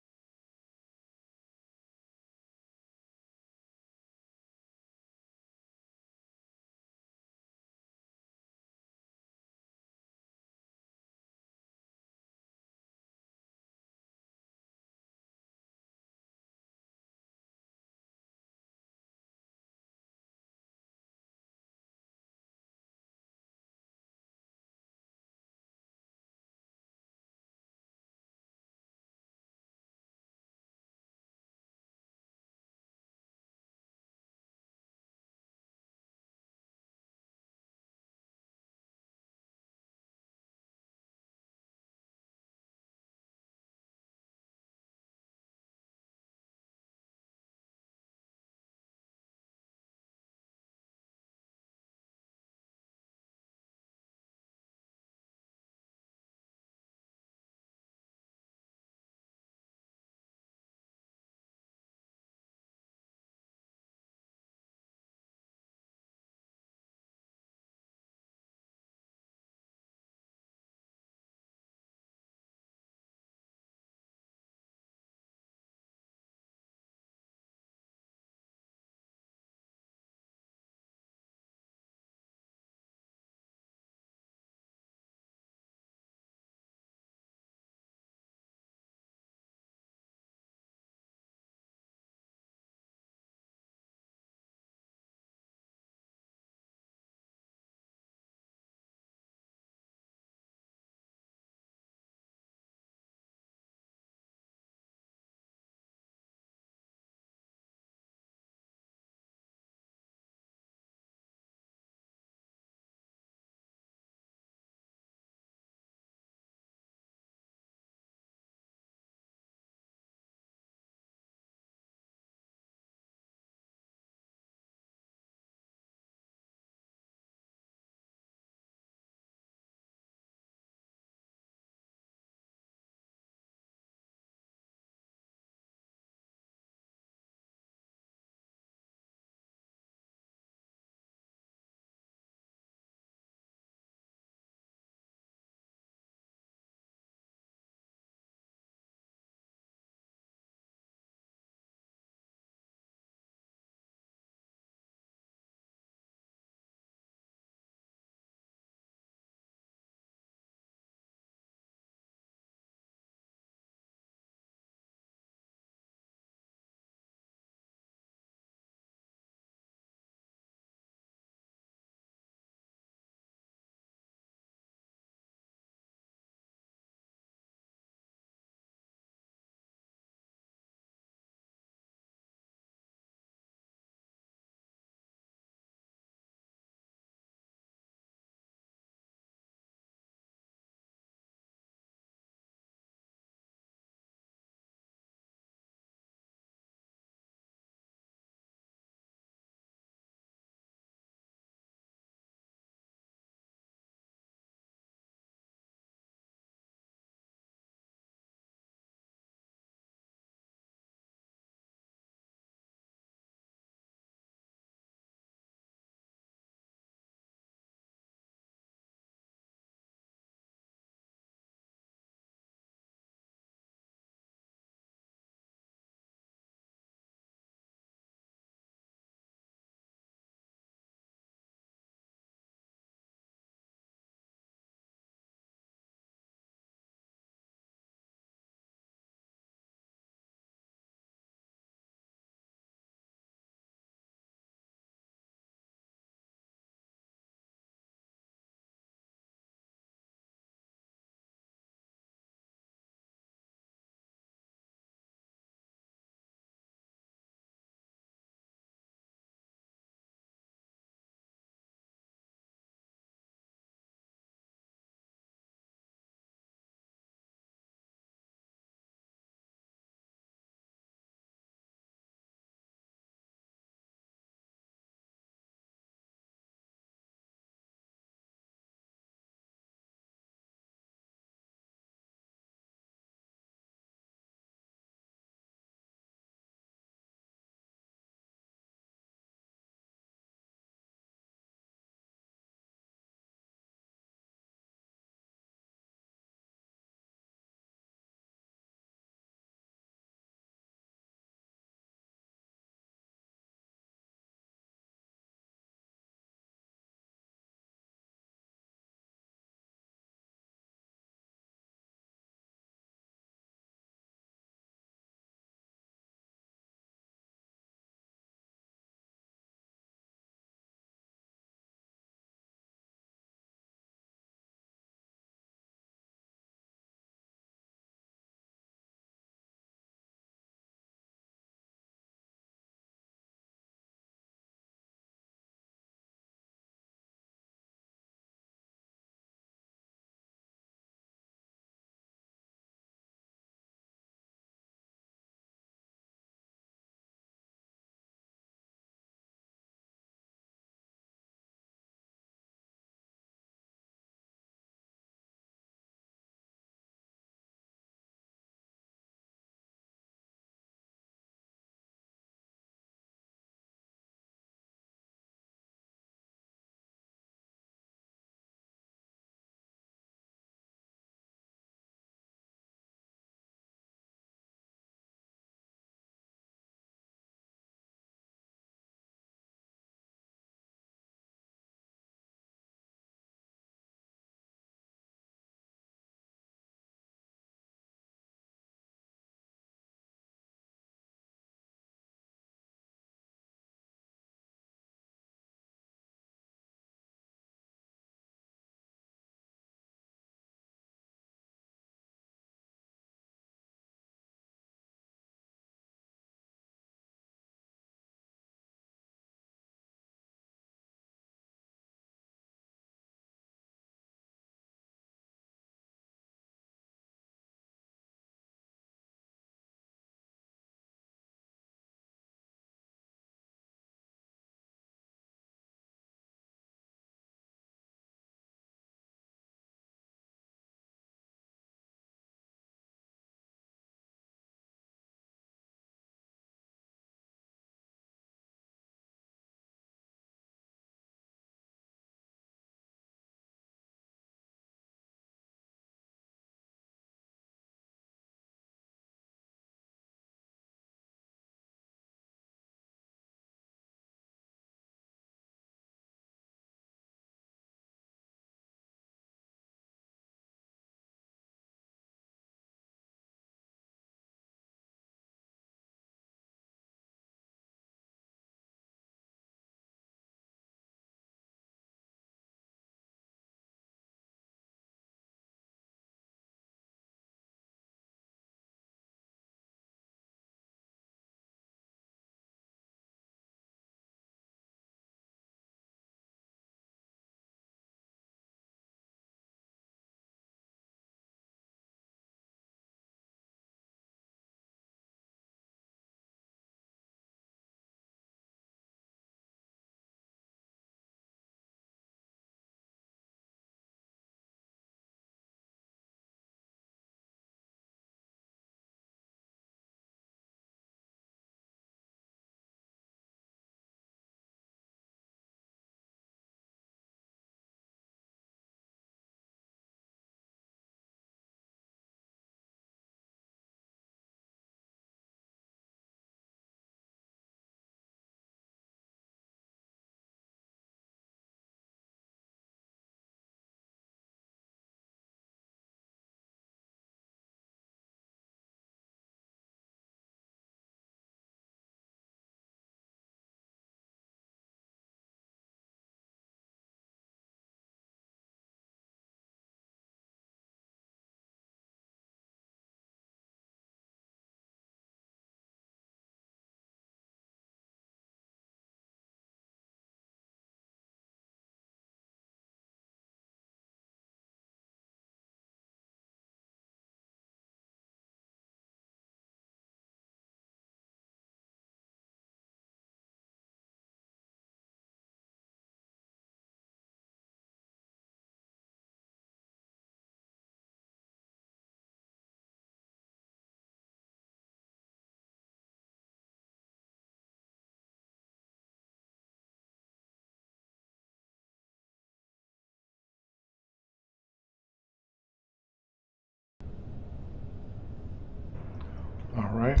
right?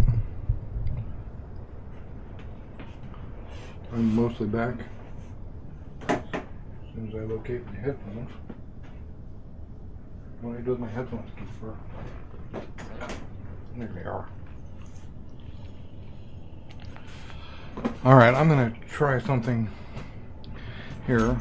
I'm mostly back. As soon as I locate my headphones. What do I do with my headphones keep for? There they are. Alright, I'm gonna try something here.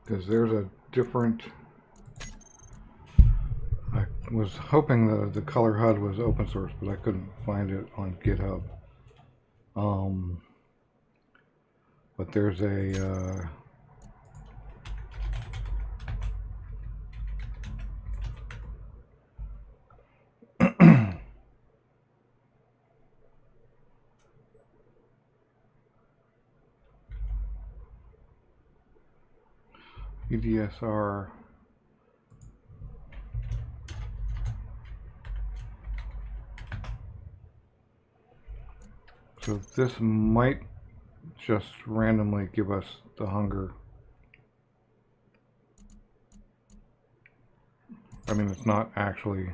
Because there's a different. I was hoping that the color HUD was open source, but I couldn't find it on GitHub. But there's a EDSR. So this might just randomly give us the hunger. I mean, it's not actually.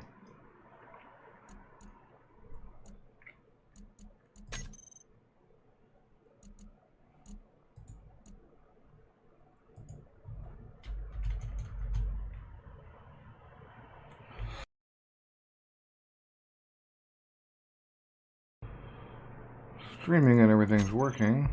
Streaming and everything's working.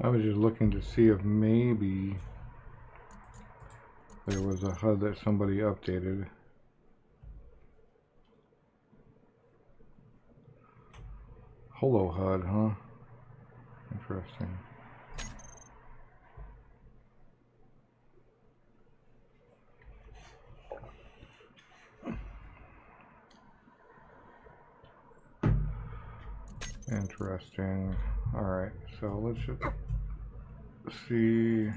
I was just looking to see if maybe there was a HUD that somebody updated. Holo HUD, huh? Interesting. Interesting. Alright, so let's just see.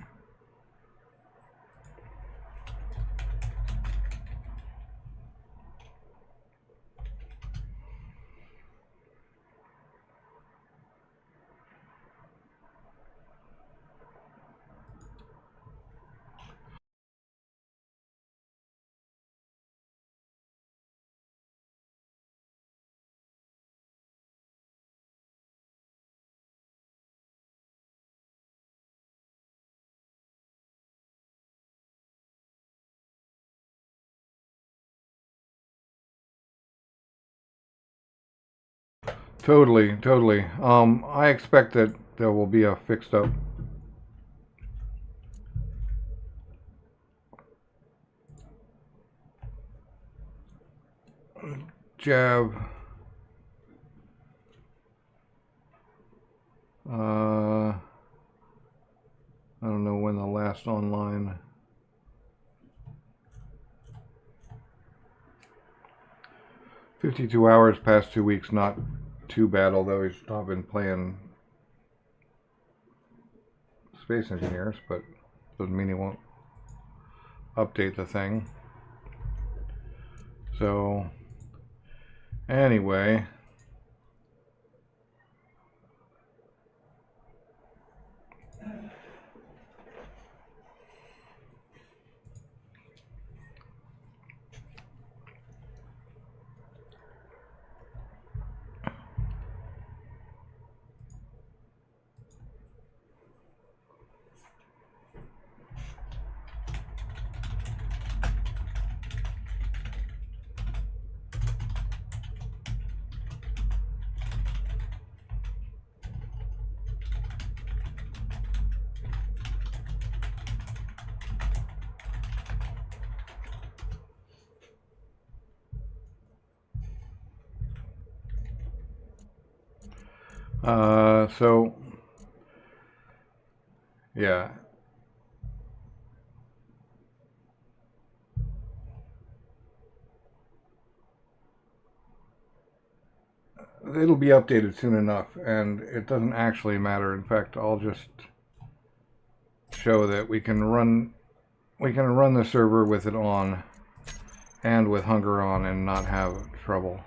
Totally. I expect that there will be a fixed up jab. I don't know when the last online. 52 hours past 2 weeks, not too bad, although he's not been playing Space Engineers, but doesn't mean he won't update the thing. So, anyway. So, yeah. it'll be updated soon enough, and it doesn't actually matter. In fact, I'll just show that we can run the server with it on and with hunger on and not have trouble.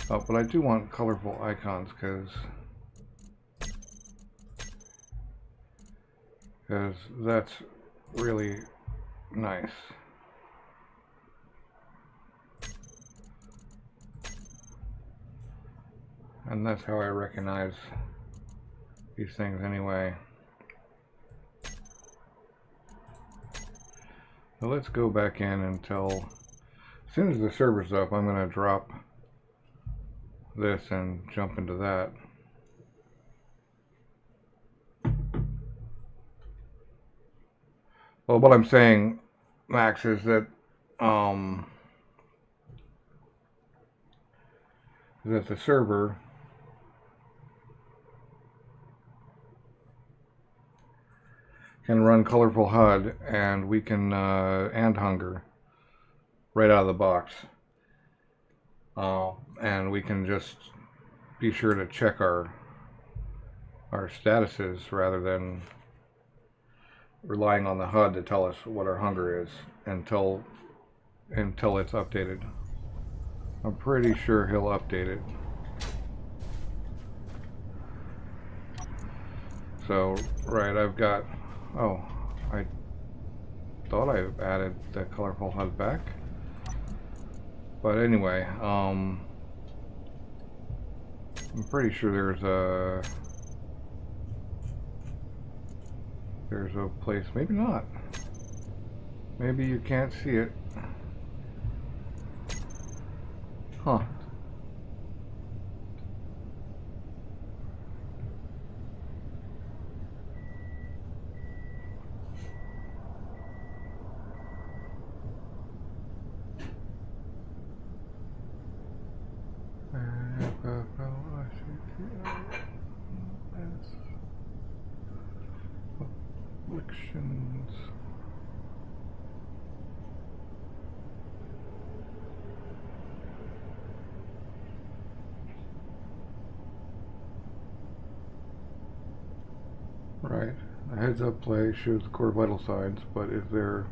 Oh, but I do want colorful icons because that's really nice. And that's how I recognize these things anyway. So let's go back in until, as soon as the server's up, I'm going to drop this and jump into that. Well, what I'm saying, Max, is that the server can run colorful HUD, and we can and hunger right out of the box, and we can just be sure to check our statuses rather than relying on the HUD to tell us what our hunger is until it's updated. I'm pretty sure he'll update it. So, right, I've got, oh, I thought I added the colorful HUD back. But anyway, I'm pretty sure there's a place, maybe not. Maybe you can't see it. Huh. Afflictions. Right. A heads up play shows the core vital signs, but is there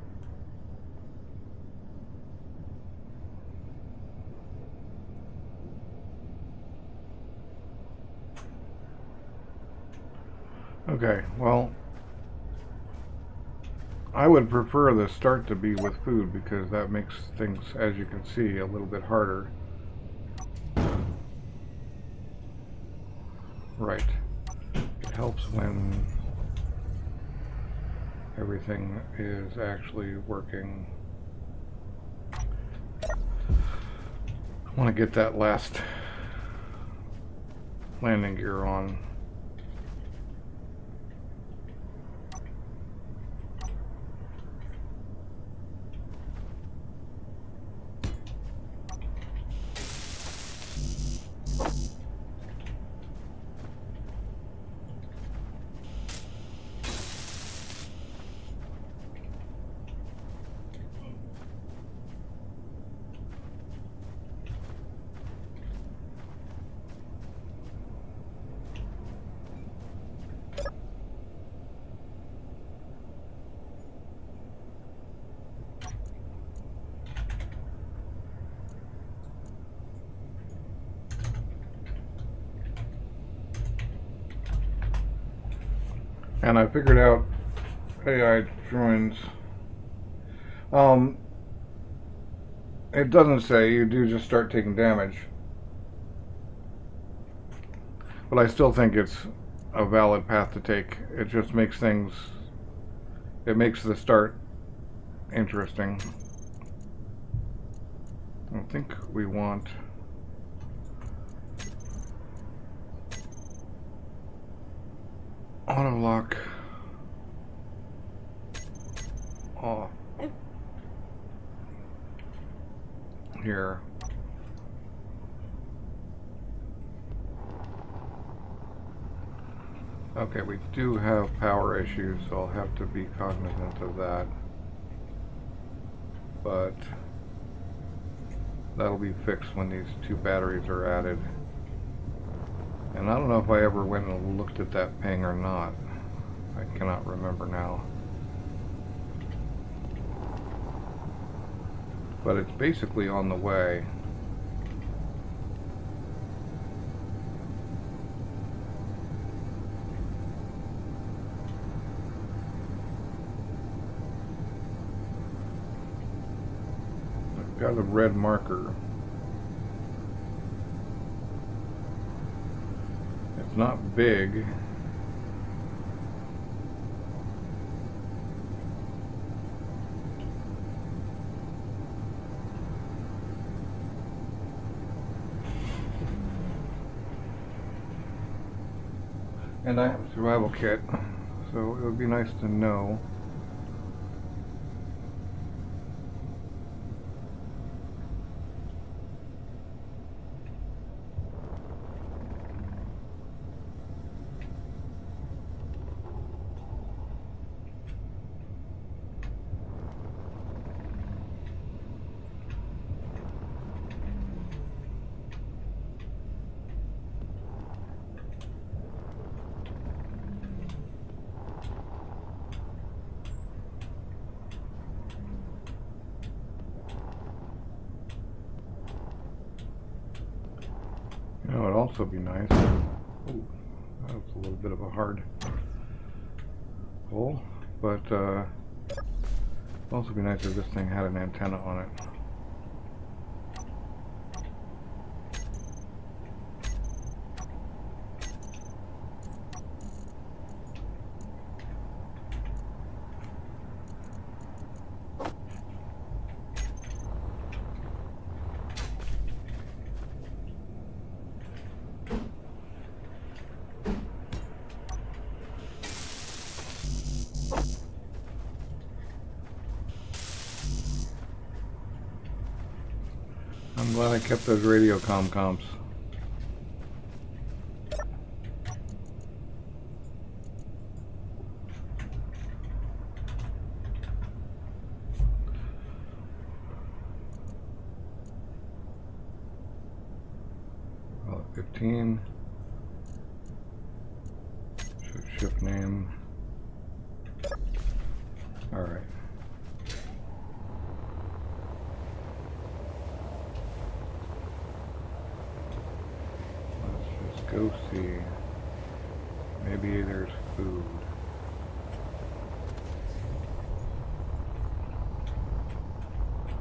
okay, well, I would prefer the start to be with food because that makes things, as you can see, a little bit harder. Right. It helps when everything is actually working. I want to get that last landing gear on. And I figured out AI joins. It doesn't say, you do just start taking damage. But I still think it's a valid path to take. It just makes things, it makes the start interesting. I think we want auto lock off here. Okay, we do have power issues, so I'll have to be cognizant of that. But that'll be fixed when these two batteries are added. And I don't know if I ever went and looked at that ping or not. I cannot remember now. But it's basically on the way. I've got a red marker. It's not big. And I have a survival kit, so it would be nice to know. You know, it'd also be nice. Ooh, that was a little bit of a hard pull, but it'd also be nice if this thing had an antenna on it. I'm glad I kept those radio comps. Well, 15. Ship name. All right. Let's just go see. Maybe there's food.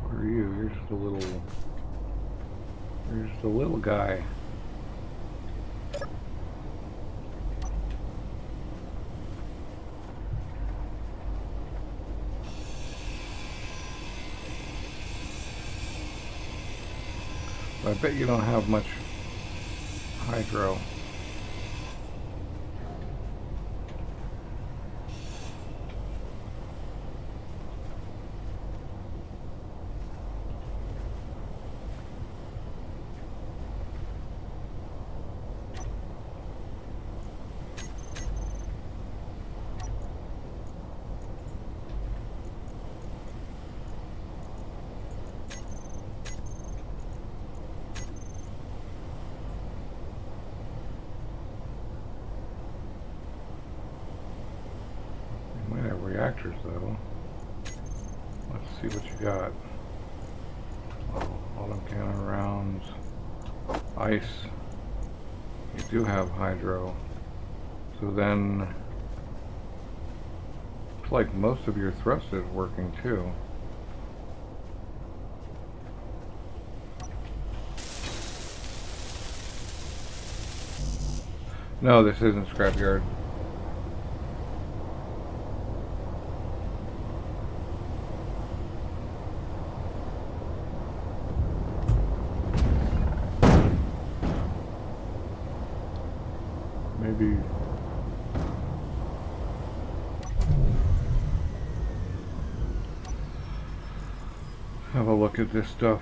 Where are you? You're just a little. You're just a little guy. I bet you don't have much hydro. Reactors though. Let's see what you got. Auto cannon rounds, ice. You do have hydro. So then, looks like most of your thrust is working too. No, this isn't scrapyard. Maybe have a look at this stuff.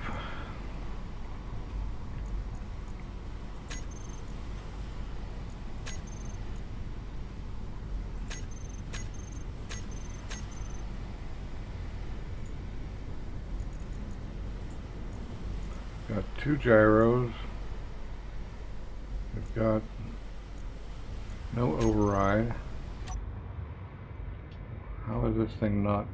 Got 2 gyros. We've got No override. How is this thing not?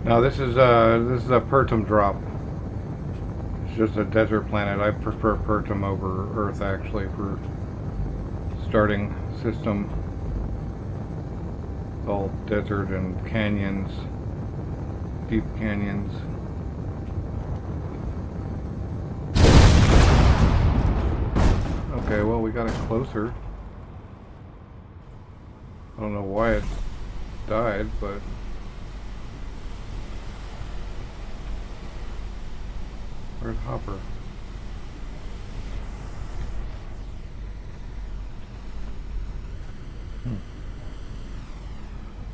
Now this is a Pertum drop. It's just a desert planet. I prefer Pertum over Earth actually for starting system. It's all desert and canyons, deep canyons. Okay, well we got it closer. I don't know why it died, but where's Hopper?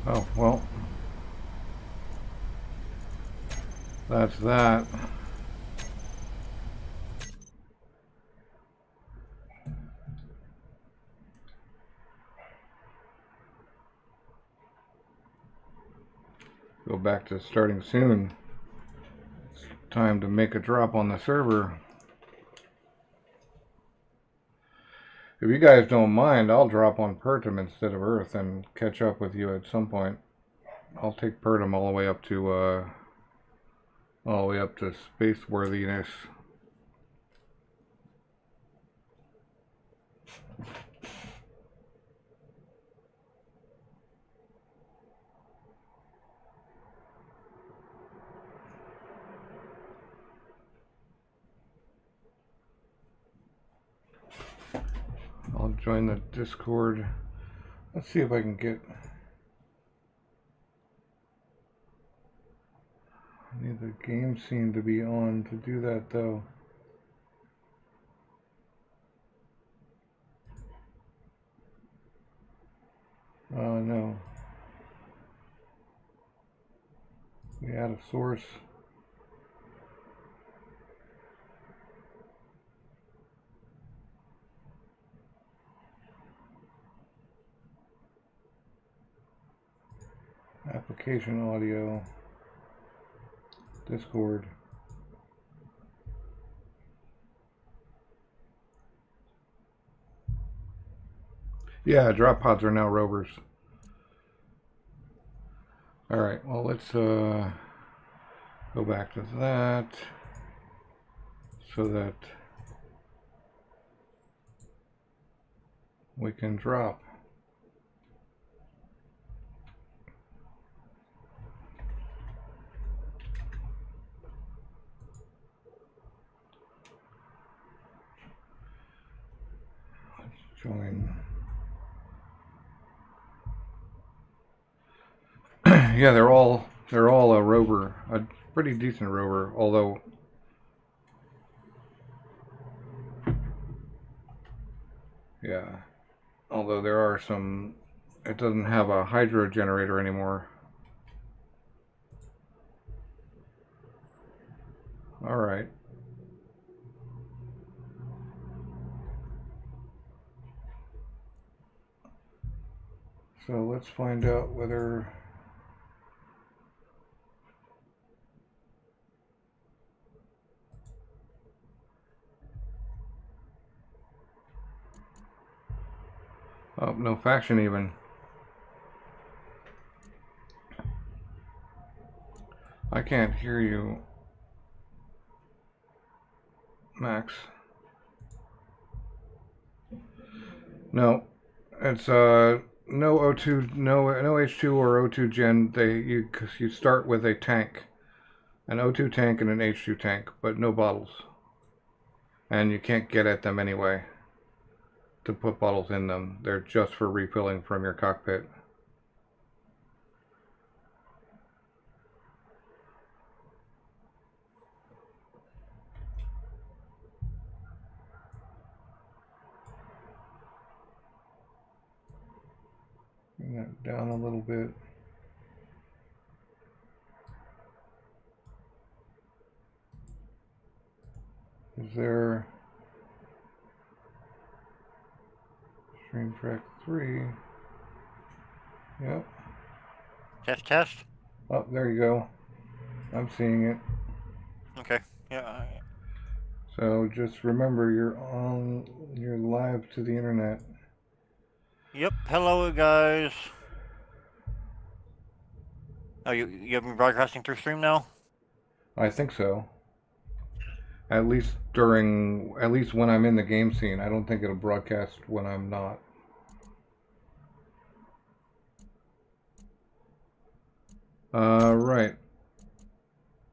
Oh, well, that's that. Go back to starting soon. It's time to make a drop on the server. If you guys don't mind, I'll drop on Pertum instead of Earth and catch up with you at some point. I'll take Pertum all the way up to space worthiness. I'll join the Discord. Let's see if I can get. I need the game scene to be on to do that though. Oh no. We add a source. Application audio. Discord. Yeah, drop pods are now rovers. Alright, well let's go back to that so that we can drop. Let's join. Yeah, they're all a rover, a pretty decent rover, although yeah, although there are some. It doesn't have a hydro generator anymore. All right. So let's find out whether. Oh, no faction even. I can't hear you, Max. No, it's no O2, no H2 or O2 gen. Cause you start with a tank, an O2 tank and an H2 tank, but no bottles. And you can't get at them anyway to put bottles in them. They're just for refilling from your cockpit. Bring that down a little bit. Is there stream track 3? Yep. Test, test. Oh, there you go. I'm seeing it. Okay. Yeah. So just remember, you're live to the internet. Yep. Hello, guys. Oh, you have been broadcasting through stream now? I think so. At least when I'm in the game scene. I don't think it'll broadcast when I'm not. Right.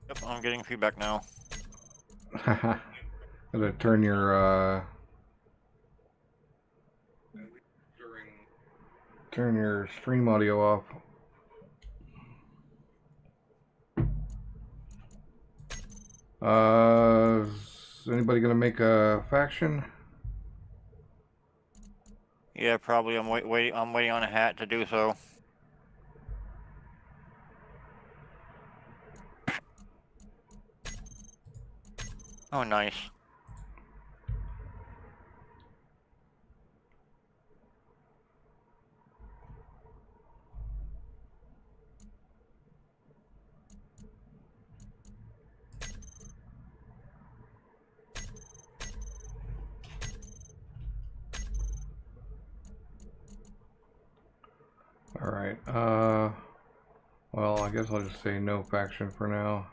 Yep, I'm getting feedback now. Gotta turn your stream audio off. Is anybody gonna make a faction? Yeah, probably. I'm waiting on a hat to do so. Oh, nice. All right. Well, I guess I'll just say no faction for now.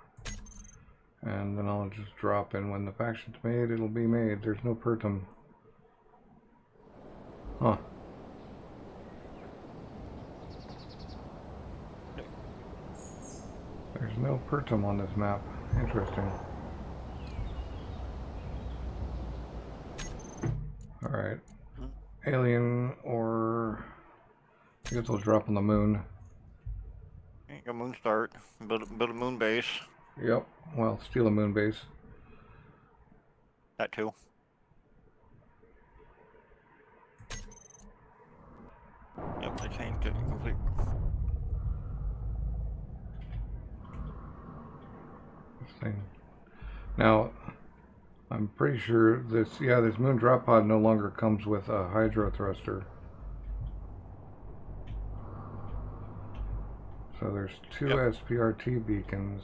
And then I'll just drop in when the faction's made, it'll be made. There's no pertum. Huh. There's no pertum on this map. Interesting. Alright. Alien or... I guess I'll drop on the moon. A moon start. Build a moon base. Yep. Well, steal a moon base. That too. Yep, they changed it complete. This thing. Now, I'm pretty sure this moon drop pod no longer comes with a hydro thruster. So there's two SPRT beacons.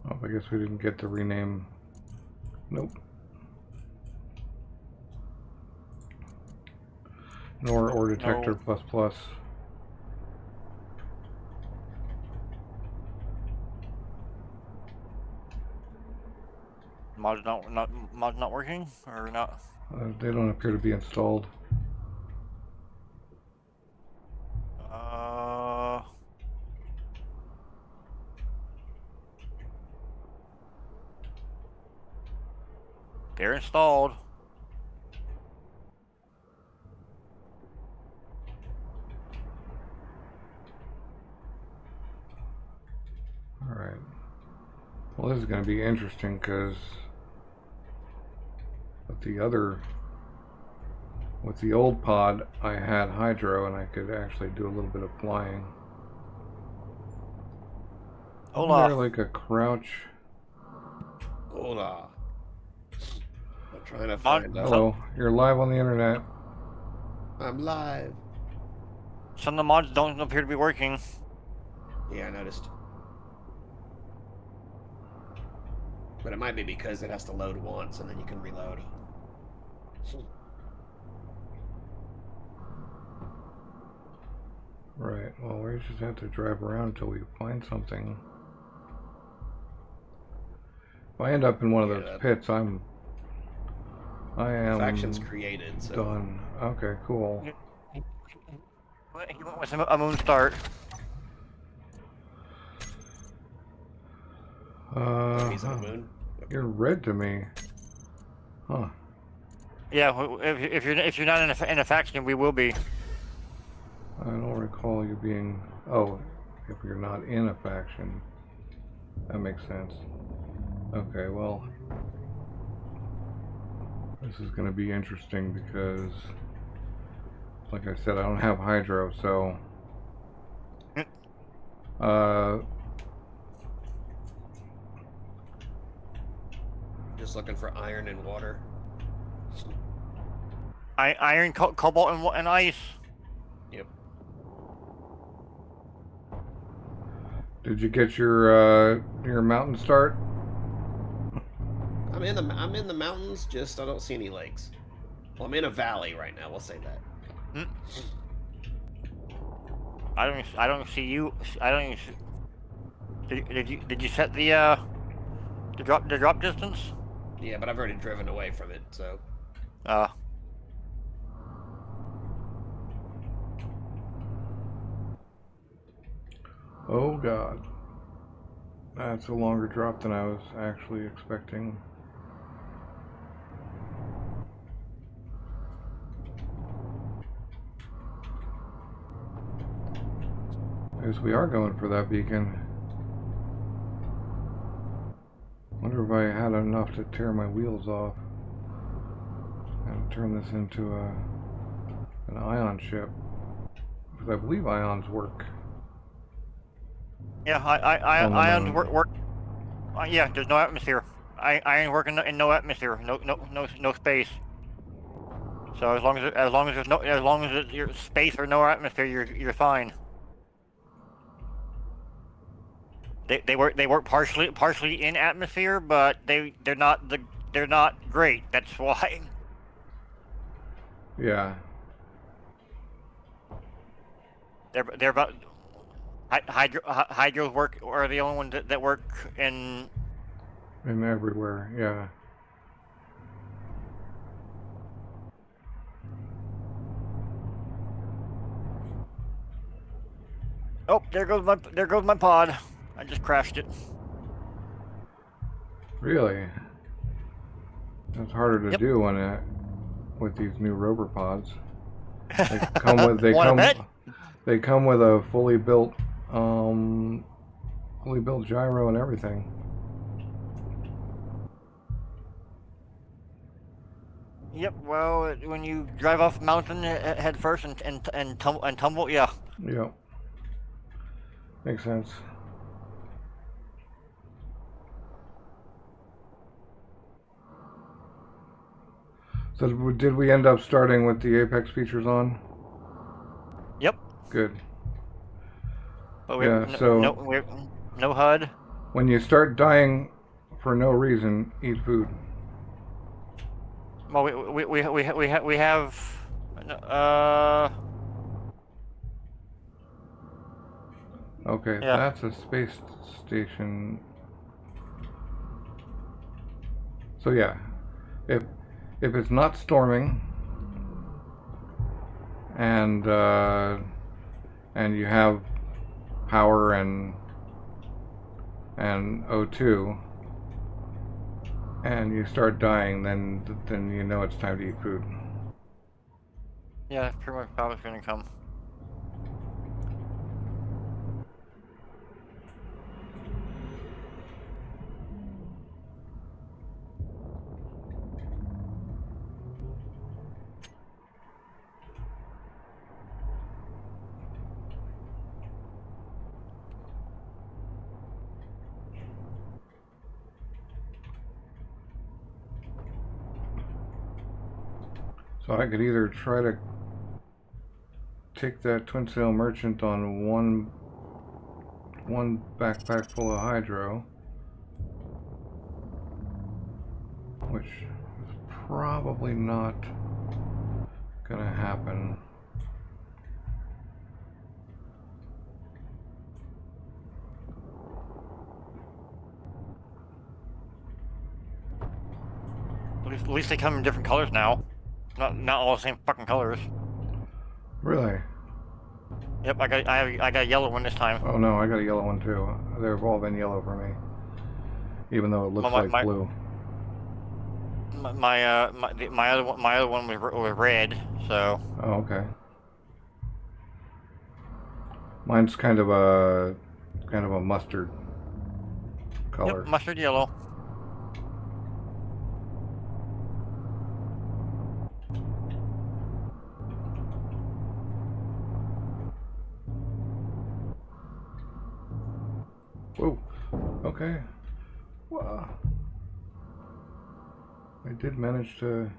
Oh, I guess we didn't get to rename. Nope. Nor or detector No. plus plus. Mod's not working or not? They don't appear to be installed. They're installed. Alright. Well, this is going to be interesting because with the old pod, I had hydro and I could actually do a little bit of flying. Hola. Isn't there like a crouch? Hola. I'm trying to find out. Hello, you're live on the internet. I'm live. Some of the mods don't appear to be working. Yeah, I noticed. But it might be because it has to load once and then you can reload. Right, well, we just have to drive around until we find something. If I end up in one of Yeah, those that- pits, I am Factions created, so done. Okay, cool. He went with a moon start. he's in the moon. Okay. You're red to me. Huh. Yeah, if you're not in a faction, we will be. I don't recall you being... Oh, if you're not in a faction. That makes sense. Okay, well... This is going to be interesting because... Like I said, I don't have hydro, so... Just looking for iron and water. Iron, cobalt, and ice. Yep. Did you get your mountain start? I'm in the mountains. Just I don't see any lakes. Well, I'm in a valley right now. We'll say that. Hmm? I don't see you. I don't even see, did you set the drop distance? Yeah, but I've already driven away from it. So Oh god. That's a longer drop than I was actually expecting. I guess we are going for that beacon. Wonder if I had enough to tear my wheels off and turn this into an ion ship. Because I believe ions work. yeah, On the ions moon. work. Yeah, there's no atmosphere. Iron work in no atmosphere, no space. So as long as it's your space or no atmosphere, you're fine. They work partially in atmosphere, but they're not great. That's why. Yeah. They're about hydros work are the only ones that work in. And everywhere, yeah. Oh, there goes my pod. I just crashed it. Really? That's harder to Yep. do with these new rover pods. They come with they come with a fully built gyro and everything. Yep. Well, when you drive off the mountain head first and tumble, yeah. Yep. Makes sense. So did we end up starting with the Apex features on? Yep. Good. But we Yeah, so no HUD. when you start dying for no reason, eat food. Well, we have. Okay, Yeah. that's a space station. So yeah, if it's not storming and you have power and O2 and you start dying, then you know it's time to eat food. Yeah, that's pretty much how it's gonna come. So I could either try to take that twin sail merchant on one backpack full of hydro, which is probably not gonna happen. At least they come in different colors now. Not all the same fucking colors. Really? Yep, I got a yellow one this time. Oh no, I got a yellow one too. They've all been yellow for me, even though it looks like blue. My other one was red. So. Oh, okay. Mine's kind of a mustard color. Yep, mustard yellow. Whoa. Okay. Wow. I did manage to.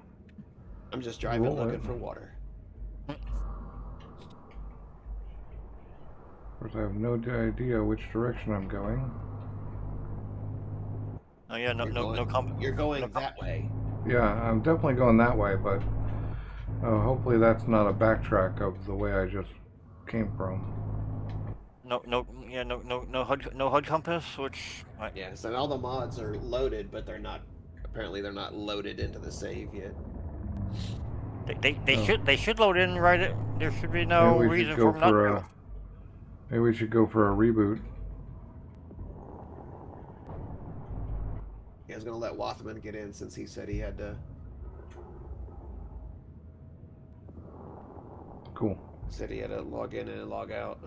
I'm just driving looking for water. Of course, I have no idea which direction I'm going. Oh yeah, You're going that way. Yeah, I'm definitely going that way, but hopefully that's not a backtrack of the way I just came from. No HUD compass, which. Yeah, so all the mods are loaded, but they're not. Apparently, they're not loaded into the save yet. They should load in right. There should be no reason for them not to. Maybe we should go for a reboot. Yeah, I was gonna let Wathman get in since he said he had to. Cool. Said he had to log in and log out.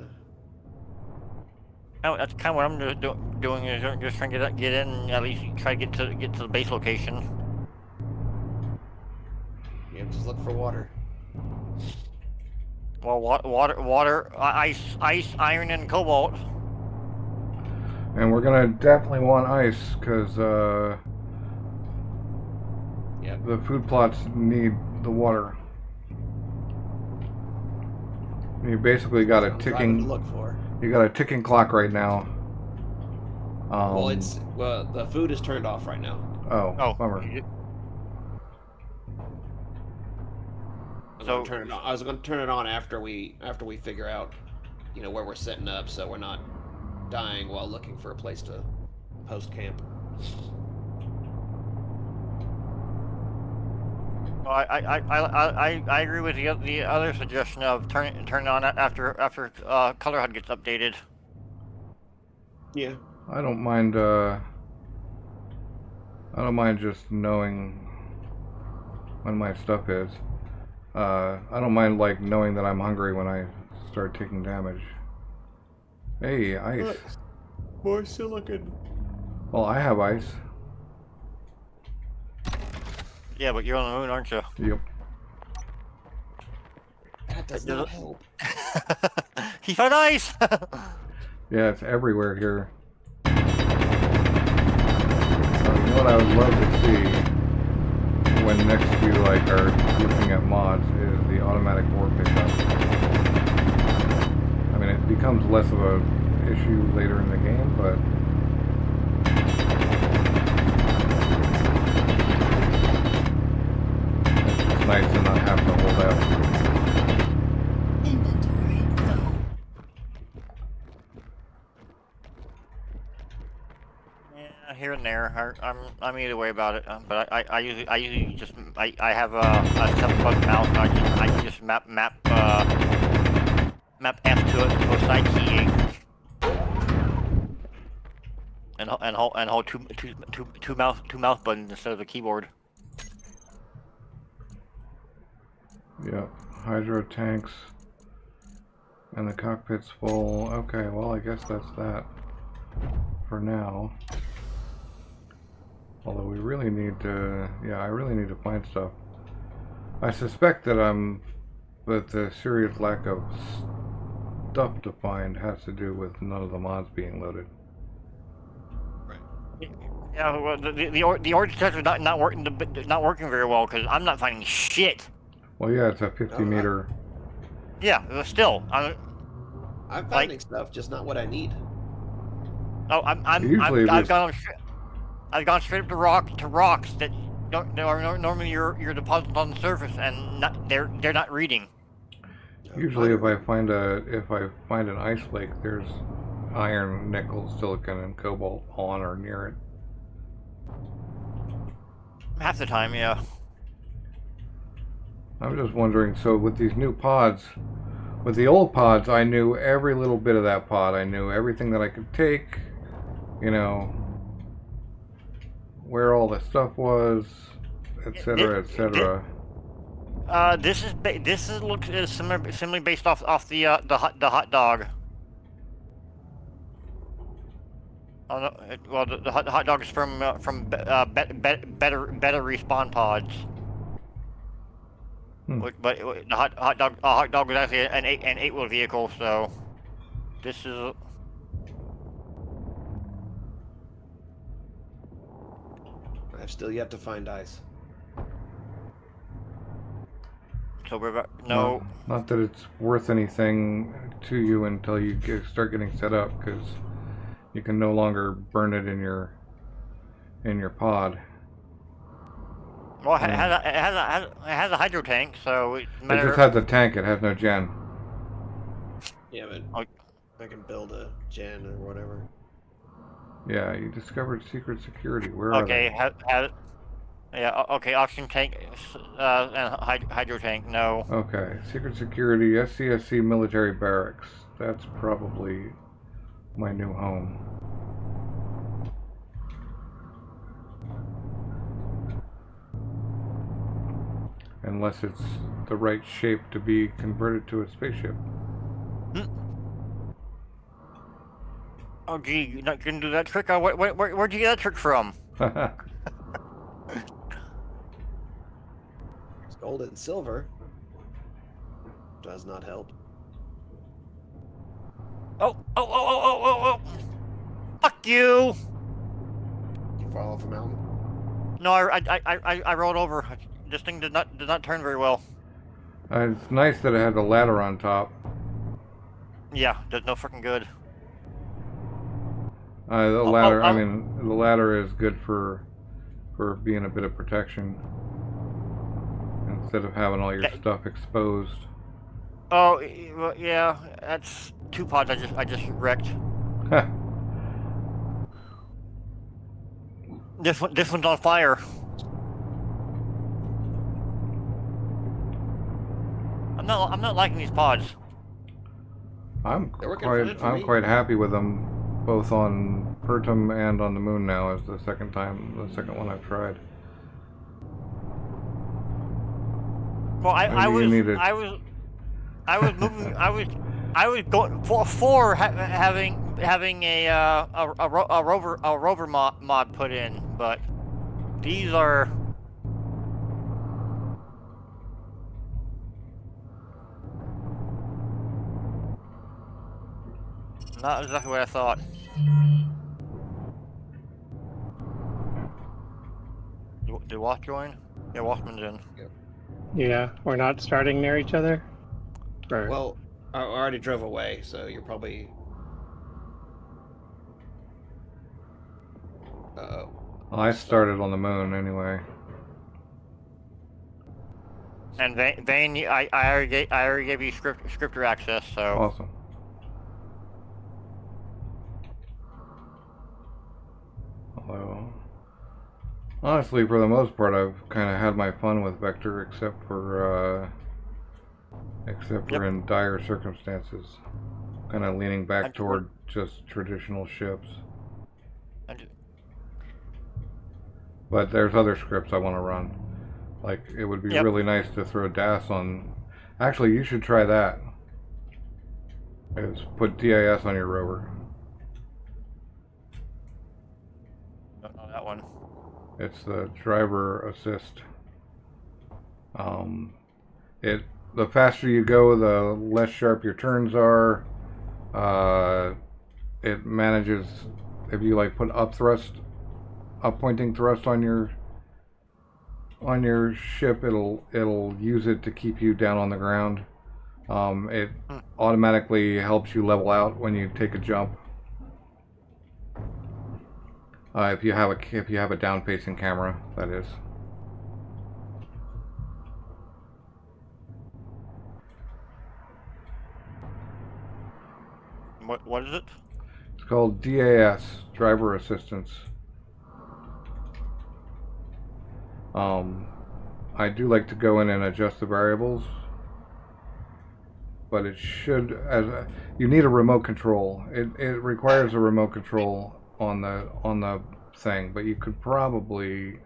Oh, that's kind of what I'm just doing is just trying to get in and at least try to get to the base location. Yeah, just look for water. Well, water, ice, iron, and cobalt. And we're gonna definitely want ice because Yep. the food plots need the water. You basically got a ticking. Look for. You got a ticking clock right now. Well, the food is turned off right now. Oh, bummer. I was going to turn it on after we figure out, where we're setting up, so we're not dying while looking for a place to post camp. Well, I agree with the other suggestion of turn it on after color HUD gets updated. Yeah. I don't mind. I don't mind just knowing when my stuff is. I don't mind knowing that I'm hungry when I start taking damage. Hey, ice. More silicon. Well, I have ice. Yeah, but you're on the moon, aren't you? Yep. That does not help. He found ice! Yeah, it's everywhere here. You know what I would love to see when next you are looking at mods is the automatic ore pickup. I mean, it becomes less of a issue later in the game, but it's just nice to not have to hold out. Inventory full. Yeah, here and there. I'm either way about it. But I usually just I have a 7-button mouse. And I just map F to a side key. And hold two mouse buttons instead of a keyboard. Yeah, hydro tanks and the cockpit's full. Okay, well I guess that's that for now. Although we really need to, I really need to find stuff. I suspect that the serious lack of stuff to find has to do with none of the mods being loaded. Yeah, well, the ore detector not working very well because I'm not finding shit. Well, yeah, it's a 50-meter. Yeah, still, I'm finding stuff, just not what I need. Oh, I've gone straight up to rocks that are normally your deposits on the surface, and they're not reading. Usually, if I find an ice lake, there's iron, nickel, silicon, and cobalt on or near it. Half the time, yeah. I'm just wondering, so with these new pods, with the old pods, I knew every little bit of that pod. I knew everything that I could take, you know, where all the stuff was, etc., etc. This is looks is similarly based off the hot dog. Oh, no, well, the hot dog is from better respawn pods. But the hot dog was actually an eight-wheel vehicle, so this is. I've still yet to find ice. So we're about, no. Not that it's worth anything to you until you start getting set up, because you can no longer burn it in your pod. Well, it has a hydro tank, so it just has a tank. It has no gen. Yeah, but I can build a gen or whatever. Yeah, you discovered secret security. Where are they? Yeah, okay, oxygen tank and hydro tank, no. Okay, secret security, SCSC military barracks. That's probably my new home. Unless it's the right shape to be converted to a spaceship. Oh gee, you're not gonna do that trick? Where'd you get that trick from? It's gold and silver. Does not help. Oh! Fuck you! Did you fall off a mountain? No, I rolled over. This thing did not turn very well. It's nice that it had a ladder on top. Yeah, that's no freaking good. The ladder. I mean, the ladder is good for being a bit of protection instead of having all your stuff exposed. Oh, well, yeah, that's 2 pods I just wrecked. This one's on fire. I'm not liking these pods. I'm quite happy with them, both on Pertum and on the moon now. As the second one I've tried. Well, I was going for having a rover mod put in, but these are. Not exactly what I thought. Did Wasp join? Yeah, Waspman's in. Yep. Yeah, we're not starting near each other? Or... Well, I already drove away, so you're probably... Uh-oh. Well, I started on the moon anyway. And Vayyne, I already gave you scripter access, so... Awesome. Although, honestly, for the most part, I've kind of had my fun with Vector, except for in dire circumstances. Kind of leaning back toward just traditional ships. But there's other scripts I want to run. Like, it would be really nice to throw DAS on. Actually, you should try that. Is put DAS on your rover. Don't know that one. It's the driver assist. The faster you go, the less sharp your turns are. It manages, if you like put up pointing thrust on your ship, it'll use it to keep you down on the ground. It automatically helps you level out when you take a jump. If you have a down facing camera, that is. What is it? It's called DAS, driver assistance. I do like to go in and adjust the variables, but it should, you need a remote control. It requires a remote control on the thing, but you can probably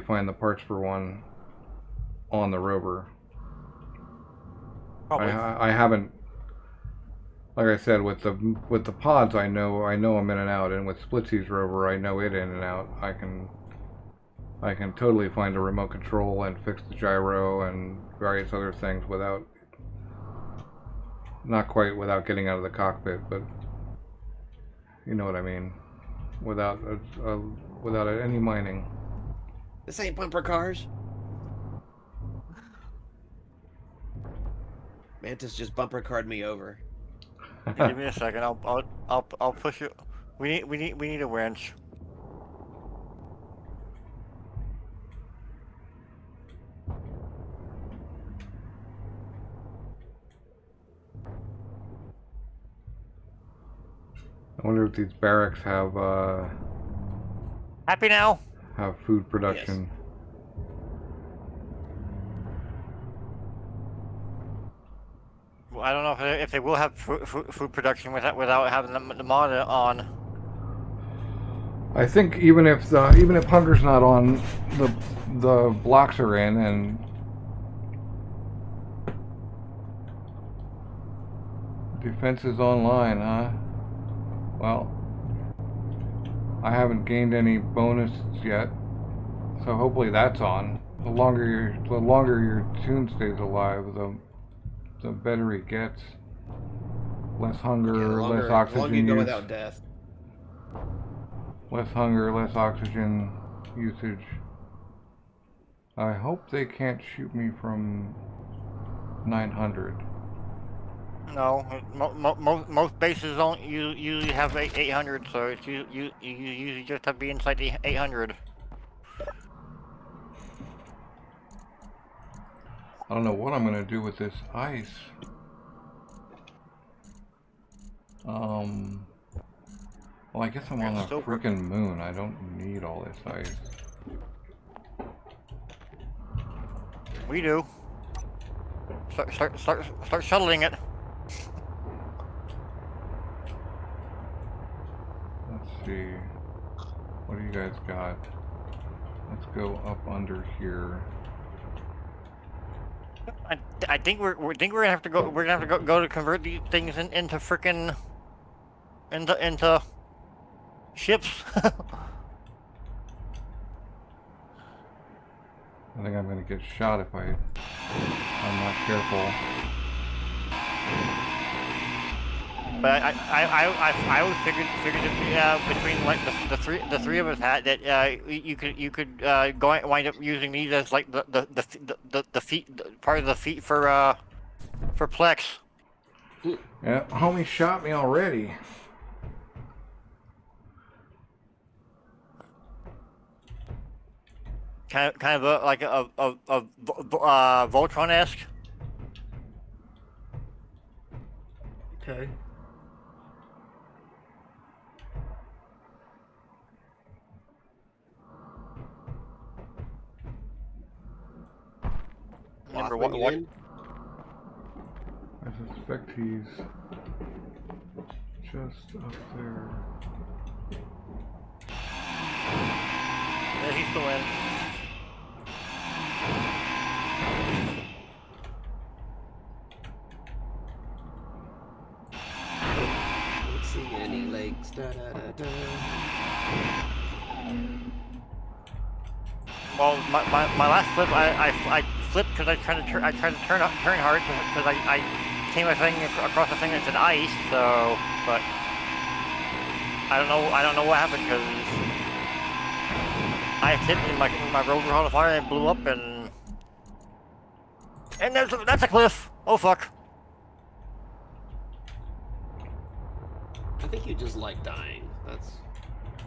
find the parts for one on the rover. Probably. I haven't, like I said, with the pods, I know I'm in and out, and with Splitsy's rover, I know it in and out. I can totally find a remote control and fix the gyro and various other things without, not quite without getting out of the cockpit, but you know what I mean, without any mining. This ain't bumper cars. Mantis just bumper carred me over. Give me a second. I'll push it. We need a winch. I wonder if these barracks have Happy now? food production. Well, I don't know if they will have food production without having the mod on. I think even if hunger's not on, the blocks are in, and defense is online, huh? Well, I haven't gained any bonuses yet, so hopefully that's on. The longer your tune stays alive, the better it gets. Less hunger, less oxygen the longer you go use. without death. Less hunger, less oxygen usage. I hope they can't shoot me from 900. No, most bases don't usually have 800, so it's you usually just have to be inside the 800. I don't know what I'm gonna do with this ice. Well, I guess I'm on a freaking moon. I don't need all this ice. We do. Start shuttling it. Let's see. What do you guys got? Let's go up under here. I think we're gonna have to go. We're gonna have to go to convert these things into frickin' into ships. I think I'm gonna get shot if I'm not careful. But I always figured between like the three of us had that you could wind up using these as like the feet, part of the feet for Plex. Yeah, homie shot me already. Kind of like a Voltron-esque. Okay. Remember what? I suspect he's just up there. Yeah, he's still in. Don't see any lakes. Da, da, da, da. Well, my last flip, I flipped because I tried to turn hard because I came across a thing that said ice. So, but I don't know what happened because I hit and my rover caught on fire and it blew up and that's a cliff. Oh fuck. I think you just like dying. That's.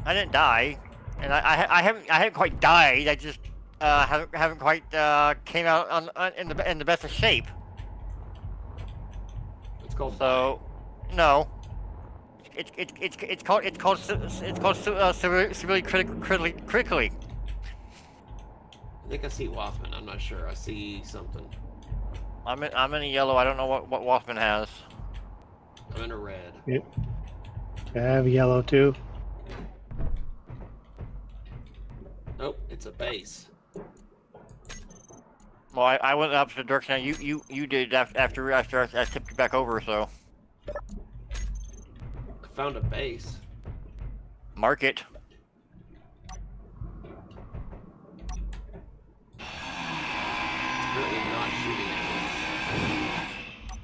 I didn't die, and I haven't quite died. I just haven't quite came out in the best of shape. It's called. So, no. It's called severely critically. I think I see Waffman. I'm not sure. I see something. I'm in a yellow. I don't know what Wolfman has. I'm in a red. Yeah. I have yellow too. Nope, it's a base. Well, I went the opposite direction. You did after I tipped you back over. So I found a base. mark it. Currently not shooting at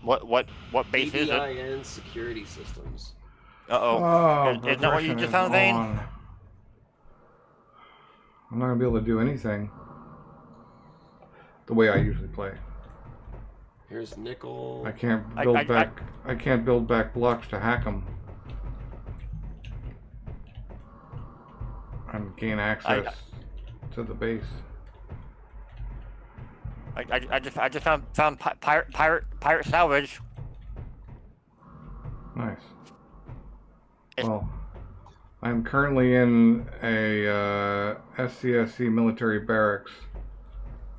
What me. base is it? EDIN security systems. Uh-oh. Isn't that what you progression just is found, Vayyne? on. I'm not gonna be able to do anything the way I usually play. Here's nickel. I can't build back. I can't build back blocks to hack them and gain access to the base. I just found pirate salvage. Nice. Well, I'm currently in a SCSC military barracks,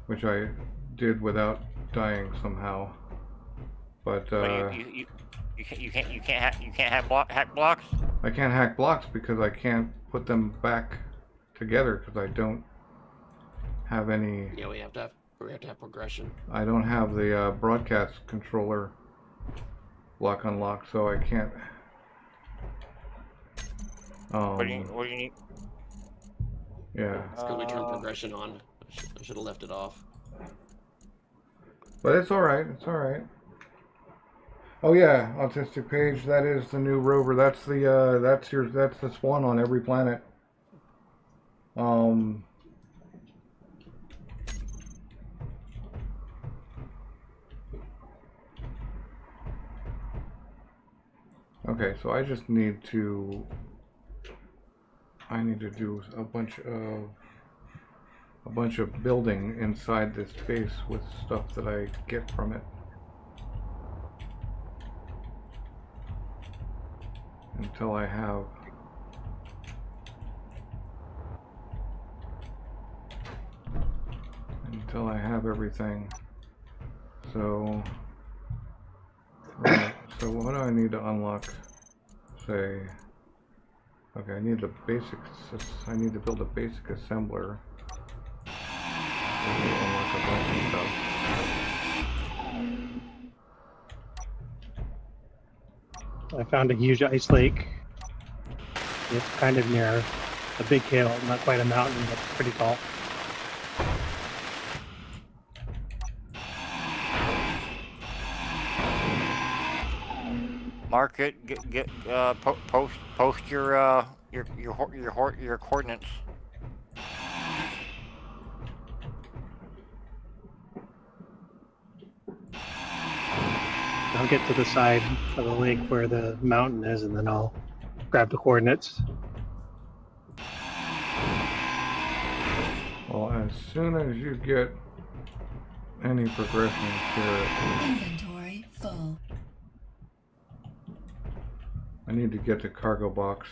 which I did without dying somehow. But you can't hack blocks. I can't hack blocks because I can't put them back together because I don't have any. Yeah, we have to have progression. I don't have the broadcast controller lock unlocked, so I can't. What do you need? Yeah. It's because we turned progression on. I should have left it off. But it's alright, it's alright. Oh yeah, autistic page, that is the new rover. That's the that's the swan on every planet. Okay, so I just need to do a bunch of building inside this base with stuff that I get from it. Until I have everything. So right, so what do I need to unlock? Say, okay, I need to build a basic assembler. Unlock a bunch of stuff. I found a huge ice lake. It's kind of near a big hill, not quite a mountain, but pretty tall. Mark it. Post your coordinates. I'll get to the side of the lake where the mountain is, and then I'll grab the coordinates. Well, as soon as you get any progression, share it. Inventory full. I need to get the cargo box.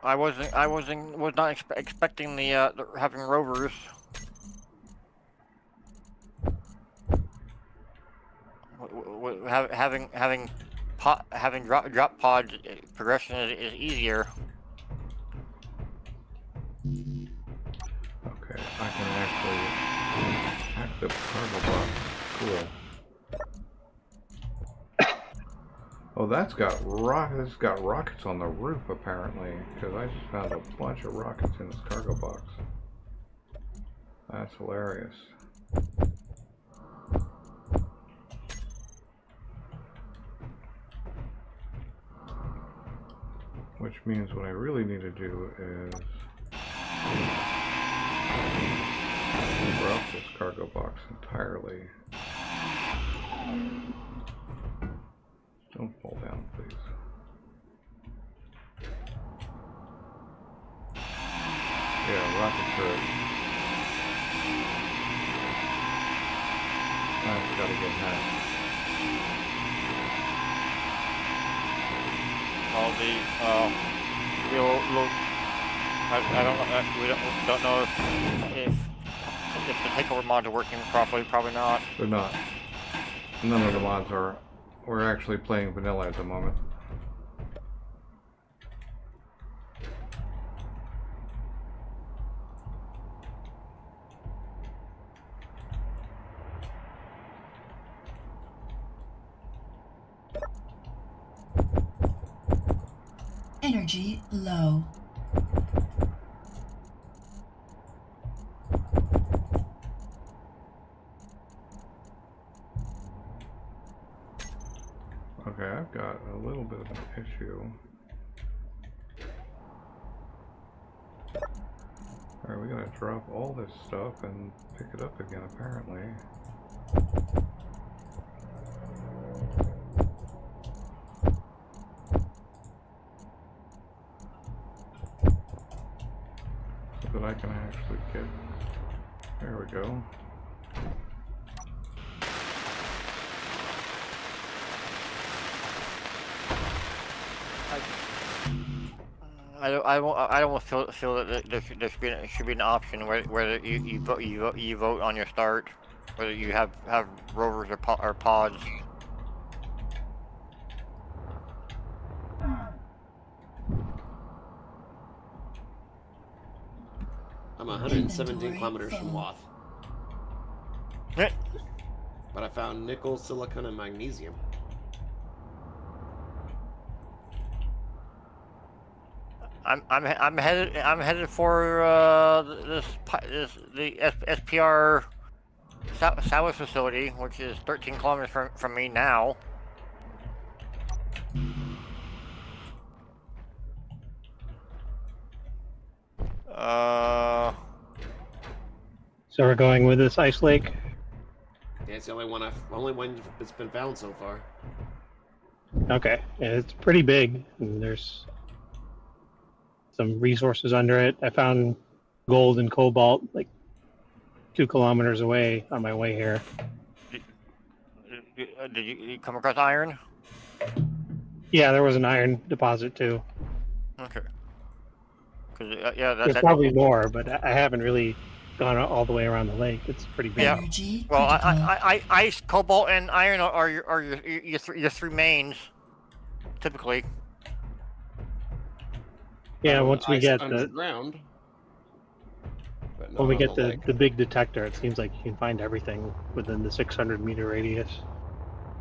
I was not expecting the having rovers. Having drop pods progression is easier. Okay, I can actually hack the cargo box. Cool. Oh, that's got rockets on the roof apparently, because I just found a bunch of rockets in this cargo box. That's hilarious. Which means what I really need to do is cover up this cargo box entirely. Don't fall down, please. Yeah, rocket turret. gotta get hacked. All the I don't know. We don't know if the takeover mods are working properly. Probably not. They're not. None of the mods are. We're actually playing vanilla at the moment. Energy low. Okay, I've got a little bit of an issue. Alright, we gotta drop all this stuff and pick it up again, apparently. So that I can actually get... There we go. I don't feel that there should be an option whether you vote on your start, whether you have rovers or pods. I'm 117 Inventory kilometers from full. Wath, but I found nickel, silicon, and magnesium. I'm headed for the SPR South facility, which is 13 kilometers from me now. So we're going with this ice lake. Yeah, it's the only one that's been found so far. Okay, yeah, it's pretty big, and there's some resources under it. I found gold and cobalt like 2 kilometers away on my way here. Did you come across iron? Yeah, there was an iron deposit too. Okay. Because yeah, There's probably more, but I haven't really gone all the way around the lake. It's pretty big. Yeah. Energy Well, critical. ice, cobalt, and iron are your three mains, typically. Yeah, once we Ice get the underground, but when we not get on the the, lake. the big detector, it seems like you can find everything within the 600-meter radius.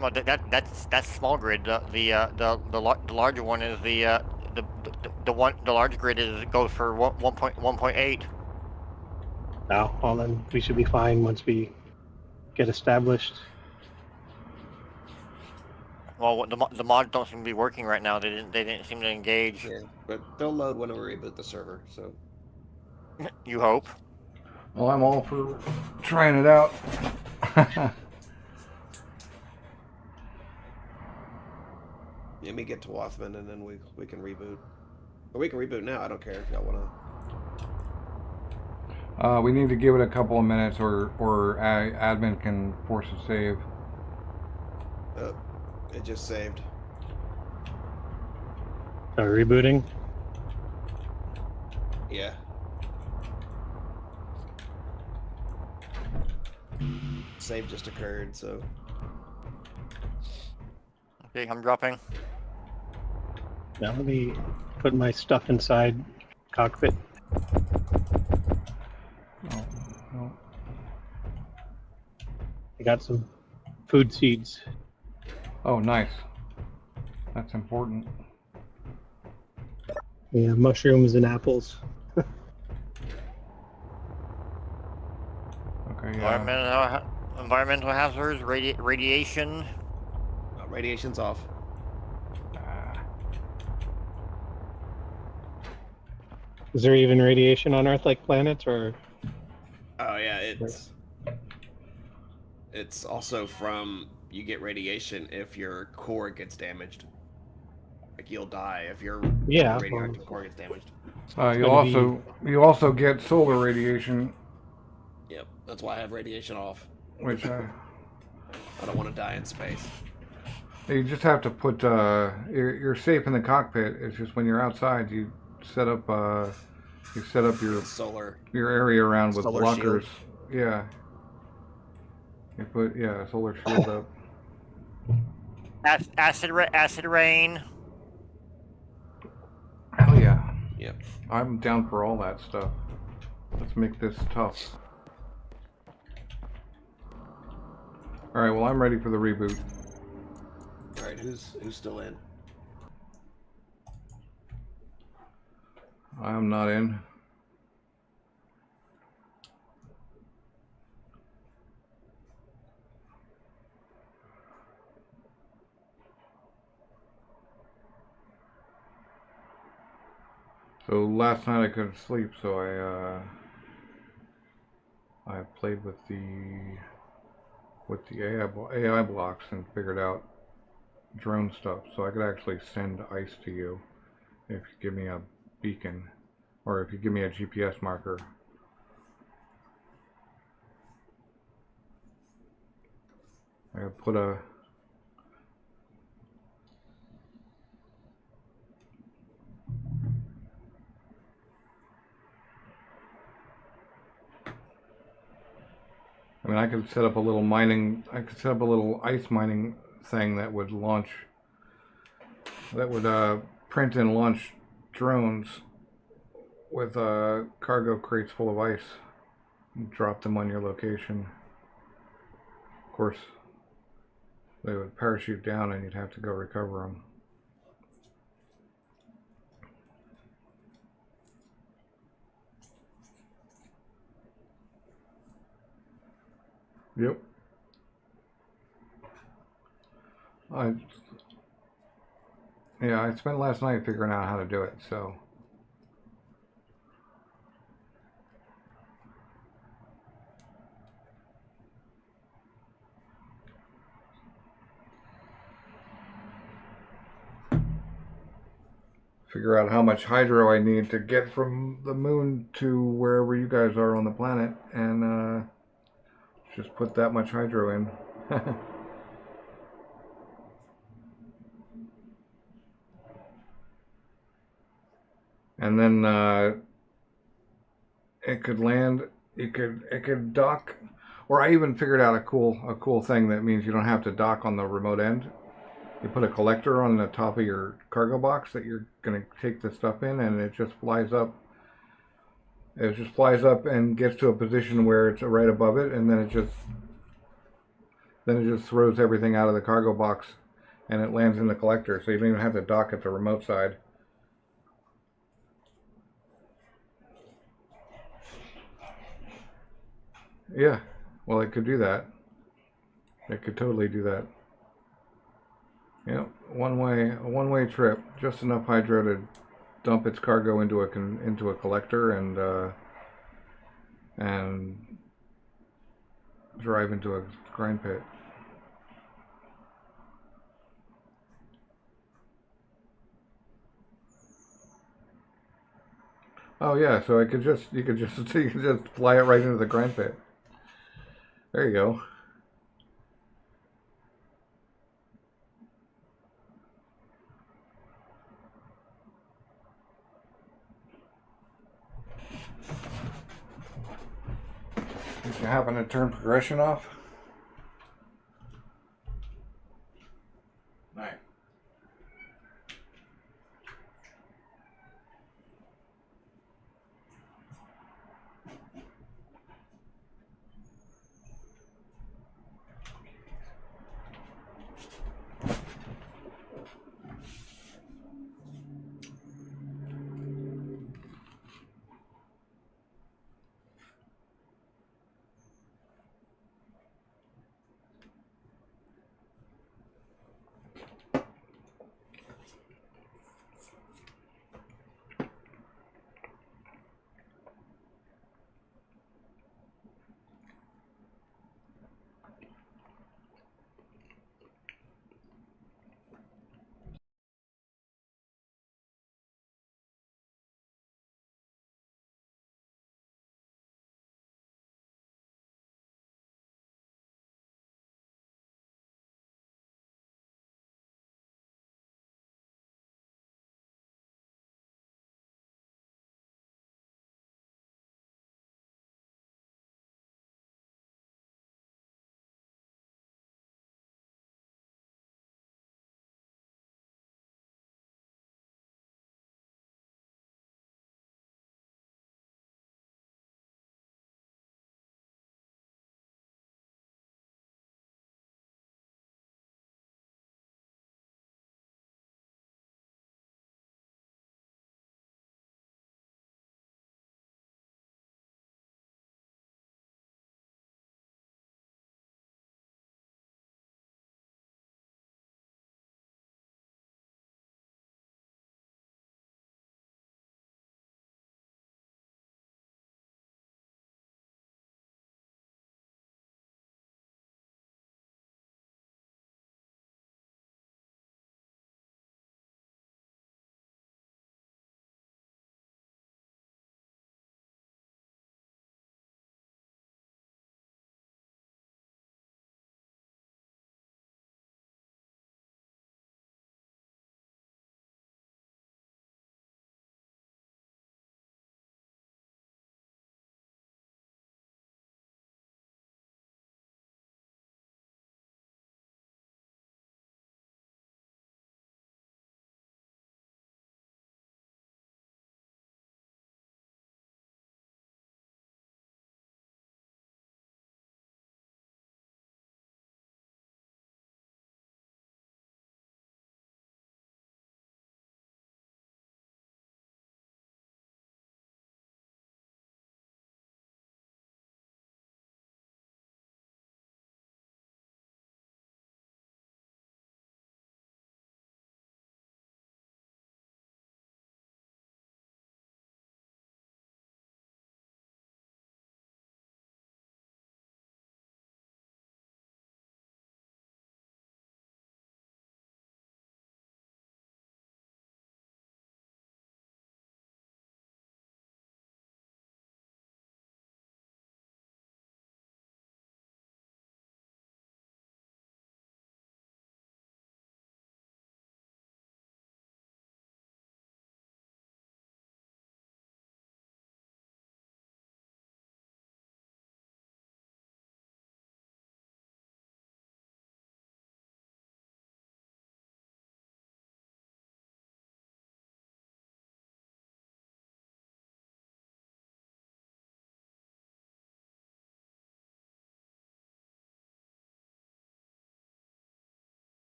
Well, that's small grid. The larger one is the large grid goes for 1.8. Now, well then we should be fine once we get established. Well, the mods don't seem to be working right now. They didn't seem to engage. Yeah, but they'll load when we reboot the server. So You hope. Well, I'm all for trying it out. let me get to Wathman and then we can reboot. Or we can reboot now. I don't care if y'all wanna. We need to give it a couple of minutes, or admin can force a save. It just saved. Are we rebooting? Yeah. Save just occurred, so. Okay, I'm dropping. Now let me put my stuff inside cockpit. Oh, no. I got some food seeds. Oh, nice. That's important. Yeah, mushrooms and apples. Okay, yeah. Environmental hazards, radiation. Radiation's off. Is there even radiation on Earth-like planets, or? Oh yeah, it's also from you get radiation if your core gets damaged. Like you'll die if your radioactive core gets damaged. You also get solar radiation, Yep, that's why I have radiation off. which I don't want to die in space. You just have to put. You're safe in the cockpit. It's just when you're outside, you set up. You set up Solar. your area around with Solar blockers. shield. Yeah. You put solar shield up. Acid rain. Hell yeah. Yep. I'm down for all that stuff. Let's make this tough. All right. Well, I'm ready for the reboot. All right. Who's still in? I'm not in. So last night I couldn't sleep, so I played with the AI blocks and figured out drone stuff. So I could actually send ice to you if you give me a beacon, or if you give me a GPS marker. I could put a I mean, I could set up a little ice mining thing that would print and launch drones with cargo crates full of ice and drop them on your location. Of course, they would parachute down and you'd have to go recover them. Yep. I spent last night figuring out how to do it, so. Figure out how much hydro I need to get from the moon to wherever you guys are on the planet, and just put that much hydro in. And then it could land. It could dock, or I even figured out a cool thing that means you don't have to dock on the remote end. You put a collector on the top of your cargo box that you're gonna take the stuff in, and it just flies up. It just flies up and gets to a position where it's right above it, and then it just throws everything out of the cargo box, and it lands in the collector. So you don't even have to dock at the remote side. Yeah, well, it could do that. It could totally do that. Yep, a one-way trip. Just enough hydro to dump its cargo into a collector and drive into a grind pit. Oh yeah, so you could just fly it right into the grind pit. There you go. Did you happen to turn progression off? Nice.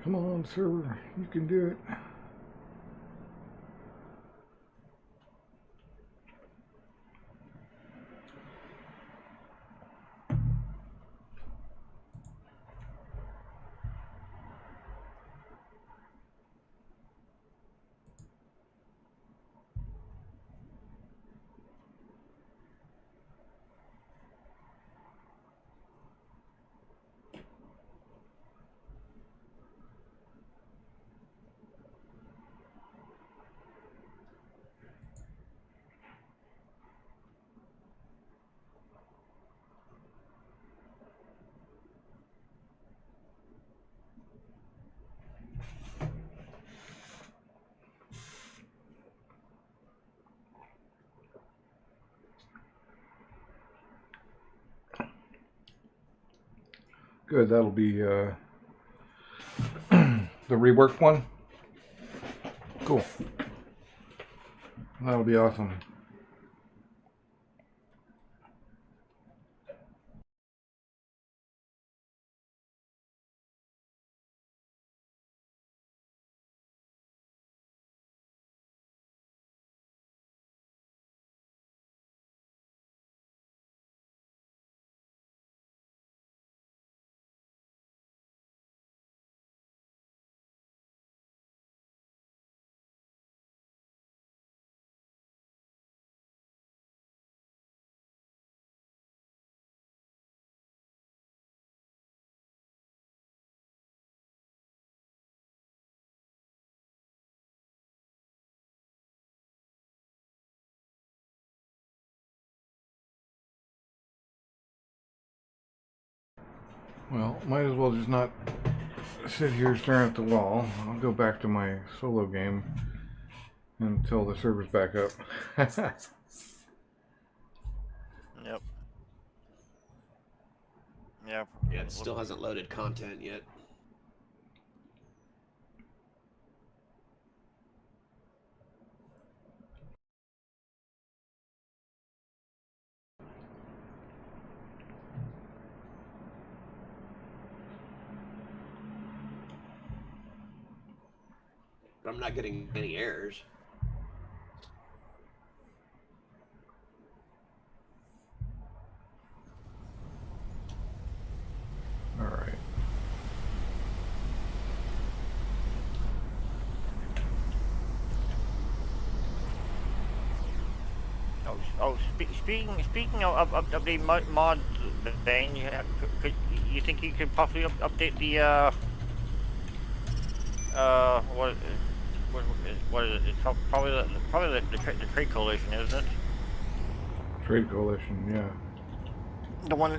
Come on, server. You can do it. Good, that'll be the reworked one. Cool. That'll be awesome. Well, might as well just not sit here staring at the wall. I'll go back to my solo game until the server's back up. Yep. Yeah. Yeah, it still hasn't loaded content yet. But I'm not getting any errors. All right. Speaking of updating mods, Vayyne, you think you could possibly update the what is it? It's probably the trade coalition, isn't it? Trade coalition, yeah. The one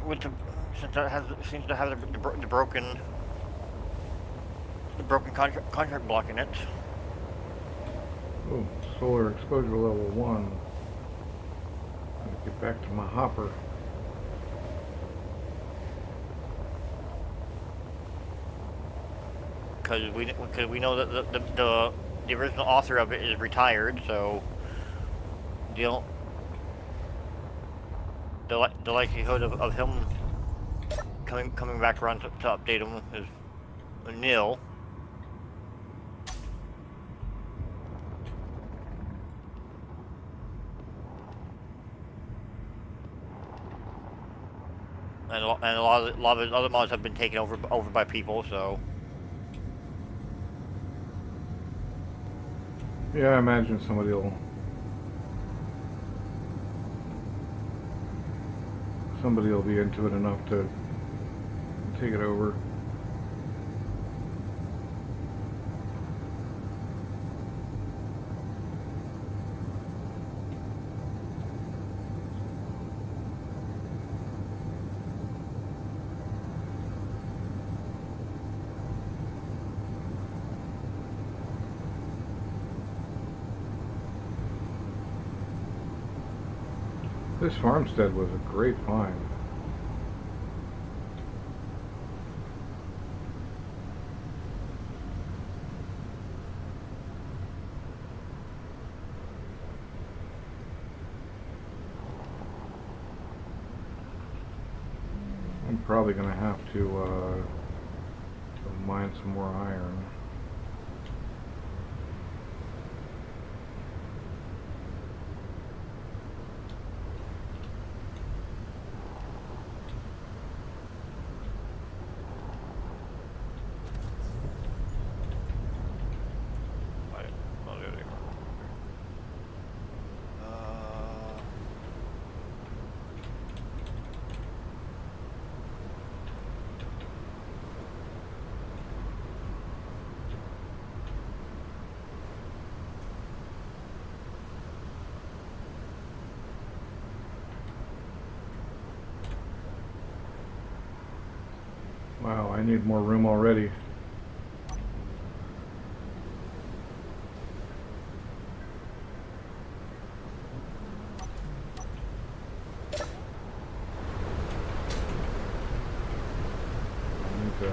with the seems to have the broken contract block in it. Oh, solar exposure level 1. Gotta get back to my hopper. Because we know that the original author of it is retired, so the likelihood of him coming back around to update him is nil. And a lot of his other mods have been taken over by people, so. Yeah, I imagine somebody will be into it enough to take it over. This farmstead was a great find. I'm probably going to have to mine some more iron. Wow, I need more room already. I need to...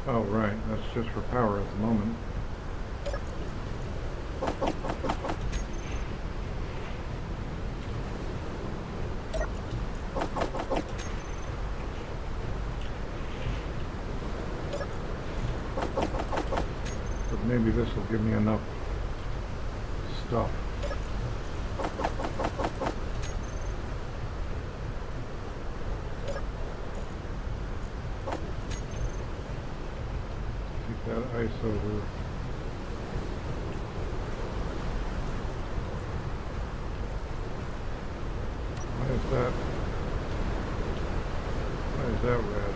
Oh, right, that's just for power at the moment. But maybe this will give me enough stuff. That ice over. Why is that? Why is that red?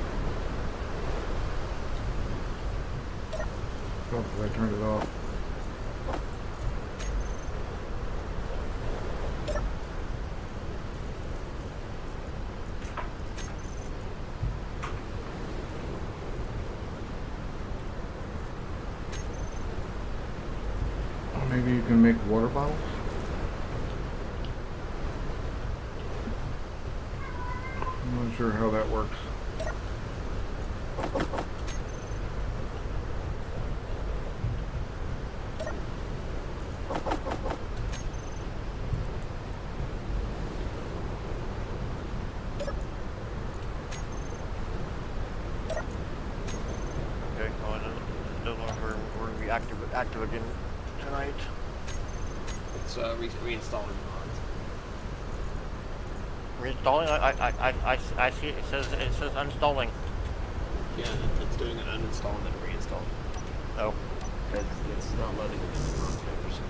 Oh, because I turned it off. Maybe you can make water bottles? I'm not sure how that works. Okay, well, it doesn't look like we're going to be active again tonight. It's reinstalling mods. Reinstalling? I see it says uninstalling. Yeah, it's doing an uninstall and then a reinstall. Oh. It's not loading the content for some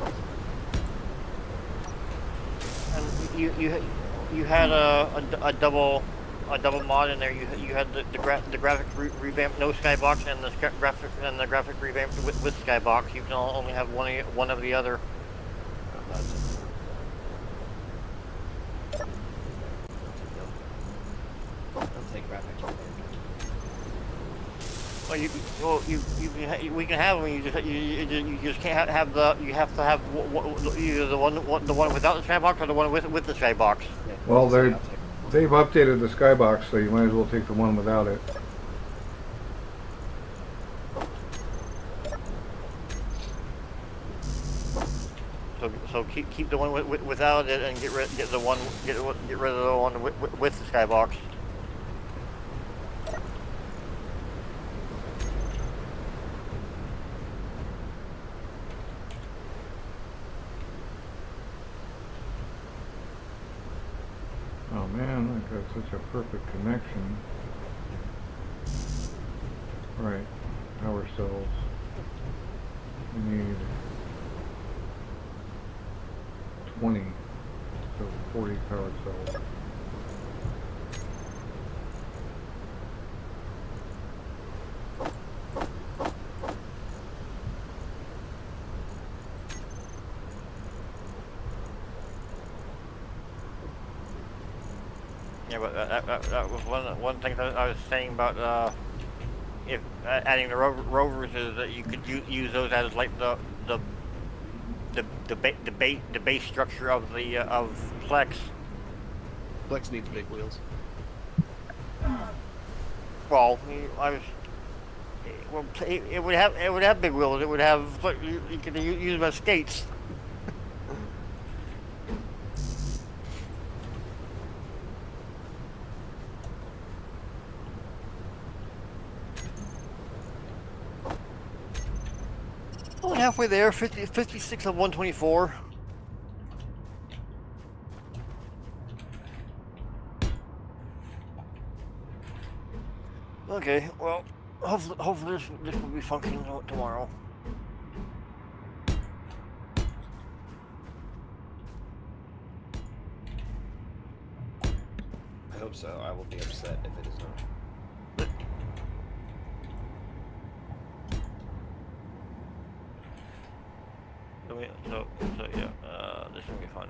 reason. And you had a double mod in there. You had the graphic revamp no skybox and the graphic revamp with skybox. You can only have one of the other. I'll take graphics revamp. Well, we can have them. You just can't have the. You have to have either the one without the skybox or the one with the skybox. Yeah, Well, so I'll take one. they've updated the skybox, so you might as well take the one without it. So keep the one without it and get rid of the one with the skybox. Oh man, I got such a perfect connection. Right, power cells. We need 20, so 40 power cells. Yeah, but that was one thing that I was saying about if adding the rovers is that you could use those as like the base structure of the of Plex. Plex needs big wheels. Well, I was. Well, it would have big wheels. It would have you could use them as skates. Oh, halfway there. 56 of 124. Okay, well, hopefully this will be functioning tomorrow. I hope so. I will be upset if it is not. So yeah, this will be fun.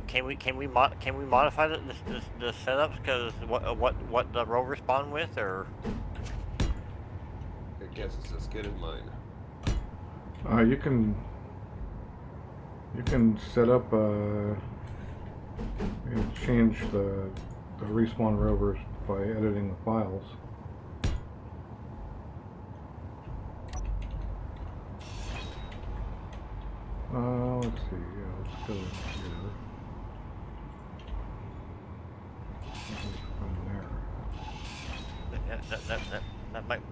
Can we modify the setups because what the rover spawn with, or Your guess is as good as mine. You can set up you can change the respawn rovers by editing the files. Let's see. Yeah, let's go here.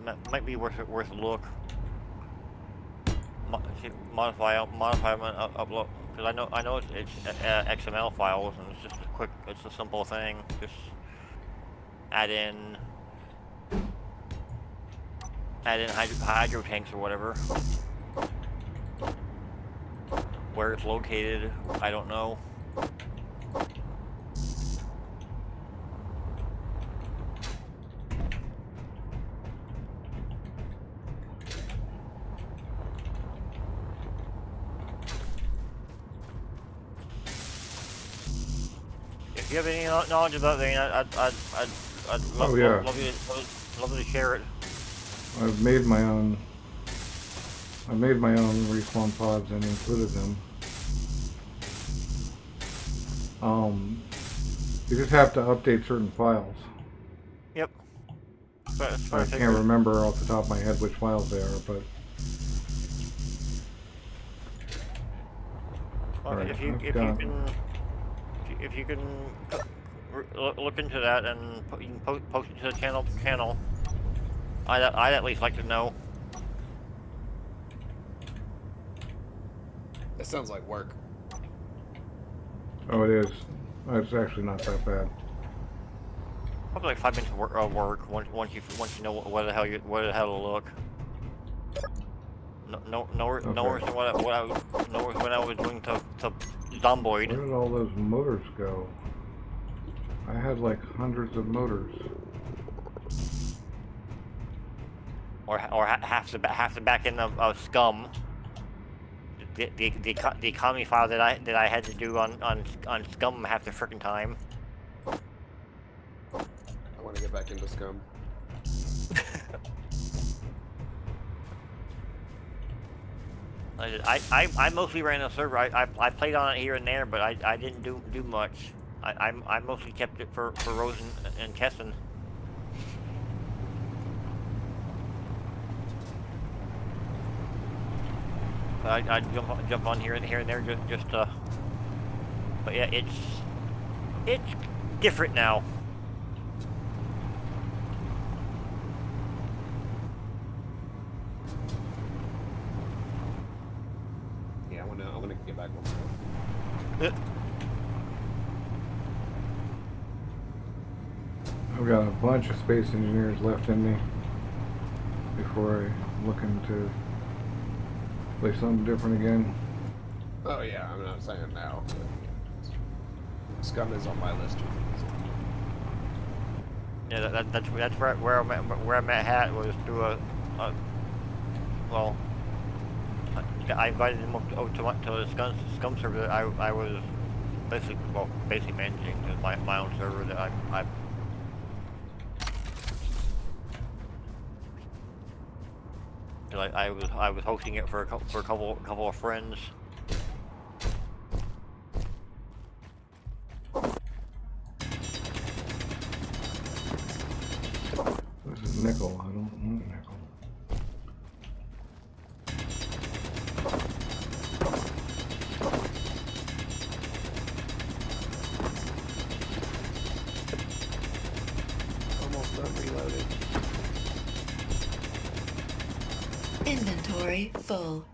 that might be worth a look. Modify them and upload, because I know it's XML files and it's just it's a simple thing. Just add in hydro tanks or whatever. Where it's located, I don't know. If you have any knowledge about Vayyne, I'd love you to share it. I've made my own respawn pods and included them. You just have to update certain files. Yep. I can't remember off the top of my head which files they are, but well, right, if you can look into that and you can post it to the channel, I'd at least like to know. That sounds like work. oh, it is. It's actually not that bad. Probably like 5 minutes of work once you know where the hell to look. No worse than what I was doing to Zomboid. Where did all those motors go? I had like hundreds of motors. Or half the back end of Scum. The economy file that I had to do on Scum half the frickin' time. I want to get back into Scum. I mostly ran a server. I played on it here and there, but I didn't do much. I mostly kept it for Rosen and Kesson. I jump on here and there just but yeah, it's different now. Yeah, I wanna get back one. I've got a bunch of space engineers left in me before I look into play something different again. Oh yeah, I'm not saying it now, but Scum is on my list. Yeah, that's where I met Hat was through well, I invited him over to the Scum server that I was basically managing my own server that I 'Cause I was hosting it for a couple of friends. This is nickel. I don't want nickel. Almost done reloading. Inventory full.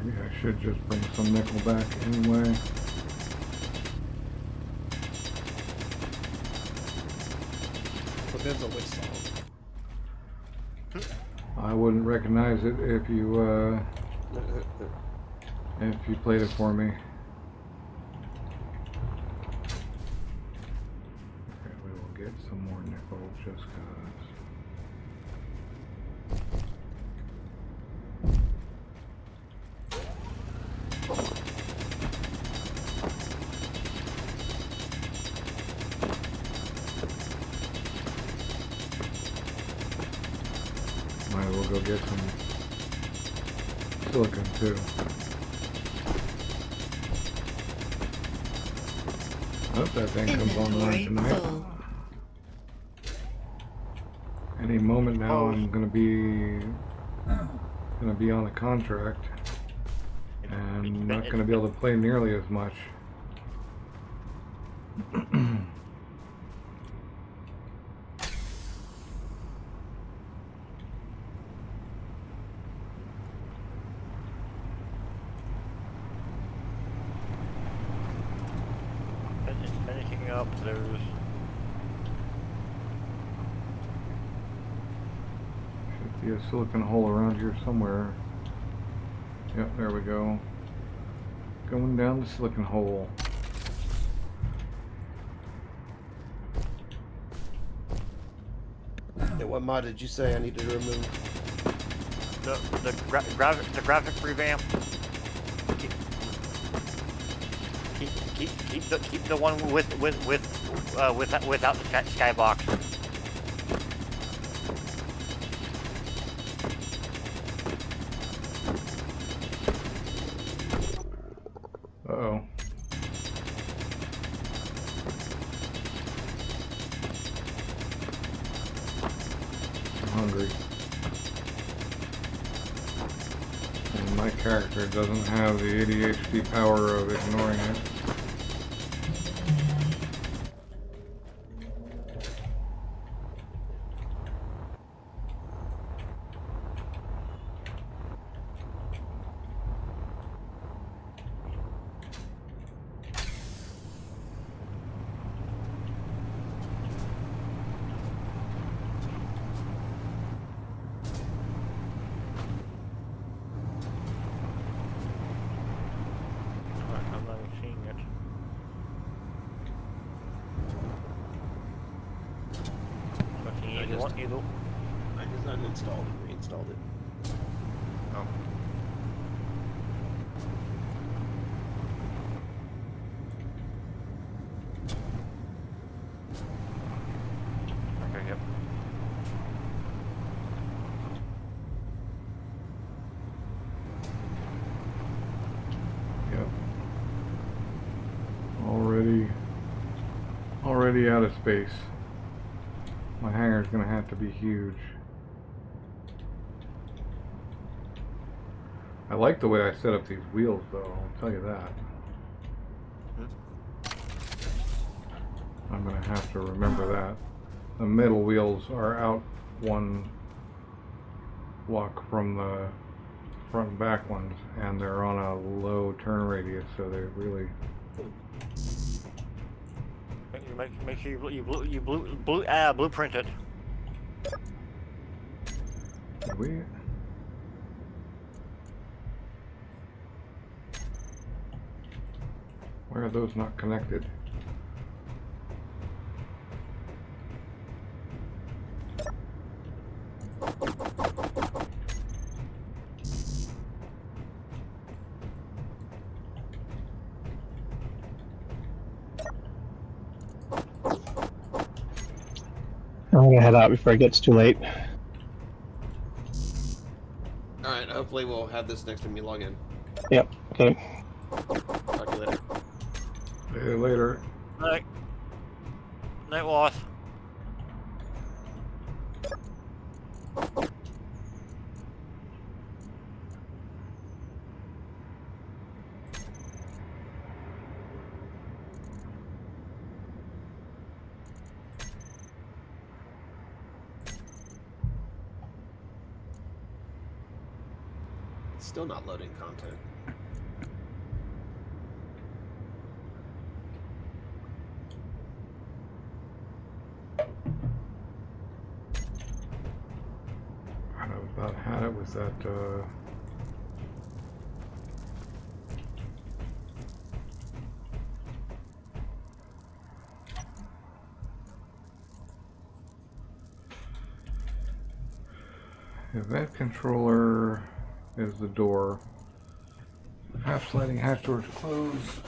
Maybe I should just bring some nickel back anyway. Depends on which song. I wouldn't recognize it if you played it for me. Okay, we will get some more nickel just cause. Might as well go get some silicon too. I hope that thing comes online Inventory tonight. full. Any moment now, Oh. I'm gonna be on a contract and not gonna be able to play nearly as much. It's finishing up. There's Should be a silicon hole around here somewhere. Yep, there we go. Going down the silicon hole. Yeah, what mod did you say I needed to remove? the graphic revamp. Keep the one without the skybox. Uh-oh. I'm hungry. And my character doesn't have the ADHD power of ignoring it. I'm not seeing it. Either. I just uninstalled and reinstalled it. Oh. Okay, yep. Yep. Already out of space. My hangar's gonna have to be huge. I like the way I set up these wheels, though, I'll tell you that. I'm gonna have to remember that. The middle wheels are out one block from the front and back ones, and they're on a low turn radius, so they really... Make sure you blueprint it. Did we... Why are those not connected? I'm gonna head out before it gets too late. Alright, hopefully we'll have this next time you log in. Yep. Okay. Talk to you later. See you later. Night. Night, Loss. It's still not loading content. I about had it with that, event controller is the door. Half sliding hatch doors closed.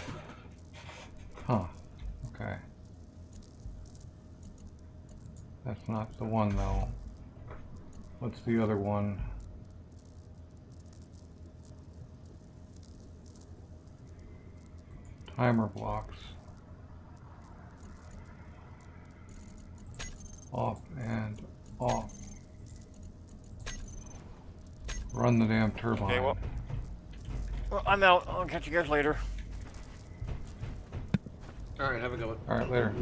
Huh. Okay. That's not the one though. What's the other one? Timer blocks. Off and off. Run the damn turbine. Okay, well, I'm out. I'll catch you guys later. Alright, have a good one. Alright, later.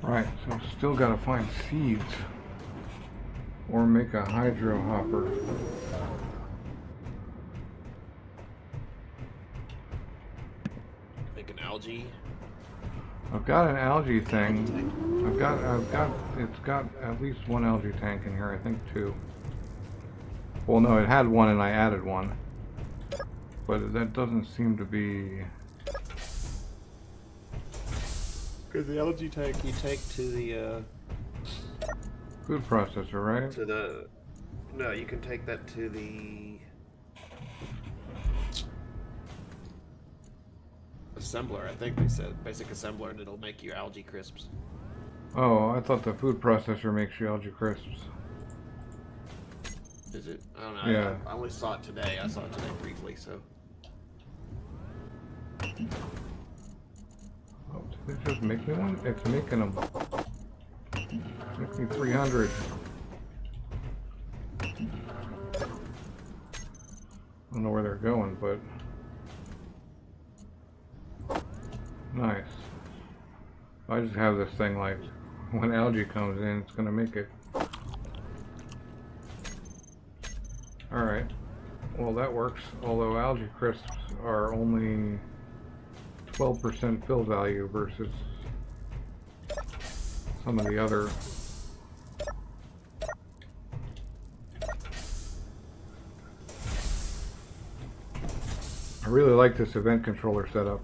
Right, so still gotta find seeds. Or make a hydro hopper. Make an algae. I've got an algae thing. It's got at least one algae tank in here, I think two. Well, no, it had one and I added one. But that doesn't seem to be... Because the algae tank you take to the, food processor, right? to the... No, you can take that to the... assembler, I think they said. Basic assembler, and it'll make you algae crisps. Oh, I thought the food processor makes you algae crisps. Is it? I don't know. Yeah. I only saw it today. I saw it today briefly, so... Oh, did it just make me one? It's making them. Make me 300. don't know where they're going, but nice. I just have this thing like when algae comes in, it's gonna make it. Alright. Well, that works. Although algae crisps are only 12% fill value versus some of the other. I really like this event controller setup.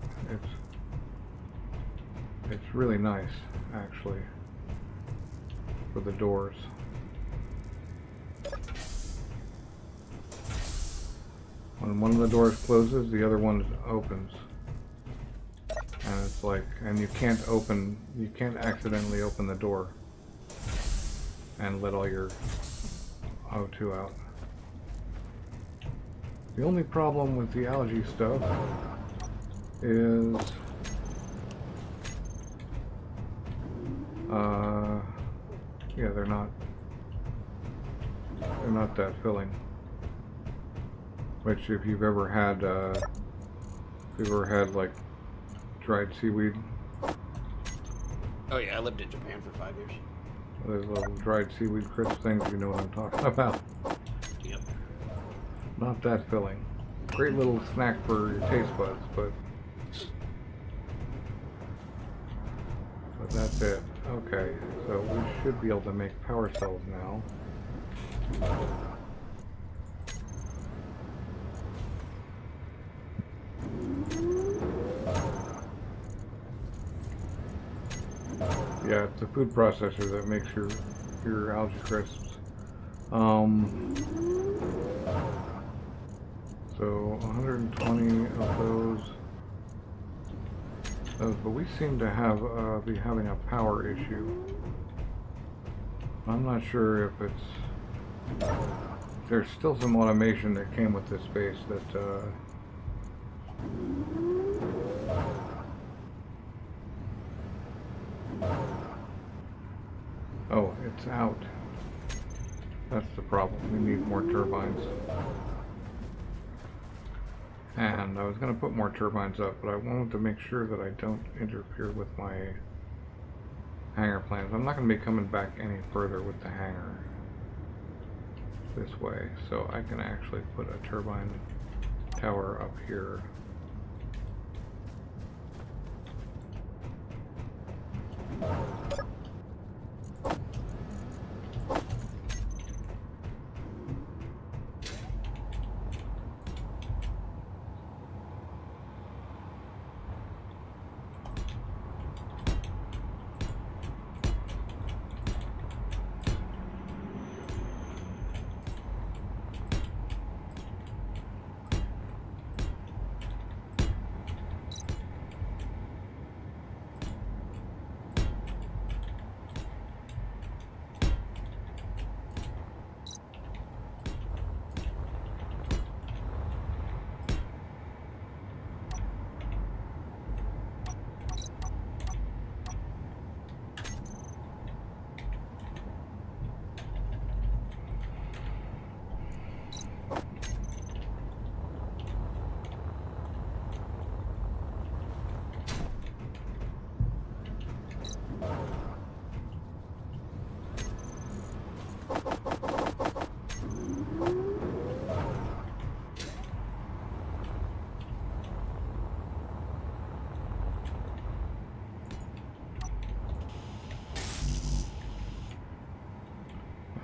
It's really nice, actually, for the doors. When one of the doors closes, the other one opens. And it's like, and you can't accidentally open the door and let all your O2 out. The only problem with the algae stuff is yeah, they're not that filling. Which, if you've ever had like dried seaweed. Oh yeah, I lived in Japan for 5 years. Those little dried seaweed crisp things, you know what I'm talking about. Yep. Not that filling. Great little snack for your taste buds, but that's it. Okay, so we should be able to make power cells now. Yeah, it's the food processor that makes your algae crisps. So 120 of those, but we seem to have be having a power issue. I'm not sure if it's. There's still some automation that came with this base that. Oh, it's out. That's the problem. We need more turbines. And I was going to put more turbines up, but I wanted to make sure that I don't interfere with my hangar plans. I'm not going to be coming back any further with the hangar this way, so I can actually put a turbine tower up here.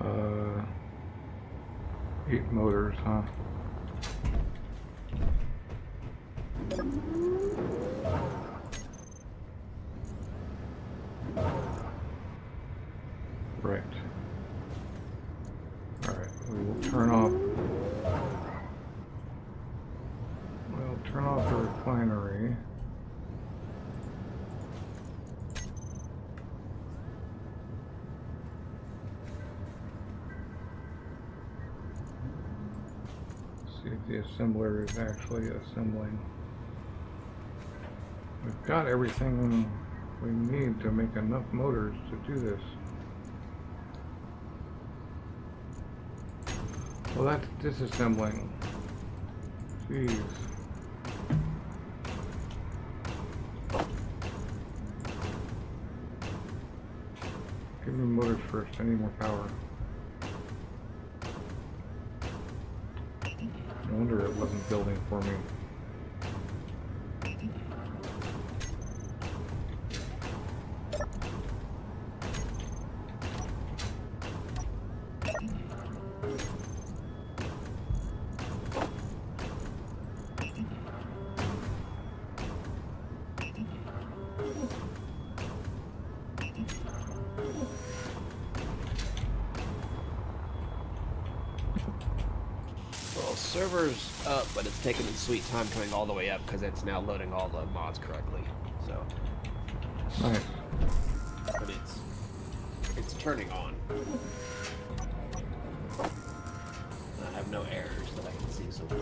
Uh, 8 motors, huh? Right. Alright, we will turn off. We'll turn off the refinery. See if the assembler is actually assembling. We've got everything we need to make enough motors to do this. Well, that's disassembling. Jeez. Give me motors first. I need more power. No wonder it wasn't building for me. Well, server's up, but it's taking its sweet time coming all the way up because it's now loading all the mods correctly. So, Nice. but it's turning on. I have no errors that I can see so far.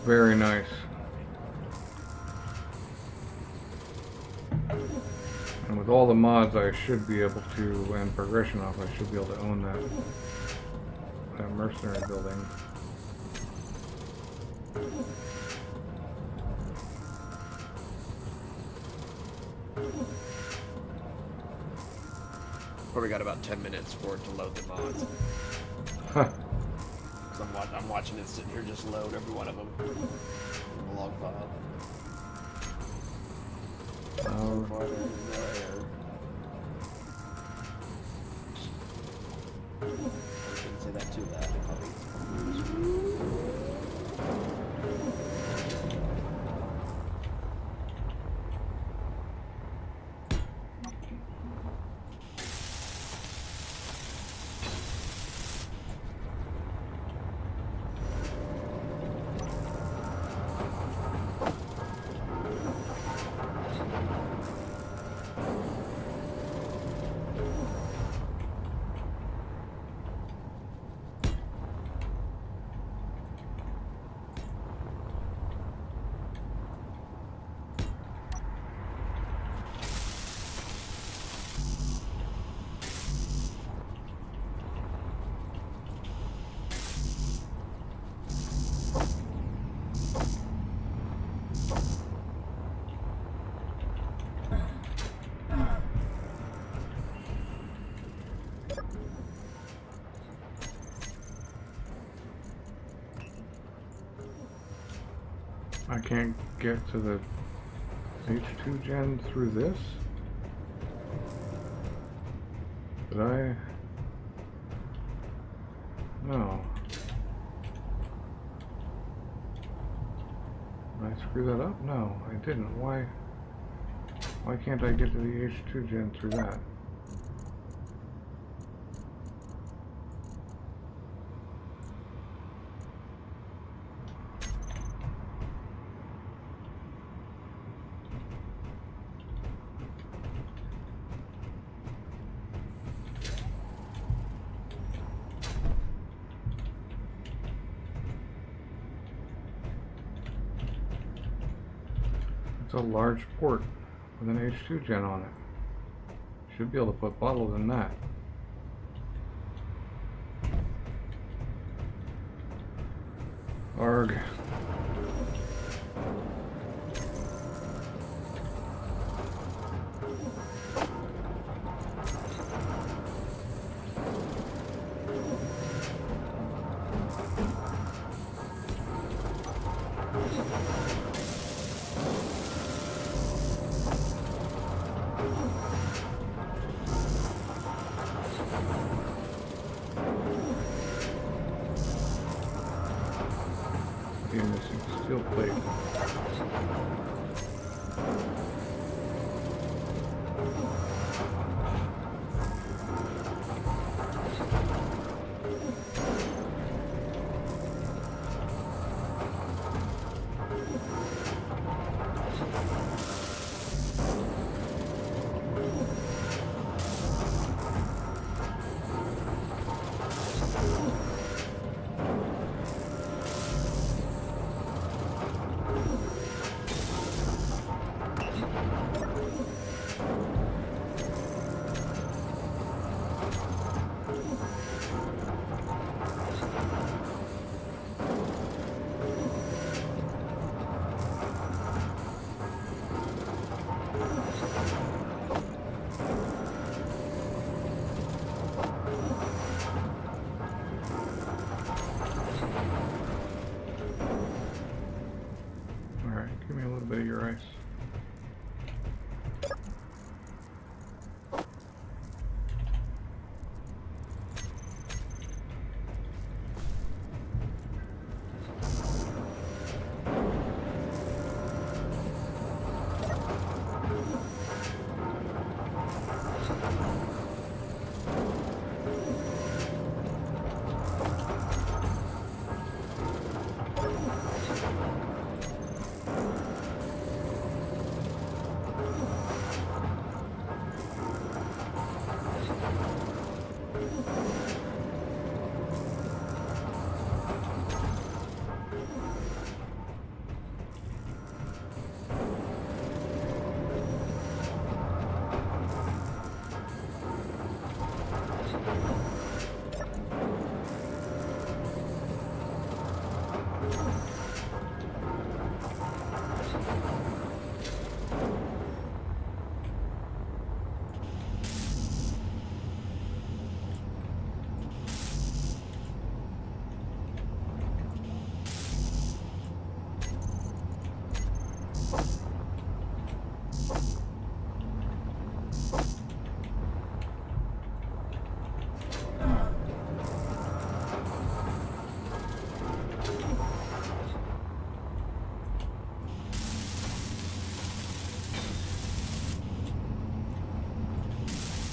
Very nice. And with all the mods, I should be able to, and progression off, I should be able to own that mercenary building. Probably got about 10 minutes for it to load the mods. Huh. 'Cause I'm watching it sit here just load every one of them in the log file. So far, there's no error. I shouldn't say that too loud. I can't get to the H2 gen through this? Did I? No. Did I screw that up? No, I didn't. Why can't I get to the H2 gen through that? It's a large port with an H2 gen on it. Should be able to put bottles in that. Arg. Missing steel plate.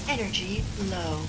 Energy low.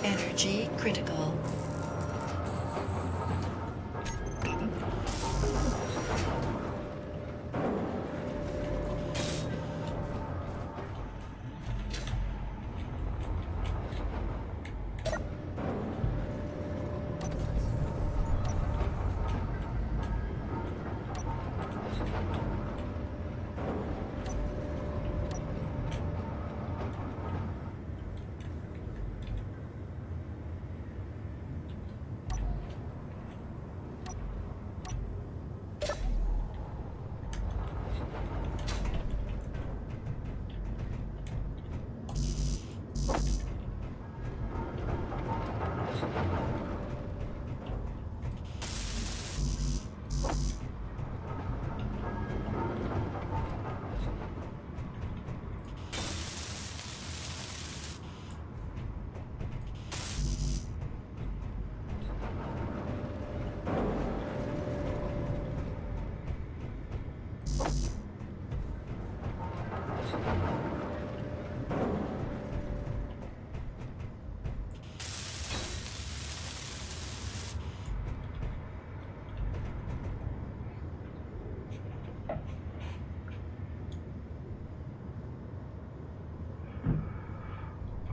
Energy critical.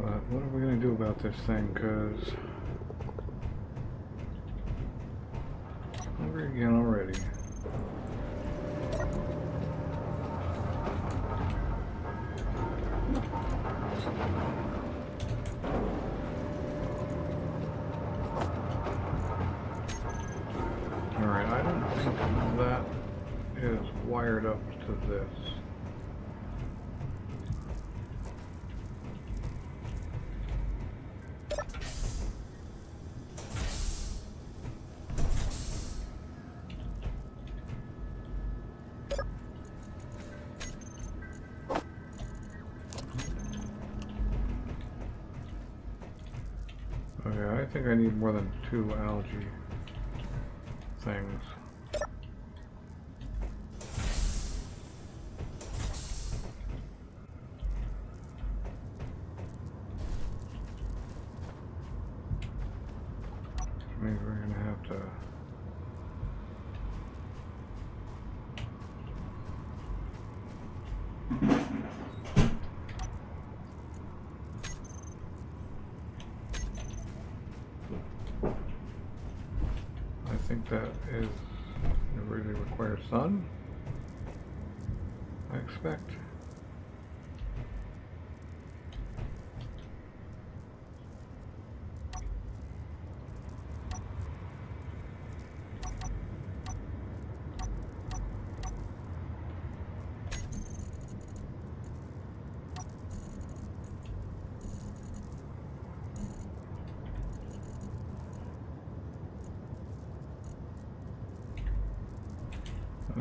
But what are we going to do about this thing? Because hungry again already. Alright, I don't think that is wired up to this. Okay, I think I need more than 2 algae things. I think that is, it really requires sun, I expect.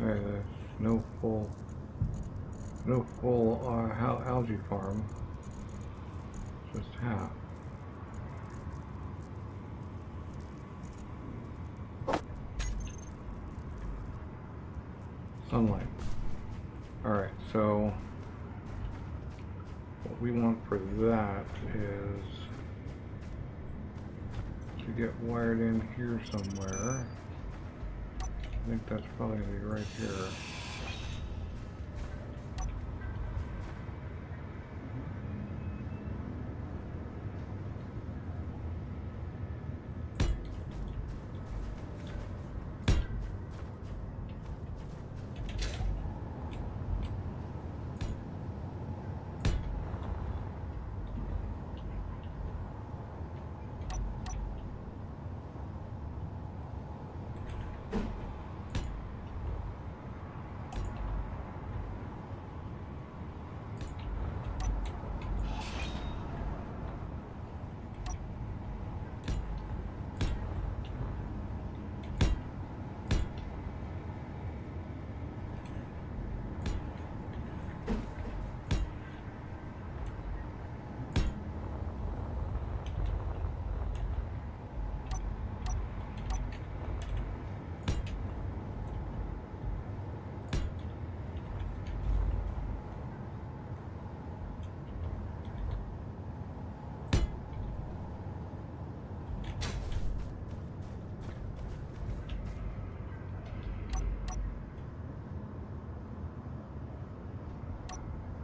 Okay, there's no full algae farm, just half. Sunlight. Alright, so what we want for that is to get wired in here somewhere. I think that's probably gonna be right here.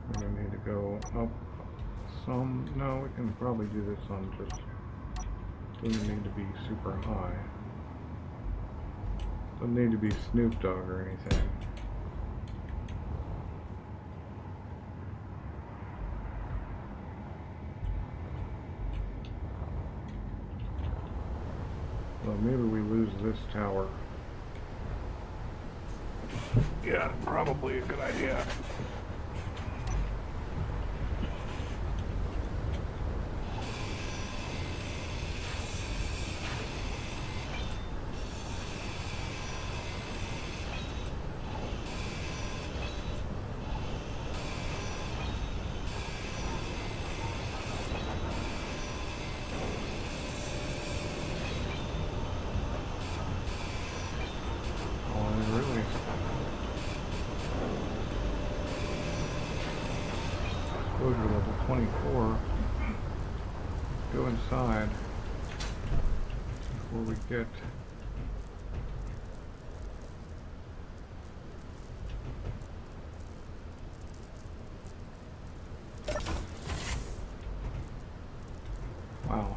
We're gonna need to go up some. No, we can probably do this on just, doesn't need to be super high. Doesn't need to be Snoop Dogg or anything. Well, maybe we lose this tower. Yeah, probably a good idea. Exposure level 24. Go inside before we get wow.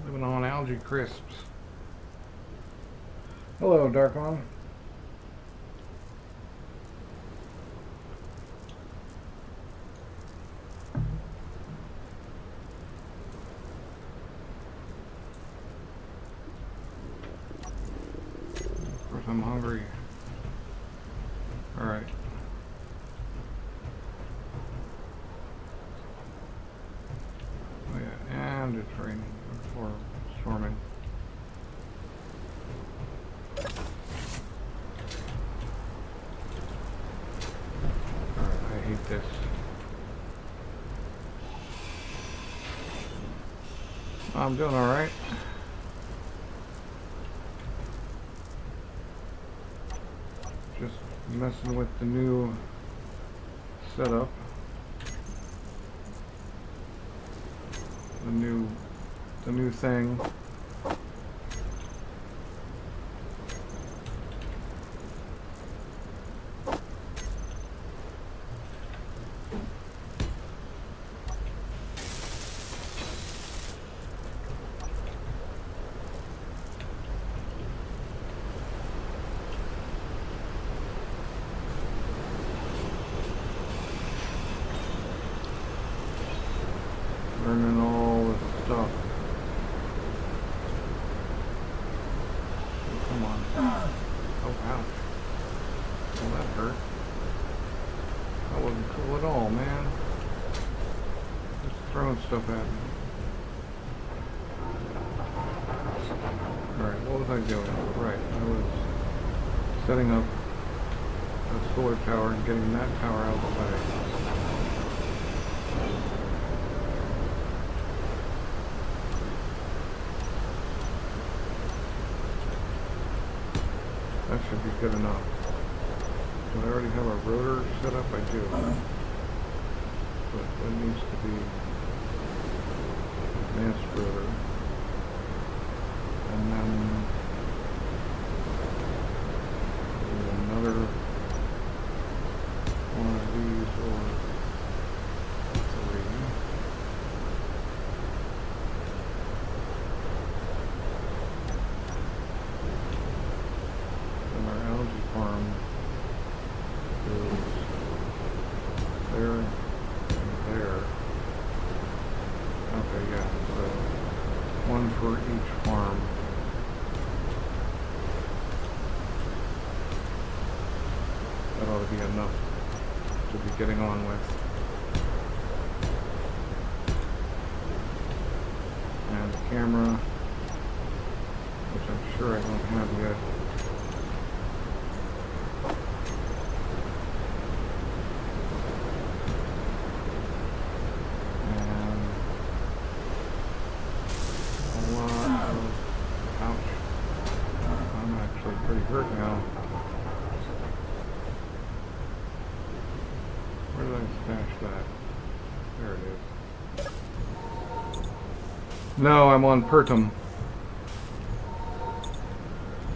Living on algae crisps. Hello, Darkon. Of course, I'm hungry. All right. Oh yeah, and it's raining or storming. Alright, I hate this. I'm doing alright. messing with the new setup. The new thing. Learning all this stuff. Oh, come on. Oh, ouch. Well, that hurt. That wasn't cool at all, man. Just throwing stuff at me. Alright, what was I doing? Right, I was setting up a solar tower and getting that tower out of the way. That should be good enough. Do I already have a rotor set up? I do. But that needs to be advanced rotor. And then another one of these or three. And our algae farm is there and there. Okay, yeah, so one for each farm. That ought to be enough to be getting on with. And the camera, which I'm sure I don't have yet. And a lot of, ouch, I'm actually pretty hurt now. Where did I stash that? There it is. No, I'm on Pertum.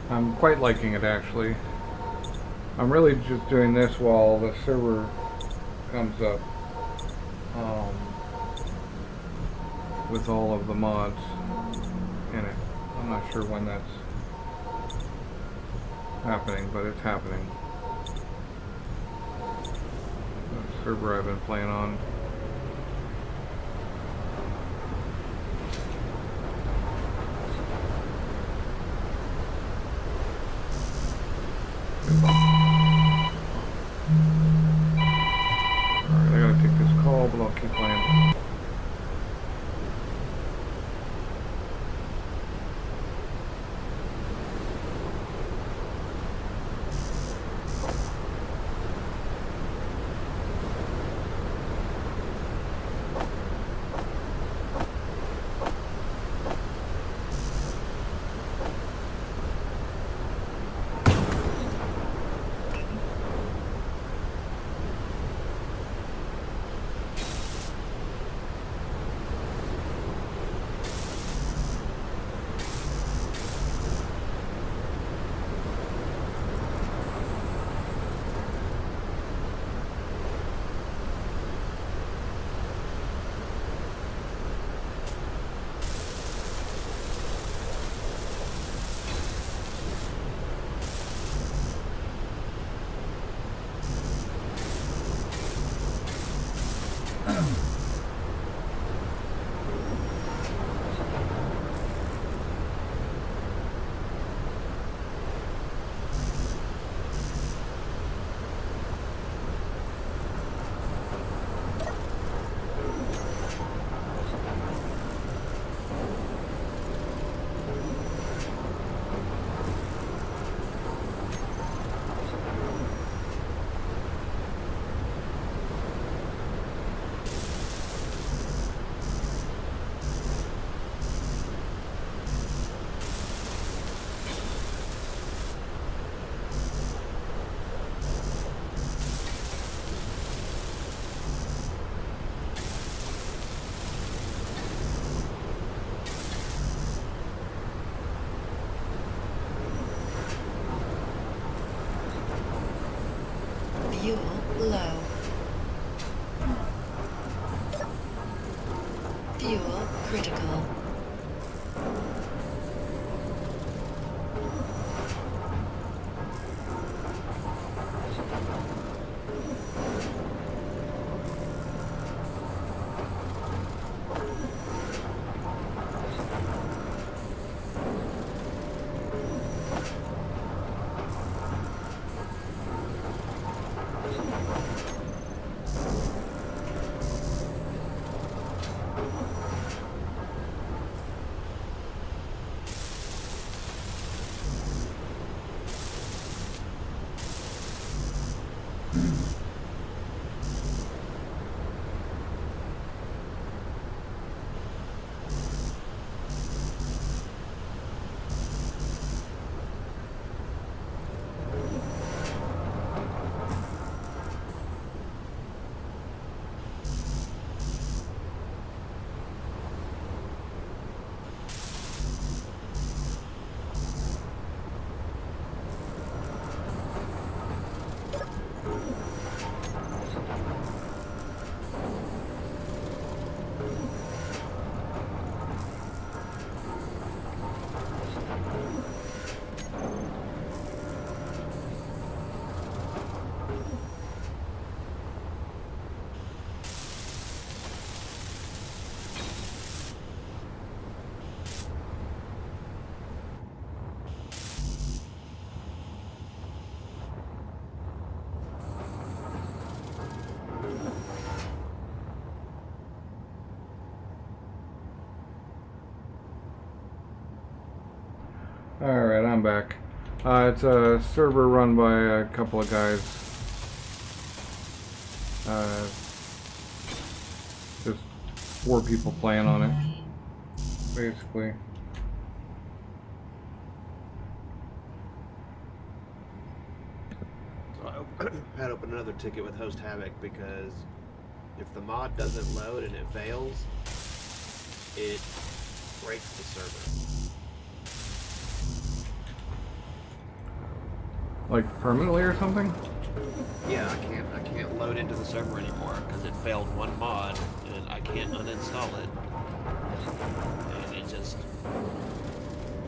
I'm quite liking it, actually. I'm really just doing this while the server comes up. With all of the mods in it. I'm not sure when that's happening, but it's happening. The server I've been playing on. Alright, I gotta take this call, but I'll keep playing. Fuel critical. Alright, I'm back. It's a server run by a couple of guys. Just 4 people playing on it, basically. So I had opened another ticket with Host Havoc because if the mod doesn't load and it fails, it breaks the server. Like permanently or something? Yeah, I can't load into the server anymore because it failed one mod and I can't uninstall it. And it just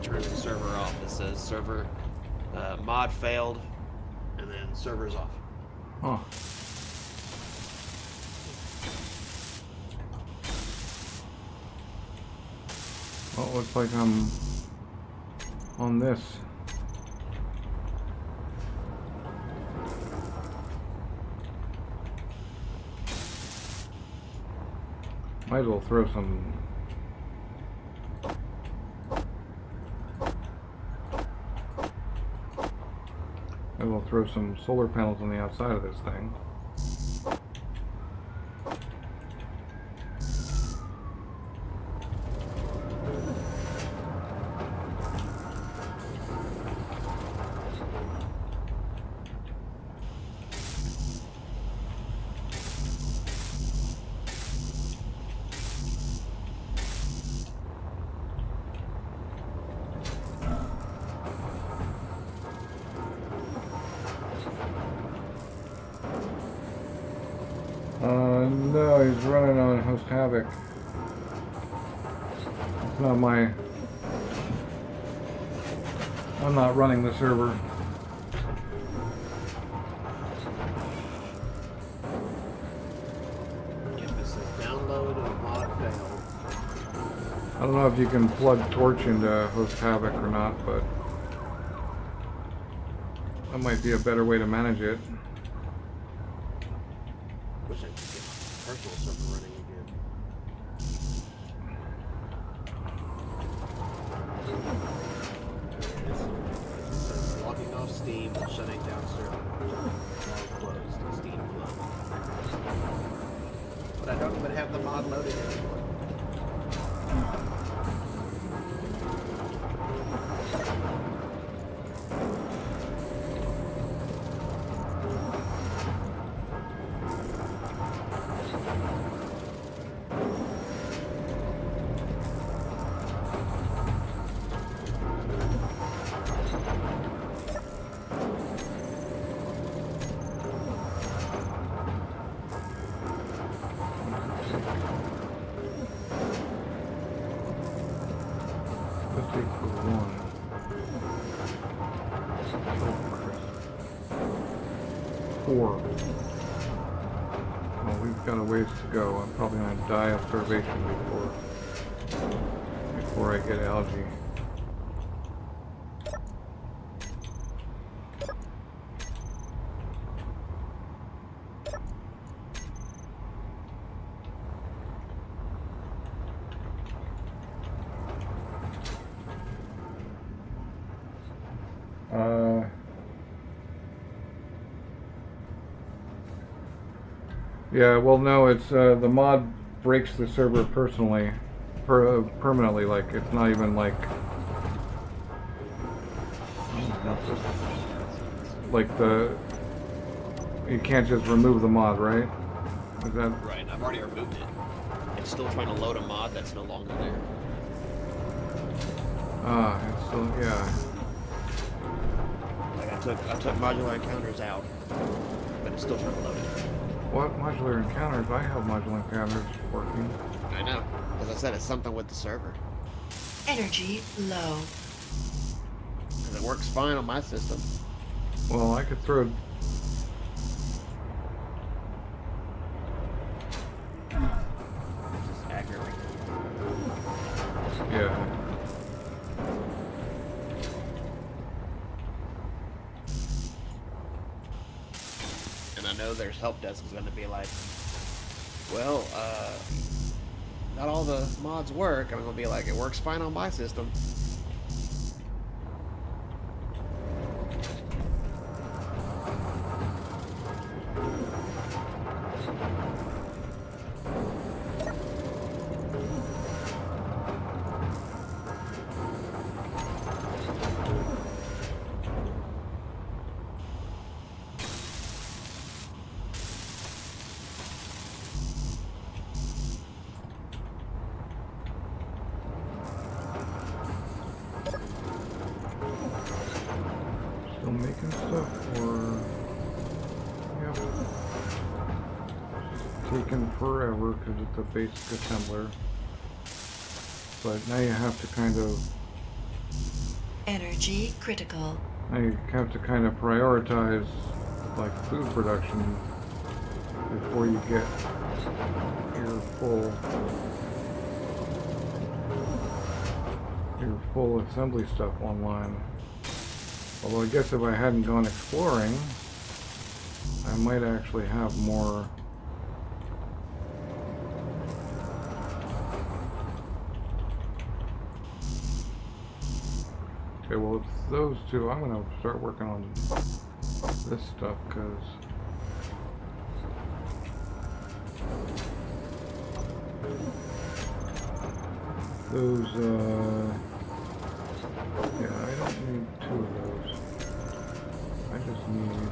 turns the server off. It says server mod failed and then server's off. Huh. Well, it looks like I'm on this. Might as well throw some. Might as well throw some solar panels on the outside of this thing. No, he's running on Host Havoc. It's not my... I'm not running the server. Yep, it says download and mod failed. I don't know if you can plug Torch into Host Havoc or not, but that might be a better way to manage it. Wish I could get my personal server running again. It says logging off Steam and shutting down server. Log closed. Steam closed. But I don't even have the mod loaded anymore. equals 1. Oh, 4. Well, we've got a ways to go. I'm probably going to die of starvation before I get algae. Yeah, well, no, it's the mod breaks the server permanently. Like, it's not even like you can't just remove the mod, right? Is that Right, I've already removed it. It's still trying to load a mod that's no longer there. it's still, yeah. Like I took modular encounters out, but it's still trying to load it. What modular encounters? I have modular encounters working. I know. As I said, it's something with the server. Energy low. Because it works fine on my system. Well, I could throw. It's just accurate. Yeah. And I know there's help desk is going to be like, well, not all the mods work. And I'm going to be like, it works fine on my system. Still making stuff, or yep. Taking forever because it's a basic assembler. But now you have to kind of. Energy critical. Now you have to kind of prioritize like food production before you get your full assembly stuff online. Although I guess if I hadn't gone exploring, I might actually have more. Okay, well, it's those two. I'm going to start working on this stuff because those, yeah, I don't need two of those. I just need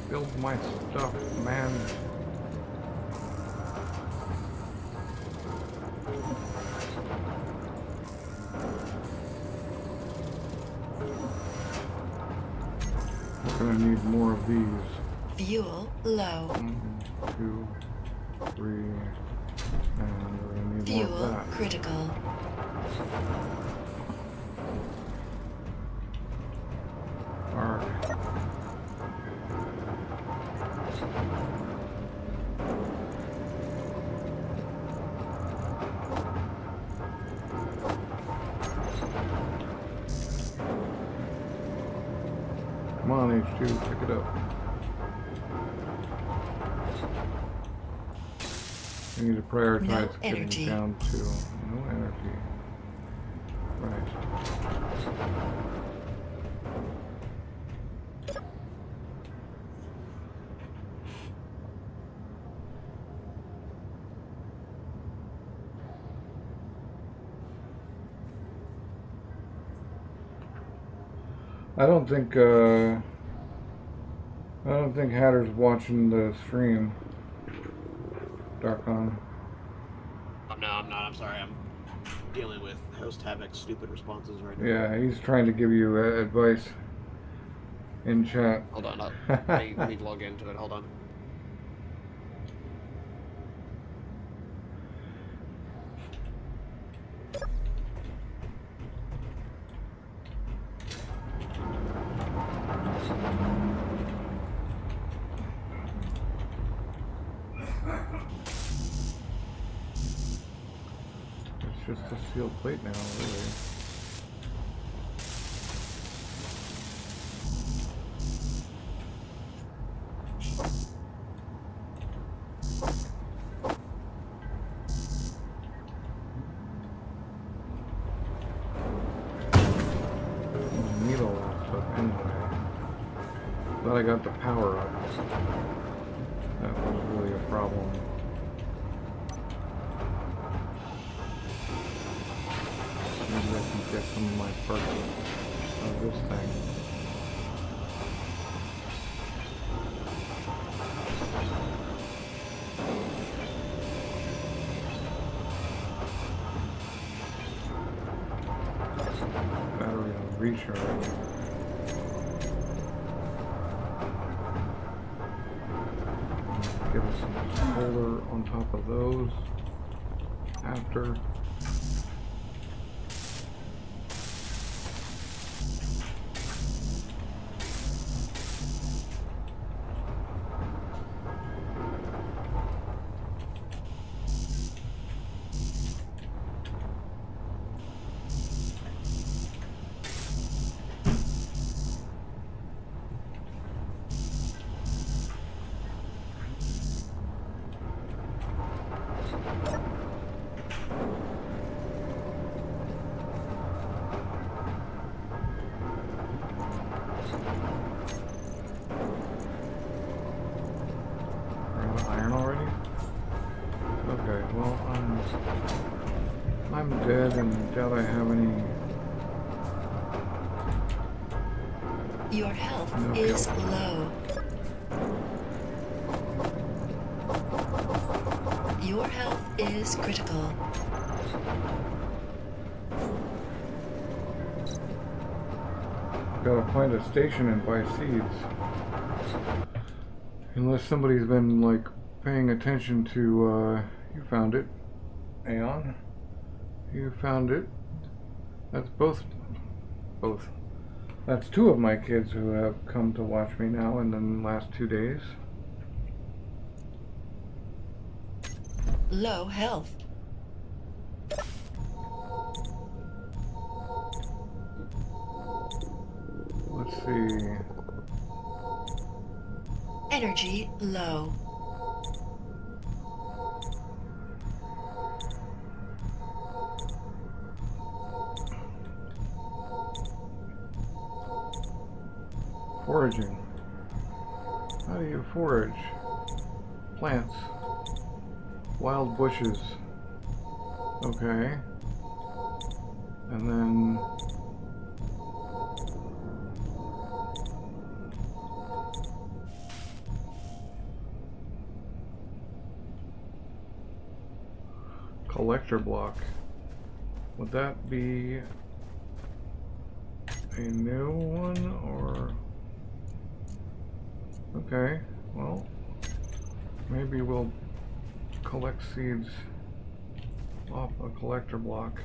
build my stuff, man. We're gonna need more of these. Fuel low. 1, 2, 3, and we're gonna need more of Fuel that. critical. Alright. Come on, H2, pick it up. I need to prioritize No getting energy. down to no energy. Right. I don't think Hatter's watching the stream. Darkon. Oh, no, I'm not. I'm sorry. I'm dealing with Host Havoc's stupid responses right now. Yeah, he's trying to give you advice in chat. Hold on. Let me log into it. Hold on. It's just a sealed plate now, really. Need all that stuff anyway. But I got the power up. That was really a problem. Maybe I can get some of my parts of this thing. Battery on recharge. Get us some solar on top of those after. Iron already? Okay, well, I'm dead and doubt I have any. Your health No is health. low. Your health is critical. Gotta find a station and buy seeds. Unless somebody's been, like, paying attention to, you found it. Aeon. You found it. That's both. That's two of my kids who have come to watch me now in the last 2 days. Low health. Let's see. Energy low. Foraging. How do you forage? Plants. Wild bushes. Okay. And then collector block. Would that be a new one or? Okay, well, maybe we'll collect seeds off a collector block.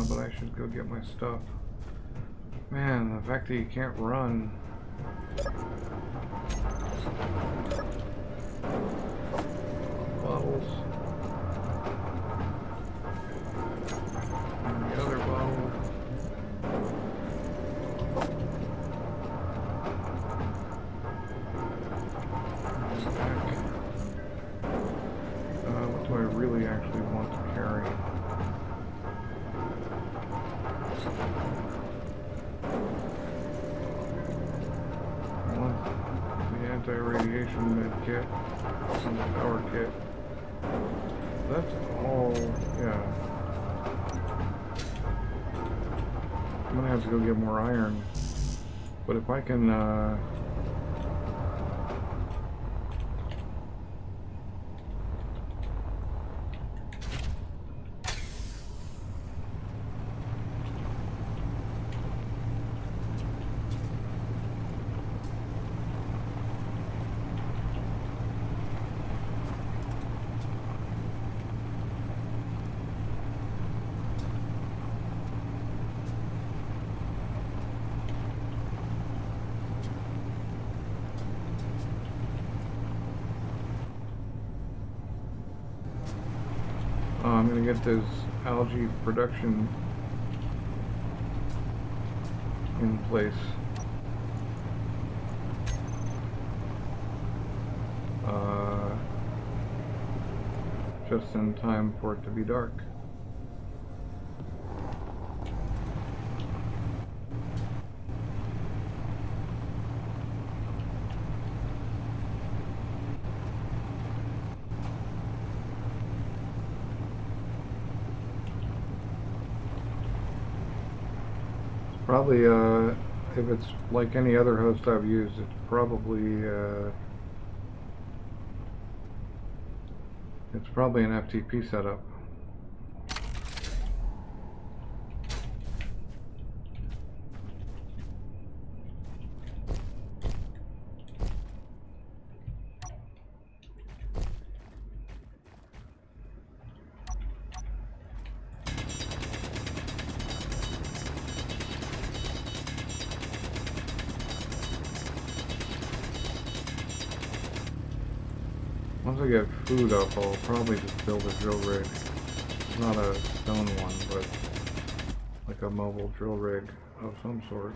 But I should go get my stuff. Man, the fact that you can't run. Bottles. And the other bottle. Back. What do I really actually want to carry? I want the anti-radiation med kit and the power kit. That's all, yeah. I'm gonna have to go get more iron. But if I can, gonna get this algae production in place. Just in time for it to be dark. Probably, if it's like any other host I've used, it's probably an FTP setup. Once I get food up, I'll probably just build a drill rig. Not a stone one, but like a mobile drill rig of some sort.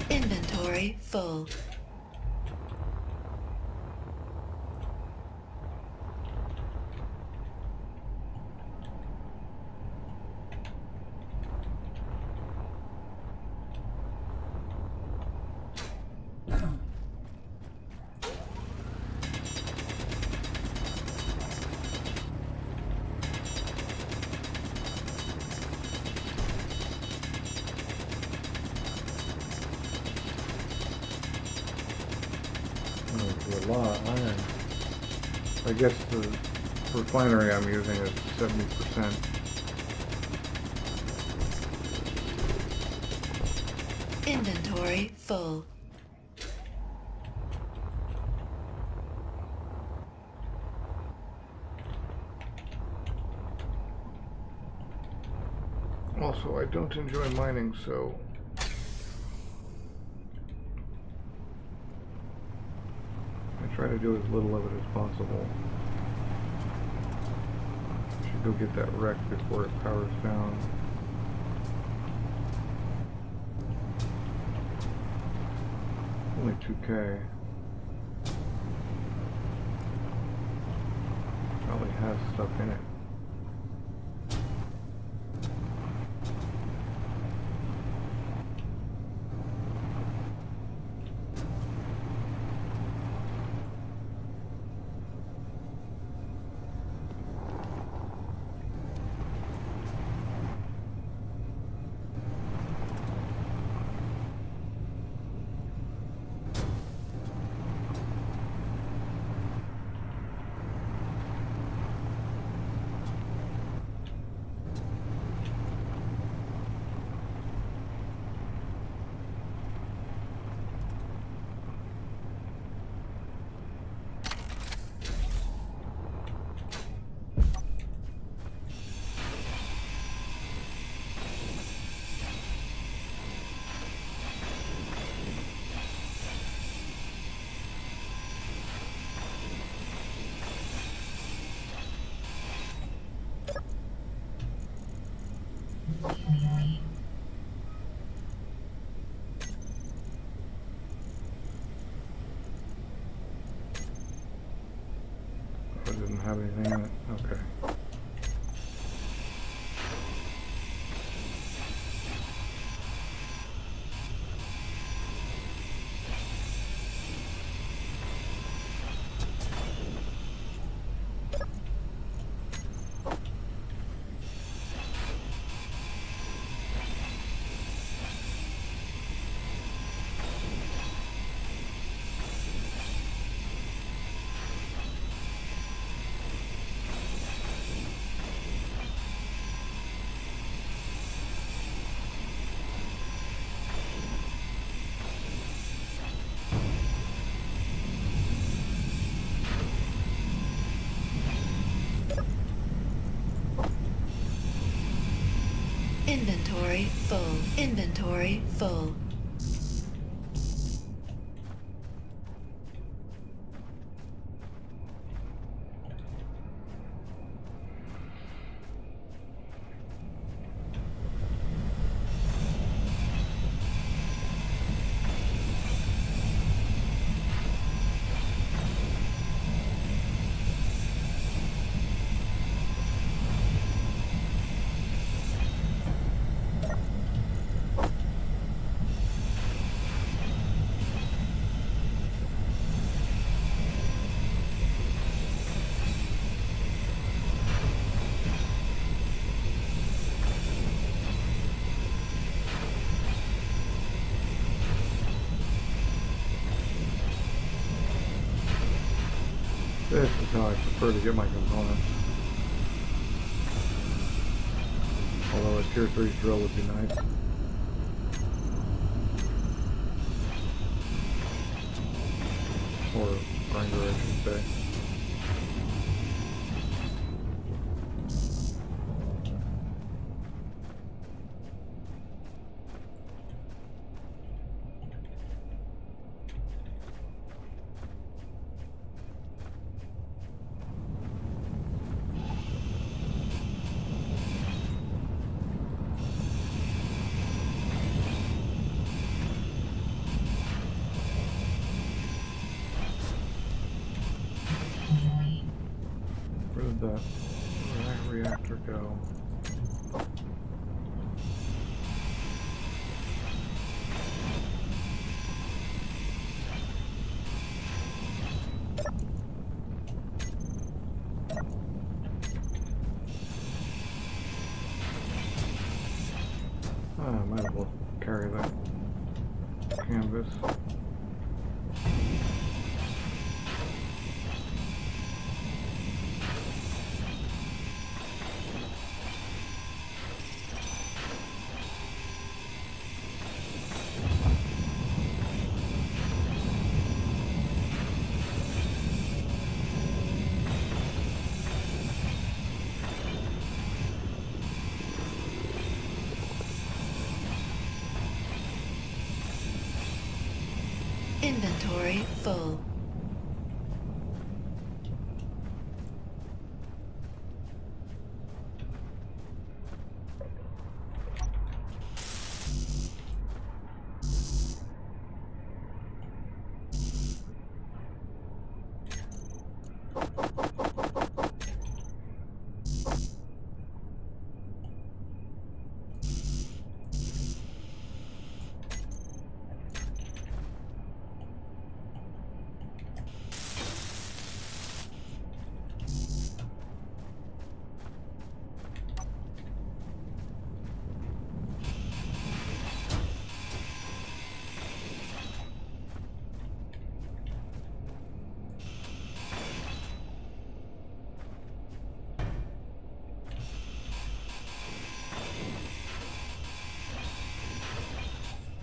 Inventory full. A lot of iron. I guess the refinery I'm using is 70%. Inventory full. Also, I don't enjoy mining, so I try to do as little of it as possible. I should go get that wreck before it powers down. Only 2K. Probably has stuff in it. I didn't have anything in it. Okay. Inventory full. Inventory full. This is how I prefer to get my components. Although a tier 3 drill would be nice. Or grinder, I should say. Where did that reactor go? I might as well carry that canvas. Inventory full.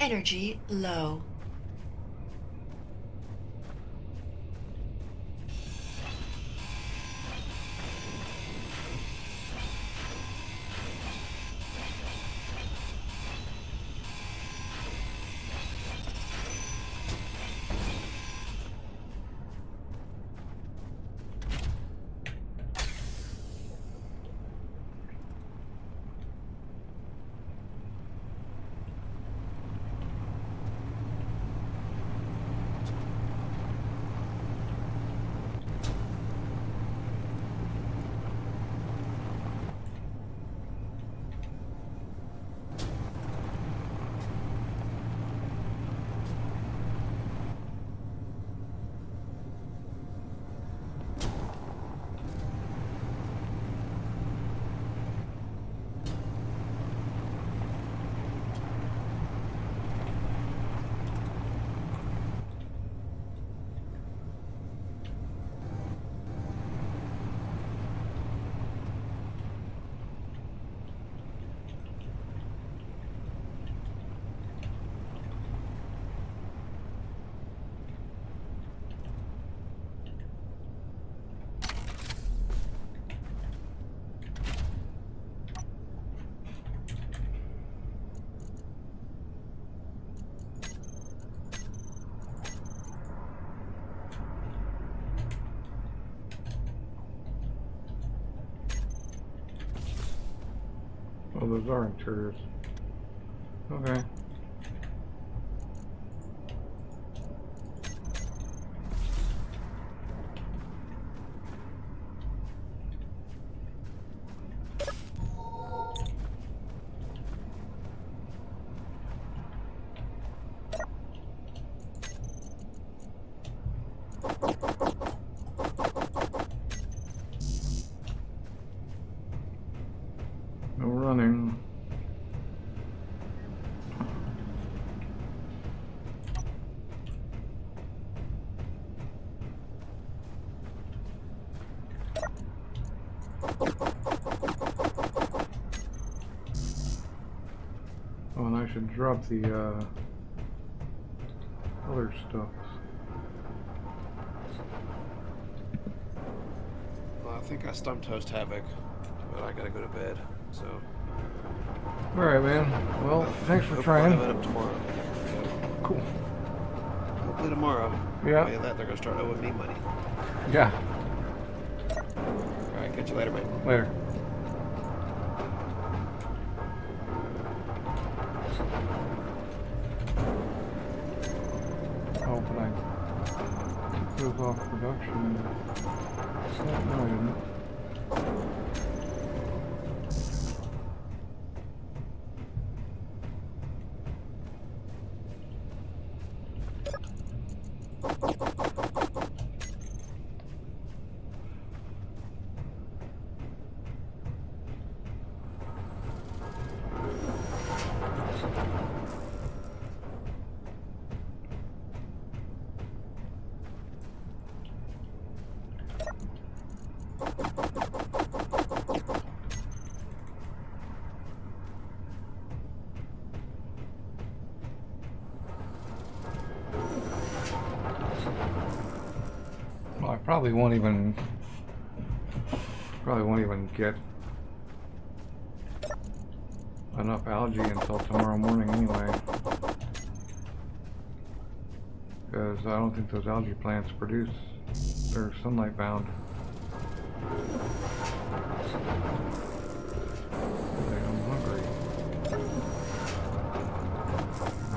Energy low. Oh, those are interiors. Okay. No running. Oh, and I should drop the other stuff. Well, I think I stumped Host Havoc, but I gotta go to bed. So. Alright, man. Well, thanks for Hopefully trying. I'll have it up tomorrow. Cool. Hopefully tomorrow. Yeah. By that, they're gonna start owing me money. Yeah. All right, catch you later, man. Later. Oh, but I took those off production. No, I didn't. Well, I probably won't even get enough algae until tomorrow morning anyway. Because I don't think those algae plants produce, they're sunlight bound. I'm hungry.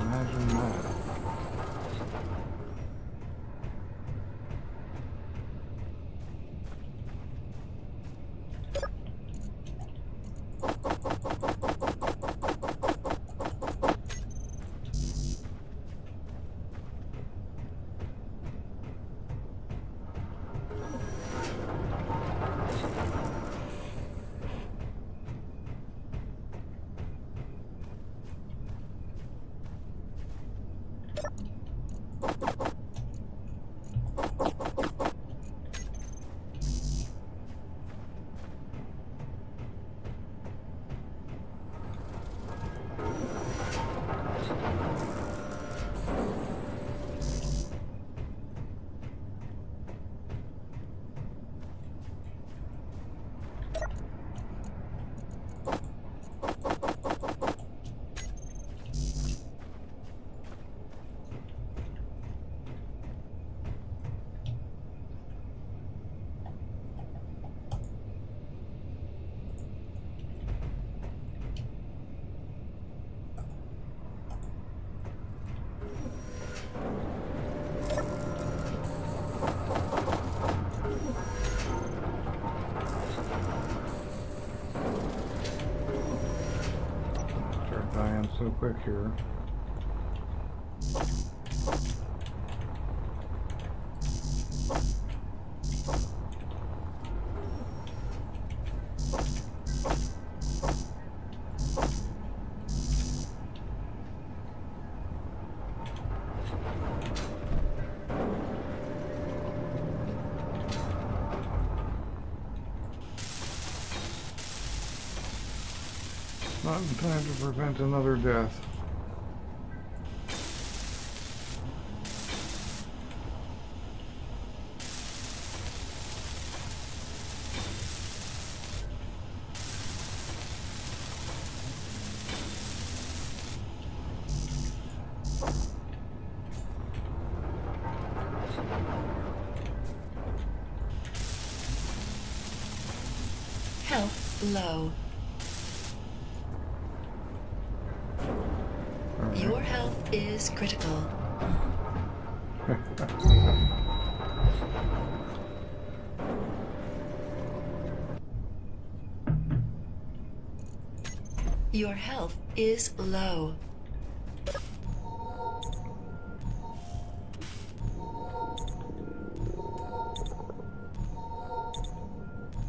Imagine that. Dying so quick here. Not in time to prevent another death. Health low. is critical. Your health is low.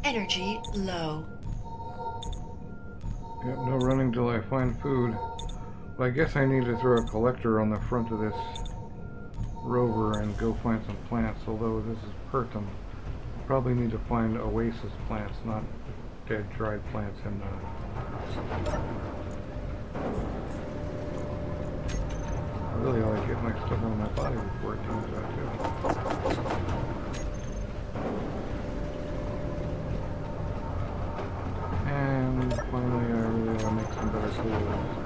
Energy low. Yep, no running till I find food. But I guess I need to throw a collector on the front of this rover and go find some plants, although this is Pertum. I probably need to find oasis plants, not dead, dried plants in the... I really ought to get my stuff on my body before it turns out too. And finally, I really ought to make some better tools.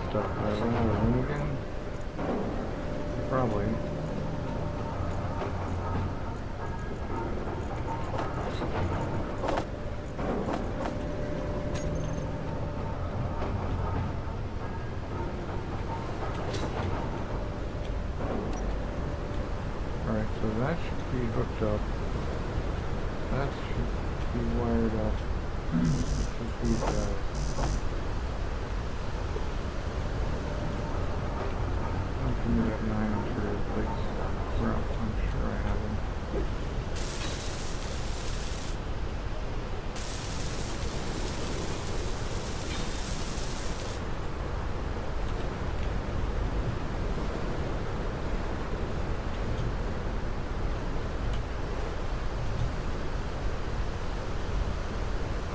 Stuff. Did I run out of room again? Probably. Alright, so that should be hooked up. That should be wired up. This should be we got 9 to replace. Well, I'm sure I have them.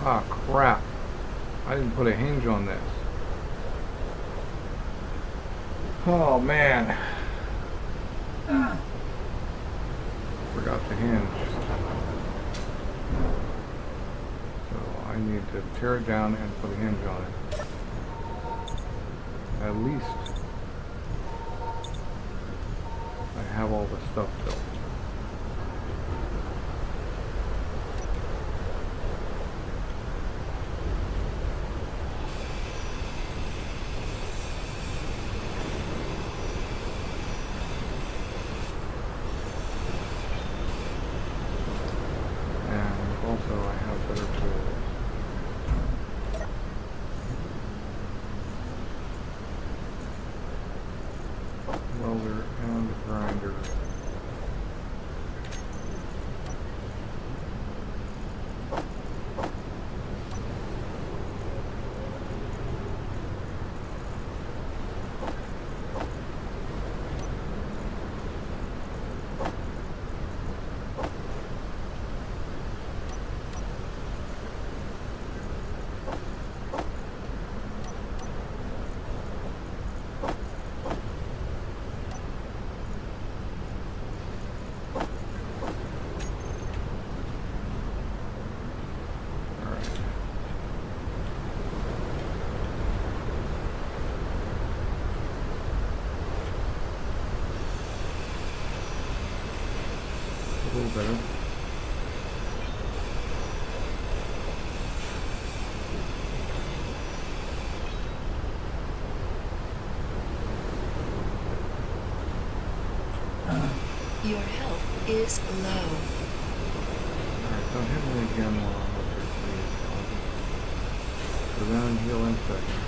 Ah, crap. I didn't put a hinge on this. Oh man. Forgot the hinge. So I need to tear it down and put a hinge on it. At least I have all the stuff built. Also, I have better tools. Welder and grinder. A little better. Your health is low. Alright, don't hit me again while I'm up here, please. Go down and heal in a second.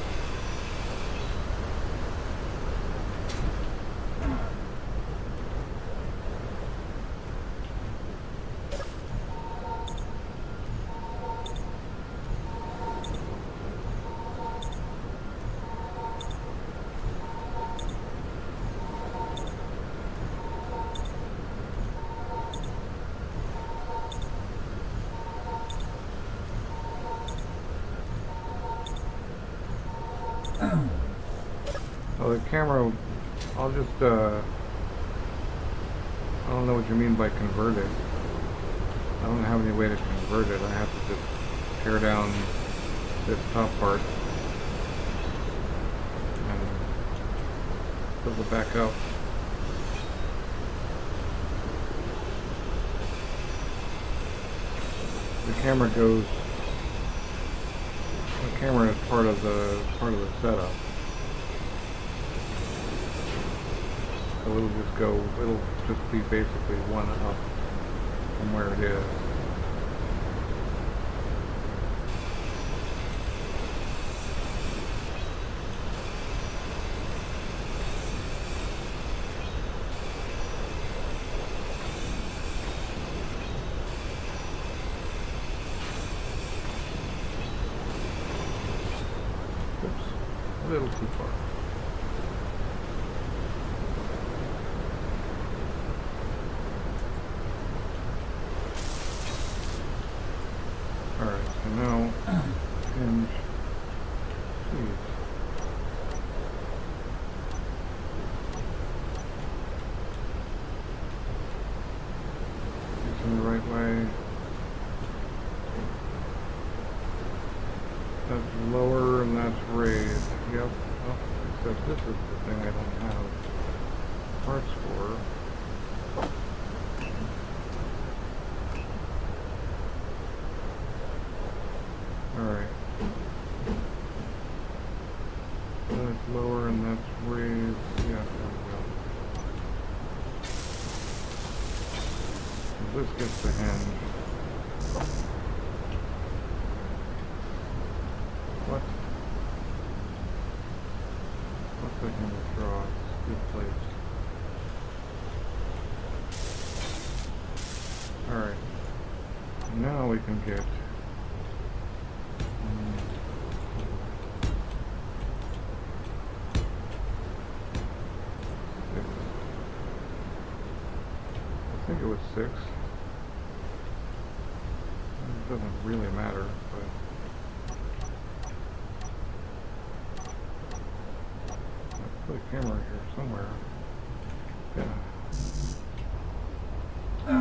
Oh, the camera, I'll just, I don't know what you mean by convert it. I don't have any way to convert it. I have to just tear down this top part and build it back up. The camera is part of the setup. So it'll just be basically one up from where it is. Oops, a little too far. Alright, so now, hinge, please. Facing the right way. That's lower and that's raised. Yep. Oh, except this is the thing I don't have parts for. Alright. That's lower and that's raised. Yeah, there we go. So this gets the hinge. What? What's the hinge draw? It's good place. Alright. Now we can get I think it was 6. It doesn't really matter, but I put a camera here somewhere. Yeah. All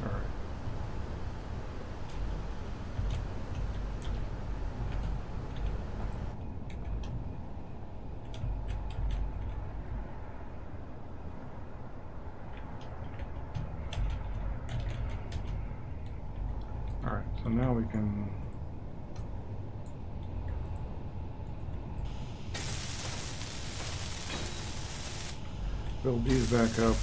right. Alright, so now we can build these back up.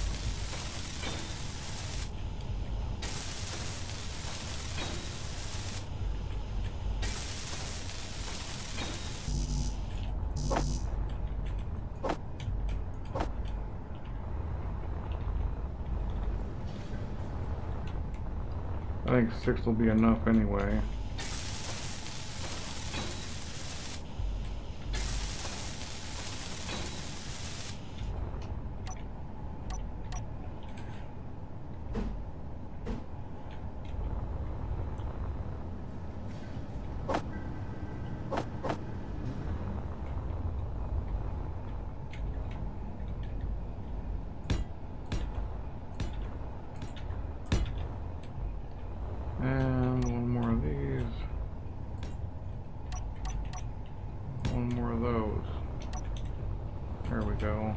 I think 6 will be enough anyway. And one more of these. One more of those. There we go.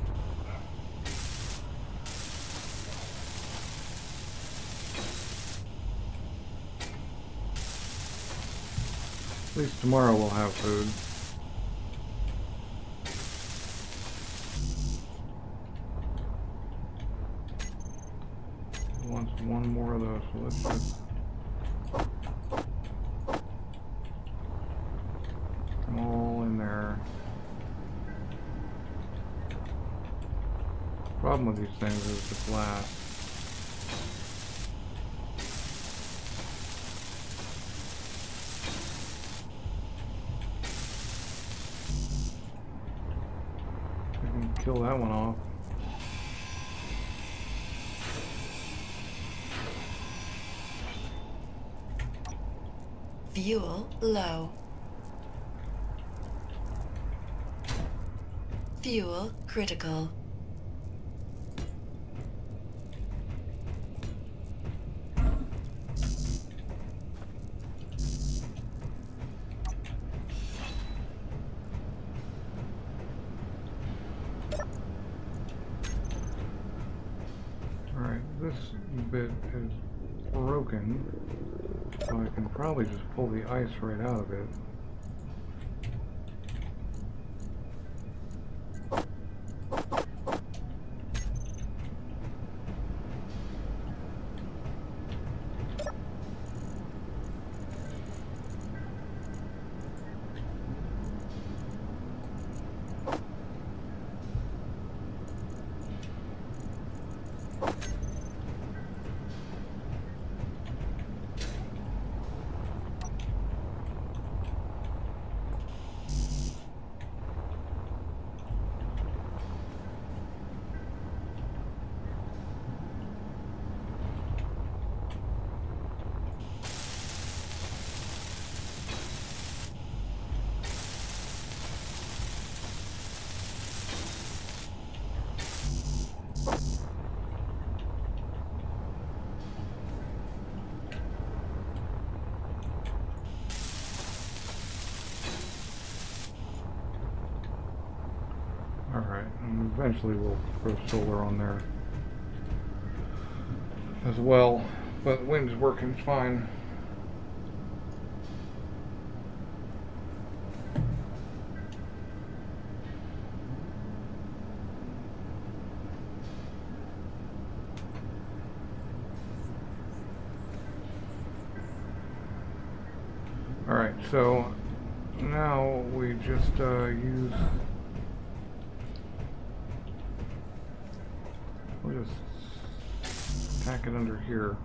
At least tomorrow we'll have food. It wants one more of those, so let's just them all in there. Problem with these things is the glass. I can kill that one off. Fuel low. Fuel critical. Alright, this bit is broken, so I can probably just pull the ice right out of it. Alright, and eventually we'll throw solar on there as well, but the wind's working fine. Alright, so now we just use... We'll just tack it under here.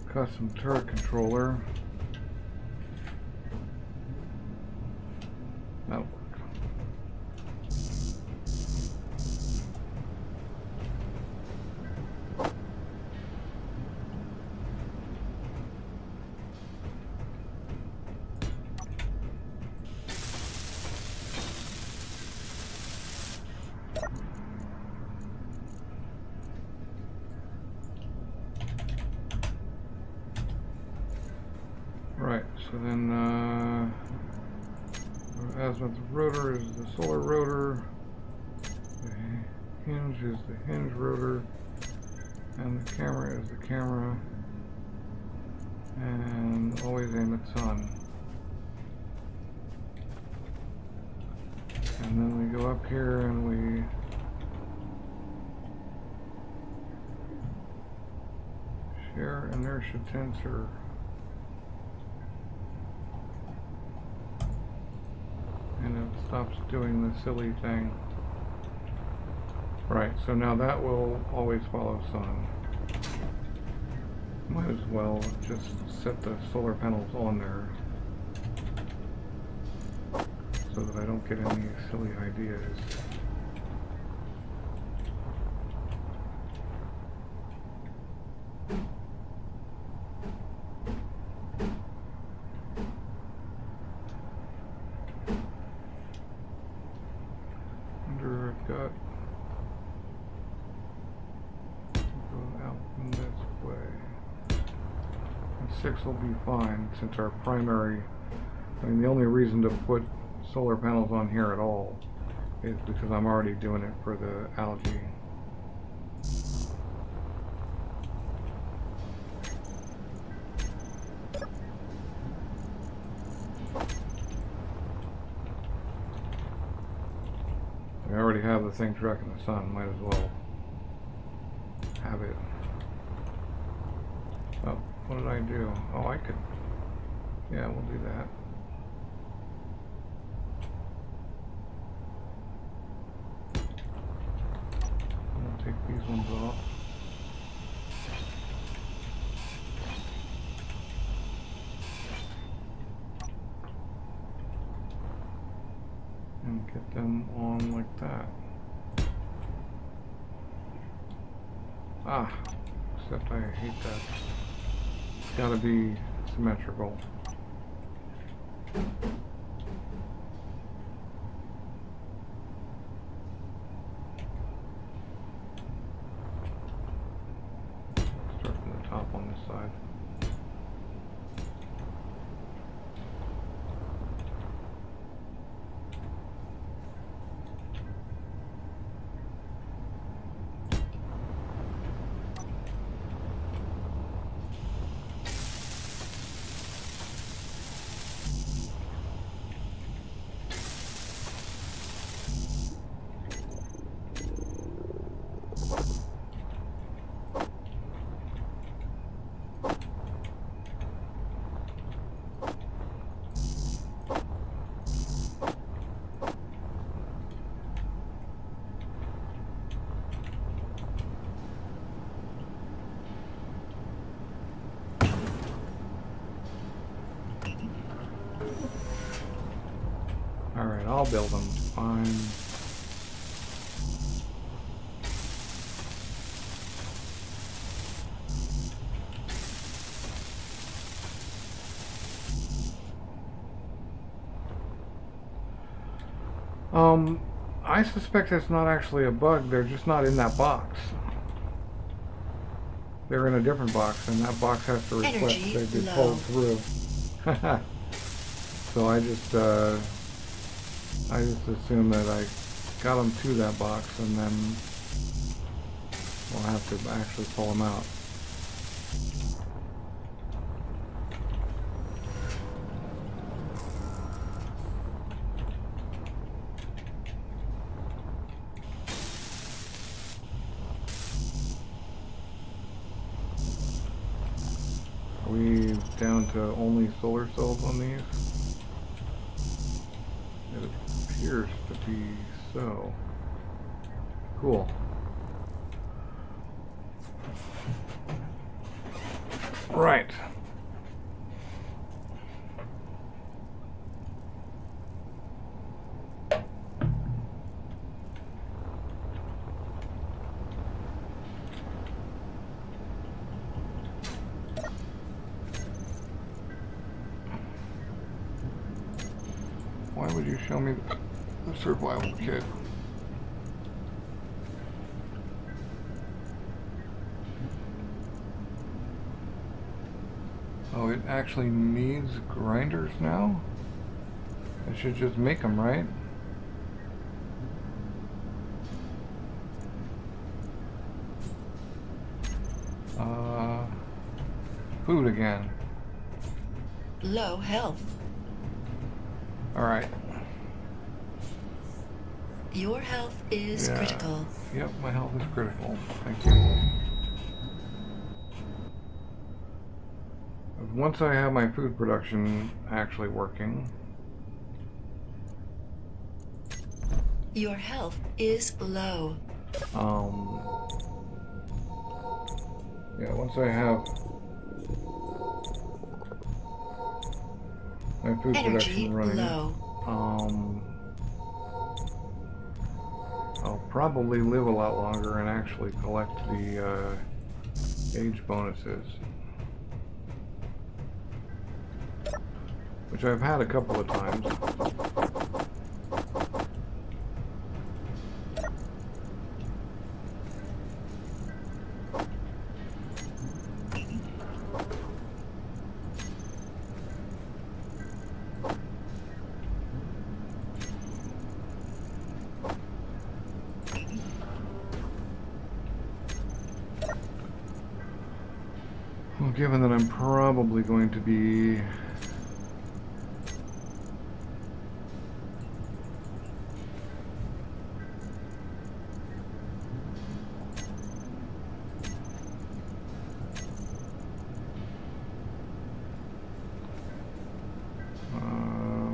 Custom turret controller. That'll work. Right, so then azimuth rotor is the solar rotor, the hinge is the hinge rotor, and the camera is the camera, and always aim at sun. And then we go up here and we share inertia tensor. And it stops doing the silly thing. Right, so now that will always follow sun. Might as well just set the solar panels on there so that I don't get any silly ideas. I've got go out in this way. And 6 will be fine since our primary, I mean the only reason to put solar panels on here at all is because I'm already doing it for the algae. I already have the thing tracking the sun, might as well have it. Oh, what did I do? Oh, I could, yeah, we'll do that. I'll take these ones off. And get them on like that. Ah, except I hate that. It's gotta be symmetrical. Start from the top on this side. Alright, I'll build them. Fine. I suspect it's not actually a bug, they're just not in that box. They're in a different box, and that box has to request Energy they be low. pulled through. So I just assume that I got them to that box, and then we'll have to actually pull them out. Are we down to only solar cells on these? It appears to be so. Cool. Right. Why would you show me the survival kit? Oh, it actually needs grinders now? I should just make them, right? Food again. Low health. Alright. Your health is Yeah. critical. Yep, my health is critical. Thank you. Once I have my food production actually working, Your health is low. yeah, once I have my food Energy production running, low. I'll probably live a lot longer and actually collect the age bonuses, which I've had a couple of times. Well, given that I'm probably going to be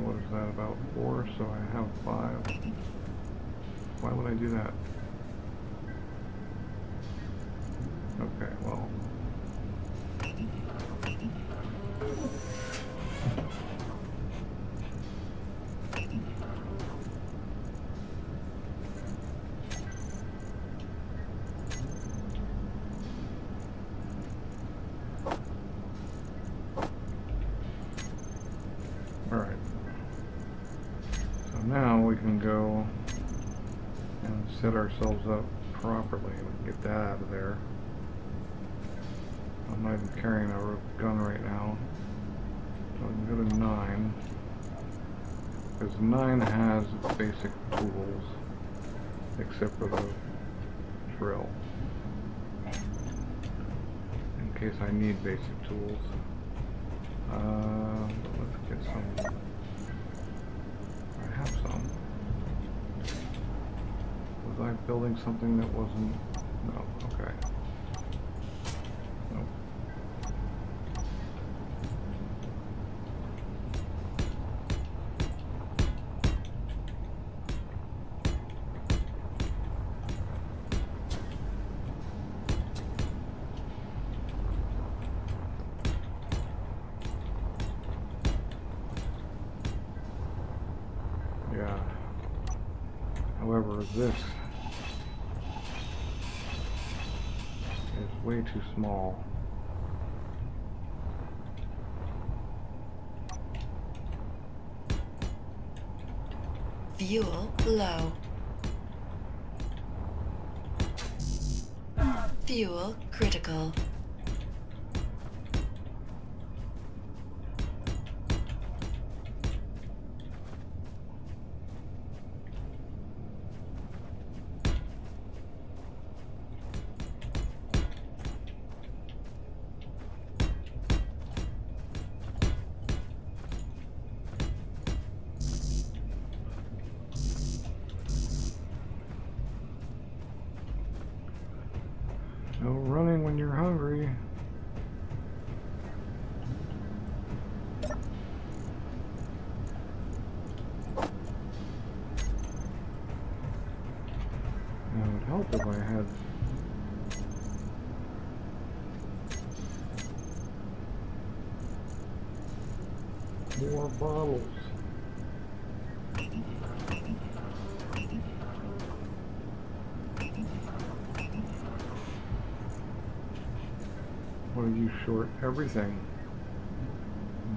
what is that, about 4, so I have 5. Why would I do that? Okay, well. can go and set ourselves up properly. We can get that out of there. I'm not even carrying a gun right now. So I can go to 9. Because 9 has its basic tools, except for the drill. In case I need basic tools. Let's get some. I have some. Was I building something that wasn't? No, okay. Nope. Yeah. However, this is way too small. Fuel low. Fuel critical. No running when you're hungry. It would help if I had more bottles. What are you short? Everything.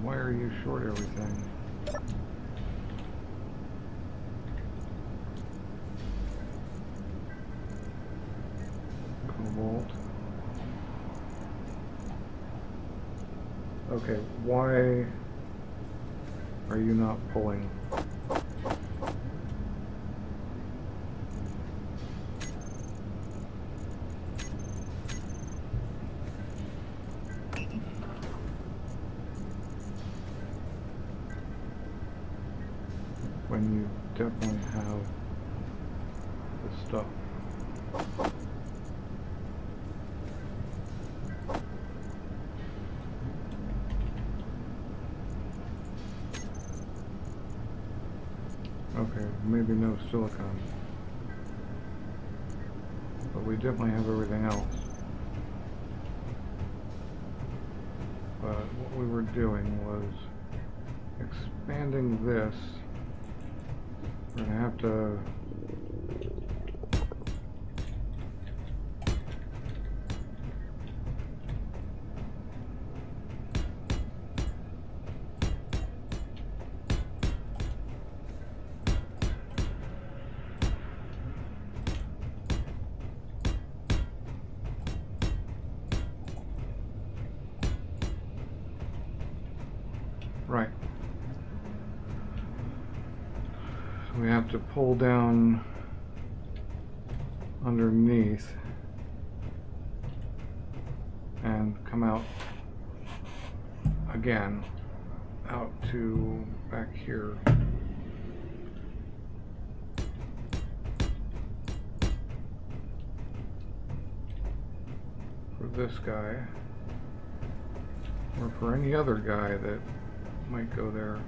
Why are you short everything? Cobalt. Okay, why are you not pulling? When you definitely have the stuff. Okay, maybe no silicon. But we definitely have everything else. But what we were doing was expanding this. We're gonna have to right. So we have to pull down underneath and come out again out to back here. For this guy, or for any other guy that might go there.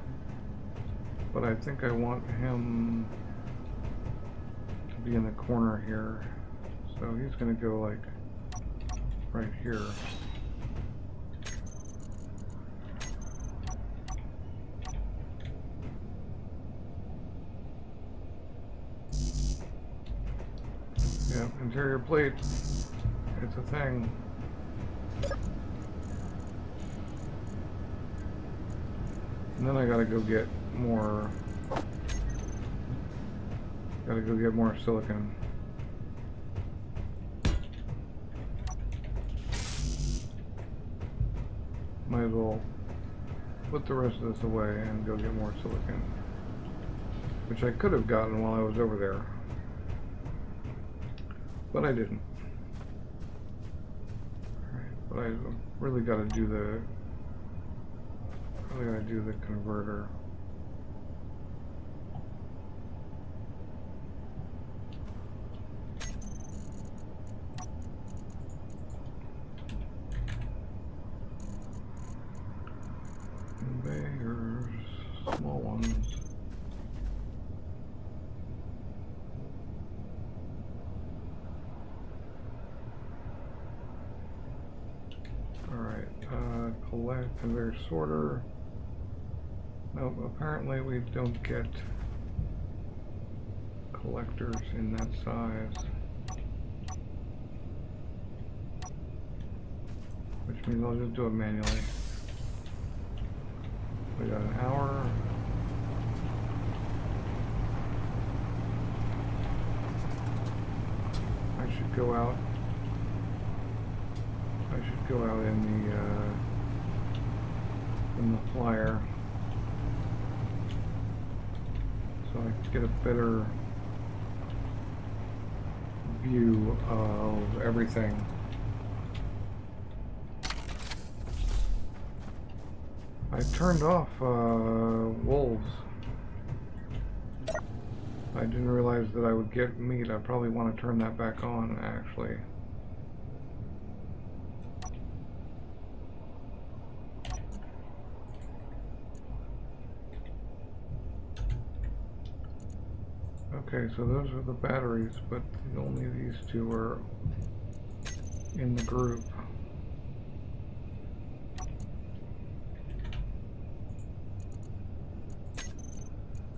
But I think I want him to be in the corner here. So he's gonna go like right here. Yeah, interior plate. It's a thing. And then I gotta go get more Gotta go get more silicon. Might as well put the rest of this away and go get more silicon. Which I could have gotten while I was over there. But I didn't. Alright, but I really gotta do the converter. Conveyors, small ones. Alright, collect conveyor sorter. Nope, apparently we don't get collectors in that size. Which means I'll just do it manually. We got an hour. I should go out. I should go out in the flyer so I can get a better view of everything. I turned off wolves. I didn't realize that I would get meat. I probably want to turn that back on, actually. Okay, so those are the batteries, but only these two are in the group.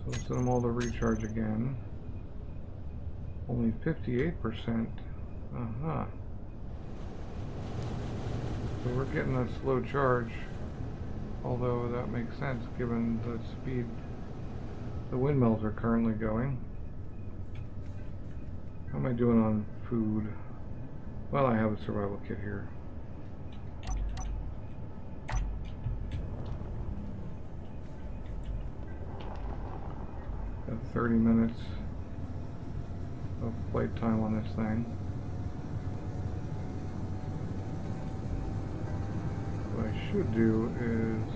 So set them all to recharge again. Only 58%. Uh-huh. So we're getting a slow charge, although that makes sense given the speed the windmills are currently going. How am I doing on food? Well, I have a survival kit here. Got 30 minutes of flight time on this thing. What I should do is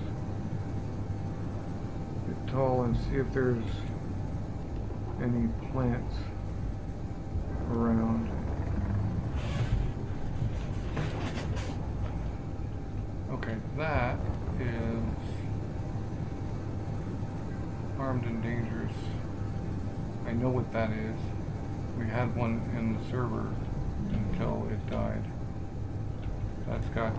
get tall and see if there's any plants around. Okay, that is armed and dangerous. I know what that is. We had one in the server until it died. That's got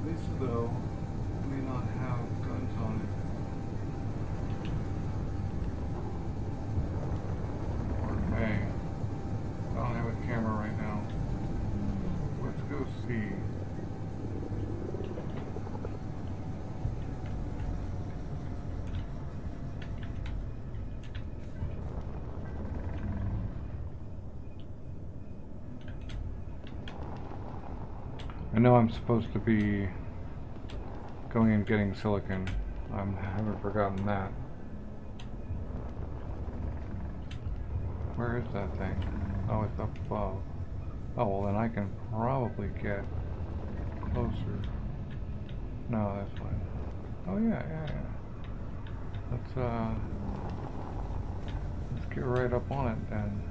this though may not have guns on it. Or may. I don't have a camera right now. Let's go see. I know I'm supposed to be going and getting silicon. I haven't forgotten that. Where is that thing? Oh, it's up above. Oh, well then I can probably get closer. No, that's fine. Oh yeah. Let's get right up on it then.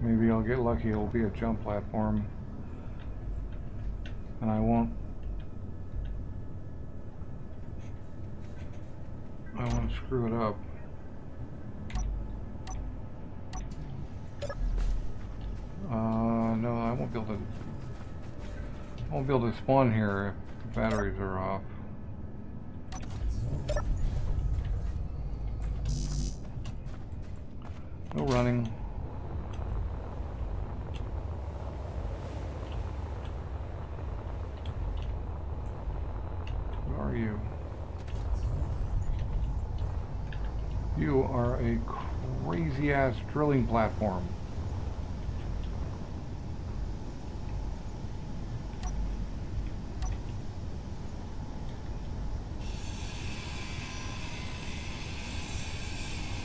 Maybe I'll get lucky, it'll be a jump platform and I won't screw it up. No, I won't be able to spawn here if the batteries are off. running. What are you? You are a crazy ass drilling platform.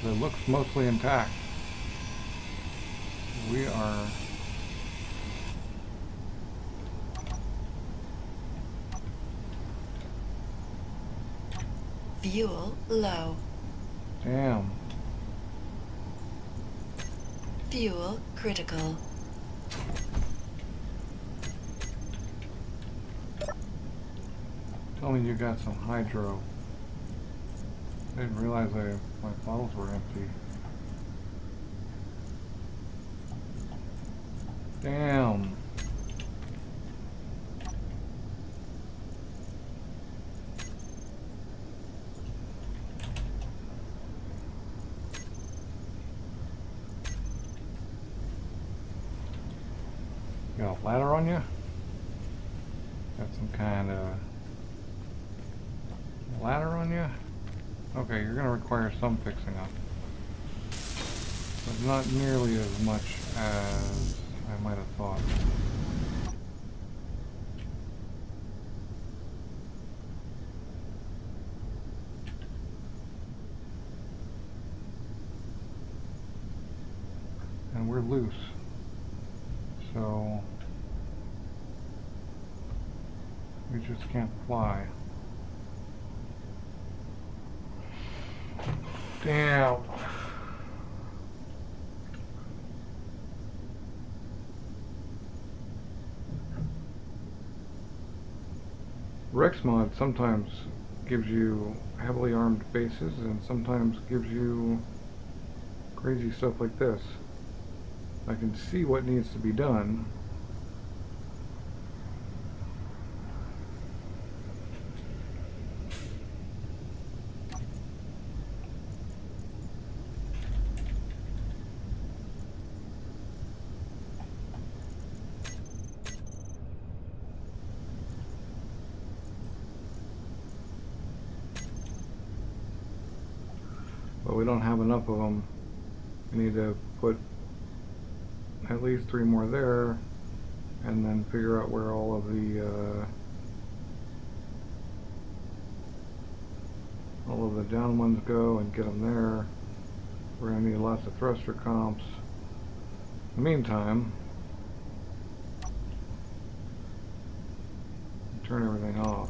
It looks mostly intact. We are Fuel low. damn. Fuel critical. Tell me you got some hydro. I didn't realize my bottles were empty. Damn. You got a ladder on you? Got some kind of ladder on you? Okay, you're gonna require some fixing up. But not nearly as much as I might have thought. And we're loose. So we just can't fly. Damn. Rexmod sometimes gives you heavily armed bases and sometimes gives you crazy stuff like this. I can see what needs to be done. But we don't have enough of them. We need to put at least 3 more there and then figure out where all of the down ones go and get them there. We're going to need lots of thruster comps. In the meantime, turn everything off.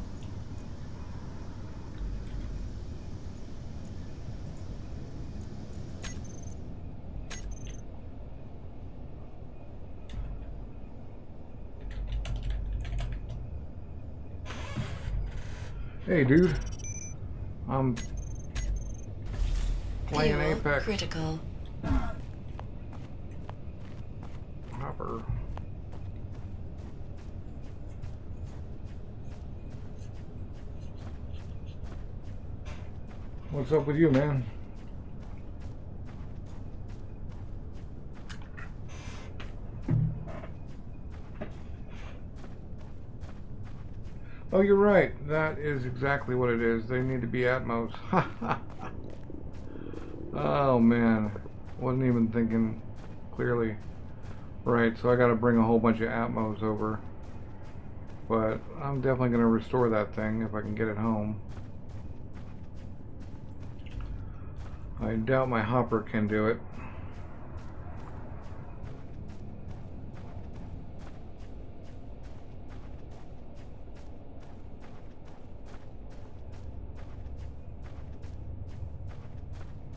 Hey dude, I'm playing Fuel Apex. critical. Hopper. What's up with you, man? Oh, you're right. That is exactly what it is. They need to be Atmos. Oh, man. Wasn't even thinking clearly. Right, so I gotta bring a whole bunch of Atmos over. But I'm definitely gonna restore that thing if I can get it home. I doubt my hopper can do it.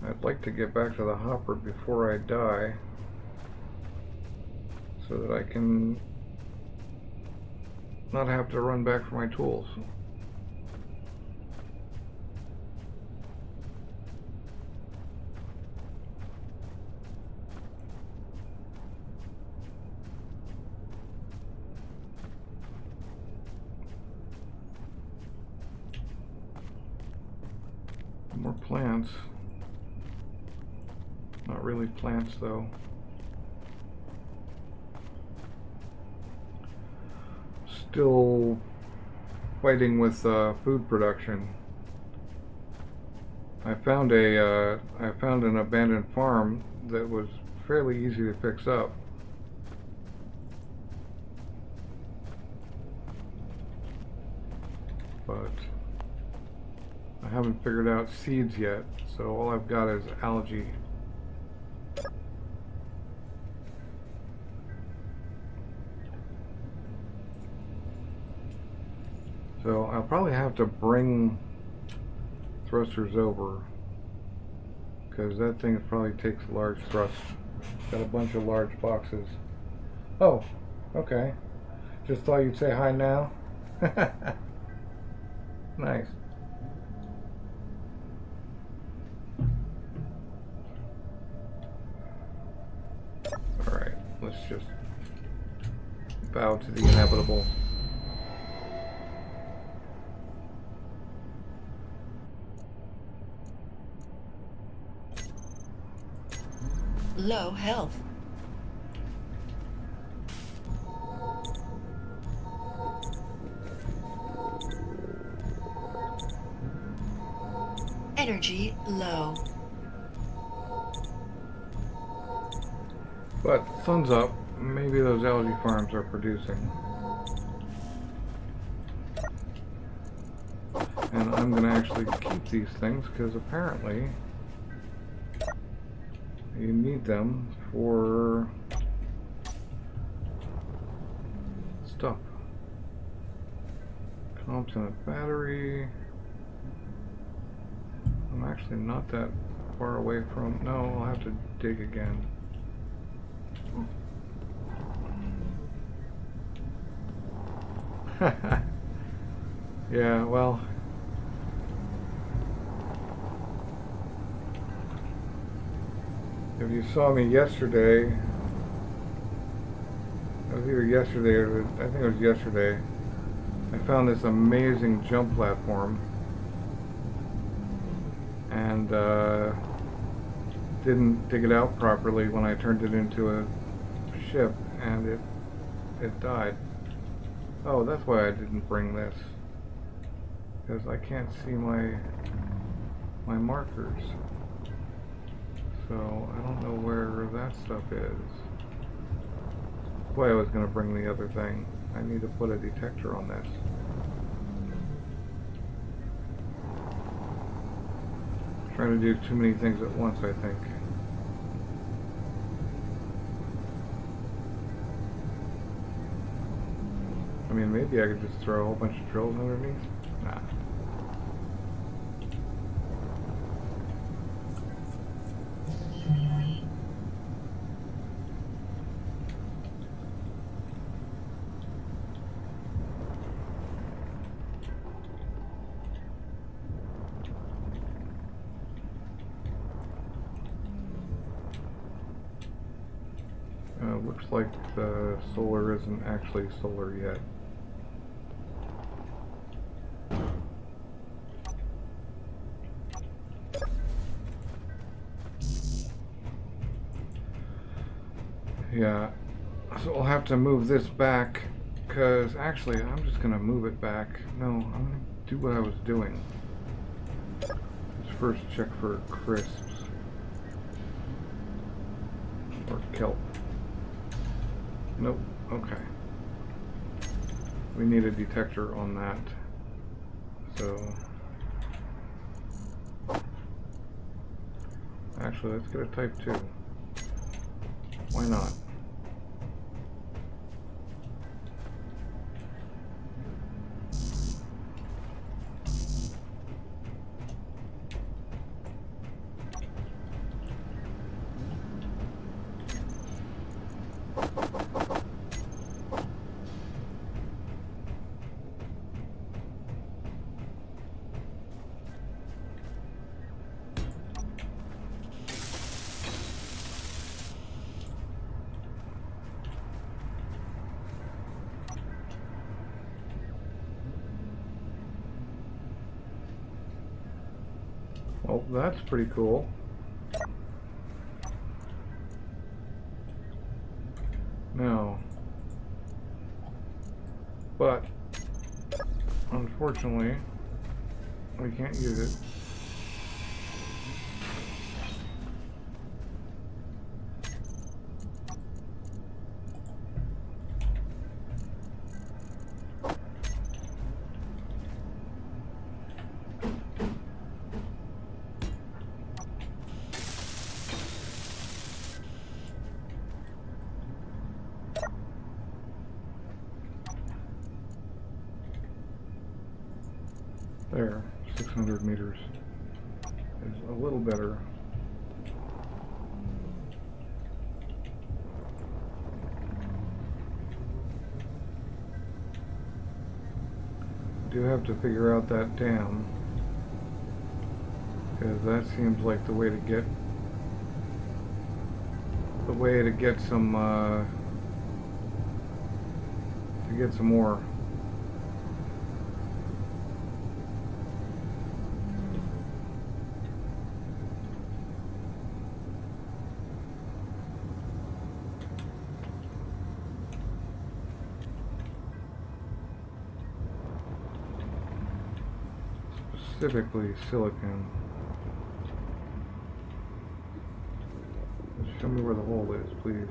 I'd like to get back to the hopper before I die so that I can not have to run back for my tools. More plants. Not really plants though. Still fighting with food production. I found an abandoned farm that was fairly easy to fix up. But I haven't figured out seeds yet, so all I've got is algae. So I'll probably have to bring thrusters over, because that thing probably takes large thrusts. Got a bunch of large boxes. Oh, okay. Just thought you'd say hi now. Nice. Alright, let's just bow to the inevitable. Low health. Energy low. But sun's up. Maybe those algae farms are producing. And I'm going to actually keep these things because apparently you need them for stuff. Comps and a battery. I'm actually not that far away from... No, I'll have to dig again. Yeah, well... If you saw me yesterday... It was either yesterday or... I think it was yesterday. I found this amazing jump platform. And didn't dig it out properly when I turned it into a ship, and it died. Oh, that's why I didn't bring this, because I can't see my markers. So I don't know where that stuff is. That's why I was going to bring the other thing. I need to put a detector on this. Trying to do too many things at once, I think. I mean, maybe I could just throw a whole bunch of drills underneath. Nah. Looks like the solar isn't actually solar yet. Yeah, so we'll have to move this back, because actually I'm just going to move it back. No, I'm going to do what I was doing. Let's first check for crisps. Or kelp. Nope, okay. We need a detector on that. So... Actually, let's get a type 2. Why not? Well, that's pretty cool. Unfortunately, we can't use it. There, 600 meters is a little better. Do have to figure out that dam, because that seems like the way to get some more. Specifically silicon. Show me where the hole is, please.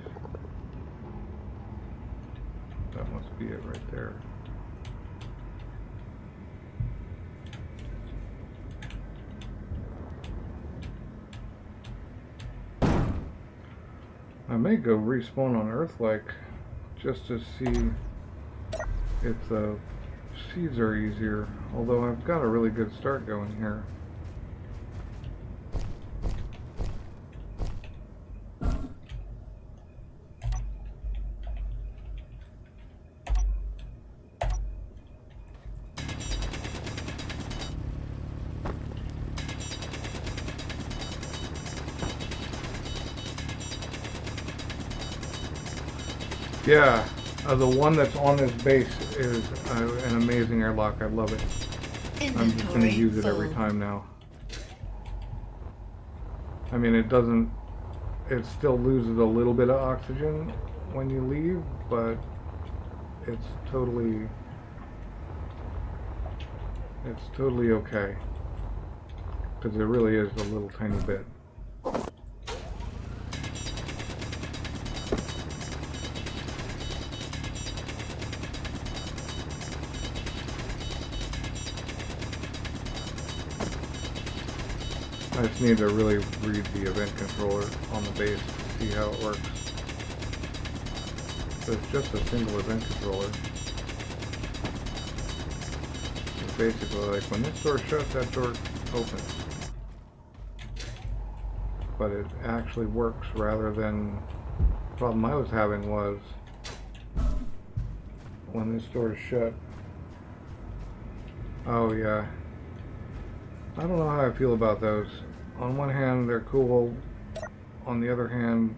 That must be it right there. I may go respawn on Earth like just to see if the seeds are easier, although I've got a really good start going here. Yeah, the one that's on this base is an amazing airlock. I love it. I'm just going to use it every time now. I mean, it still loses a little bit of oxygen when you leave, but it's totally okay. Because it really is a little tiny bit. I just need to really read the event controller on the base to see how it works. So it's just a single event controller. It's basically like when this door shuts, that door opens. But it actually works rather than... The problem I was having was when this door is shut. Oh yeah. I don't know how I feel about those. On one hand, they're cool. On the other hand,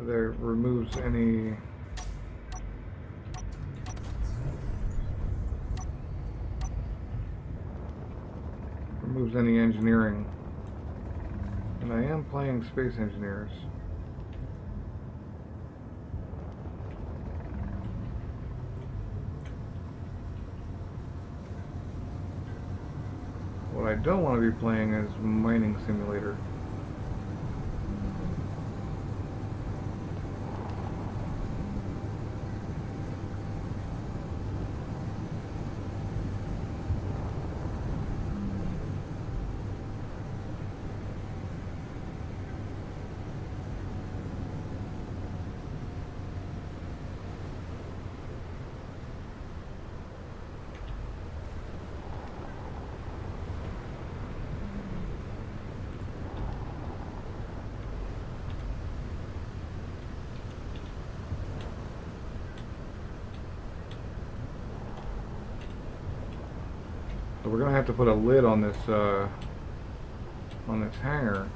there removes any engineering. And I am playing Space Engineers. What I don't want to be playing is Mining Simulator. So we're gonna have to put a lid on this hangar.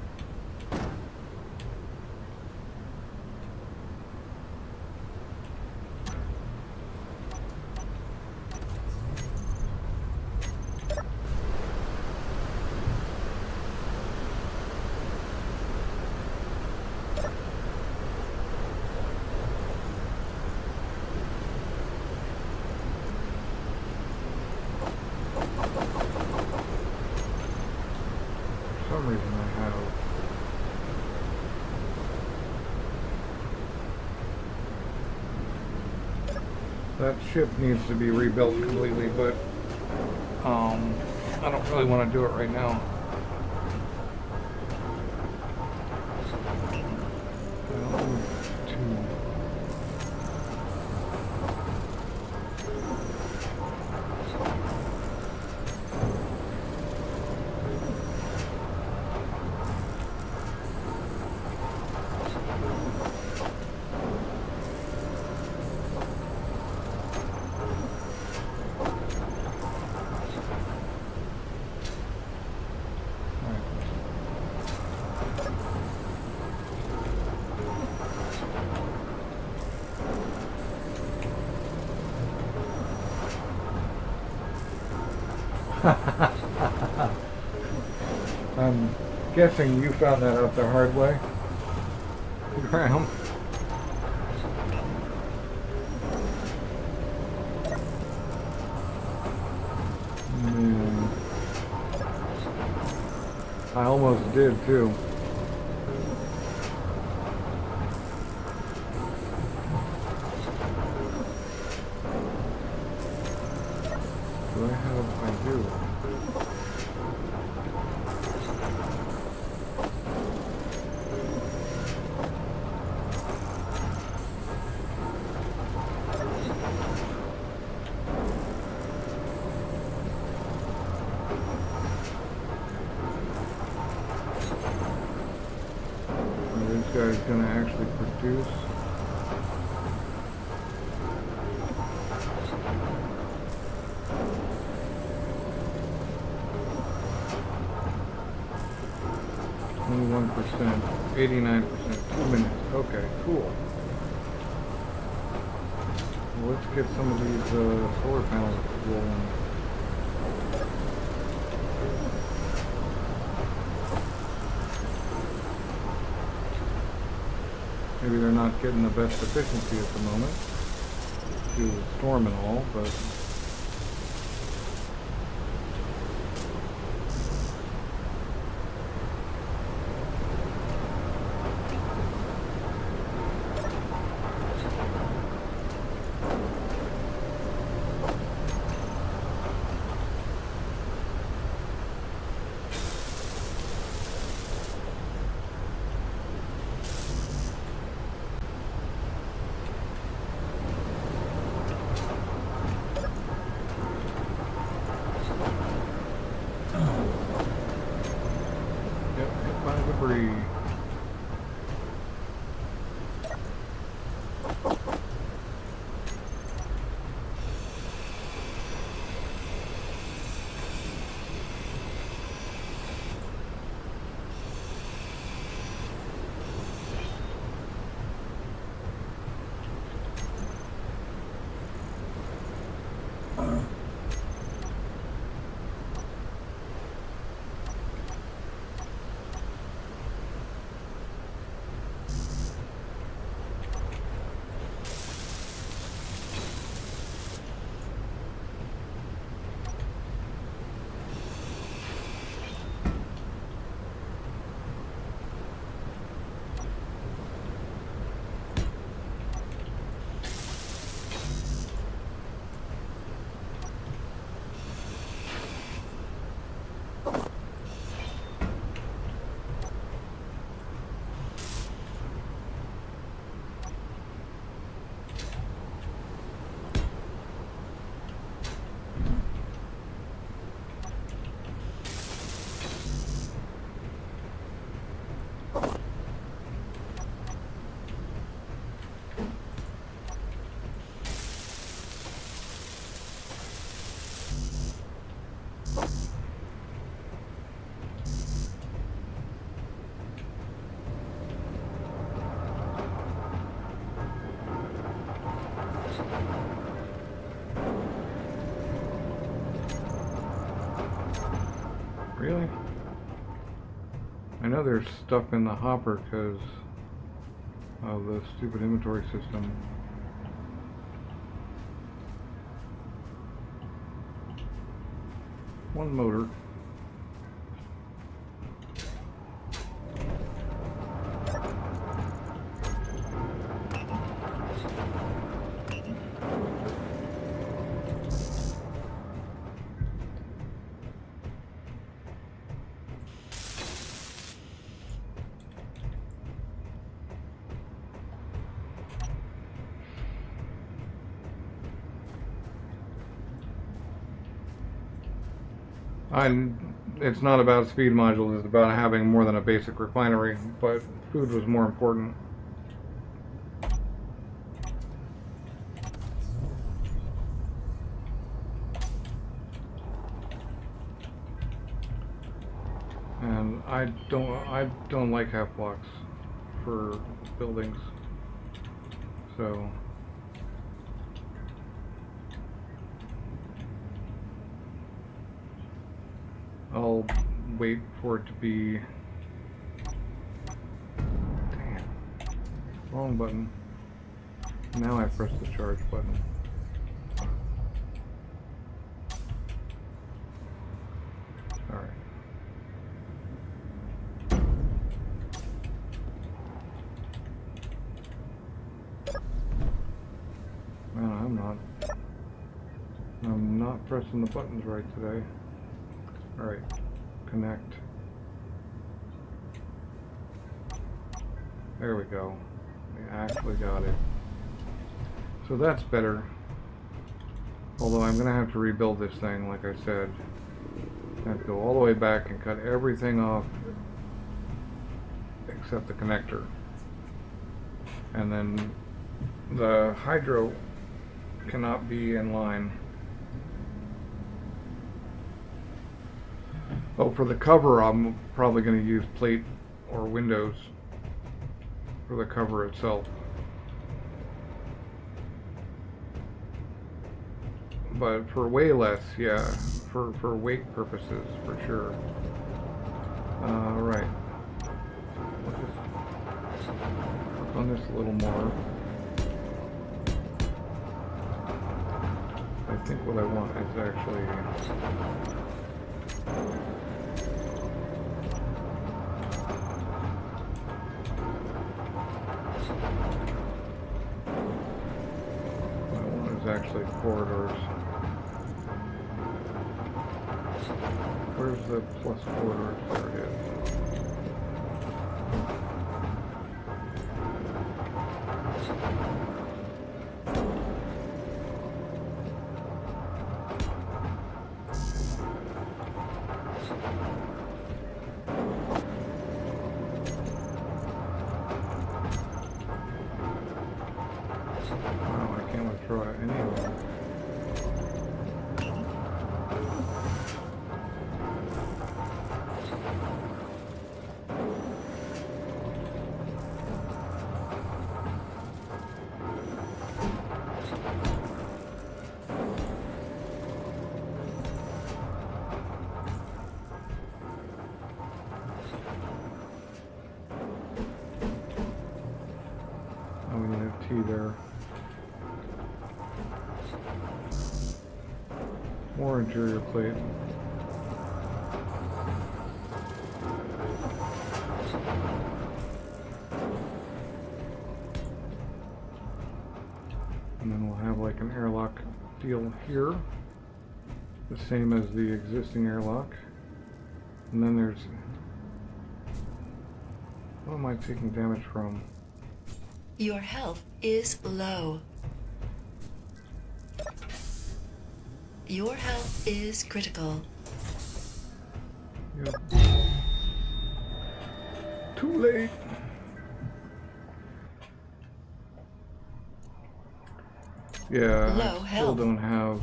That ship needs to be rebuilt completely, but I don't really want to do it right now. I'm guessing you found that out the hard way, Graham. Man. I almost did too. I do. This guy's gonna actually produce. %, 89%, 2 minutes. Okay, cool. Well, let's get some of these solar panels rolling. Maybe they're not getting the best efficiency at the moment due to the storm and all, but hit by debris. Really? I know there's stuff in the hopper because of the stupid inventory system. One motor. It's not about speed modules, it's about having more than a basic refinery, but food was more important. And I don't like half blocks for buildings. So I'll wait for it to be... Damn. Wrong button. Now I press the charge button. Alright. Man, I'm not pressing the buttons right today. Alright, connect. There we go. We actually got it. So that's better. Although I'm gonna have to rebuild this thing, like I said. I have to go all the way back and cut everything off except the connector. And then the hydro cannot be in line. Oh, for the cover, I'm probably going to use plate or windows for the cover itself. But for way less, yeah, for weight purposes, for sure. Right. Let's just work on this a little more. I think what I want is actually... what I want is actually corridors. Where's the plus corridors? There it is. Wow, I can't withdraw any of them. Oh, we need a T there. More interior plate. And then we'll have like an airlock deal here. The same as the existing airlock. And then there's... What am I taking damage from? Your health is low. Your health is critical. Yep. Too late. Yeah, Low I still health. don't have...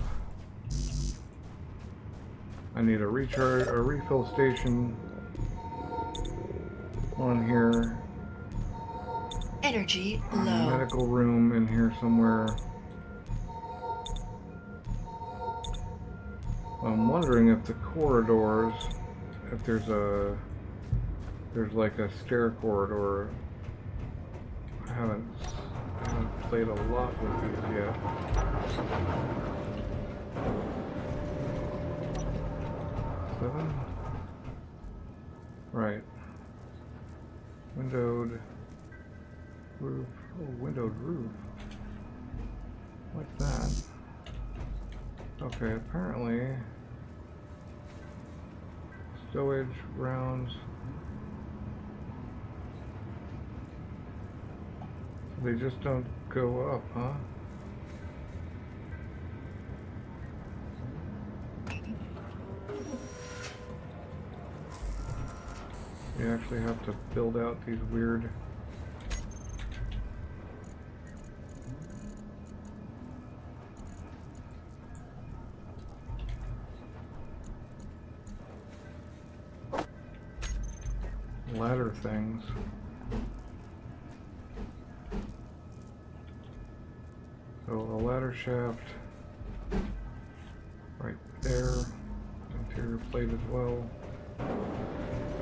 I need a refill station on here. Energy A low. medical room in here somewhere. I'm wondering if the corridors, if there's like a stair corridor. I haven't played a lot with these yet. Seven? Right. Windowed roof. Oh, windowed roof. Like that. Okay, apparently stowage rounds. They just don't go up, huh? you actually have to build out these weird ladder things. So a ladder shaft right there, interior plate as well. I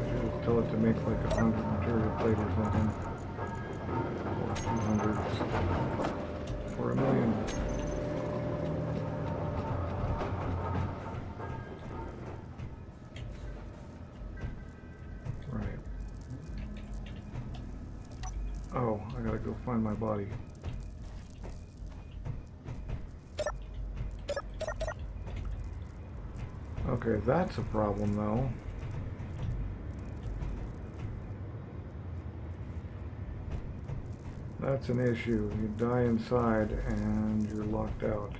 should just tell it to make like 100 interior plate or something, or 200, or 1,000,000. Right. Oh, I gotta go find my body. Okay, that's a problem though. That's an issue. You die inside and you're locked out.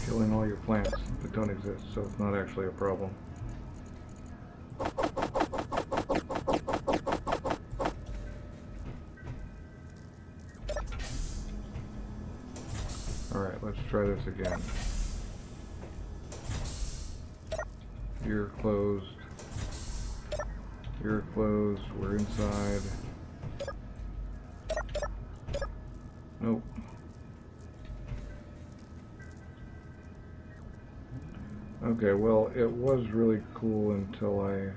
Killing all your plants that don't exist, so it's not actually a problem. Alright, let's try this again. You're closed. You're closed. We're inside. Nope. Okay, well, it was really cool until I...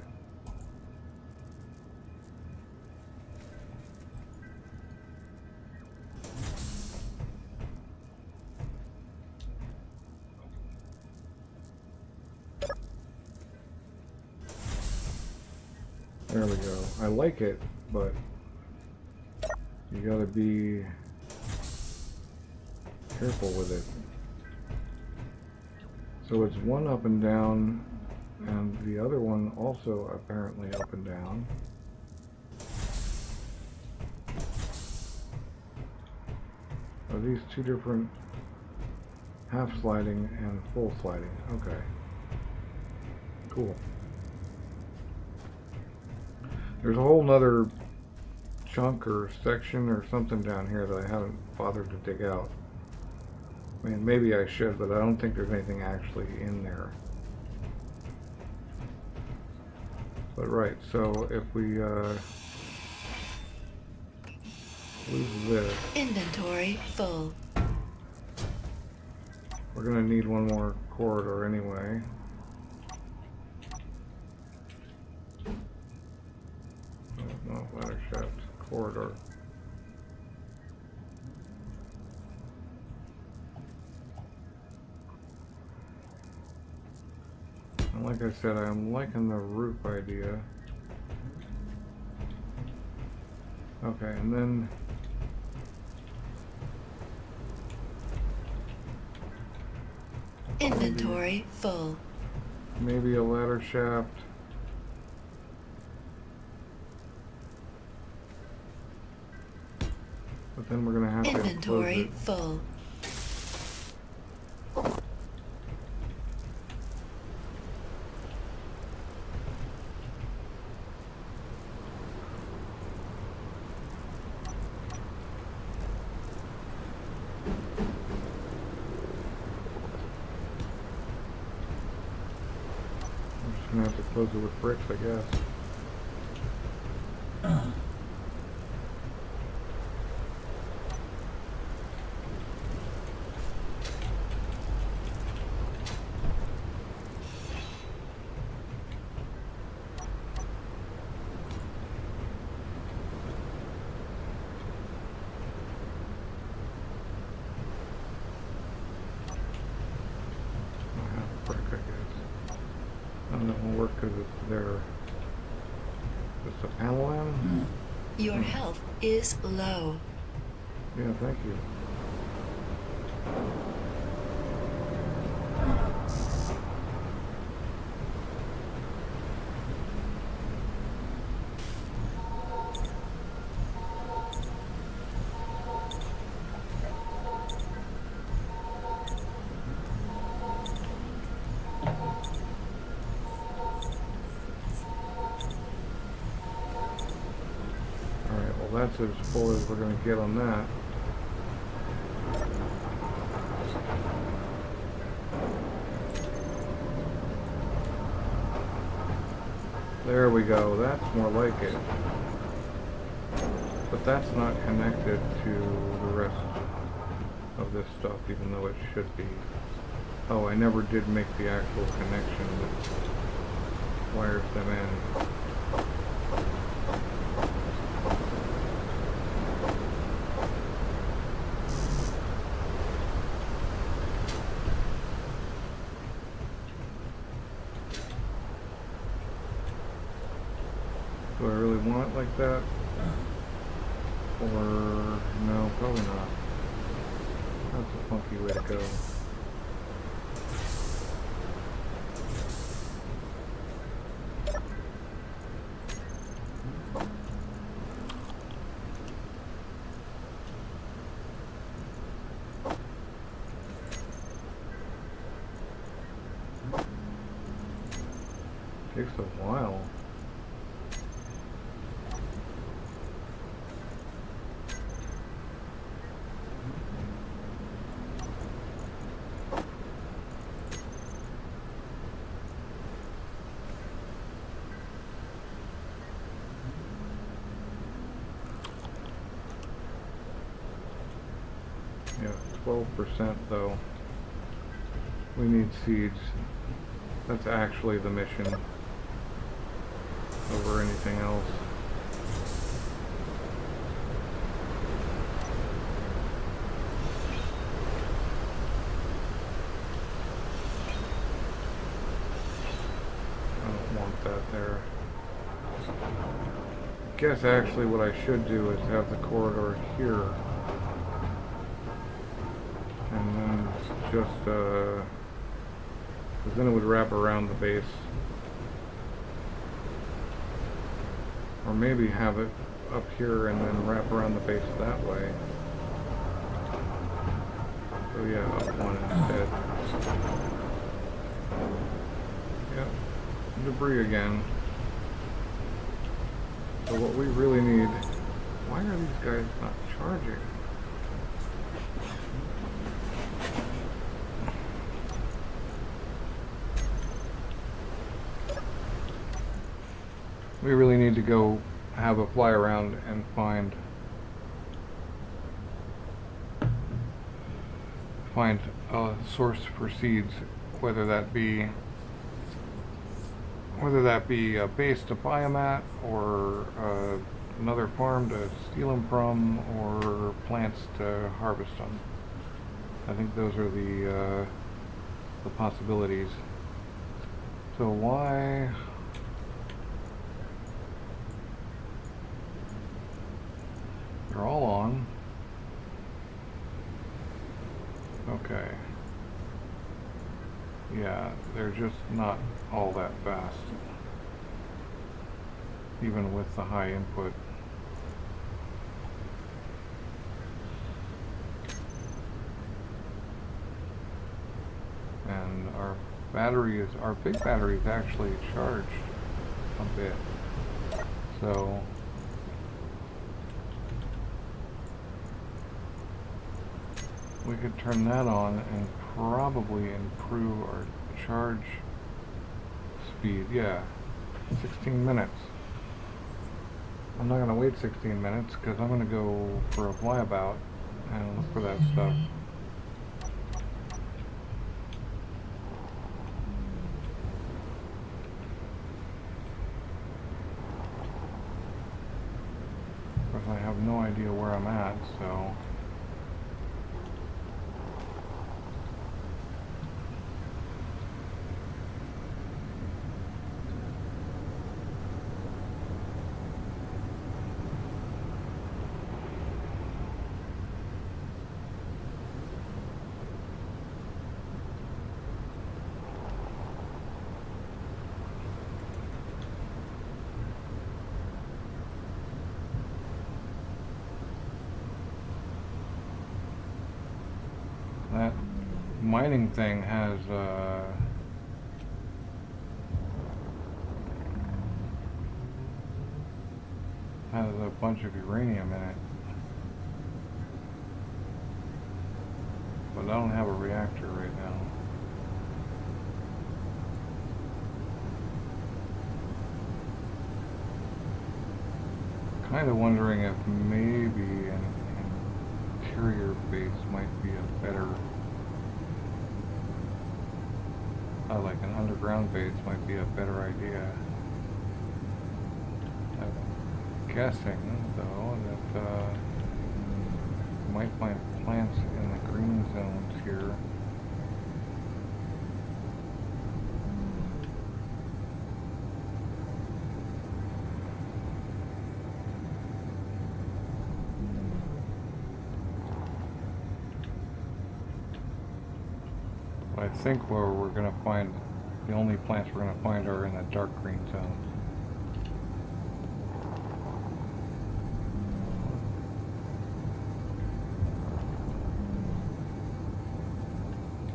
There we go. I like it, but you gotta be careful with it. So it's one up and down, and the other one also apparently up and down. Are these two different half sliding and full sliding? Okay. Cool. There's a whole nother chunk or section or something down here that I haven't bothered to dig out. I mean, maybe I should, but I don't think there's anything actually in there. But right, so if we lose this, Inventory full. we're gonna need one more corridor anyway. No, ladder shaft, corridor. And like I said, I'm liking the roof idea. Okay, and then Inventory full. maybe a ladder shaft. But then we're gonna have to close Inventory it. full. I'm just gonna have to close it with bricks, I guess. I'll have a brick, I guess. And it won't work because it's there. Just a panel in? Your health is low. Yeah, thank you. that's as full as we're going to get on that. There we go, that's more like it. But that's not connected to the rest of this stuff, even though it should be. Oh, I never did make the actual connection that wires them in. Do I really want it like that? Or no, probably not. That's a funky way to go. Takes a while. Yeah, 12% though. We need seeds. That's actually the mission over anything else. I don't want that there. I guess actually what I should do is have the corridor here. And then just, because then it would wrap around the base. Or maybe have it up here and then wrap around the base that way. So yeah, up one instead. Yep, debris again. So what we really need, why are these guys not charging? We really need to go have a fly around and find a source for seeds, whether that be a base to buy them at, or another farm to steal them from, or plants to harvest them. I think those are the possibilities. So why? They're all on. Okay. Yeah, they're just not all that fast. Even with the high input. And our big battery is actually charged a bit. So we could turn that on and probably improve our charge speed. Yeah, 16 minutes. I'm not going to wait 16 minutes because I'm going to go for a flyabout and look for that stuff. Of course, I have no idea where I'm at, so... That mining thing has has a bunch of uranium in it. But I don't have a reactor right now. Kind of wondering if maybe an interior base might be a better, like an underground base might be a better idea. I'm guessing though that you might find plants in the green zones here. I think where we're going to find, the only plants we're going to find are in the dark green zones.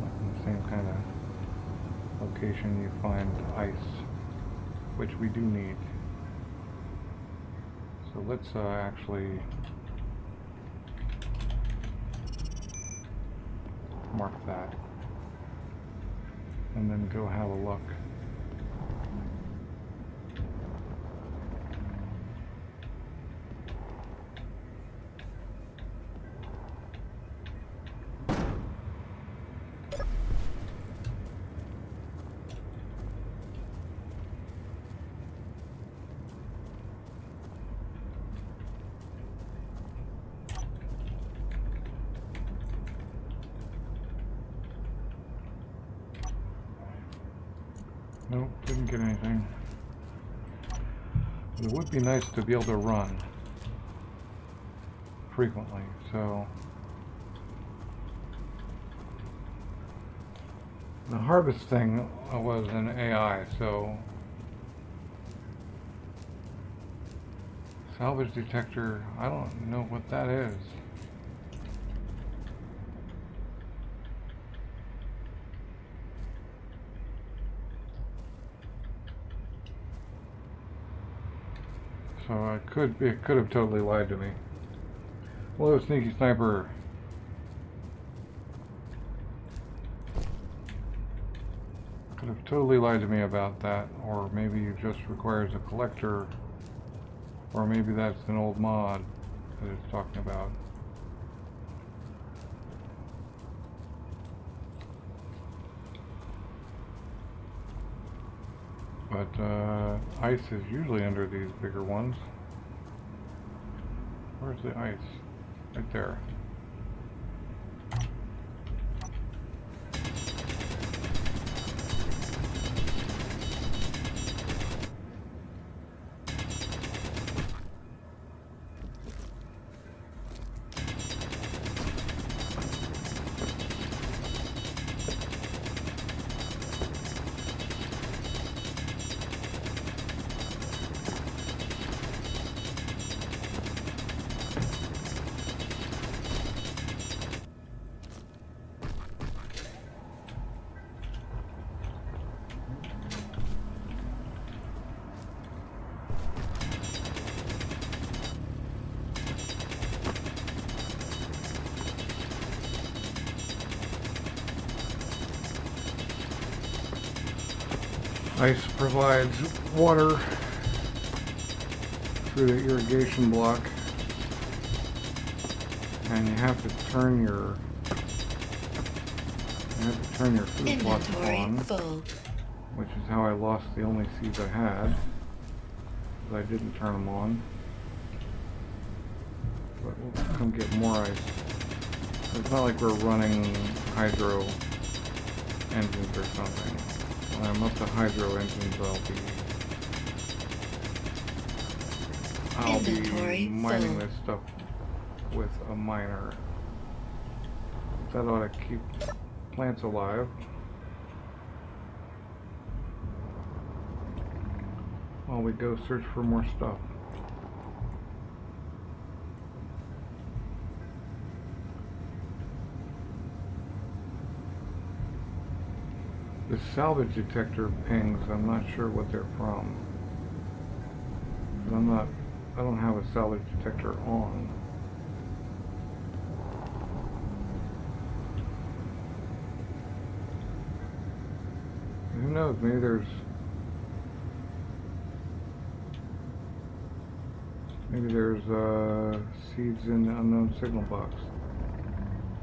Like in the same kind of location you find ice, which we do need. So let's actually mark that. And then go have a look. Nope, didn't get anything. It would be nice to be able to run frequently, so the harvest thing was an AI, so salvage detector, I don't know what that is. So it could have totally lied to me. Hello, sneaky sniper. Could have totally lied to me about that, or maybe it just requires a collector, or maybe that's an old mod that it's talking about. But ice is usually under these bigger ones. Where's the ice? Right there. Ice provides water through the irrigation block, and you have to turn your food plots Inventory on, full. which is how I lost the only seeds I had, because I didn't turn them on. But we'll come get more ice. It's not like we're running hydro engines or something. When I'm up to hydro engines, I'll be Inventory mining full. this stuff with a miner. That ought to keep plants alive. While we go search for more stuff. The salvage detector pings, I'm not sure what they're from. I don't have a salvage detector on. Who knows, maybe there's seeds in the unknown signal box.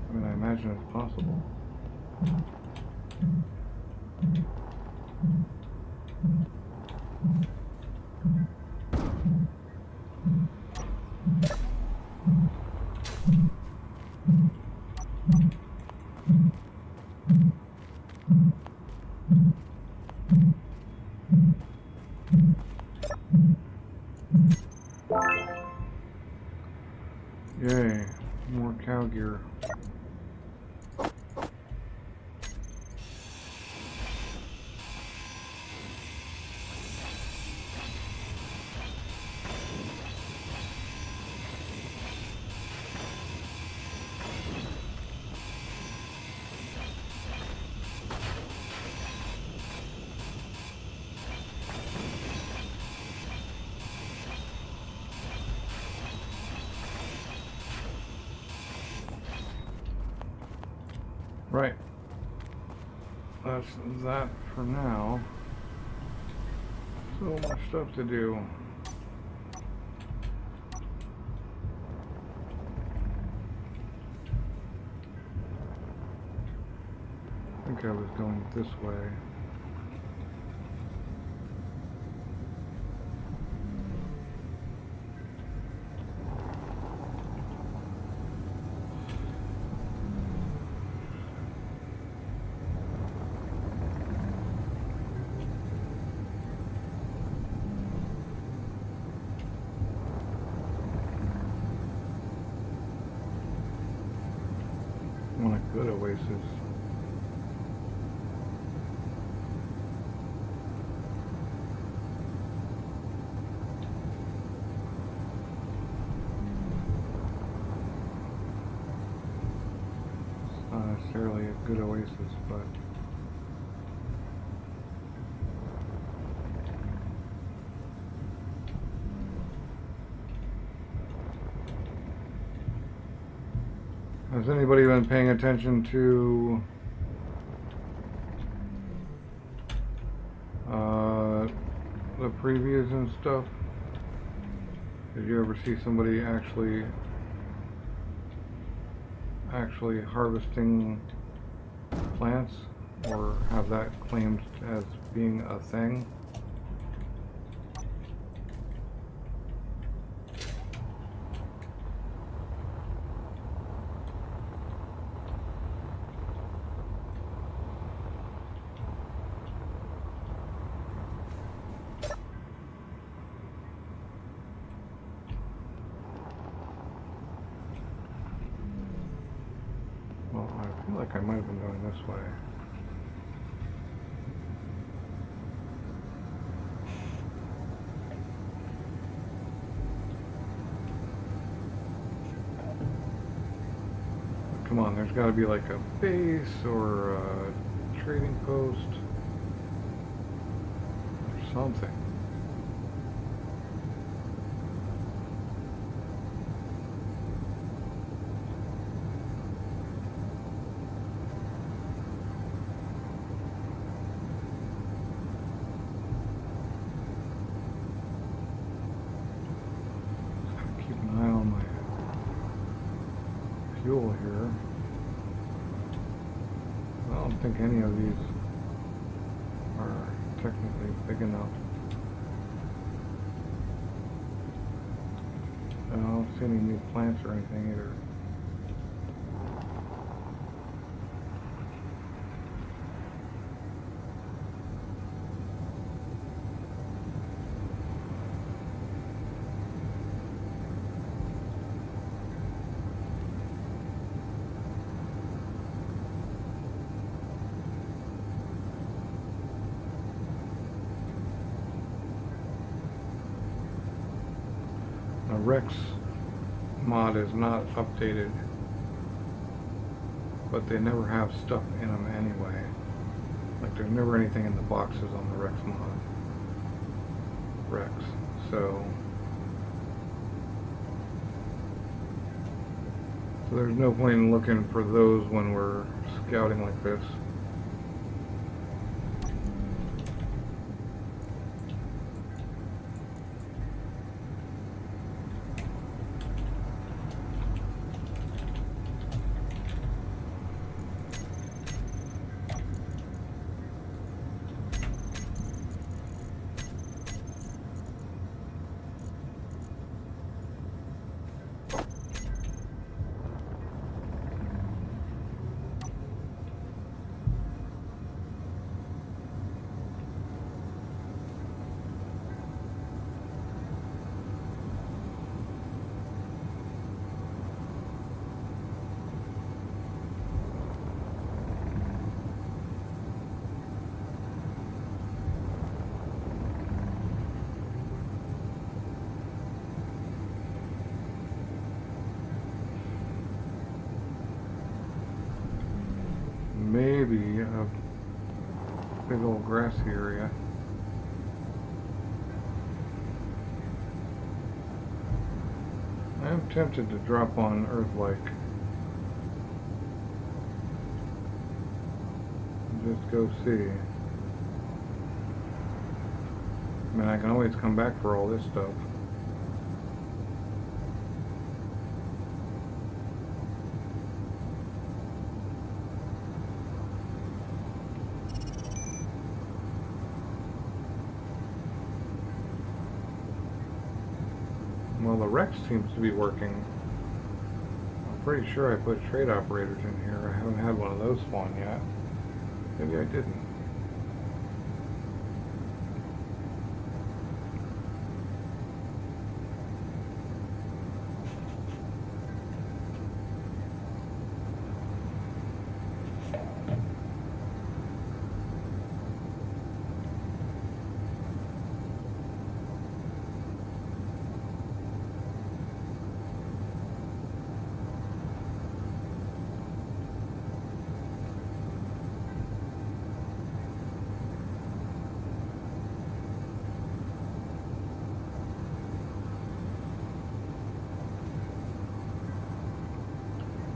I mean, I imagine it's possible. Yay, more cow gear. Right. That's that for now. So much stuff to do. I think I was going this way. Want a good oasis. It's not necessarily a good oasis, but has anybody been paying attention to the previews and stuff? Did you ever see somebody actually harvesting plants, or have that claimed as being a thing? Well, I feel like I might have been going this way. But come on, there's got to be like a base or a trading post or something. Keep an eye on my fuel here. I don't think any of these are technically big enough. I don't see any new plants or anything either. Now, Rex mod is not updated, but they never have stuff in them anyway. Like, there's never anything in the boxes on the Rex mod. So So there's no point in looking for those when we're scouting like this. Maybe a big old grassy area. I'm tempted to drop on Earth-like. Just go see. I mean, I can always come back for all this stuff. Well, the Rex seems to be working. I'm pretty sure I put trade operators in here. I haven't had one of those spawn yet. Maybe I didn't.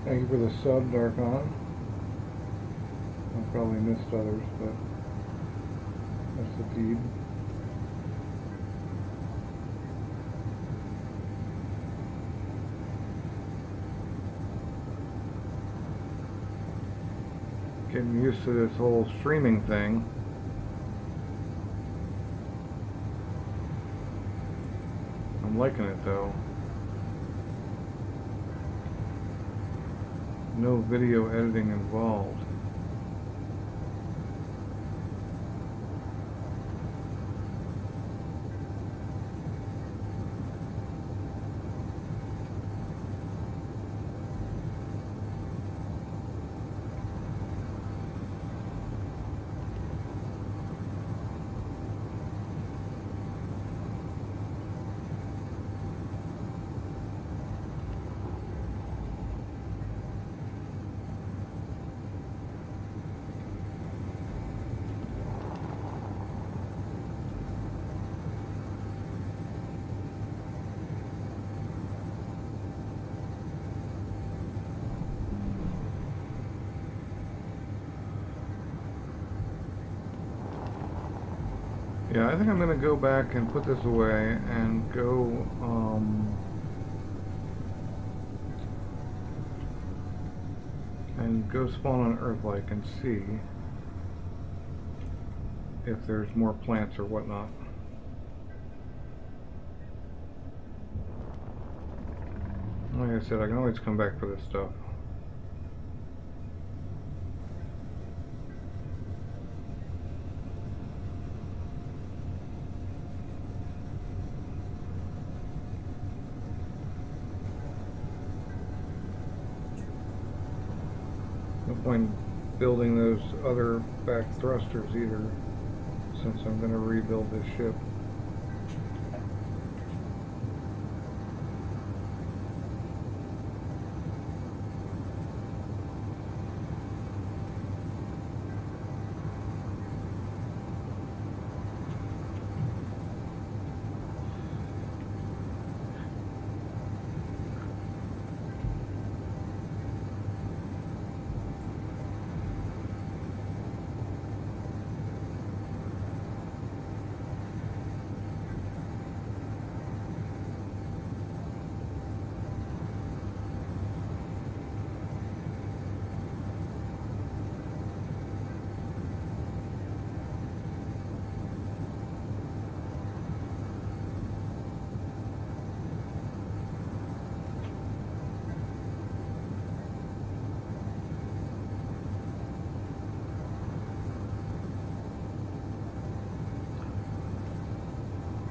Thank you for the sub, Darkon. I probably missed others, but that's the feed. Getting used to this whole streaming thing. I'm liking it though. No video editing involved. Yeah, I think I'm going to go back and put this away and go, spawn on Earth-like and see if there's more plants or whatnot. Like I said, I can always come back for this stuff. No point building those other back thrusters either, since I'm going to rebuild this ship.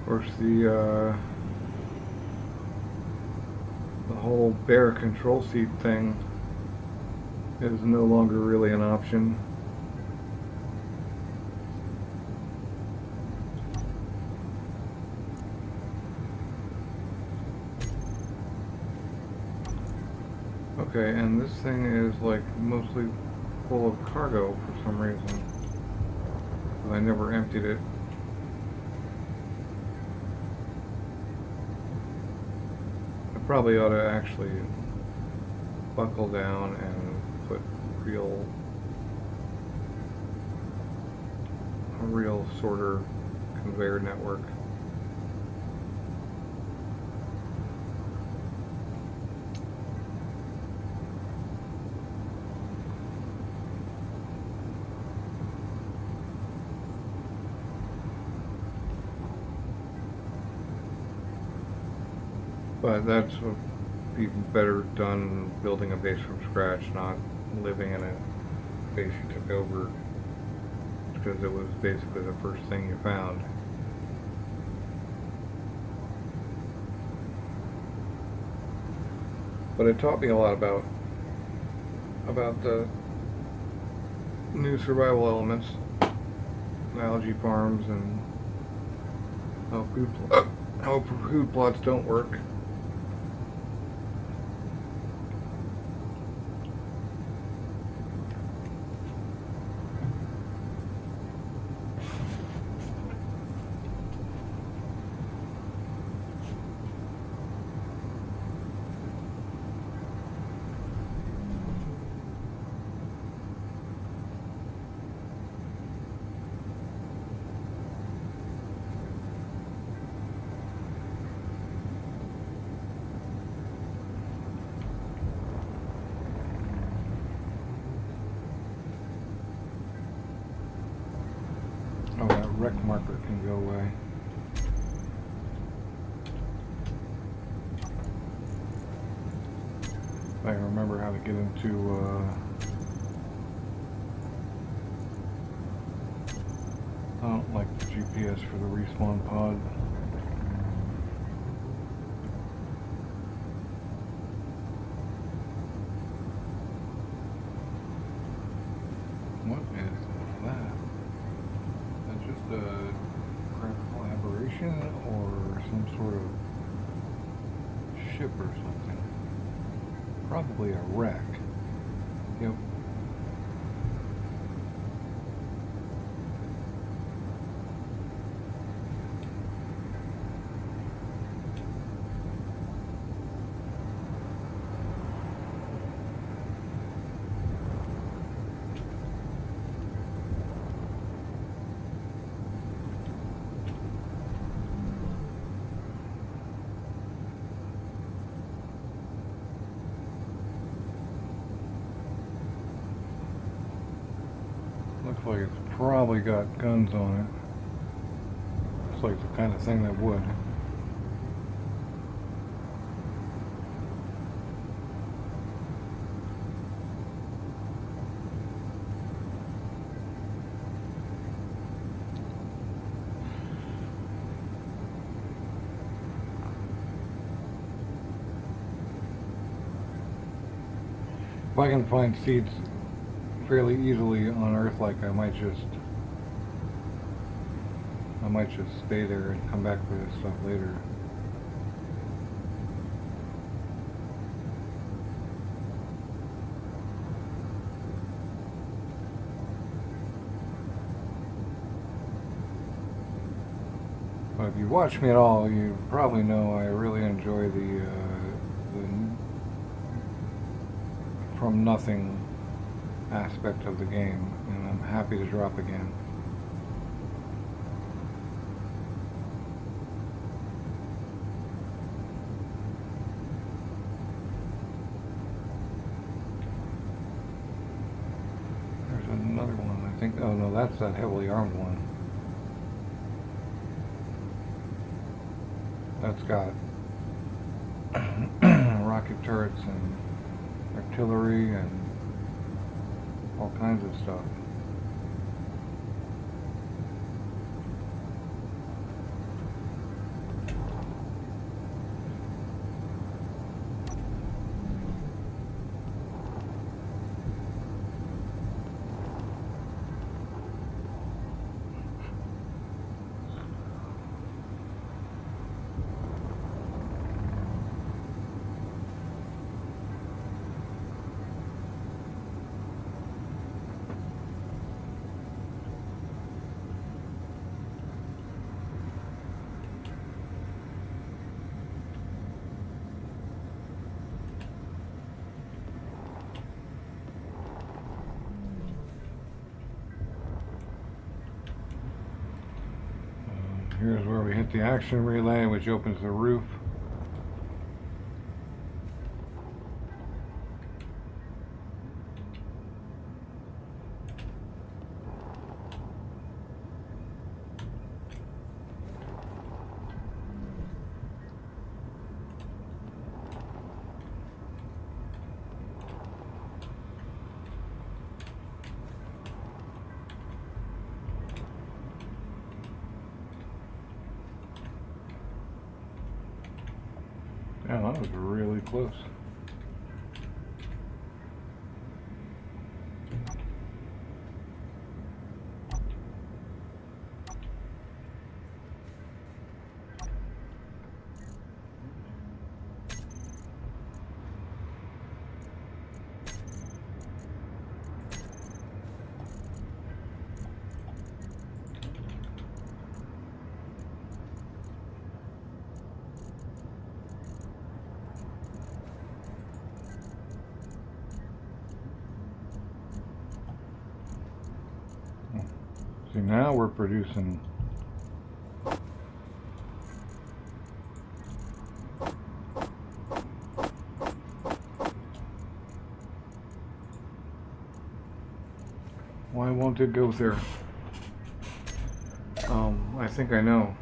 course, the whole bare control seat thing is no longer really an option. Okay, and this thing is like mostly full of cargo for some reason. I never emptied it. I probably ought to actually buckle down and put a real sorter conveyor network. But that's would be better done building a base from scratch, not living in a base you took over because it was basically the first thing you found. But it taught me a lot about the new survival elements, algae farms, and how food plots don't work. Oh, that wreck marker can go away. If I remember how to get into, I don't like the GPS for the respawn pod. What is that? Is that just a graphical aberration or some sort of ship or something? Probably a wreck. Yep. Looks like it's probably got guns on it. Looks like the kind of thing that would. If I can find seeds fairly easily on Earth, like I might just stay there and come back for this stuff later. But if you watch me at all, you probably know I really enjoy the from nothing aspect of the game, and I'm happy to drop again. There's another one, I think. Oh no, that's that heavily armed one. That's got rocket turrets and artillery and all kinds of stuff. Here's where we hit the action relay, which opens the roof. Yeah, that was really close. See, now we're producing why won't it go there? I think I know.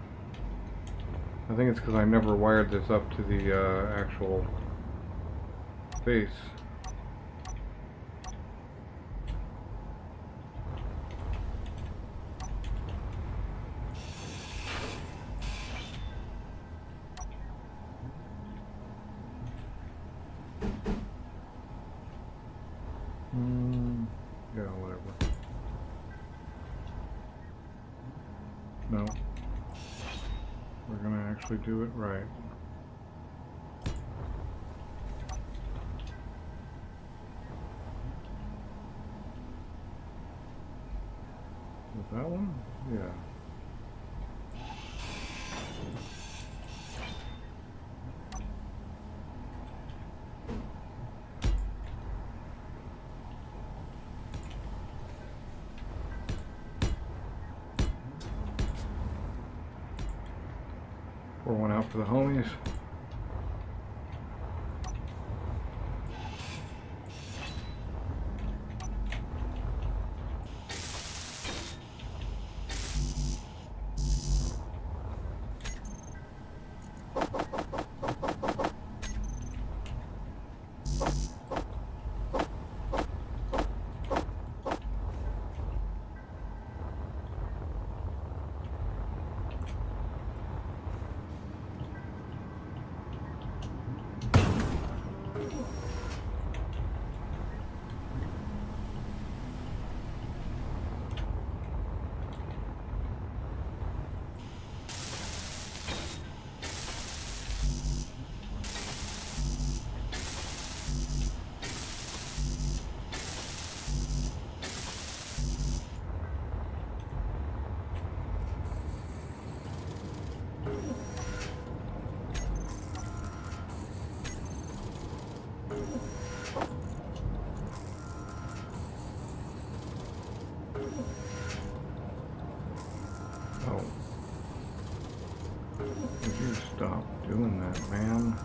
I think it's because I never wired this up to the actual base. Yeah, whatever. No. We're gonna actually do it right. With that one? Yeah. Pour one out for the homies. Oh. Would you stop doing that, man?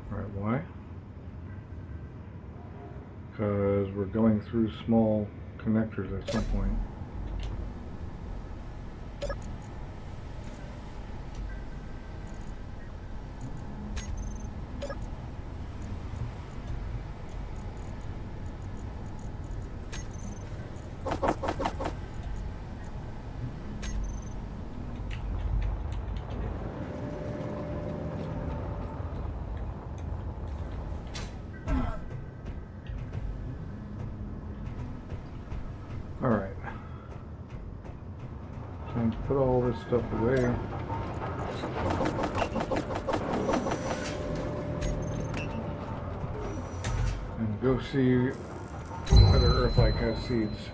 Right, why? because we're going through small connectors at some point. Alright. Time to put all this stuff away. And go see whether Earth-like has seeds.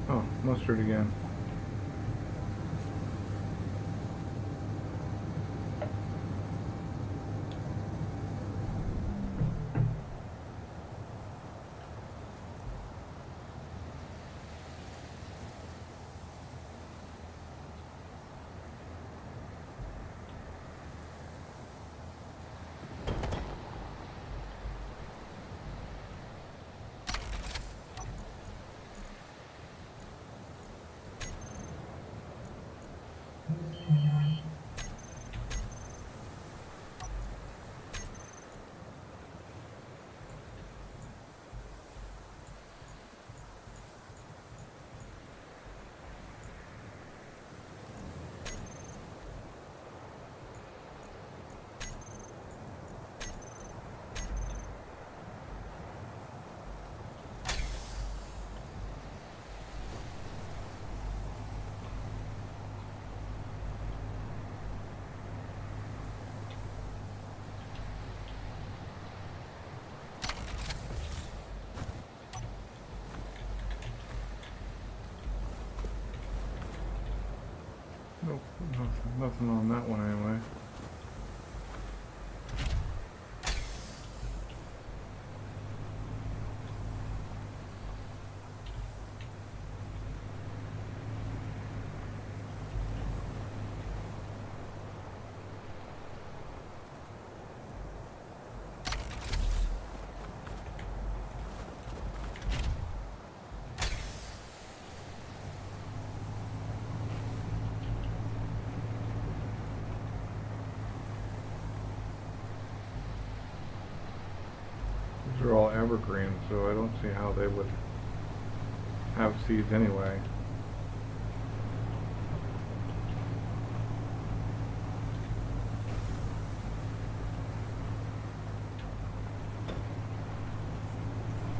Oh, mustard again. Nope, nothing on that one anyway. These are all evergreen, so I don't see how they would have seeds anyway.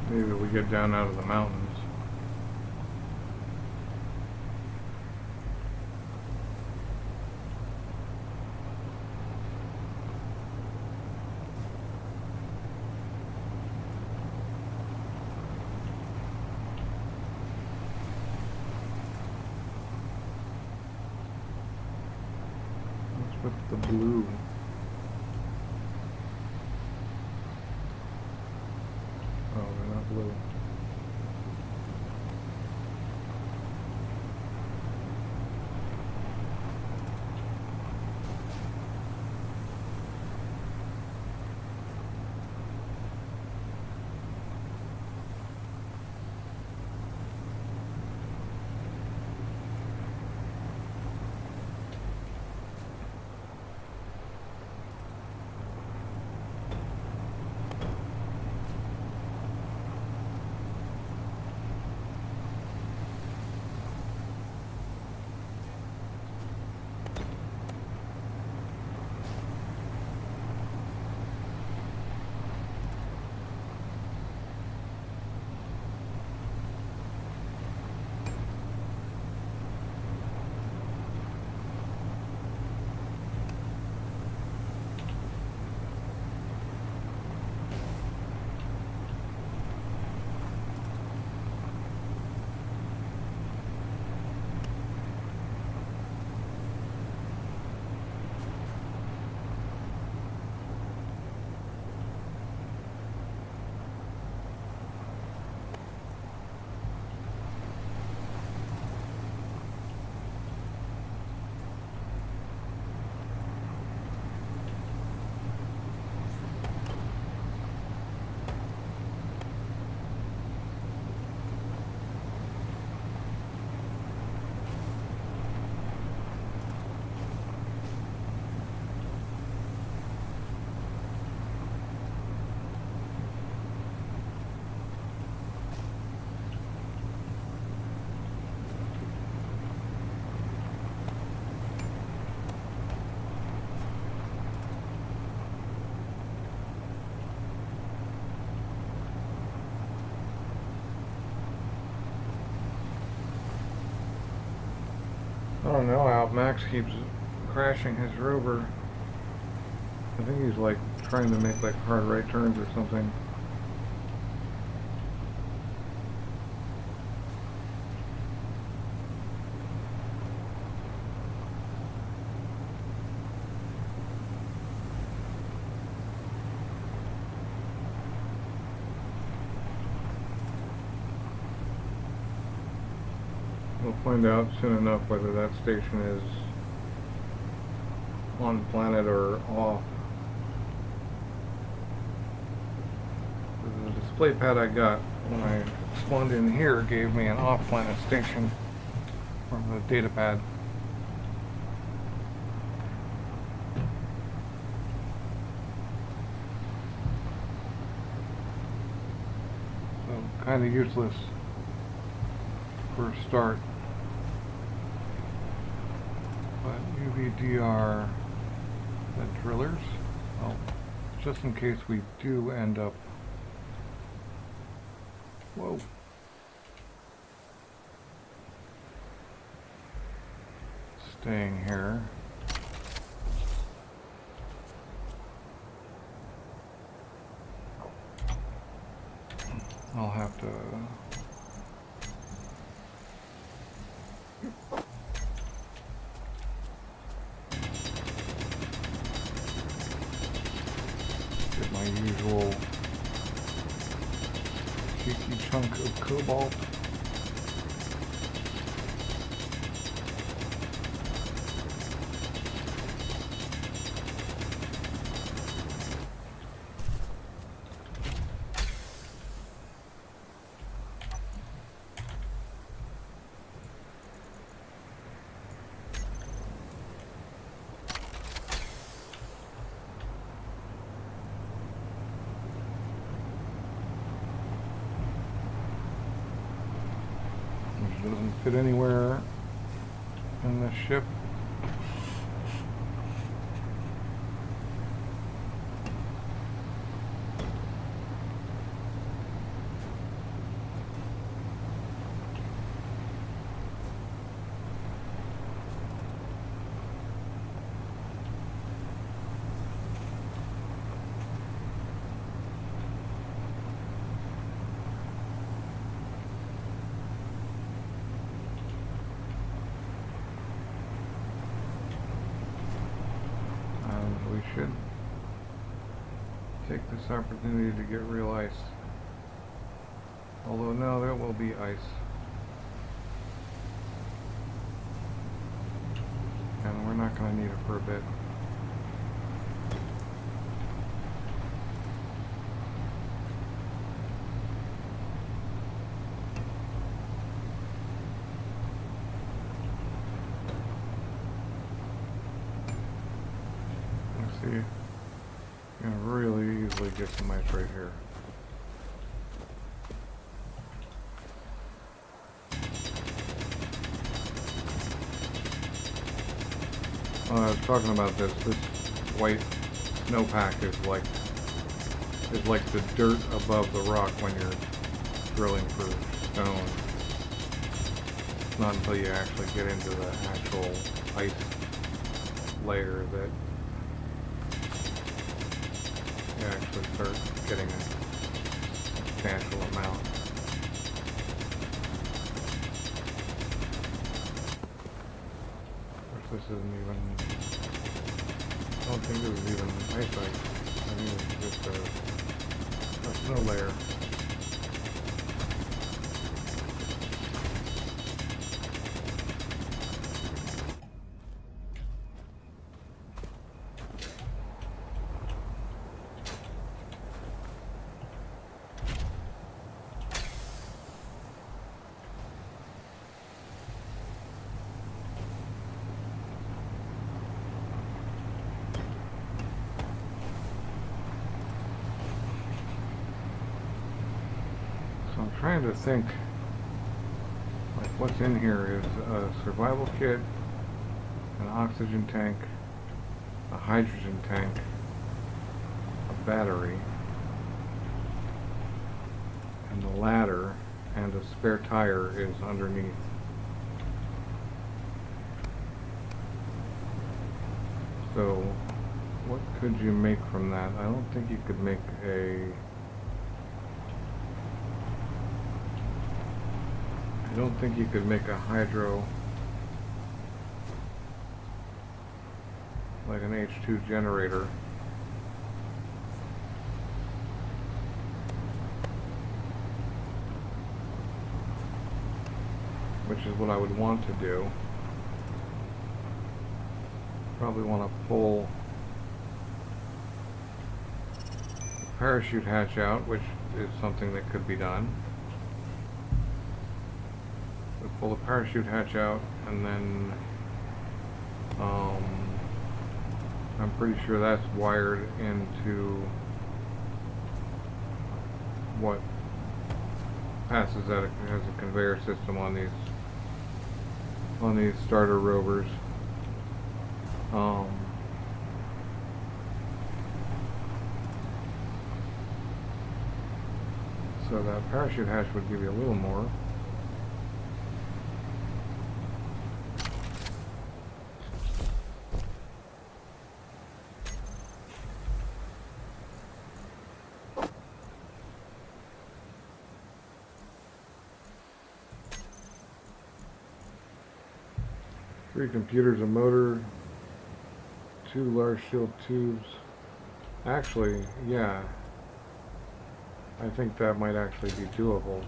Maybe we get down out of the mountains. What's with the blue? Oh, they're not blue. I don't know how Max keeps crashing his rover. I think he's like trying to make like hard right turns or something. We'll find out soon enough whether that station is on planet or off. The display pad I got when I spawned in here gave me an off-planet station from the data pad. So kind of useless for a start. But UVDR, the drillers, well, just in case we do end up, whoa, staying here. I'll have to get my usual cheeky chunk of cobalt. Which doesn't fit anywhere in the ship. We should take this opportunity to get real ice. Although no, there will be ice. And we're not going to need it for a bit. See, you can really easily get some ice right here. I was talking about this. This white snowpack is like the dirt above the rock when you're drilling for stone. It's not until you actually get into the actual ice layer that you actually start getting a substantial amount. Of course, this isn't even, I don't think this is even ice. I think it's just a snow layer. So I'm trying to think, like what's in here is a survival kit, an oxygen tank, a hydrogen tank, a battery, and the ladder, and a spare tire is underneath. So, what could you make from that? I don't think you could make a... I don't think you could make a hydro like an H2 generator. Which is what I would want to do. Probably want to pull the parachute hatch out, which is something that could be done. We pull the parachute hatch out, and then I'm pretty sure that's wired into what passes as a conveyor system on these starter rovers. So that parachute hatch would give you a little more. Three computers, a motor, 2 large shield tubes. Actually, yeah. I think that might actually be doable.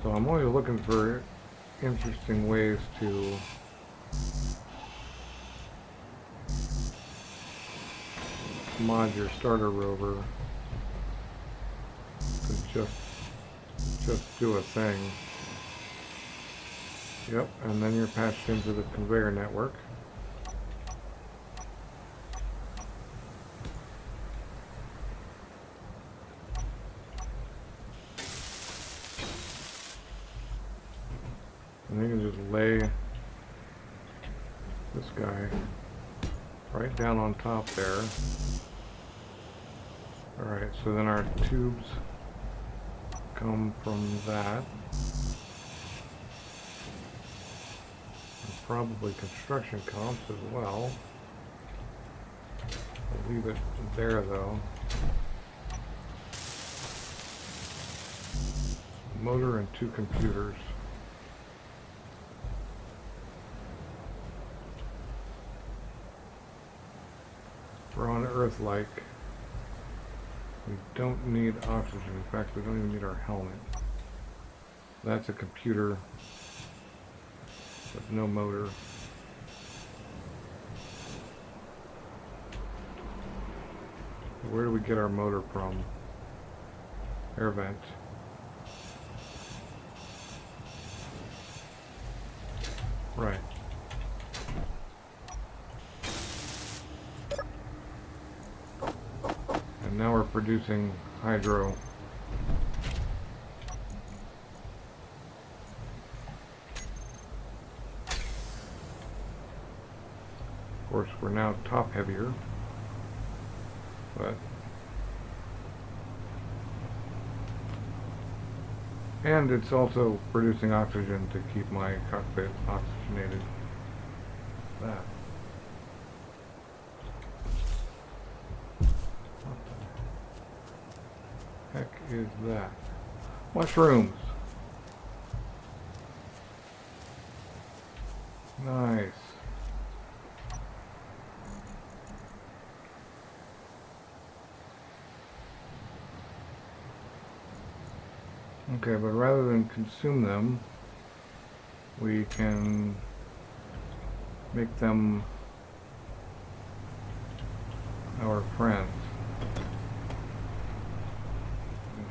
So I'm always looking for interesting ways to mod your starter rover to just do a thing. Yep, and then you're patched into the conveyor network. And you can just lay this guy right down on top there. Alright, so then our tubes come from that. And probably construction comps as well. I'll leave it there though. Motor and 2 computers. We're on Earth-like. We don't need oxygen. In fact, we don't even need our helmet. That's a computer with no motor. Where do we get our motor from? Air vent. Right. And now we're producing hydro. Of course, we're now top heavier, but and it's also producing oxygen to keep my cockpit oxygenated. That. Heck is that? Mushrooms. Nice. Okay, but rather than consume them, we can make them our friends.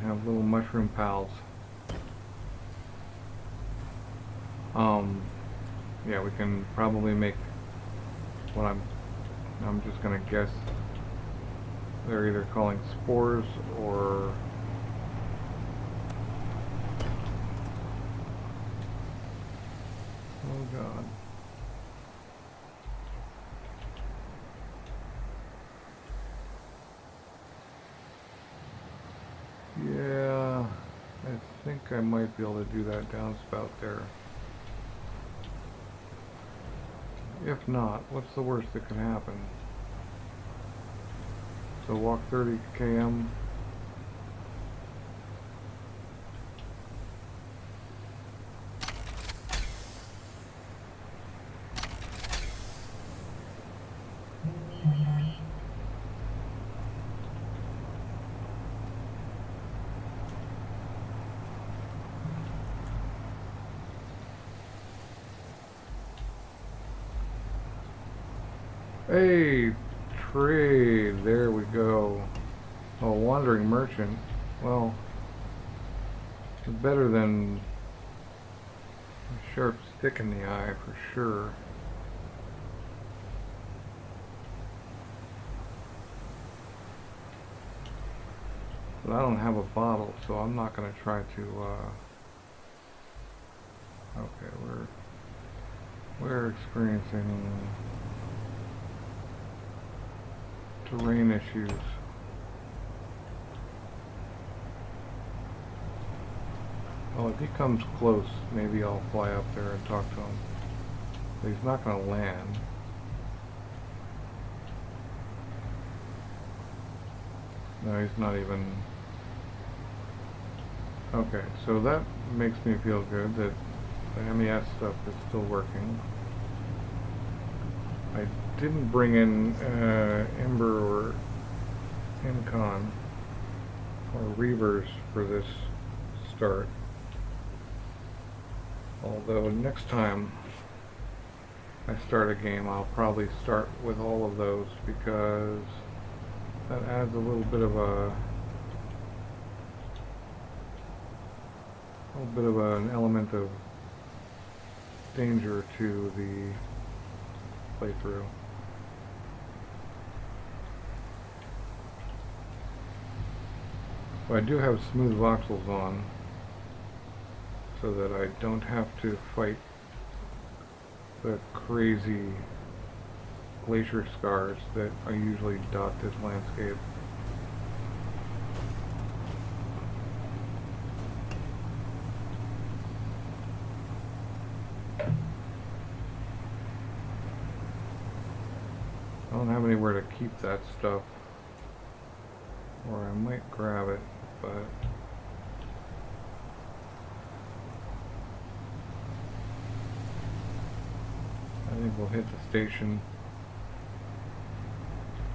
Have little mushroom pals. Yeah, we can probably make what I'm just gonna guess they're either calling spores or oh god. Yeah, I think I might be able to do that downspout there. If not, what's the worst that can happen? So walk 30 km. Hey, trade. There we go. Oh, wandering merchant. Well, it's better than a sharp stick in the eye for sure. But I don't have a bottle, so I'm not going to try to, okay, we're experiencing terrain issues. Well, if he comes close, maybe I'll fly up there and talk to him. But he's not going to land. No, he's not even... Okay, so that makes me feel good that the MES stuff is still working. I didn't bring in Ember or Incon or Reavers for this start. Although next time I start a game, I'll probably start with all of those because that adds a little bit of an element of danger to the playthrough. But I do have smooth voxels on so that I don't have to fight the crazy glacier scars that I usually dot this landscape. I don't have anywhere to keep that stuff, or I might grab it, but I think we'll hit the station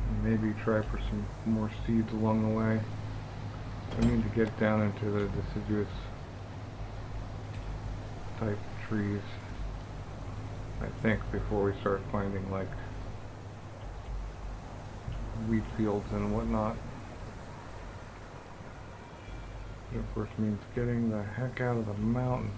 and maybe try for some more seeds along the way. We need to get down into the deciduous type trees, I think, before we start finding like wheat fields and whatnot. Which of course means getting the heck out of the mountains.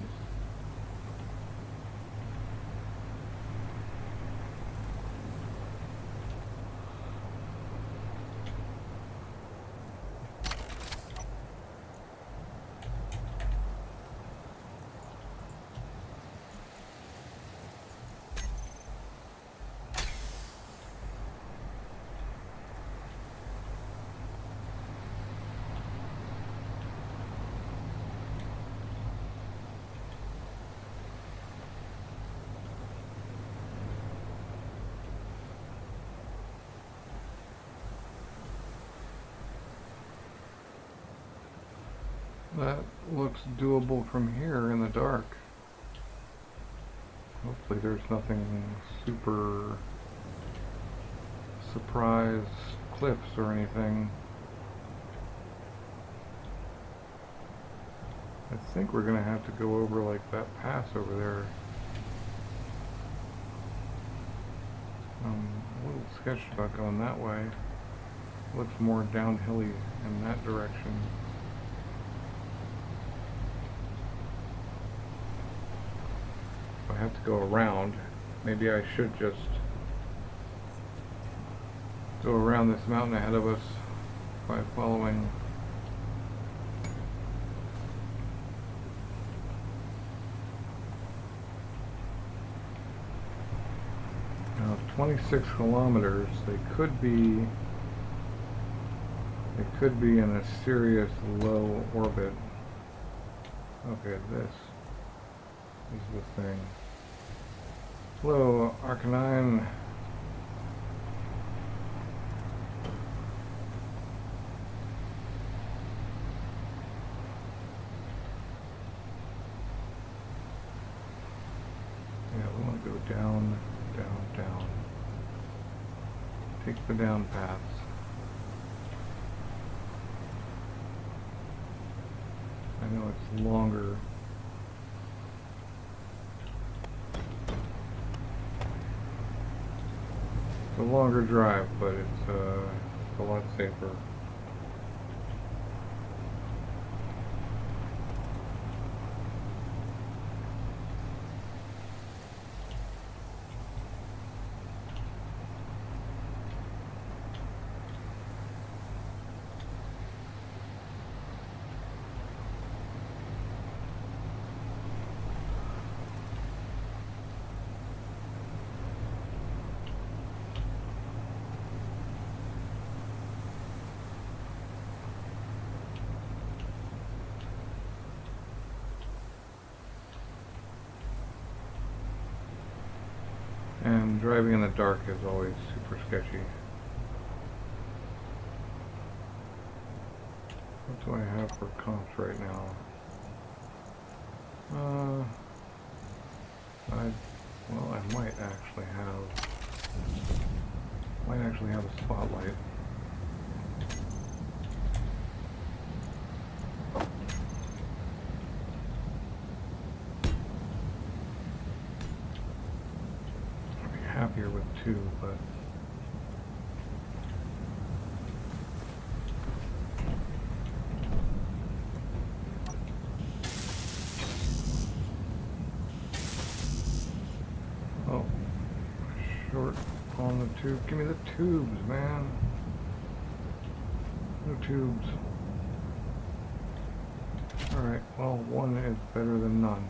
That looks doable from here in the dark. Hopefully there's nothing super surprise cliffs or anything. I think we're gonna have to go over like that pass over there. A little sketched about going that way. Looks more downhilly in that direction. If I have to go around, maybe I should just go around this mountain ahead of us by following . 26 kilometers, they could be in a serious low orbit. Okay, this is the thing. Hello, Arcanine. Yeah, we want to go down, down, down. Take the down paths. I know it's longer. It's a longer drive, but it's a lot safer. And driving in the dark is always super sketchy. What do I have for comps right now? Well, I might actually have a spotlight. I'd be happier with two, but oh, short on the tube. Give me the tubes, man. No tubes. Alright, well, one is better than none.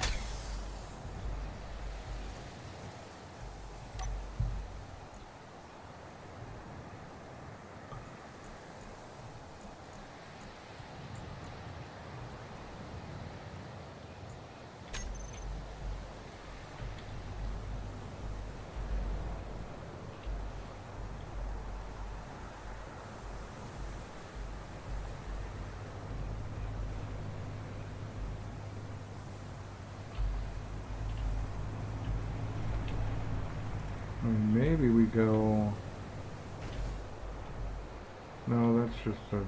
Maybe we go... No, that's just an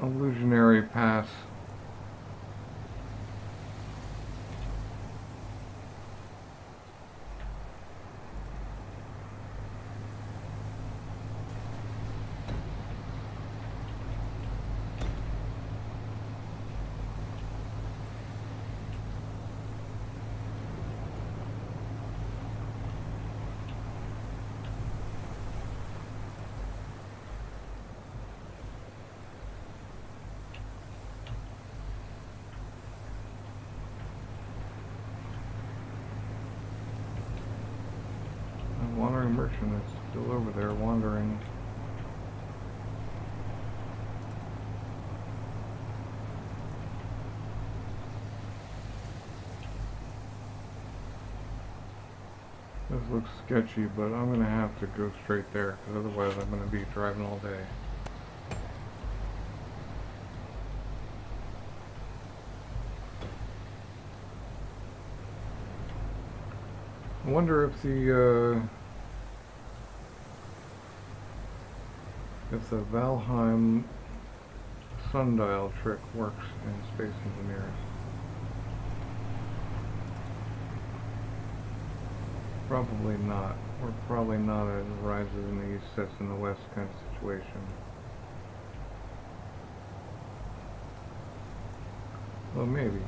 illusionary pass. Wandering merchant is still over there wandering. This looks sketchy, but I'm gonna have to go straight there, because otherwise I'm gonna be driving all day. I wonder if the Valheim sundial trick works in Space Engineers. Probably not. We're probably not as rises in the east, sets in the west kind of situation. Well, maybe.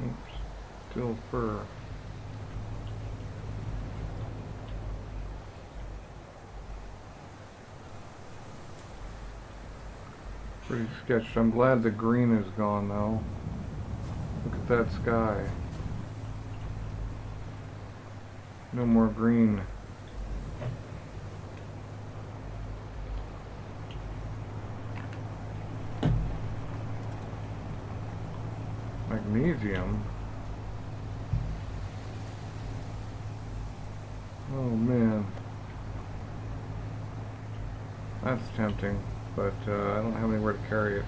Oops. Still fur. Pretty sketched. I'm glad the green is gone though. Look at that sky. No more green. Magnesium. Oh man. That's tempting, but I don't have anywhere to carry it.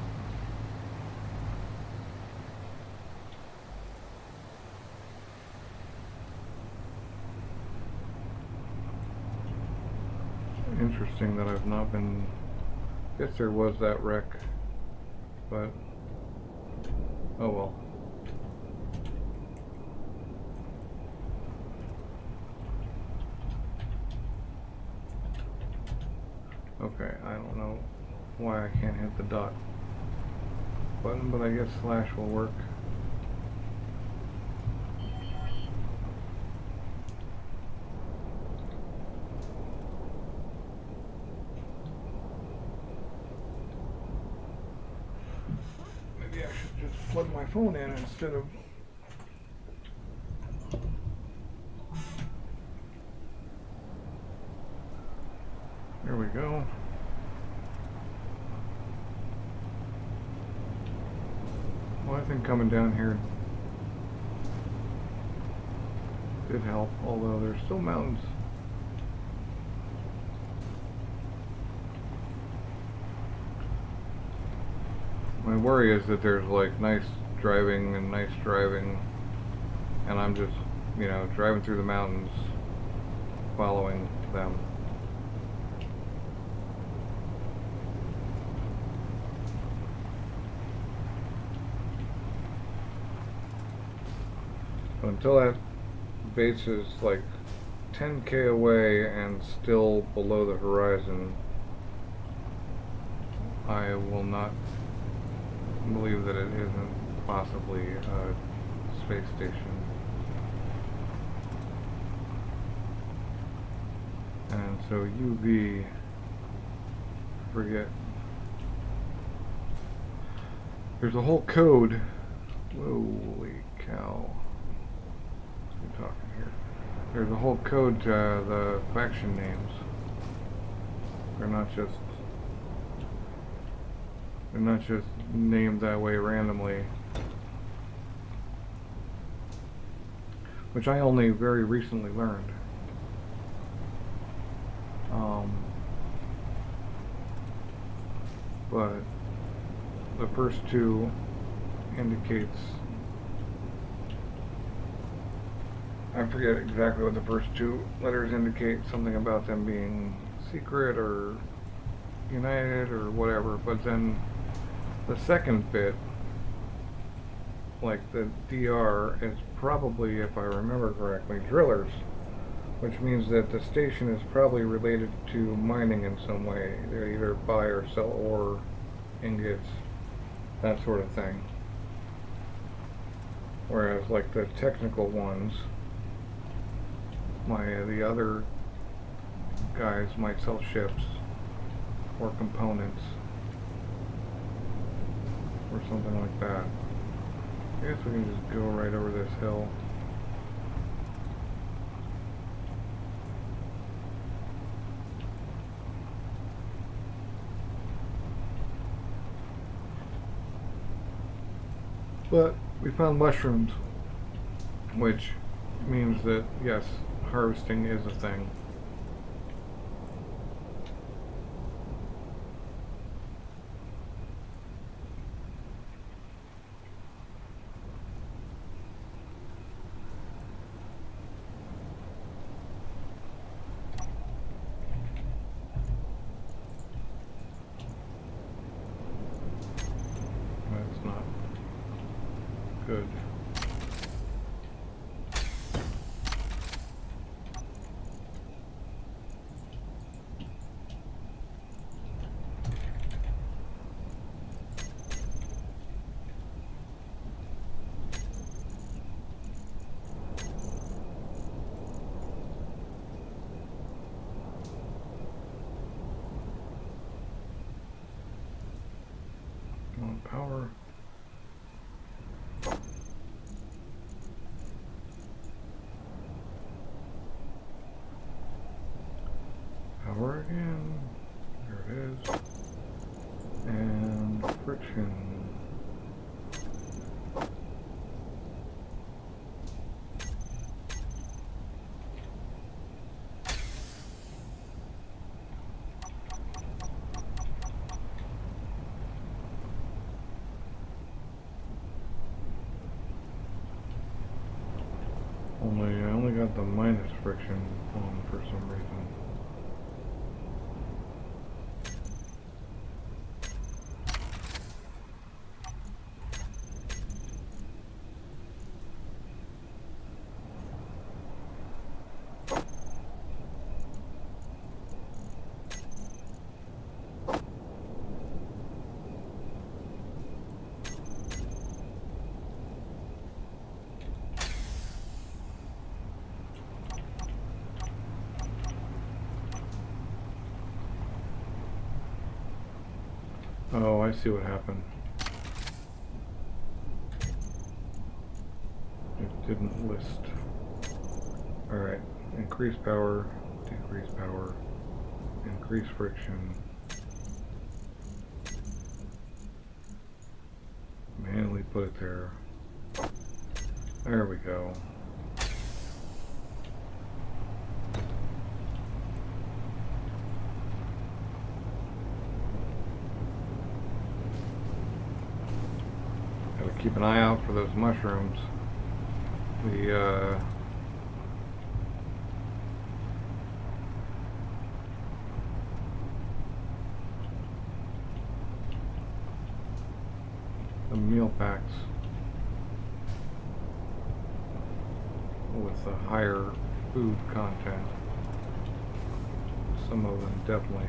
Interesting that I've not been... Guess there was that wreck, but oh well. Okay, I don't know why I can't hit the dot button, but I guess slash will work. Maybe I should just plug my phone in instead of... There we go. Well, I think coming down here did help, although there's still mountains. My worry is that there's like nice driving, and I'm just, you know, driving through the mountains, following them. But until that base is like 10K away and still below the horizon, I will not believe that it isn't possibly a space station. And so UV, forget. There's a whole code. Holy cow. We're talking here. There's a whole code to the faction names. They're not just named that way randomly. Which I only very recently learned. But the first two indicates, I forget exactly what the first two letters indicate, something about them being secret or united or whatever, but then the second bit, like the DR, is probably, if I remember correctly, drillers, which means that the station is probably related to mining in some way. They either buy or sell ore, ingots, that sort of thing. Whereas like the technical ones, the other guys might sell ships or components or something like that. I guess we can just go right over this hill. But we found mushrooms, which means that, yes, harvesting is a thing. That's not good. Power. I only got the minus friction on for some reason. Oh, I see what happened. It didn't list. Alright, increase power, decrease power, increase friction. Manually put it there. There we go. Gotta keep an eye out for those mushrooms. The meal packs with a higher food content. Some of them definitely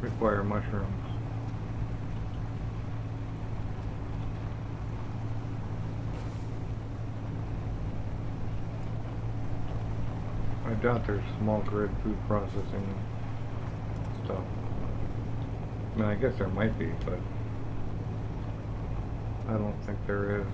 require mushrooms. I doubt there's small grid food processing stuff. I mean, I guess there might be, but I don't think there is.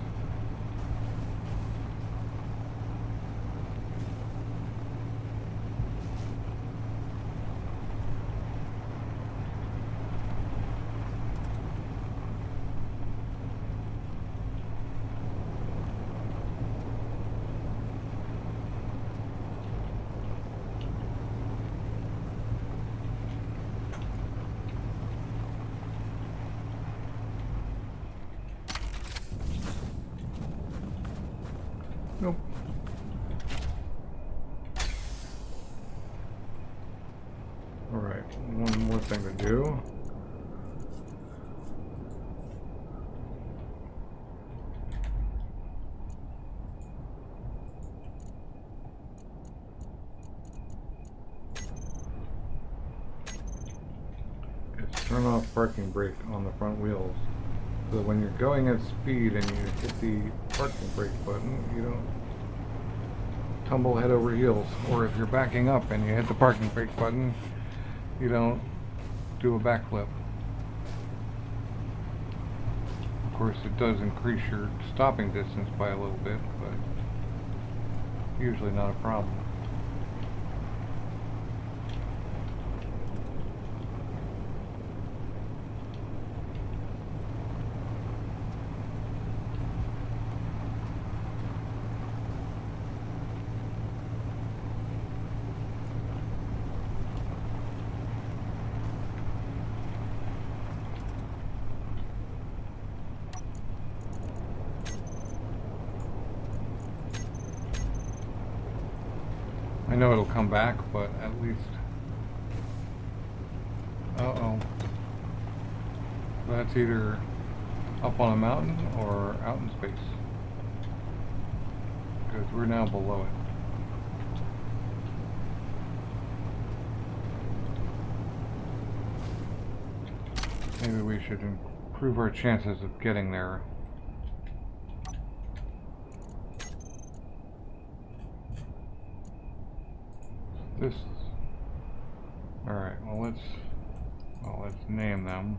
Nope. Alright, one more thing to do. Is turn off parking brake on the front wheels. So that when you're going at speed and you hit the parking brake button, you don't tumble head over heels. Or if you're backing up and you hit the parking brake button, you don't do a backflip. Of course, it does increase your stopping distance by a little bit, but usually not a problem. I know it'll come back, but at least... Uh-oh. That's either up on a mountain or out in space. Because we're now below it. Maybe we should improve our chances of getting there. This. Alright, well let's name them.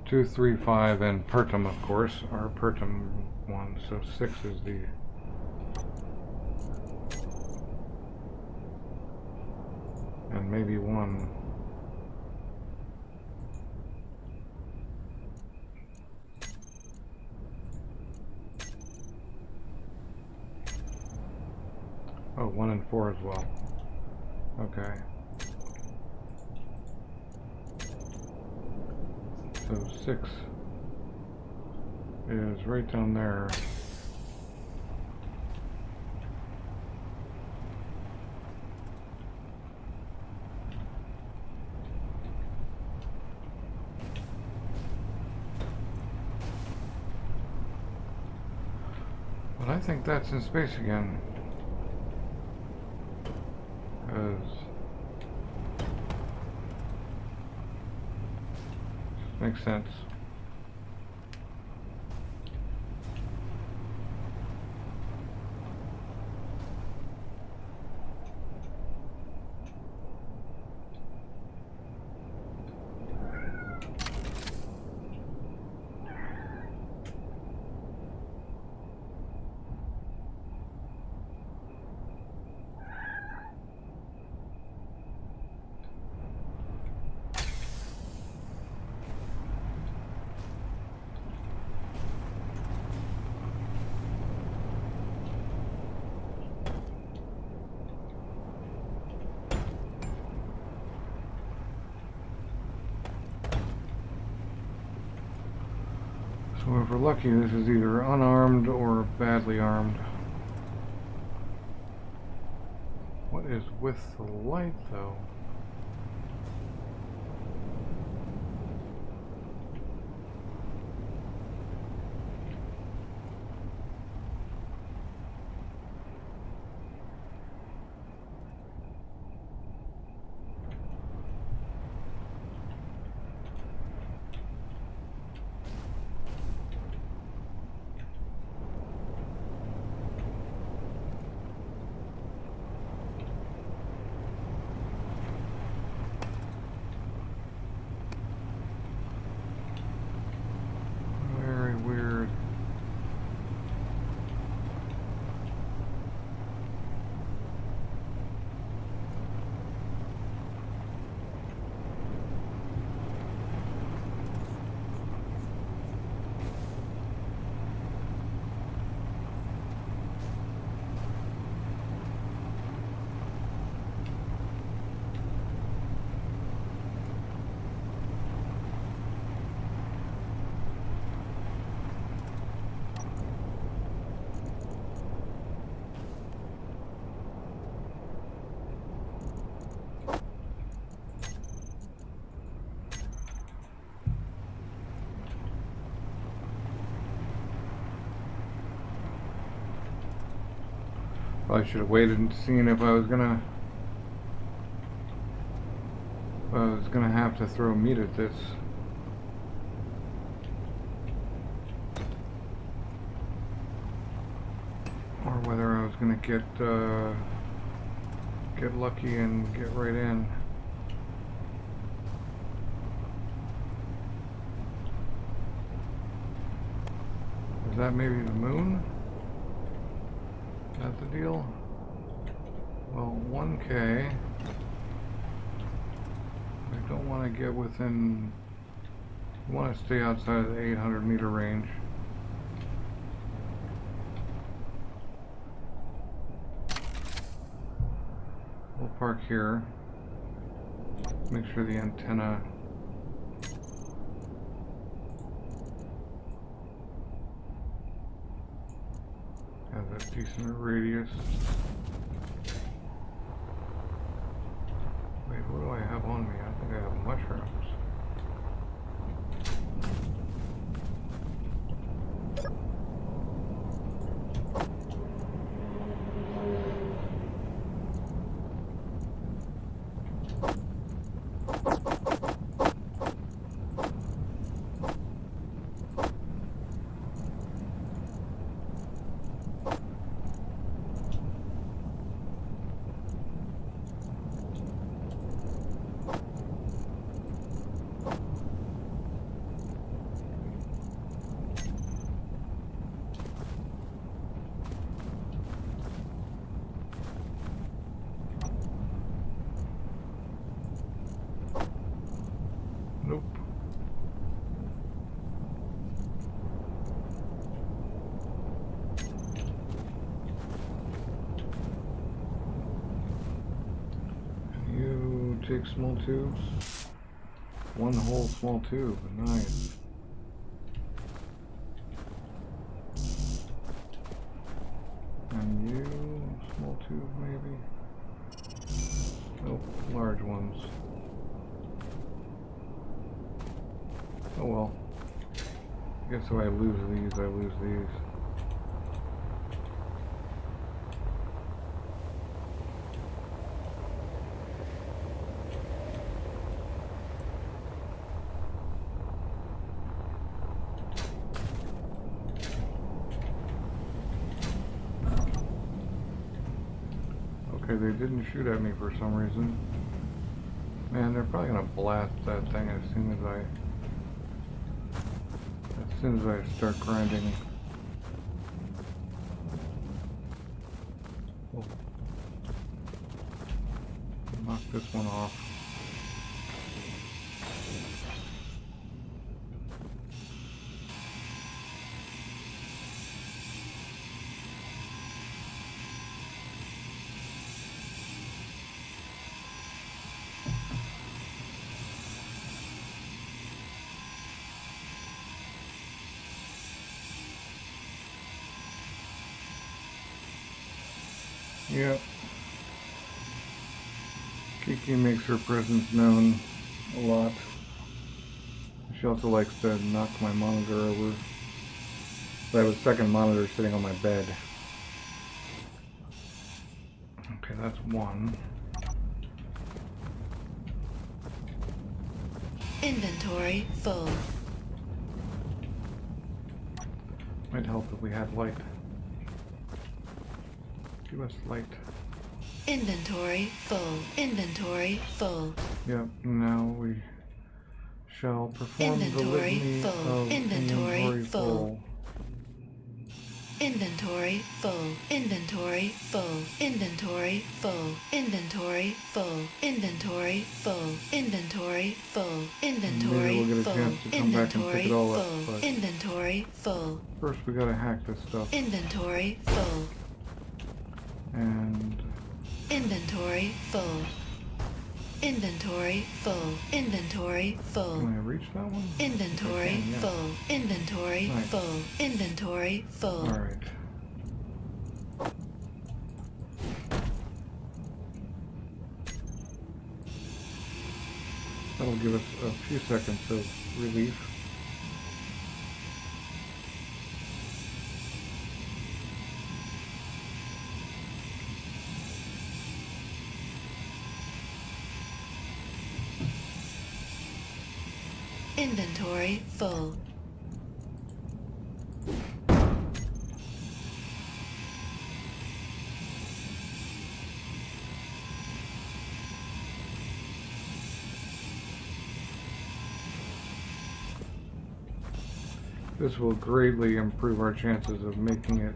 2, 3, 5, and Pertum, of course, are Pertum ones, so 6 is the... and maybe 1. Oh, 1 and 4 as well. Okay. So 6 is right down there. But I think that's in space again. Makes sense. So if we're lucky, this is either unarmed or badly armed. What is with the light, though? Very weird. Probably should have waited and seen if I was gonna have to throw meat at this. Or whether I was gonna get lucky and get right in. Is that maybe the moon? Is that the deal? Well, 1K. I don't want to get within... I want to stay outside of the 800 meter range. We'll park here. Make sure the antenna has a decent radius. Wait, what do I have on me? I think I have mushrooms. take small tubes. One whole small tube. Nice. And you, small tube maybe? Nope, large ones. Oh well. I guess if I lose these, I lose these. Okay, they didn't shoot at me for some reason. Man, they're probably gonna blast that thing as soon as I start grinding. Oh. Knock this one off. Yep. Kiki makes her presence known a lot. She also likes to knock my monitor over. So I have a second monitor sitting on my bed. Okay, that's one. Inventory full. Might help if we had light. Give us light. Inventory full. Inventory full. Yep, now we shall perform the Inventory litany full. of Inventory full. Inventory full. Inventory full. Inventory full. Inventory full. Inventory full. Inventory full. Inventory Maybe we'll get a full. chance to come back and pick Inventory it all up, full. but Inventory full. first we gotta hack this stuff. Inventory full. And Inventory full. Inventory full. Inventory full. can I reach that one? Inventory I can, yeah. full. Inventory Nice. full. Inventory full. Alright. That'll give us a few seconds of relief. Inventory full. This will greatly improve our chances of making it.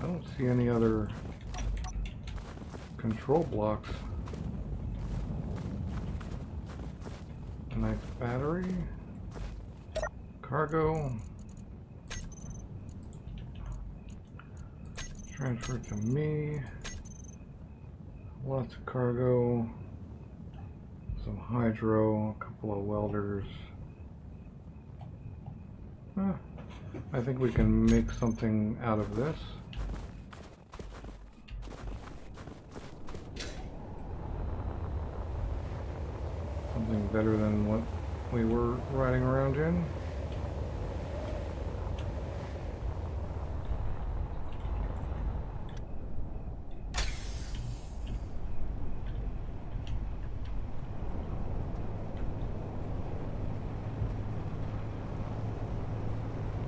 I don't see any other control blocks. A nice battery. Cargo. Transfer to me. Lots of cargo. Some hydro. A couple of welders. I think we can make something out of this. Something better than what we were riding around in.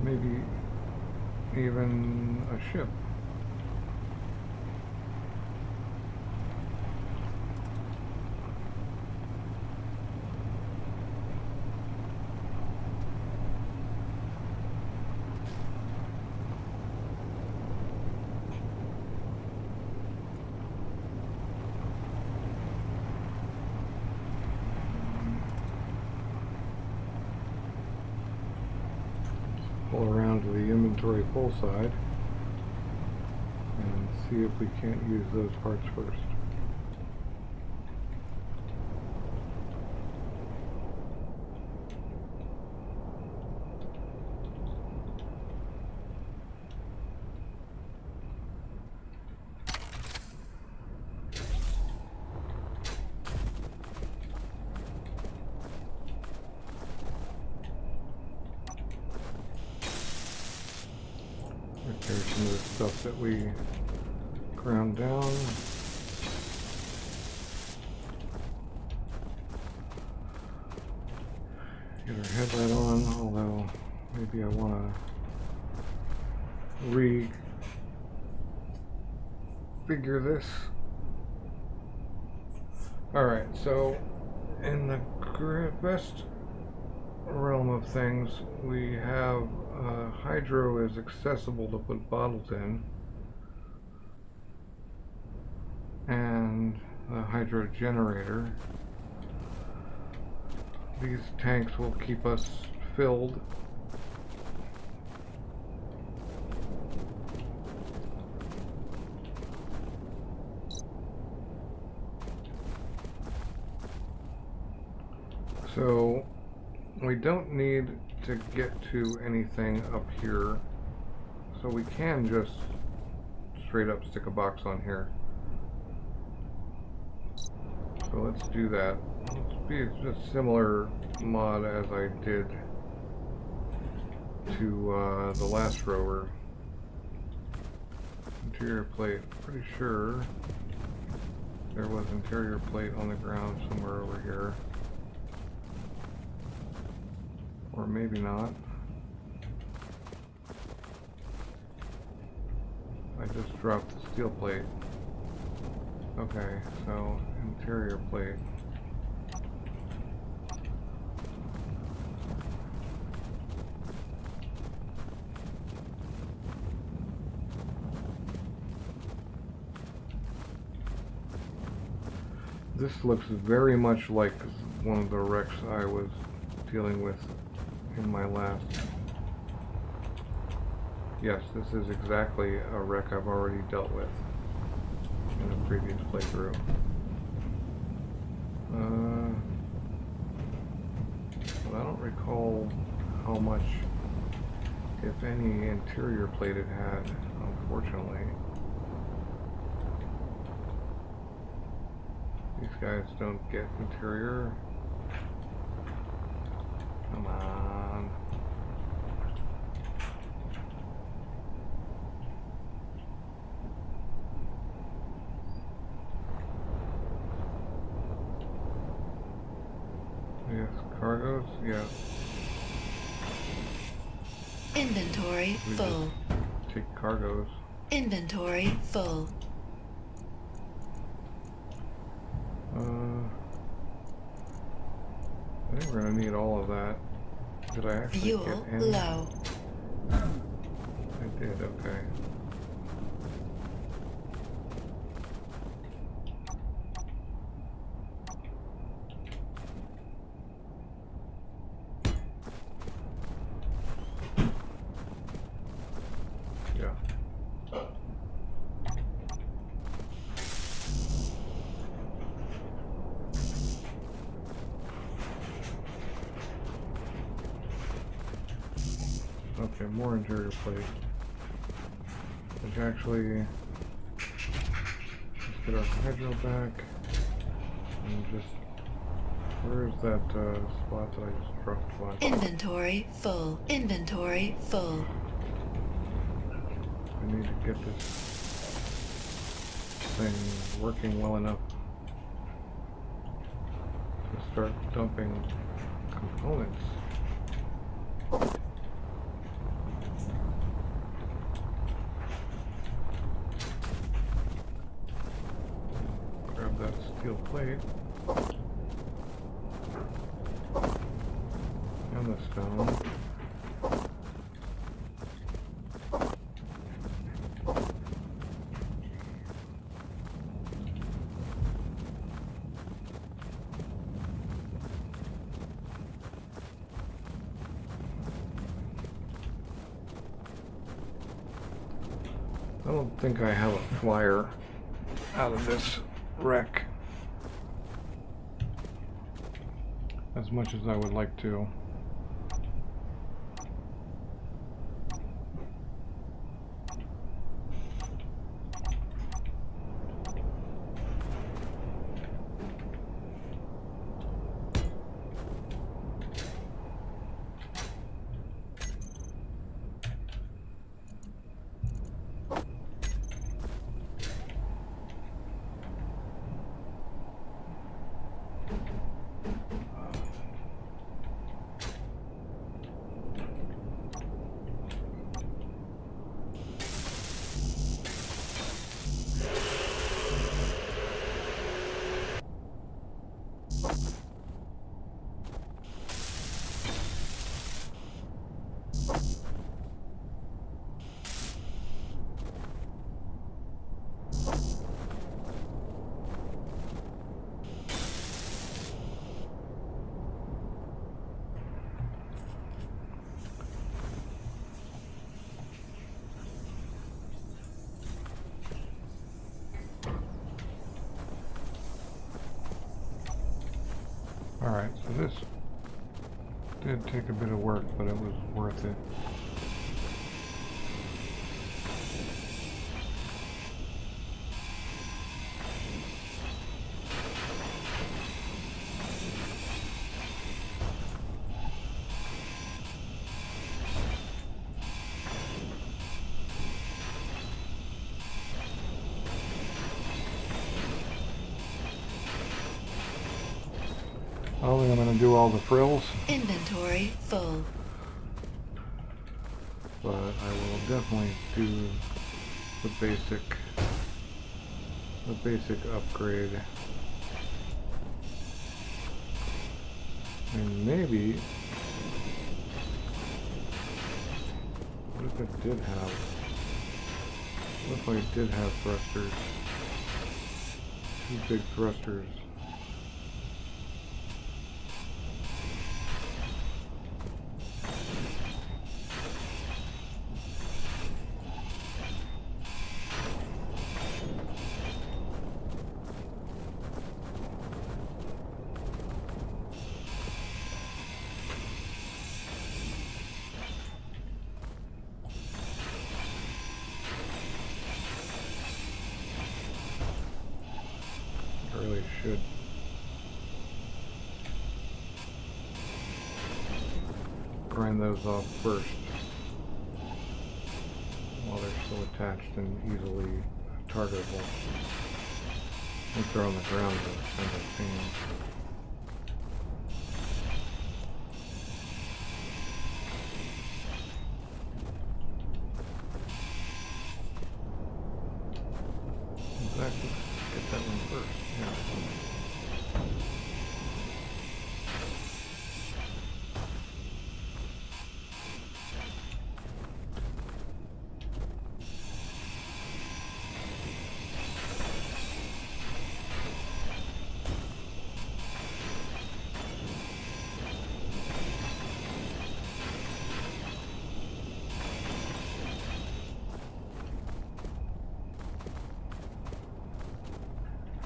Maybe even a ship. Pull around to the inventory full side and see if we can't use those parts first. There's some of the stuff that we ground down. Get our headlight on, although maybe I want to refigure this. Alright, so in the best realm of things, we have hydro is accessible to put bottles in, and a hydro generator. These tanks will keep us filled. So we don't need to get to anything up here, so we can just straight up stick a box on here. So let's do that. Let's be a similar mod as I did to the last rover. Interior plate, pretty sure there was interior plate on the ground somewhere over here. Or maybe not. I just dropped the steel plate. Okay, so interior plate. This looks very much like one of the wrecks I was dealing with in my last. Yes, this is exactly a wreck I've already dealt with in a previous playthrough. But I don't recall how much, if any, interior plate it had, unfortunately. These guys don't get interior. Come on. Yes, cargoes, yeah. Inventory We full. just take cargoes. Inventory full. I think we're gonna need all of that. Did I actually Fuel get in? low. I did, okay. Yeah. Okay, more interior plate. Which actually, let's get our hydro back. And just, where is that spot that I just dropped by? Inventory full. Inventory full. I need to get this thing working well enough to start dumping components. Grab that steel plate and the stone. I don't think I have a flyer out of this wreck as much as I would like to. Alright, so this did take a bit of work, but it was worth it. I don't think I'm going to do all the frills, Inventory full. but I will definitely do the basic upgrade. And maybe, what if it did have, what if I did have thrusters? 2 big thrusters. I really should. Grind those off first while they're still attached and easily targetable. Once they're on the ground, they're kind of pain. Exactly. Get that one first. Yeah.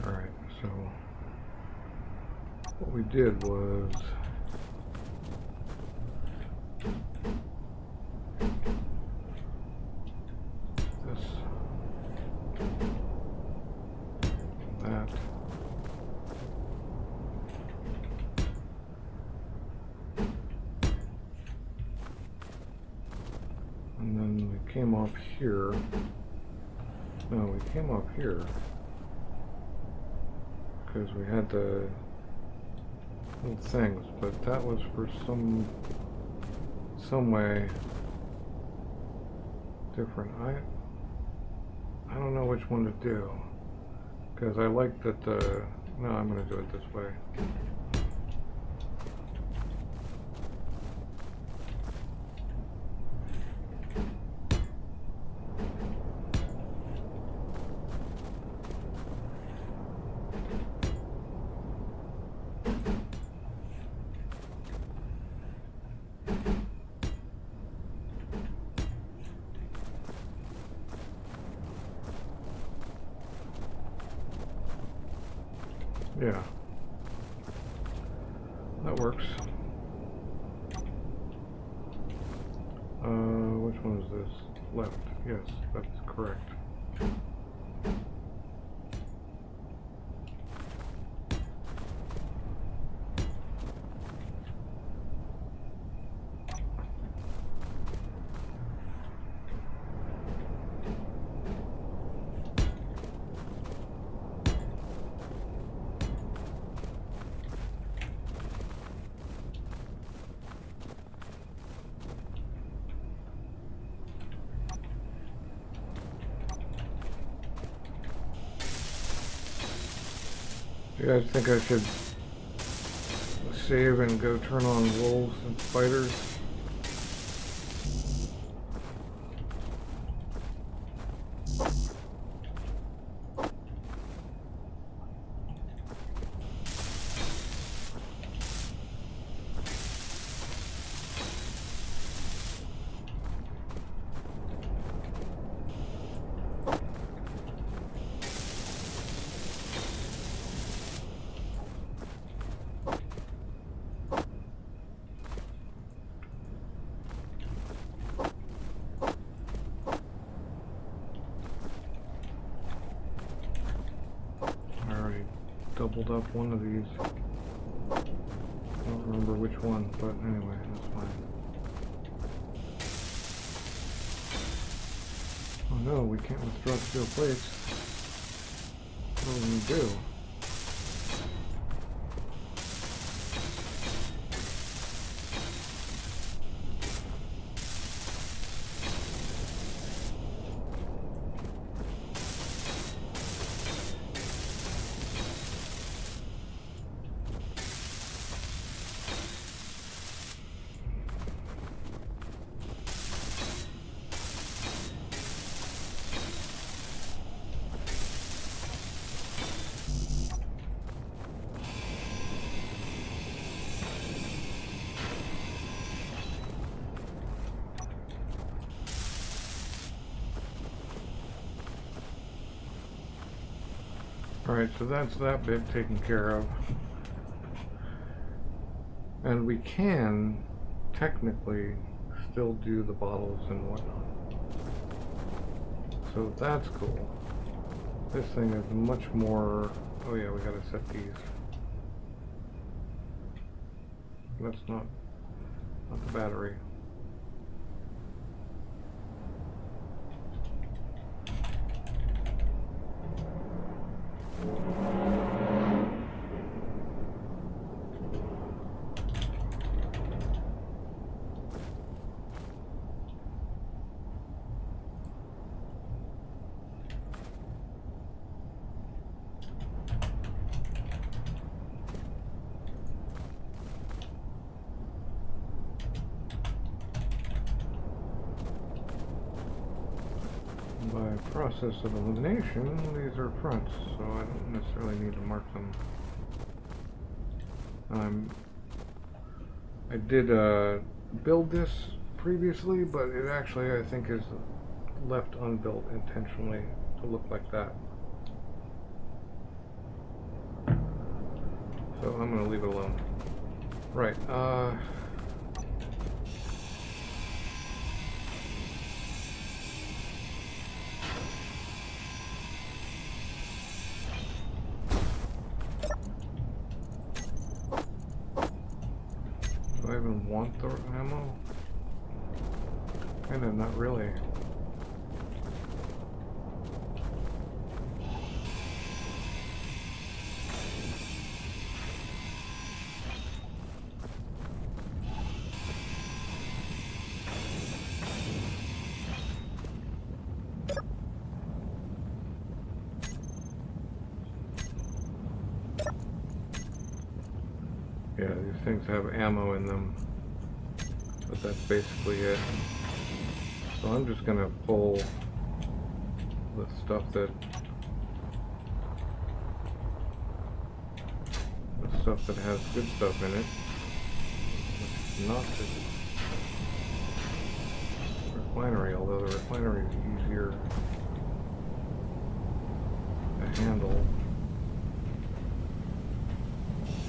Alright, so what we did was this, that, and then we came off here. No, we came off here because we had the little things, but that was for some way different. I don't know which one to do, because I like that the, no, I'm going to do it this way. Yeah, that works. Which one is this? Left. Yes, that's correct. Do you guys think I should save and go turn on wolves and spiders? doubled up one of these. I don't remember which one, but anyway, that's fine. Oh no, we can't withdraw steel plates. What do we do? Alright, so that's that bit taken care of. And we can technically still do the bottles and whatnot. So that's cool. This thing is much more... Oh yeah, we gotta set these. That's not the battery. By process of elimination, these are fronts, so I don't necessarily need to mark them. I did build this previously, but it actually, I think, is left unbuilt intentionally to look like that. So I'm going to leave it alone. Right, do I even want the ammo? Kinda not really. Yeah, these things have ammo in them, but that's basically it. So I'm just gonna pull the stuff that has good stuff in it, which is not the refinery, although the refinery is easier to handle.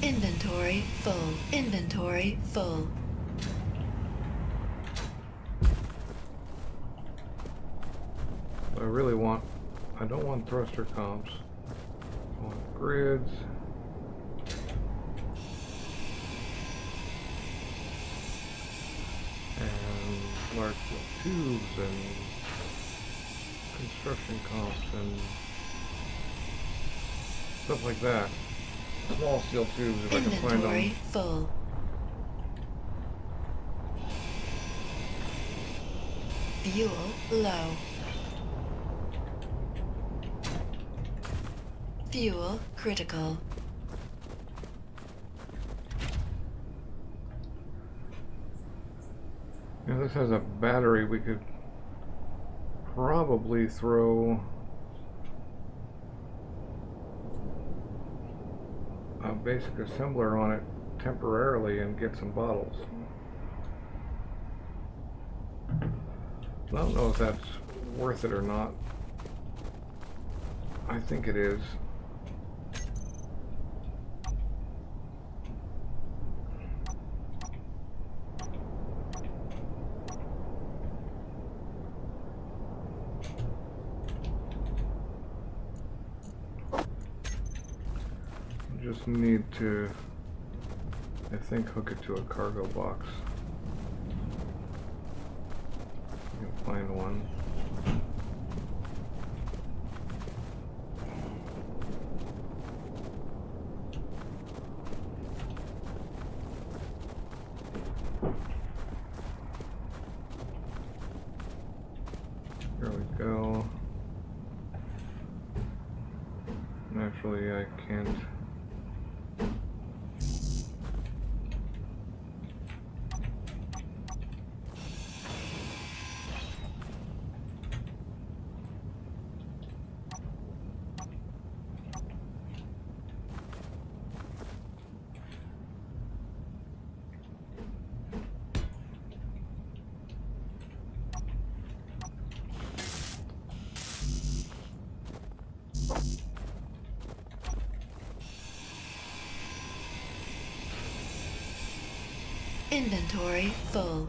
Inventory full. Inventory full. I don't want thruster comps. I want grids. And large steel tubes and construction comps and stuff like that. Small steel tubes if I can find Inventory them. full. Fuel low. Fuel critical. Yeah, this has a battery. We could probably throw a basic assembler on it temporarily and get some bottles. I don't know if that's worth it or not. I think it is. just need to, I think, hook it to a cargo box. You can find one. There we go. Naturally, I can't. Inventory full.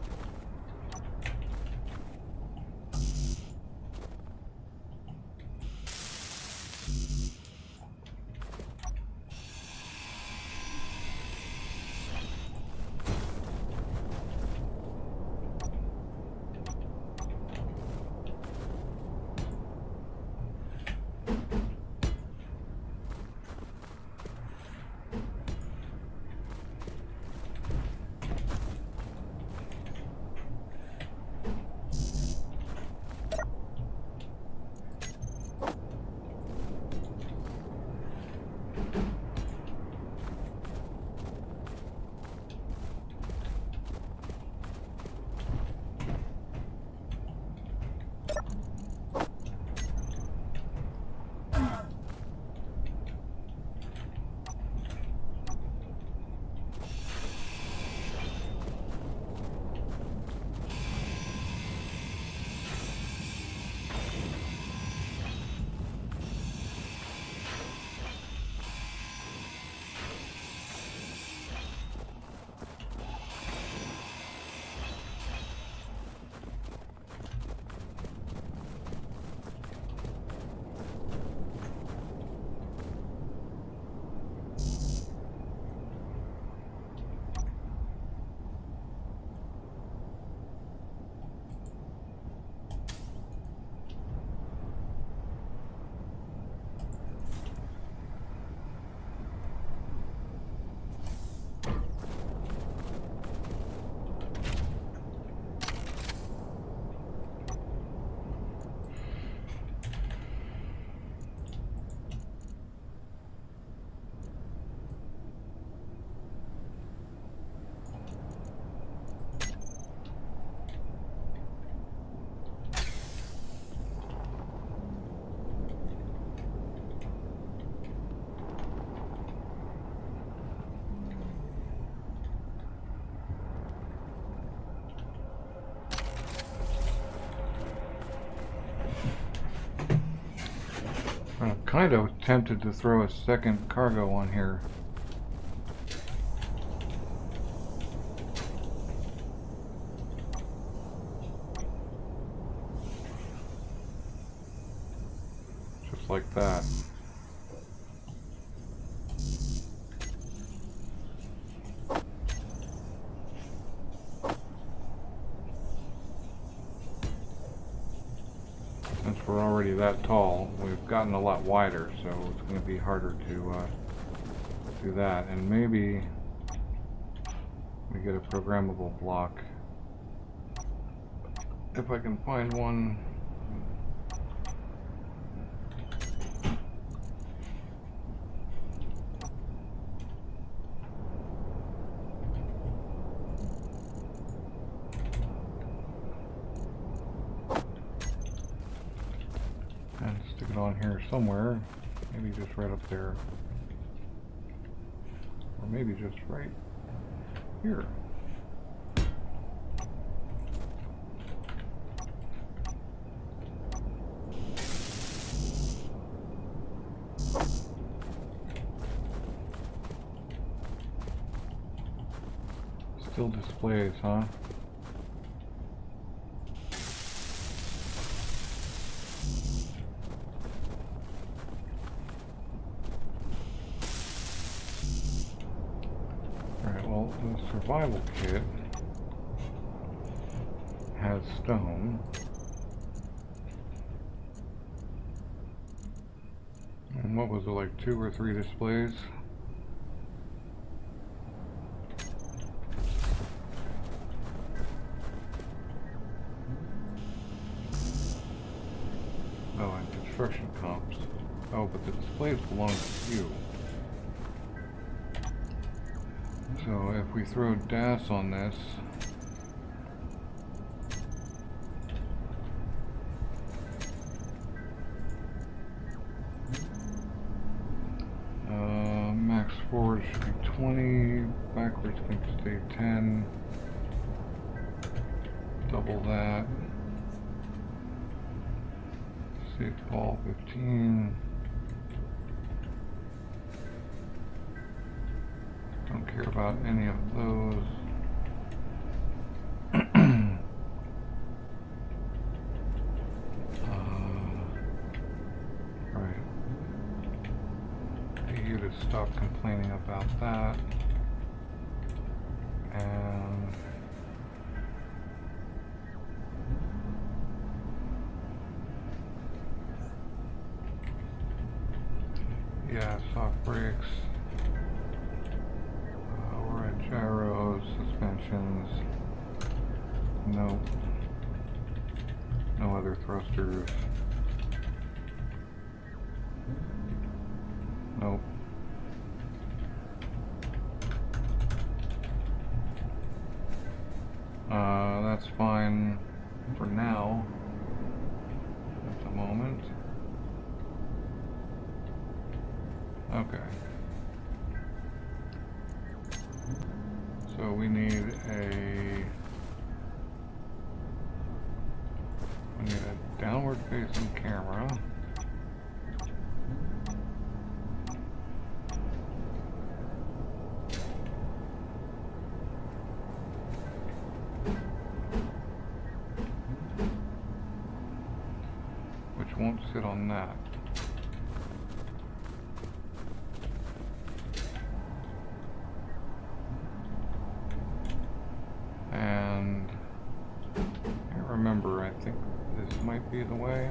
I'm kind of tempted to throw a second cargo on here. Just like that. Since we're already that tall, we've gotten a lot wider, so it's going to be harder to do that. And maybe we get a programmable block. If I can find one. And stick it on here somewhere, maybe just right up there, or maybe just right here. Still displays, huh? the survival kit has stone. And what was it, like 2 or 3 displays? Oh, and construction comps. Oh, but the displays belong to you. So if we throw DAS on this, max forward should be 20, backwards can stay 10, double that, safe ball 15, don't care about any of those. Right. Get you to stop complaining about that. And yeah, soft brakes, overhead gyros, suspensions, nope, no other thrusters, nope. That's fine for now, at the moment. Okay. So we need a downward facing camera. Which won't sit on that. And I can't remember, I think this might be the way.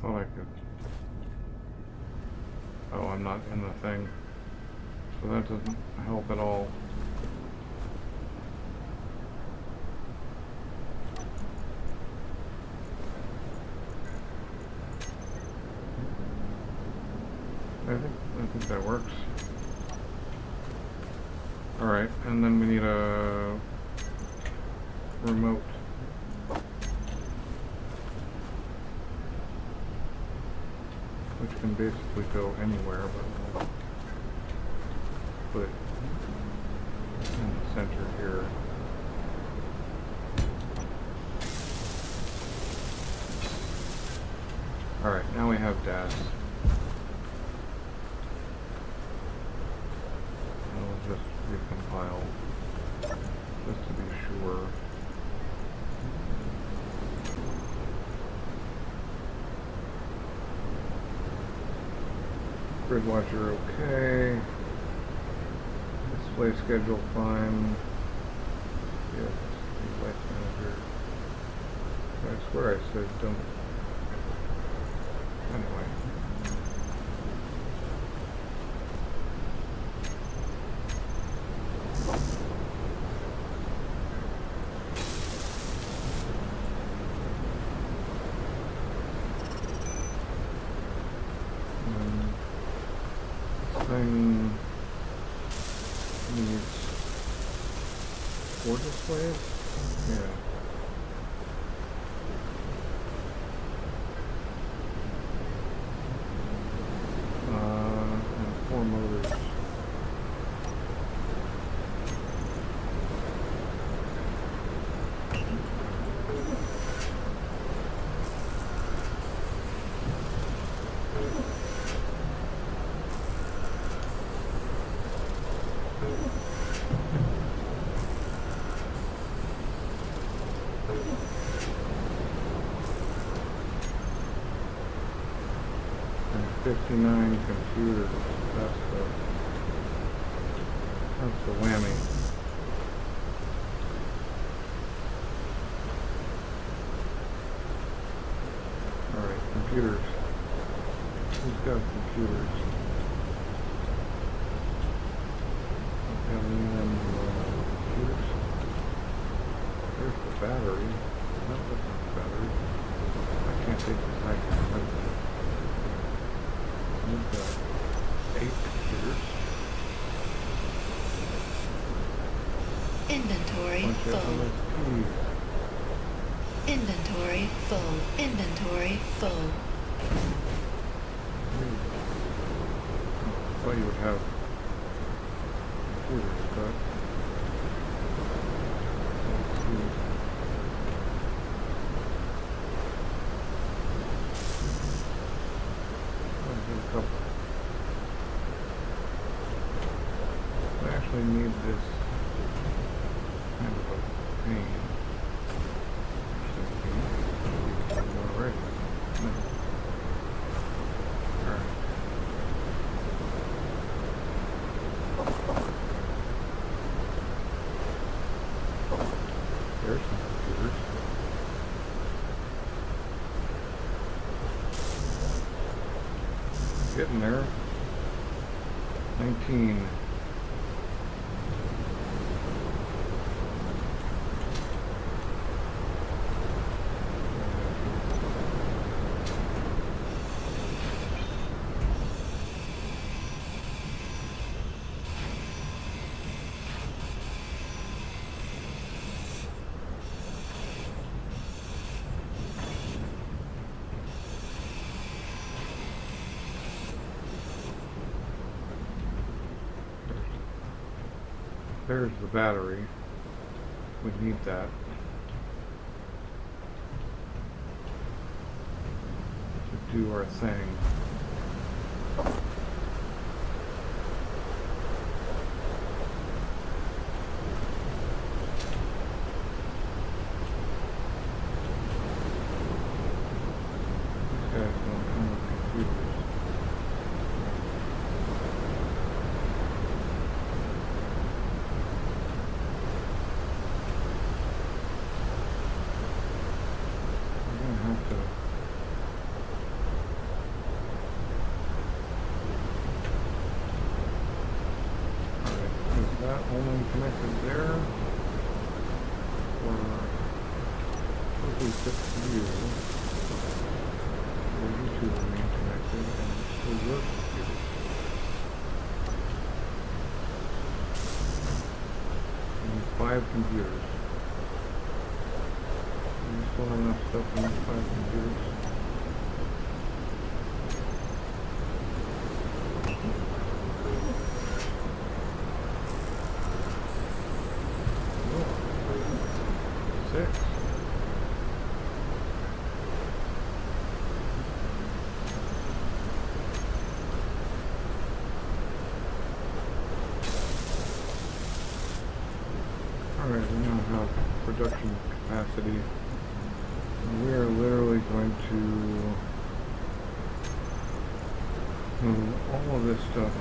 Thought I could. Oh, I'm not in the thing. So that doesn't help at all. I think that works. Alright, and then we need a remote. Which can basically go anywhere, but we'll put it in the center here. Alright, now we have DAS. And we'll just recompile, just to be sure. Grid watcher okay. Display schedule fine. Yes, device manager. I swear I said don't. Anyway. Thing needs 4 displays? Yeah. And 4 motors. 59 computers. That's the whammy. Alright, computers. Who's got computers? Don't have any of them computers. There's the battery. No, that's not the battery. I can't take this back. We've got 8 computers. Inventory Bunch of full. LSPs. Inventory full. Inventory full. I thought you would have computers, but let's see. I'll do a couple. I actually need this kind of a pain. Actually, already. No. Alright. There's some computers. Getting there. 19. There's the battery. We need that. To do our thing. These guys don't come with computers. Have to alright, is that only connected there? Or if we fix you, will you two remain connected and still your computers? We need 5 computers. You still have enough stuff in these 5 computers? Oh, 6. Alright, we now have production capacity. We are literally going to move all of this stuff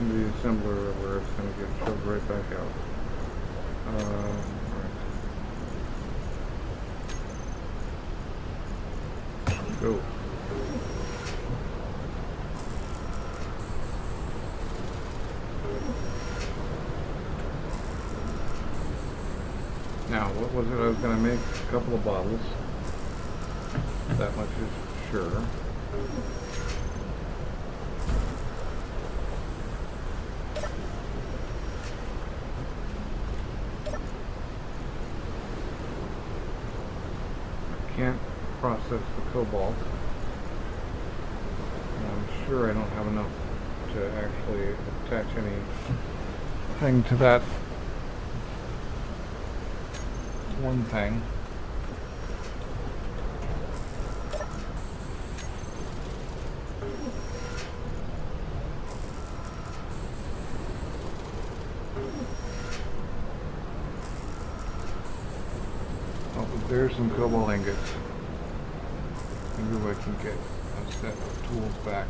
into the assembler where it's going to get shoved right back out. Right. Go. Now, what was it I was going to make? A couple of bottles. That much is sure. I can't process the cobalt. And I'm sure I don't have enough to actually attach anything to that one thing. There's some cobalt ingots. Maybe I can get a set of tools back.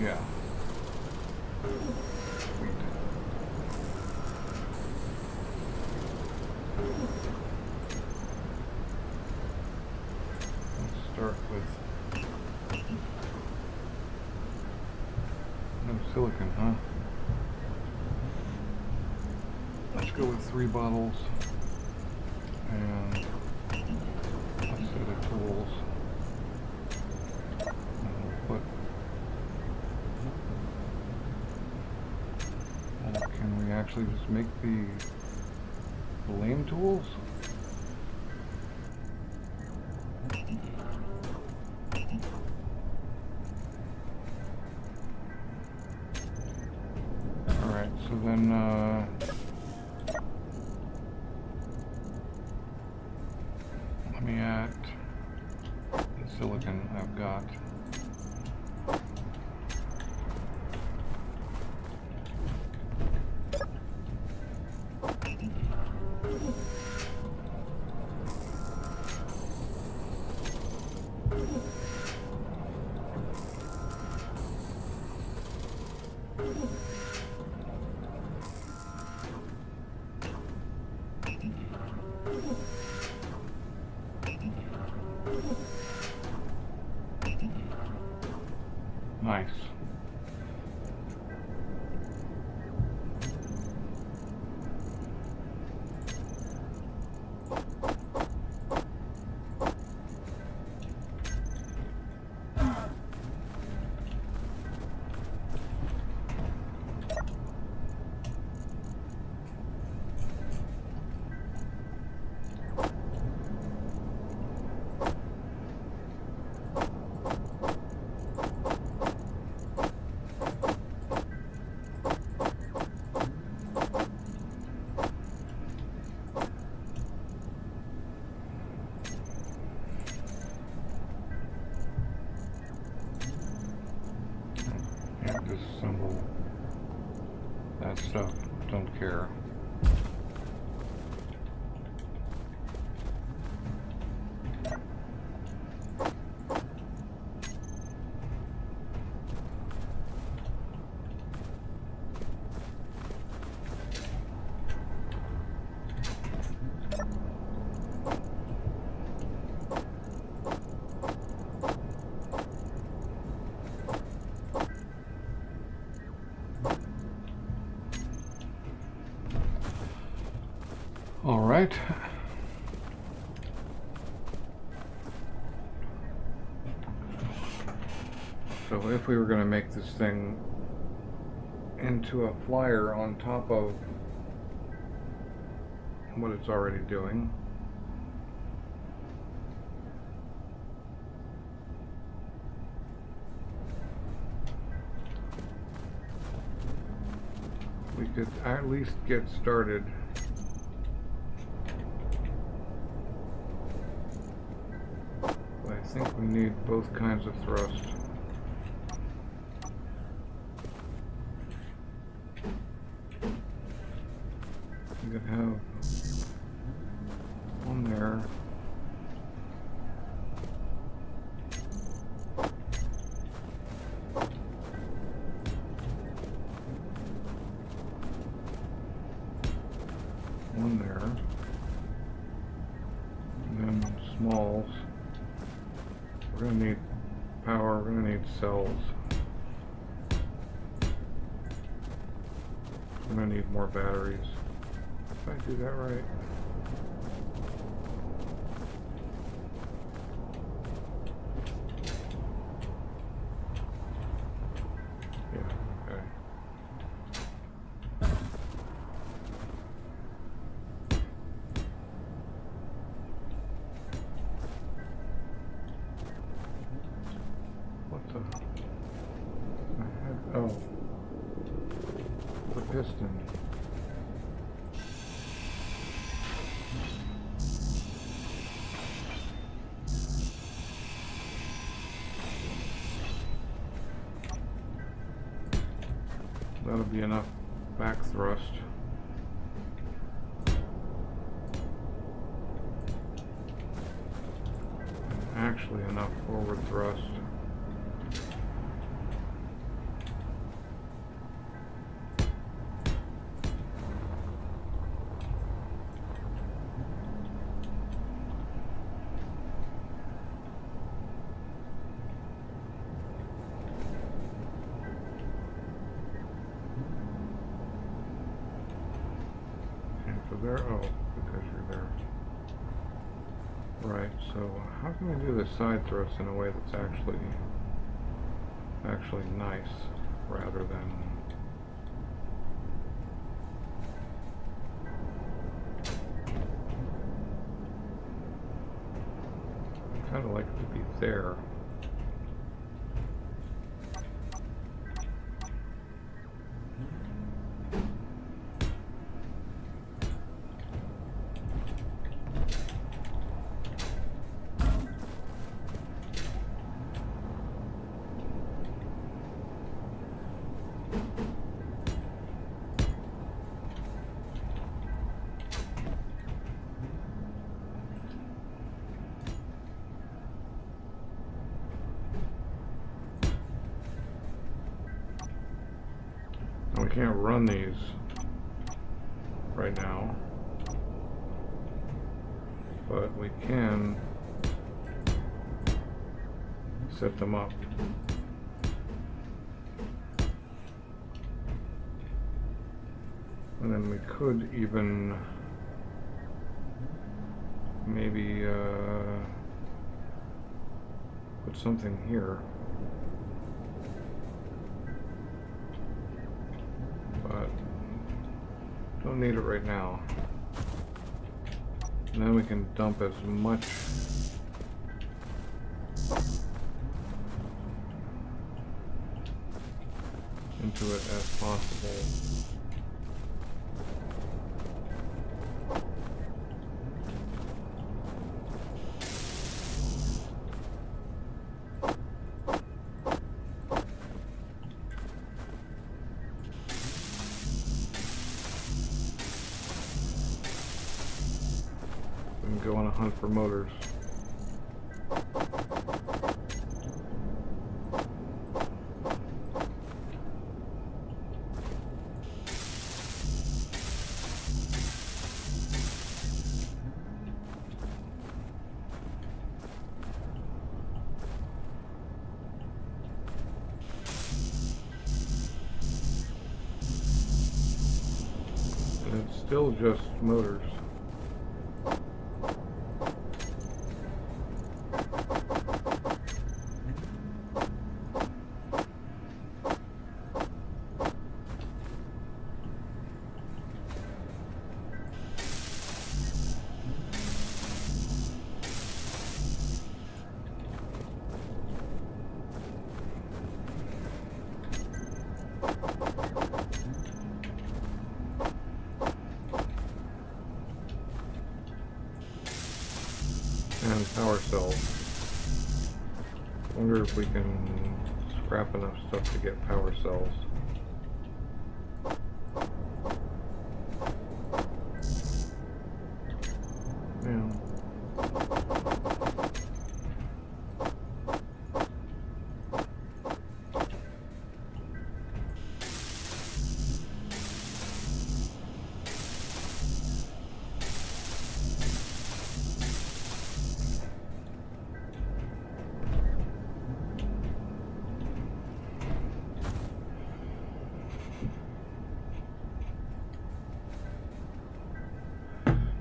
Yeah. Sweet. Let's start with no silicon, huh? Let's go with 3 bottles and a set of tools. And we'll put. Well, can we actually just make the lame tools? Alright, so then let me add the silicon I've got. Nice. Can't disassemble that stuff. Don't care. All right. So if we were going to make this thing into a flyer on top of what it's already doing, we could at least get started. I think we need both kinds of thrust. We could have one there. One there. And then smalls. We're going to need power, we're going to need cells. We're going to need more batteries. If I do that right. Yeah, okay. What the? I had, oh. The piston. That'll be enough back thrust. And actually enough forward thrust. There, oh, because you're there. Right, so how can we do the side thrust in a way that's actually nice, rather than I kind of like it to be there. We can't run these right now, but we can set them up. And then we could even maybe put something here. But don't need it right now. And then we can dump as much into it as possible. And go on a hunt for motors. And it's still just motors. And power cells. Wonder if we can scrap enough stuff to get power cells. Yeah.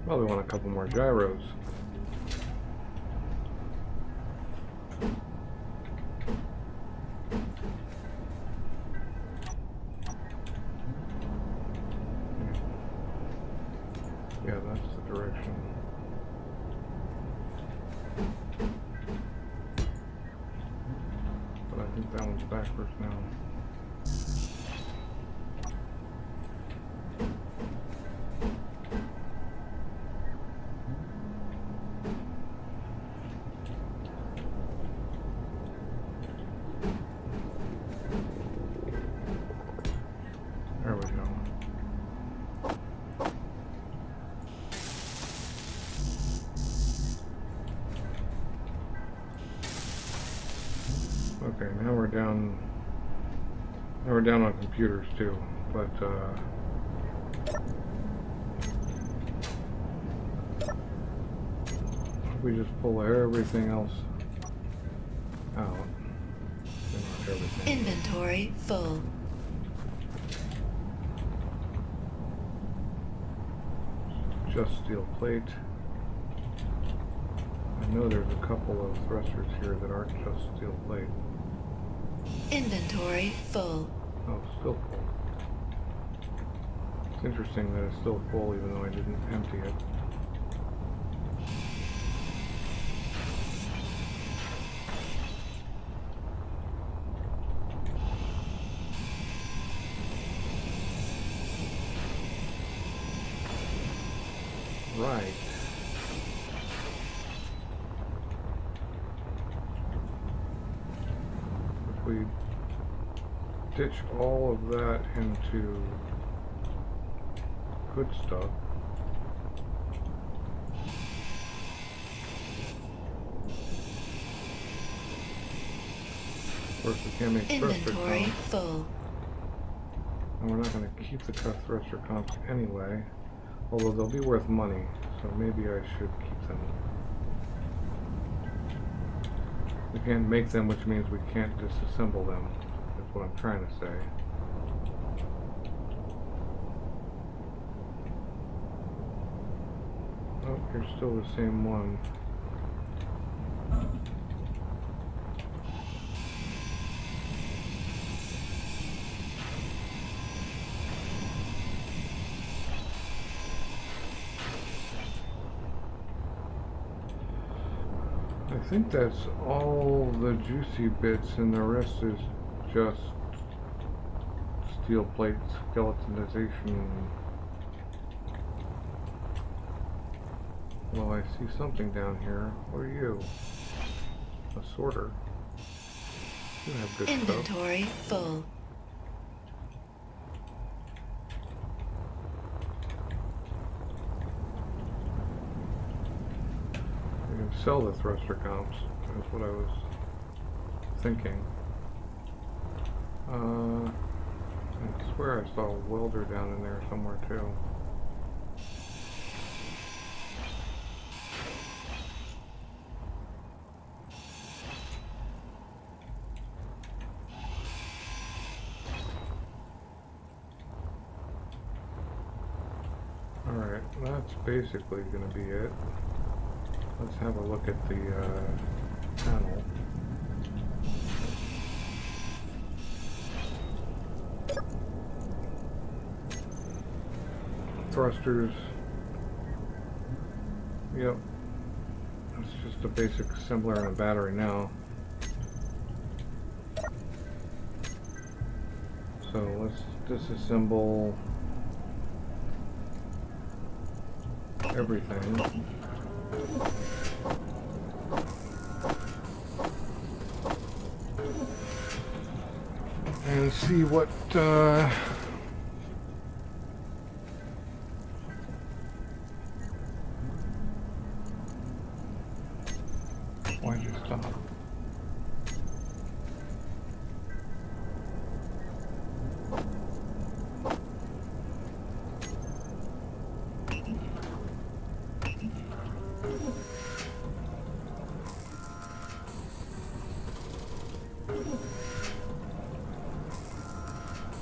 Probably want a couple more gyros. Yeah, that's the direction. But I think that one's backwards now. Okay, now we're down. Now we're down on computers too, but we just pull everything else out. Not everything. Inventory full. Just steel plate. I know there's a couple of thrusters here that aren't just steel plate. Inventory full. Oh, still full. It's interesting that it's still full even though I didn't empty it. Right. If we ditch all of that into good stuff, of course we can't make thruster Inventory comps, full. and we're not going to keep the cut thruster comps anyway, although they'll be worth money, so maybe I should keep them. We can't make them, which means we can't disassemble them. That's what I'm trying to say. Oh, you're still the same one. I think that's all the juicy bits, and the rest is just steel plate skeletonization. Well, I see something down here. What are you? A sorter. You have good stuff. Inventory full. You can sell the thruster comps. That's what I was thinking. I swear I saw a welder down in there somewhere too. Alright, that's basically going to be it. Let's have a look at the panel. Thrusters. Yep. It's just a basic assembler and a battery now. So let's disassemble everything. And see what why'd you stop?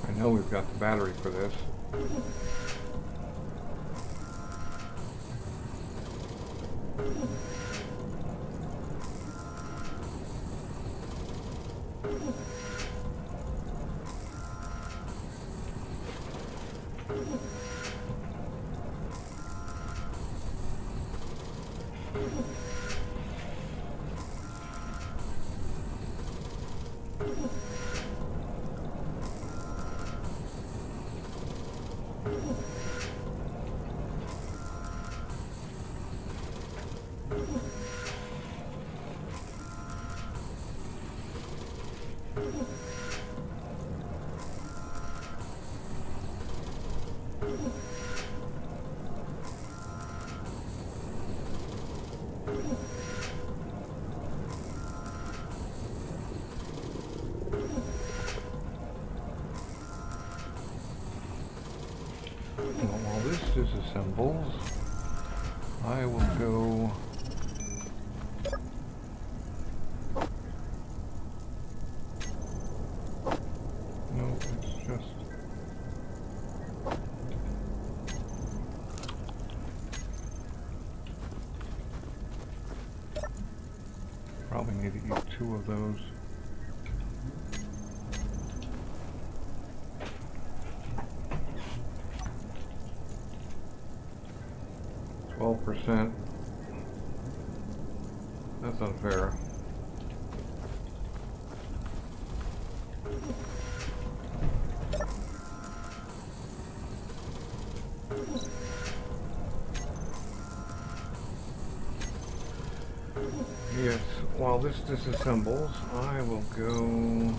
I know we've got the battery for this. disassembles, I will go no, it's just probably need to eat 2 of those. %. That's unfair. Yes, while this disassembles, I will go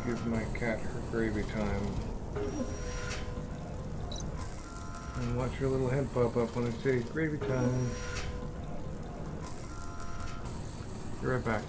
give my cat her gravy time. And watch your little head pop up when I say gravy time. Be right back.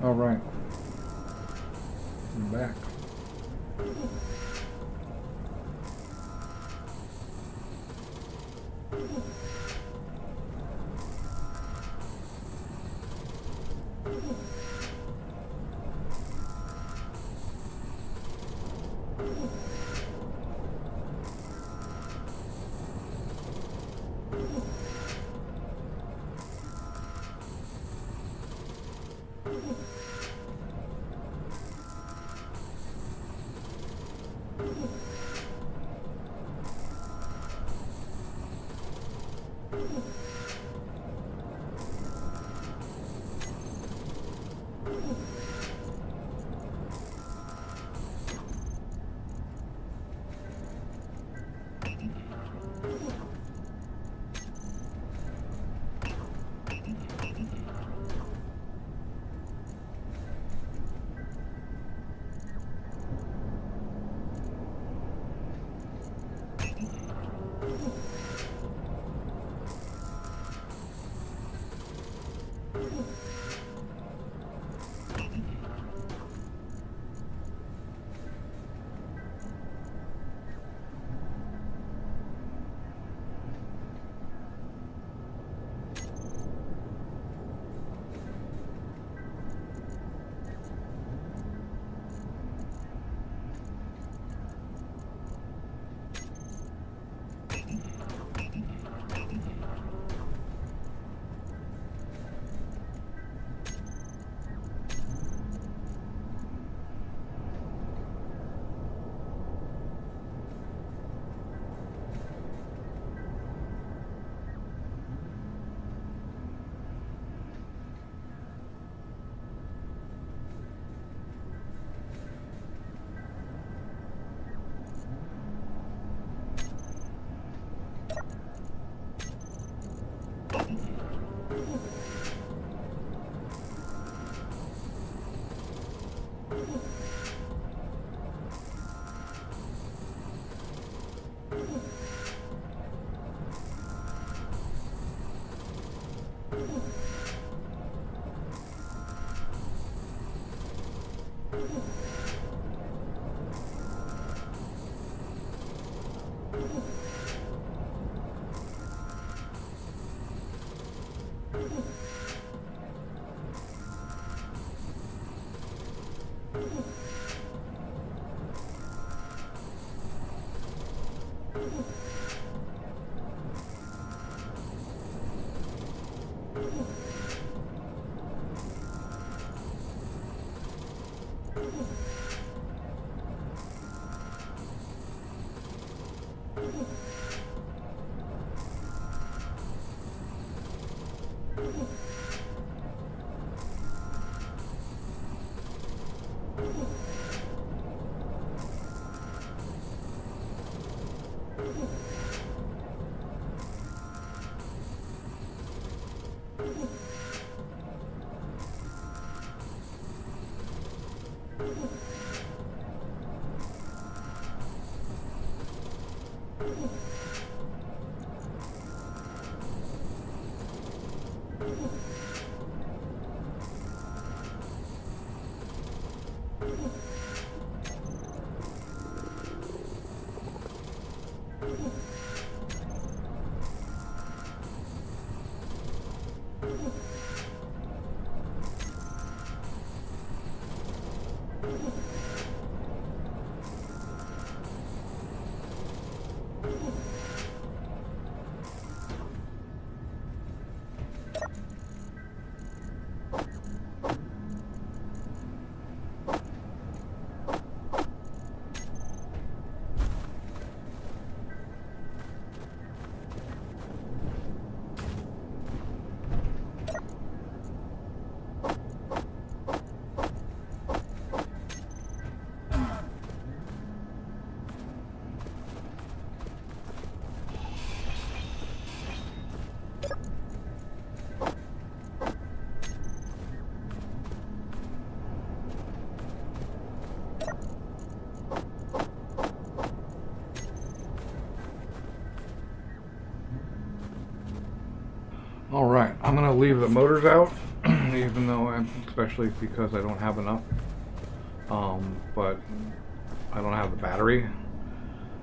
All right. I'm back. All right, I'm gonna leave the motors out. even though, especially because I don't have enough. But I don't have the battery.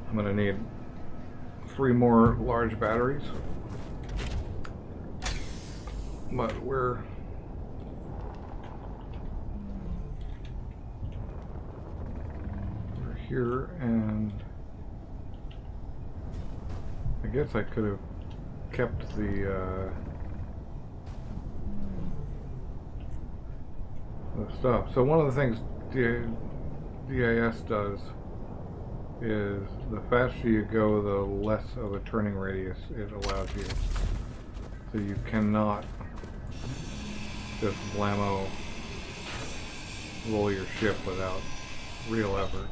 I'm gonna need 3 more large batteries. But we're here, and I guess I could have kept the stuff. So one of the things DIS does is the faster you go, the less of a turning radius it allows you. So you cannot just blammo roll your ship without real effort.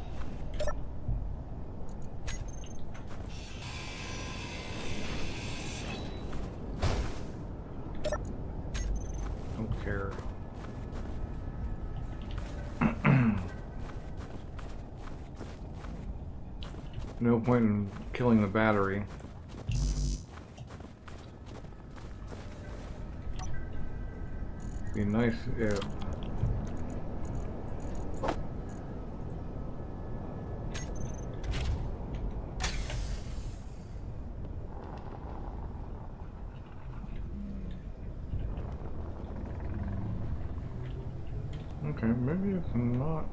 Don't care. No point in killing the battery. Be nice if okay, maybe it's not.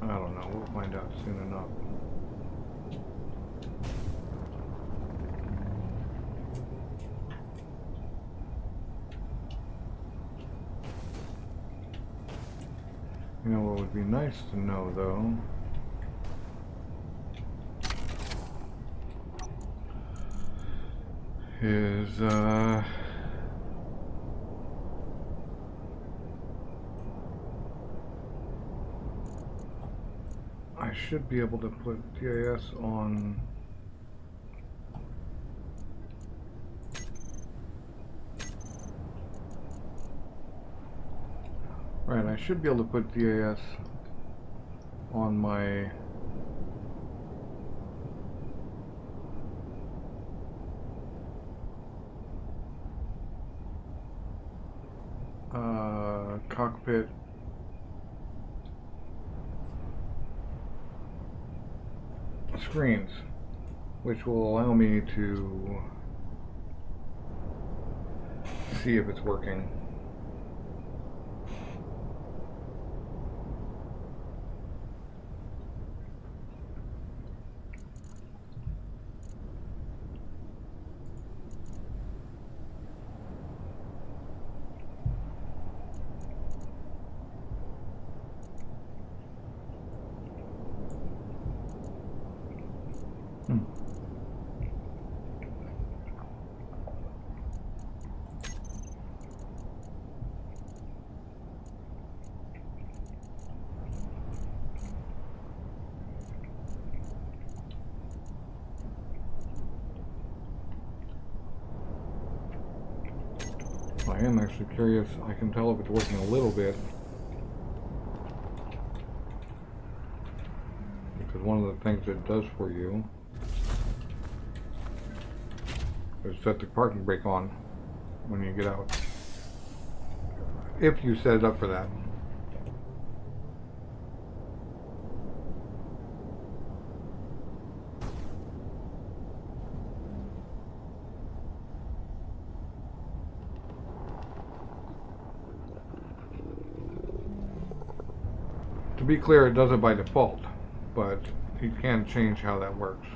I don't know, we'll find out soon enough. You know what would be nice to know though is I should be able to put DIS on right, I should be able to put DIS on my cockpit screens, which will allow me to see if it's working. I am actually curious. I can tell if it's working a little bit because one of the things it does for you is set the parking brake on when you get out, if you set it up for that. To be clear, it does it by default, but you can change how that works.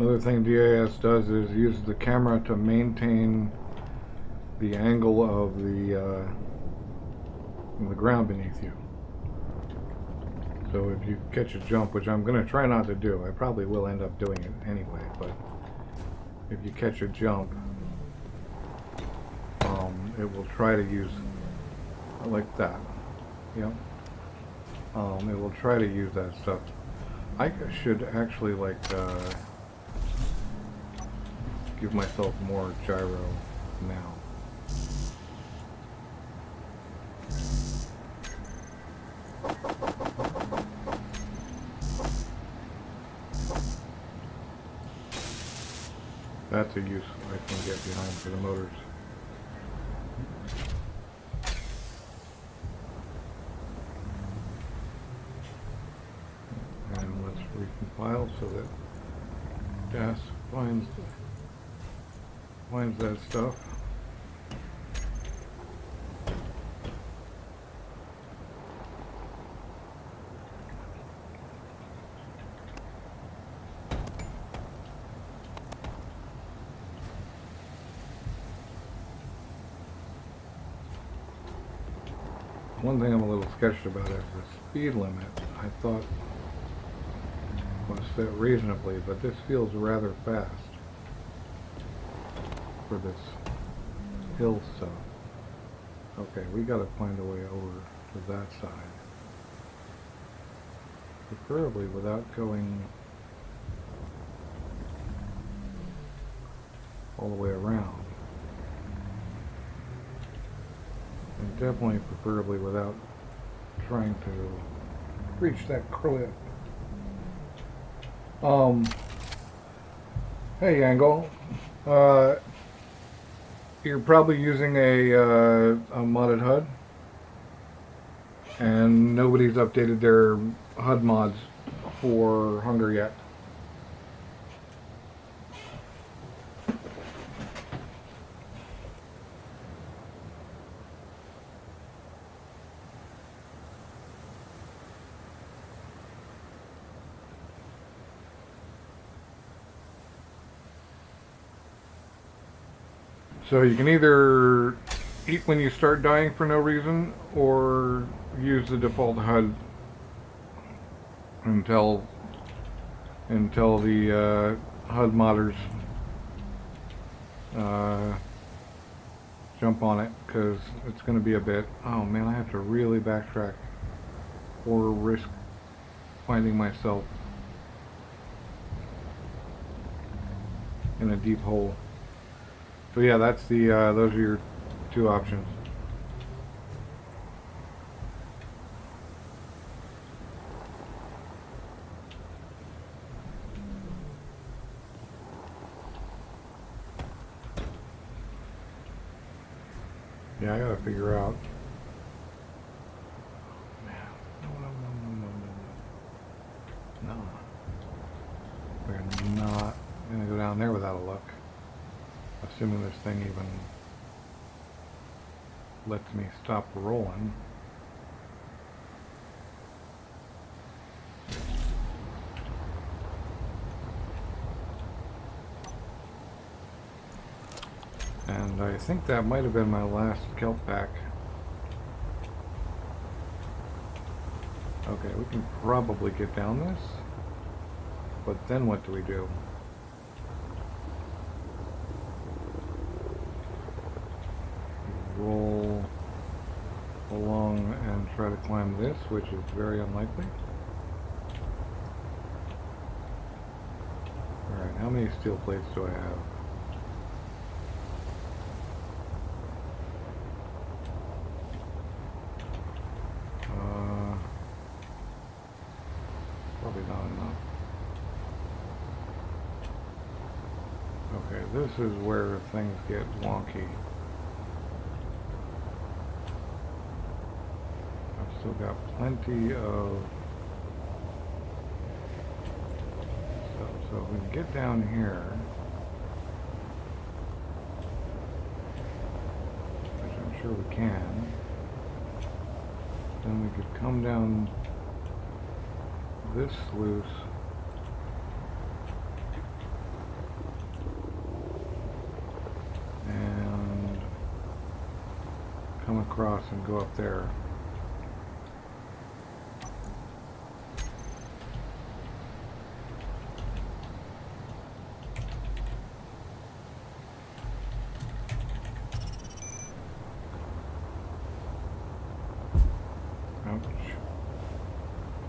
Another thing DAS does is use the camera to maintain the angle of the ground beneath you. So if you catch a jump, which I'm going to try not to do, I probably will end up doing it anyway, but if you catch a jump, it will try to use, like that, yep. It will try to use that stuff. I should actually, like, give myself more gyro now. That's a use I can get behind for the motors. And let's recompile so that DAS finds that stuff. One thing I'm a little sketched about is the speed limit. I thought was set reasonably, but this feels rather fast for this hill stuff. Okay, we gotta find a way over to that side. Preferably without going all the way around. And definitely preferably without trying to reach that cliff. Hey Angle, you're probably using a modded HUD, and nobody's updated their HUD mods for Hunger yet. So you can either eat when you start dying for no reason, or use the default HUD until the HUD modders jump on it, because it's going to be a bit. Oh man, I have to really backtrack or risk finding myself in a deep hole. So yeah, that's the those are your two options. Yeah, I gotta figure out. Man, no. We're not gonna go down there without a look. Assuming this thing even lets me stop rolling. And I think that might have been my last kelp pack. Okay, we can probably get down this, but then what do we do? Roll along and try to climb this, which is very unlikely. Alright, how many steel plates do I have? Probably not enough. Okay, this is where things get wonky. I've still got plenty of stuff. So if we can get down here, which I'm sure we can, then we could come down this sluice come across and go up there. Ouch.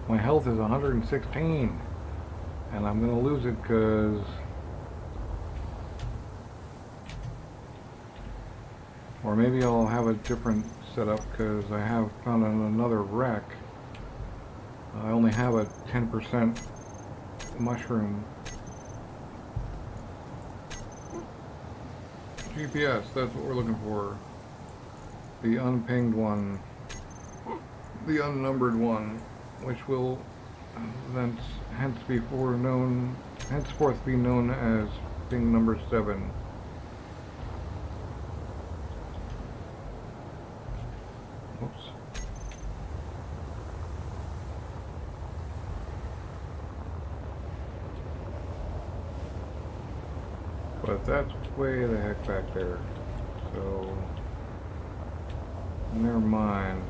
My health is 116, and I'm gonna lose it because or maybe I'll have a different setup because I have found another wreck. I only have a 10% mushroom. GPS, that's what we're looking for. The unpinged one. The unnumbered one, which will henceforth be known as ping number 7. Oops. But that's way the heck back there. So, never mind.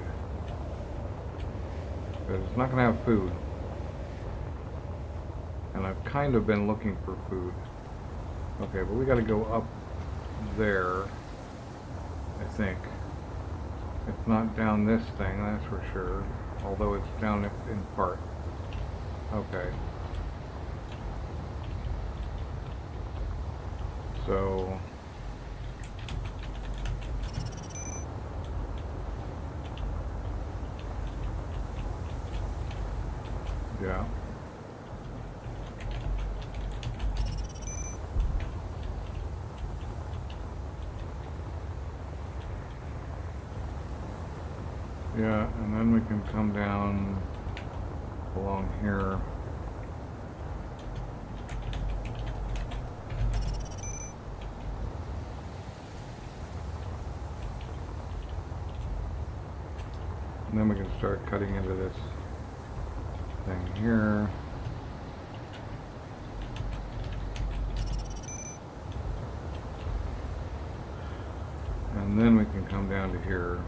Because it's not going to have food. And I've kind of been looking for food. Okay, but we got to go up there, I think. It's not down this thing, that's for sure. Although it's down in part. Okay. So... yeah. Yeah, and then we can come down along here. And then we can start cutting into this thing here. And then we can come down to here.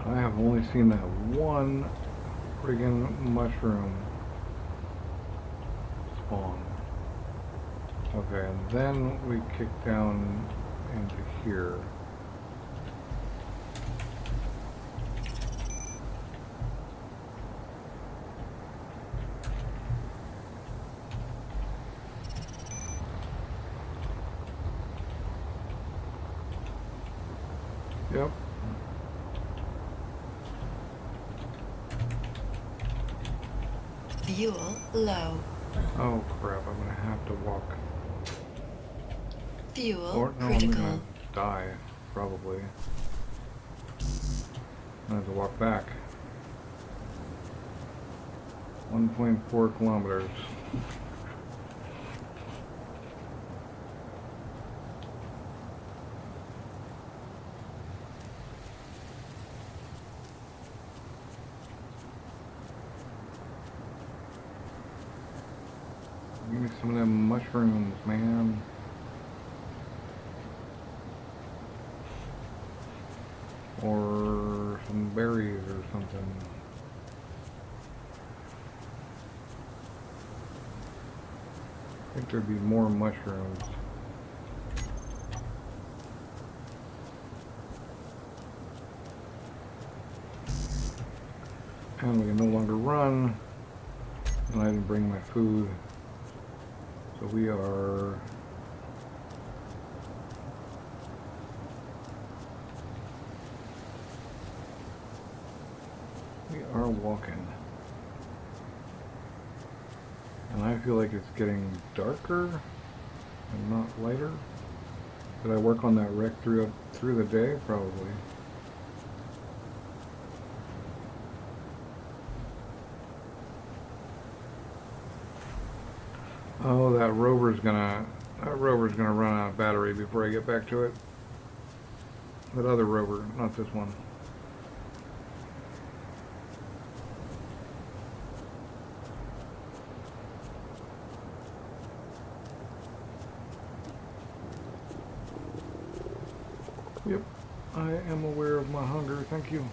I have only seen that one friggin' mushroom spawn. Okay, and then we kick down into here. Yep. Fuel low. Oh crap, I'm gonna have to walk. Fuel Or no, I'm critical. gonna die, probably. I have to walk back. 1.4 kilometers. Give me some of them mushrooms, man. Or some berries or something. I think there'd be more mushrooms. And we can no longer run. And I didn't bring my food. So we are walking. And I feel like it's getting darker and not lighter. Did I work on that wreck through the day? Probably. Oh, that rover's gonna run out of battery before I get back to it. That other rover, not this one. Yep, I am aware of my hunger, thank you.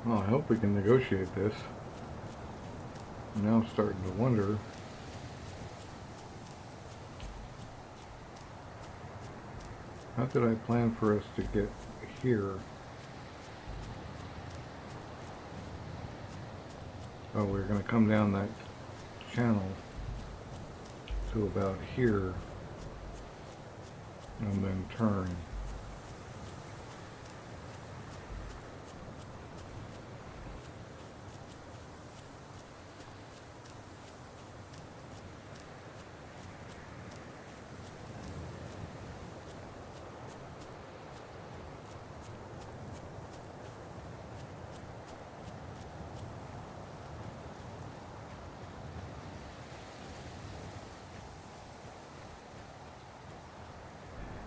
Well, I hope we can negotiate this. I'm now starting to wonder. How did I plan for us to get here? Oh, we're going to come down that channel to about here and then turn.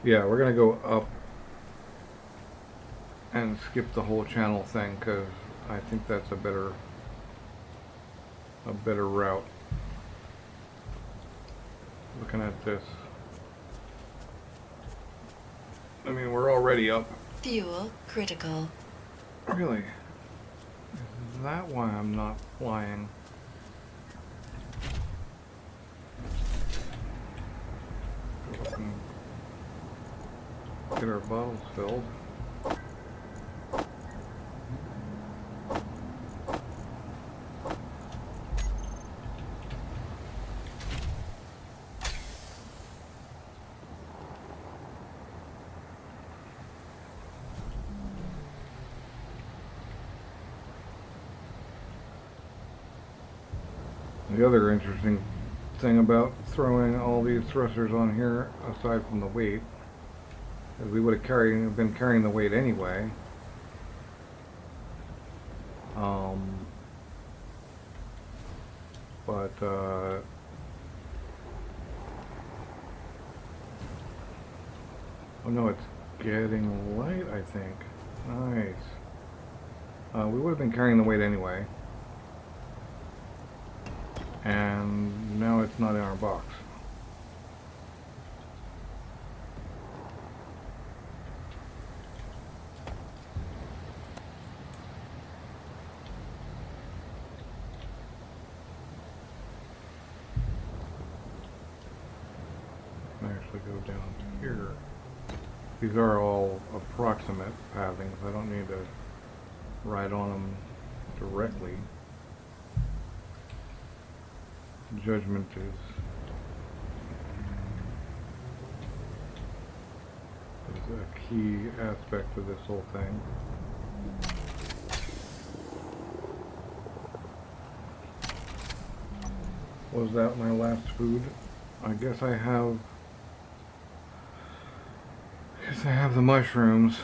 Yeah, we're gonna go up and skip the whole channel thing because I think that's a better route. Looking at this, I mean, we're already up. Fuel critical. Really? Is that why I'm not flying? Go up and get our bottles filled. The other interesting thing about throwing all these thrusters on here, aside from the weight, is we would have been carrying the weight anyway. Oh no, it's getting light, I think. Nice. We would have been carrying the weight anyway. And now it's not in our box. I actually go down here. These are all approximate pathings. I don't need to ride on them directly. judgment is a key aspect of this whole thing. Was that my last food? I guess I have the mushrooms.